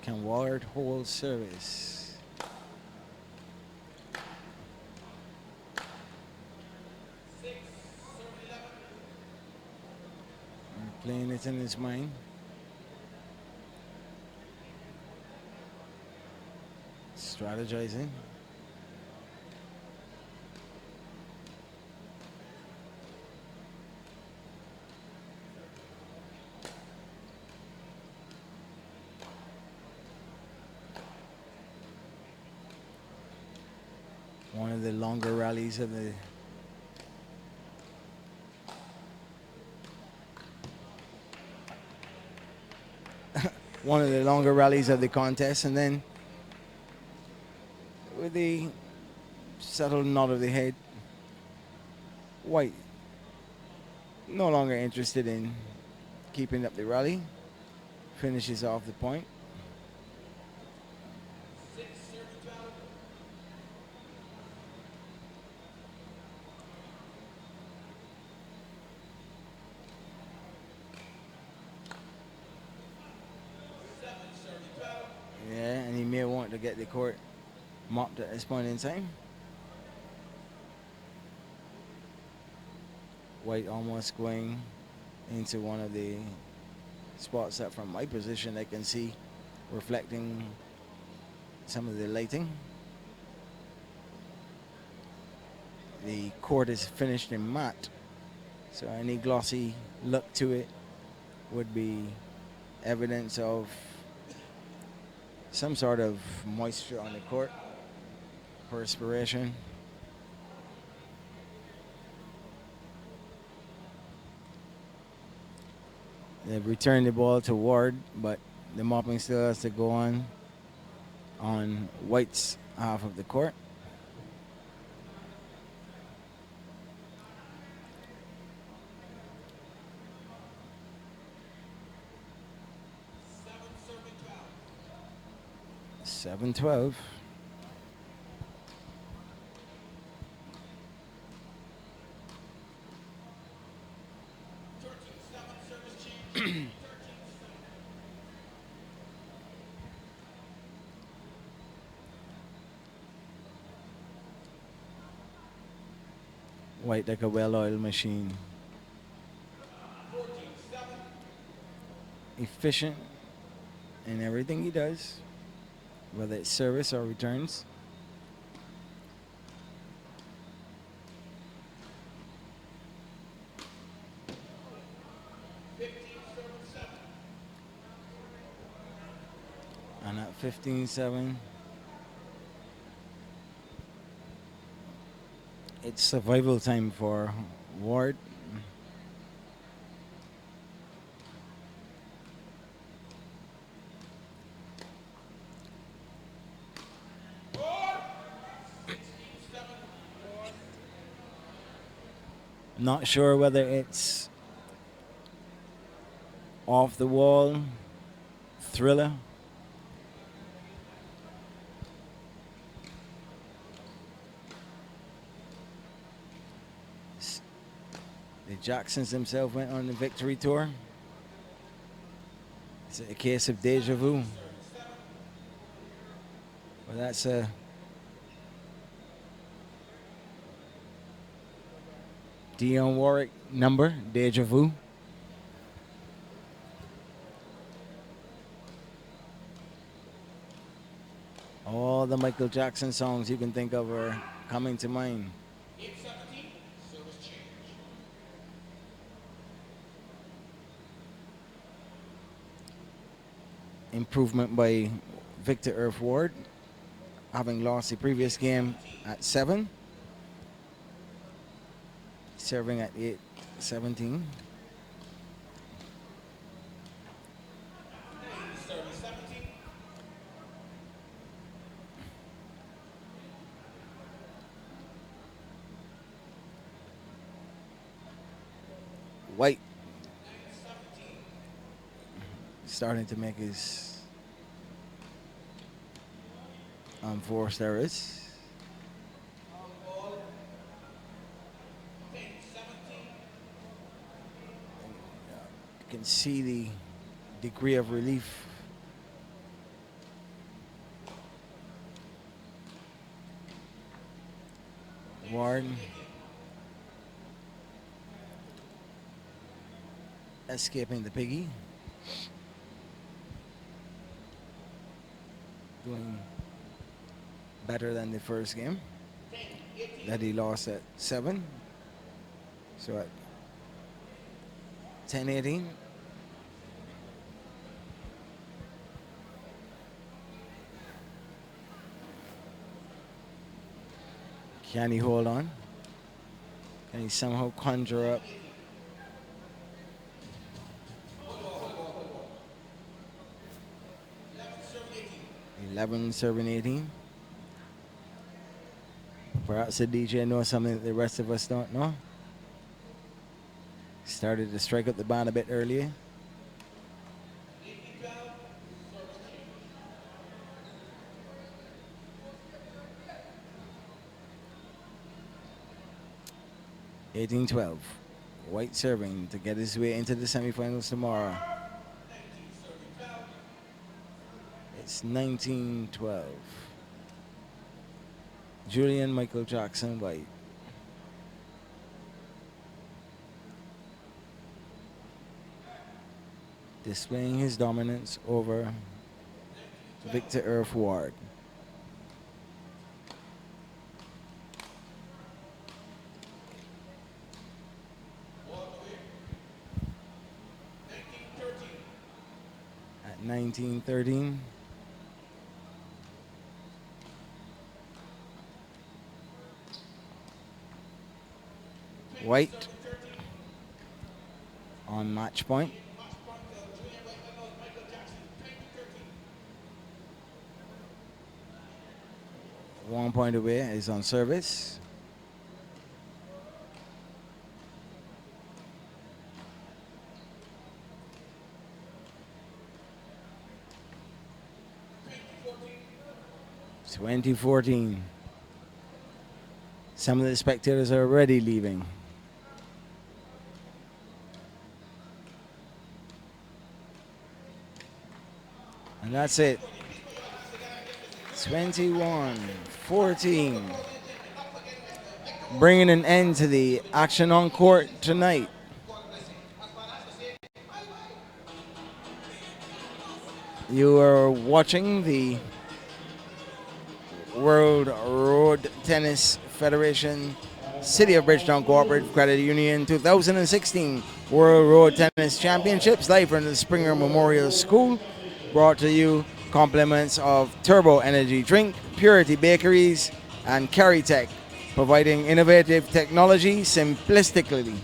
[SPEAKER 1] Can Ward hold service? Playing it in his mind. Strategizing. One of the longer rallies of the one of the longer rallies of the contest, and then with the subtle nod of the head, White no longer interested in keeping up the rally, finishes off the point. Yeah, and he may want to get the court mopped at this point in time. White almost going into one of the spots that from my position I can see reflecting some of the lighting. The court is finished in matte, so any glossy look to it would be evidence of some sort of moisture on the court, perspiration. They've returned the ball to Ward, but the mopping still has to go on White's half of the court. Seven 12. White like a well-oiled machine. Efficient in everything he does, whether it's service or returns. And at 15-7, it's survival time for Ward. Not sure whether it's off the wall, thriller. The Jacksons themselves went on the victory tour. It's a case of deja vu. Well, that's a Dionne Warwick number, deja vu. All the Michael Jackson songs you can think of are coming to mind. Improvement by Victor Earth Ward, having lost the previous game at 7. Serving at 8-17. White starting to make his unforced errors. You can see the degree of relief Warren escaping the piggy. Doing better than the first game that he lost at 7. So at 10-18. Can he hold on? Can he somehow conjure up serving 18? Perhaps the DJ knows something that the rest of us don't know. Started to strike up the band a bit earlier. (18-12). White serving to get his way into the semifinals tomorrow. It's 19-12. Julian Michael Jackson White. Displaying his dominance over Victor Earth Ward. At 19-13. White on match point. One point away is on service. It's 20-14. Some of the spectators are already leaving. And that's it. 21-14. Bringing an end to the action on court tonight. You are watching the World Road Tennis Federation City of Bridgetown Cooperative Credit Union 2016 World Road Tennis Championships live from the Springer Memorial School. Brought to you compliments of Turbo Energy Drink, Purity Bakeries, and CarryTech, providing innovative technology simplistically.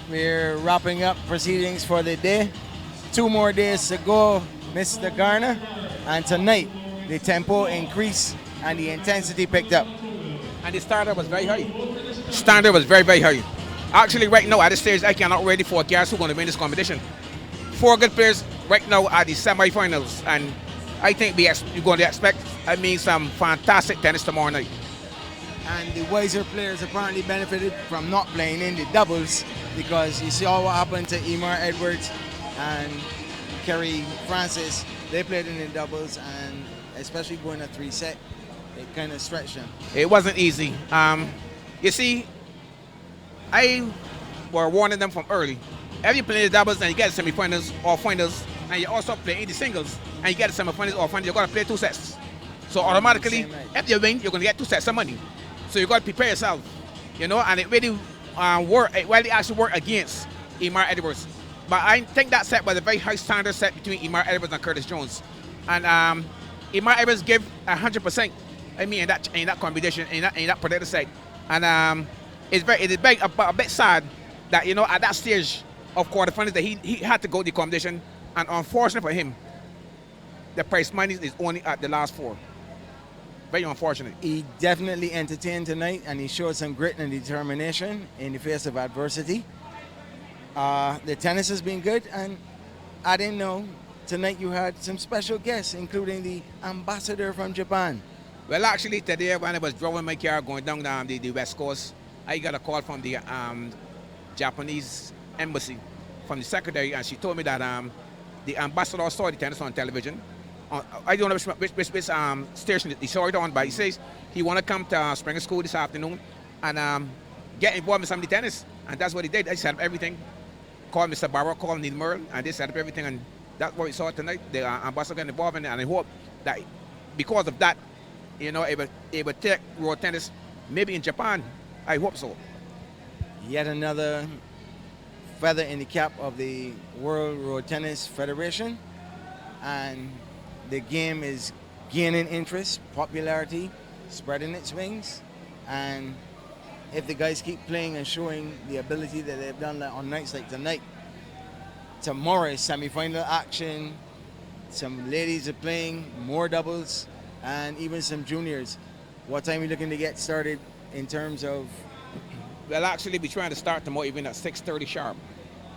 [SPEAKER 1] we're wrapping up proceedings for the day. 2 more days to go, Mr. Garner. And tonight, the tempo increased and the intensity picked up.
[SPEAKER 18] And the standard was very high. Standard was very, very high. Actually, right now, at this stage, I cannot ready for guess who's going to win this competition. 4 good players right now at the semi-finals. And I think we're going to expect, some fantastic tennis tomorrow night.
[SPEAKER 1] And the wiser players apparently benefited from not playing in the doubles, because you saw what happened to Emar Edwards and Kerry Francis. They played in the doubles, and especially going a 3-set, it kind of stretched them.
[SPEAKER 18] It wasn't easy. You see, I were warning them from early. If you play the doubles and you get the semifinals or finals, and you also play in the singles and you get the semifinals or finals, you're going to play 2 sets. So automatically, if you win, you're going to get 2 sets of money. So you got to prepare yourself, and it really it actually worked against Emar Edwards. But I think that set was a very high standard set between Emar Edwards and Curtis Jones. And Emar Edwards gave 100%, in that competition, in that particular set. And it is a bit sad that, at that stage of quarterfinals that he had to go to the competition. And unfortunately for him, the prize money is only at the last 4. Very unfortunate.
[SPEAKER 1] He definitely entertained tonight, and he showed some grit and determination in the face of adversity. The tennis has been good, and I didn't know tonight you had some special guests, including the ambassador from Japan.
[SPEAKER 18] Well, actually today when I was driving my car going down the West Coast, I got a call from the Japanese embassy, from the secretary, and she told me that the ambassador saw the tennis on television. I don't know which station he saw it on, but he says he want to come to Springer School this afternoon and get involved in some of the tennis. And that's what he did. I set up everything. Called Mr. Barrow, called Neil Merle, and they set up everything. And that's what we saw tonight. The ambassador got involved in it, and I hope that because of that, it will take road tennis maybe in Japan. I hope so.
[SPEAKER 1] Yet another feather in the cap of the World Road Tennis Federation. And the game is gaining interest, popularity, spreading its wings. And if the guys keep playing and showing the ability that they've done on nights like tonight, tomorrow is semi-final action. Some ladies are playing, more doubles, and even some juniors. What time are you looking to get started in terms of?
[SPEAKER 18] Well, actually, we're trying to start tomorrow even at 6:30 sharp.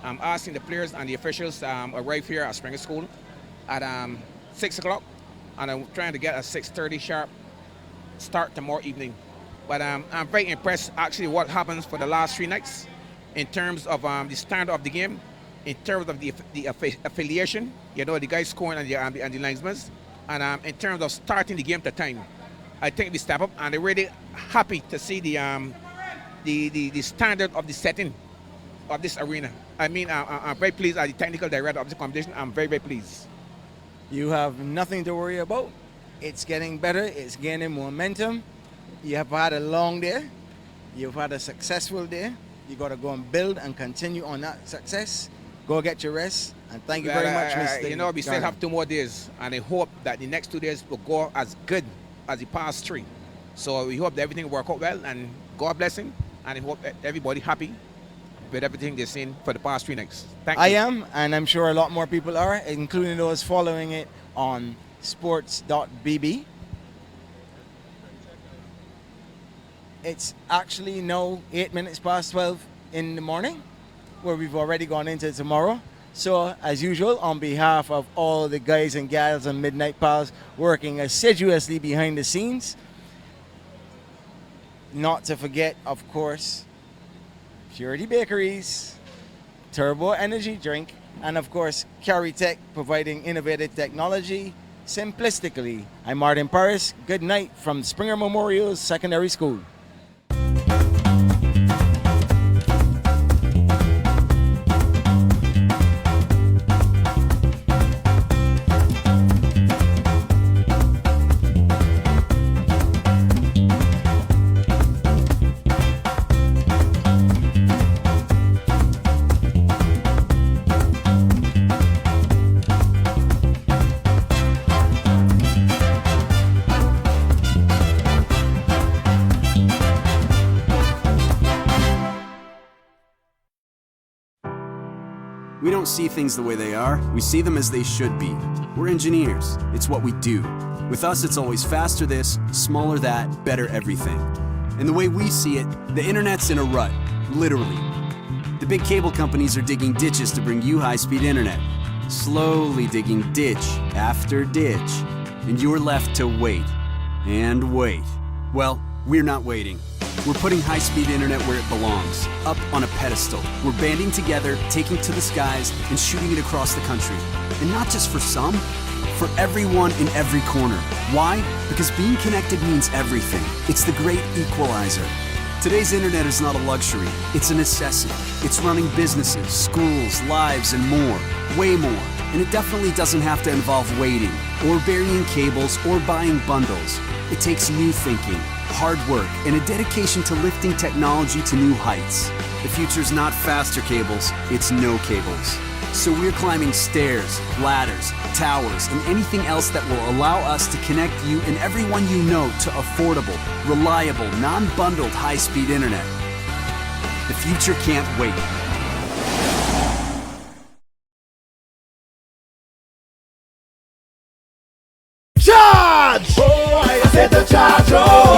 [SPEAKER 18] I'm asking the players and the officials arrive here at Springer School at 6 o'clock, and I'm trying to get a 6:30 sharp start tomorrow evening. But I'm very impressed actually what happens for the last 3 nights in terms of the standard of the game, in terms of the affiliation, the guys scoring and the linesmen, and in terms of starting the game to time. I think we step up, and I'm really happy to see the standard of the setting of this arena. I'm very pleased as the technical director of the competition. I'm very, very pleased.
[SPEAKER 1] You have nothing to worry about. It's getting better. It's gaining momentum. You have had a long day. You've had a successful day. You got to go and build and continue on that success. Go get your rest. And thank you very much, Mr.
[SPEAKER 18] We still have 2 more days, and I hope that the next 2 days will go as good as the past 3. So we hope that everything will work out well, and God bless him, and I hope that everybody happy with everything they've seen for the past 3 nights. Thank you.
[SPEAKER 1] I am, and I'm sure a lot more people are, including those following it on Sports.bb. It's actually now 8 minutes past 12 in the morning, where we've already gone into tomorrow. So, as usual, on behalf of all the guys and gals and Midnight Pals working assiduously behind the scenes, not to forget, of course, Purity Bakeries, Turbo Energy Drink, and of course, Carry Tech, providing innovative technology simplistically. I'm Martin Paris. Good night from Springer Memorial Secondary School.
[SPEAKER 5] We don't see things the way they are, we see them as they should be. We're engineers, it's what we do. With us, it's always faster this, smaller that, better everything. And the way we see it, the internet's in a rut, literally. The big cable companies are digging ditches to bring you high-speed internet. Slowly digging ditch after ditch. And you're left to wait. And wait. Well, we're not waiting. We're putting high-speed internet where it belongs, up on a pedestal. We're banding together, taking to the skies, and shooting it across the country. And not just for some, for everyone in every corner. Why? Because being connected means everything. It's the great equalizer. Today's internet is not a luxury, it's a necessity. It's running businesses, schools, lives, and more. Way more. And it definitely doesn't have to involve waiting, or burying cables, or buying bundles. It takes new thinking, hard work, and a dedication to lifting technology to new heights. The future's not faster cables, it's no cables. So we're climbing stairs, ladders, towers, and anything else that will allow us to connect you and everyone you know to affordable, reliable, non-bundled high-speed internet. The future can't wait.
[SPEAKER 6] Charge! Oh, I said to charge, oh!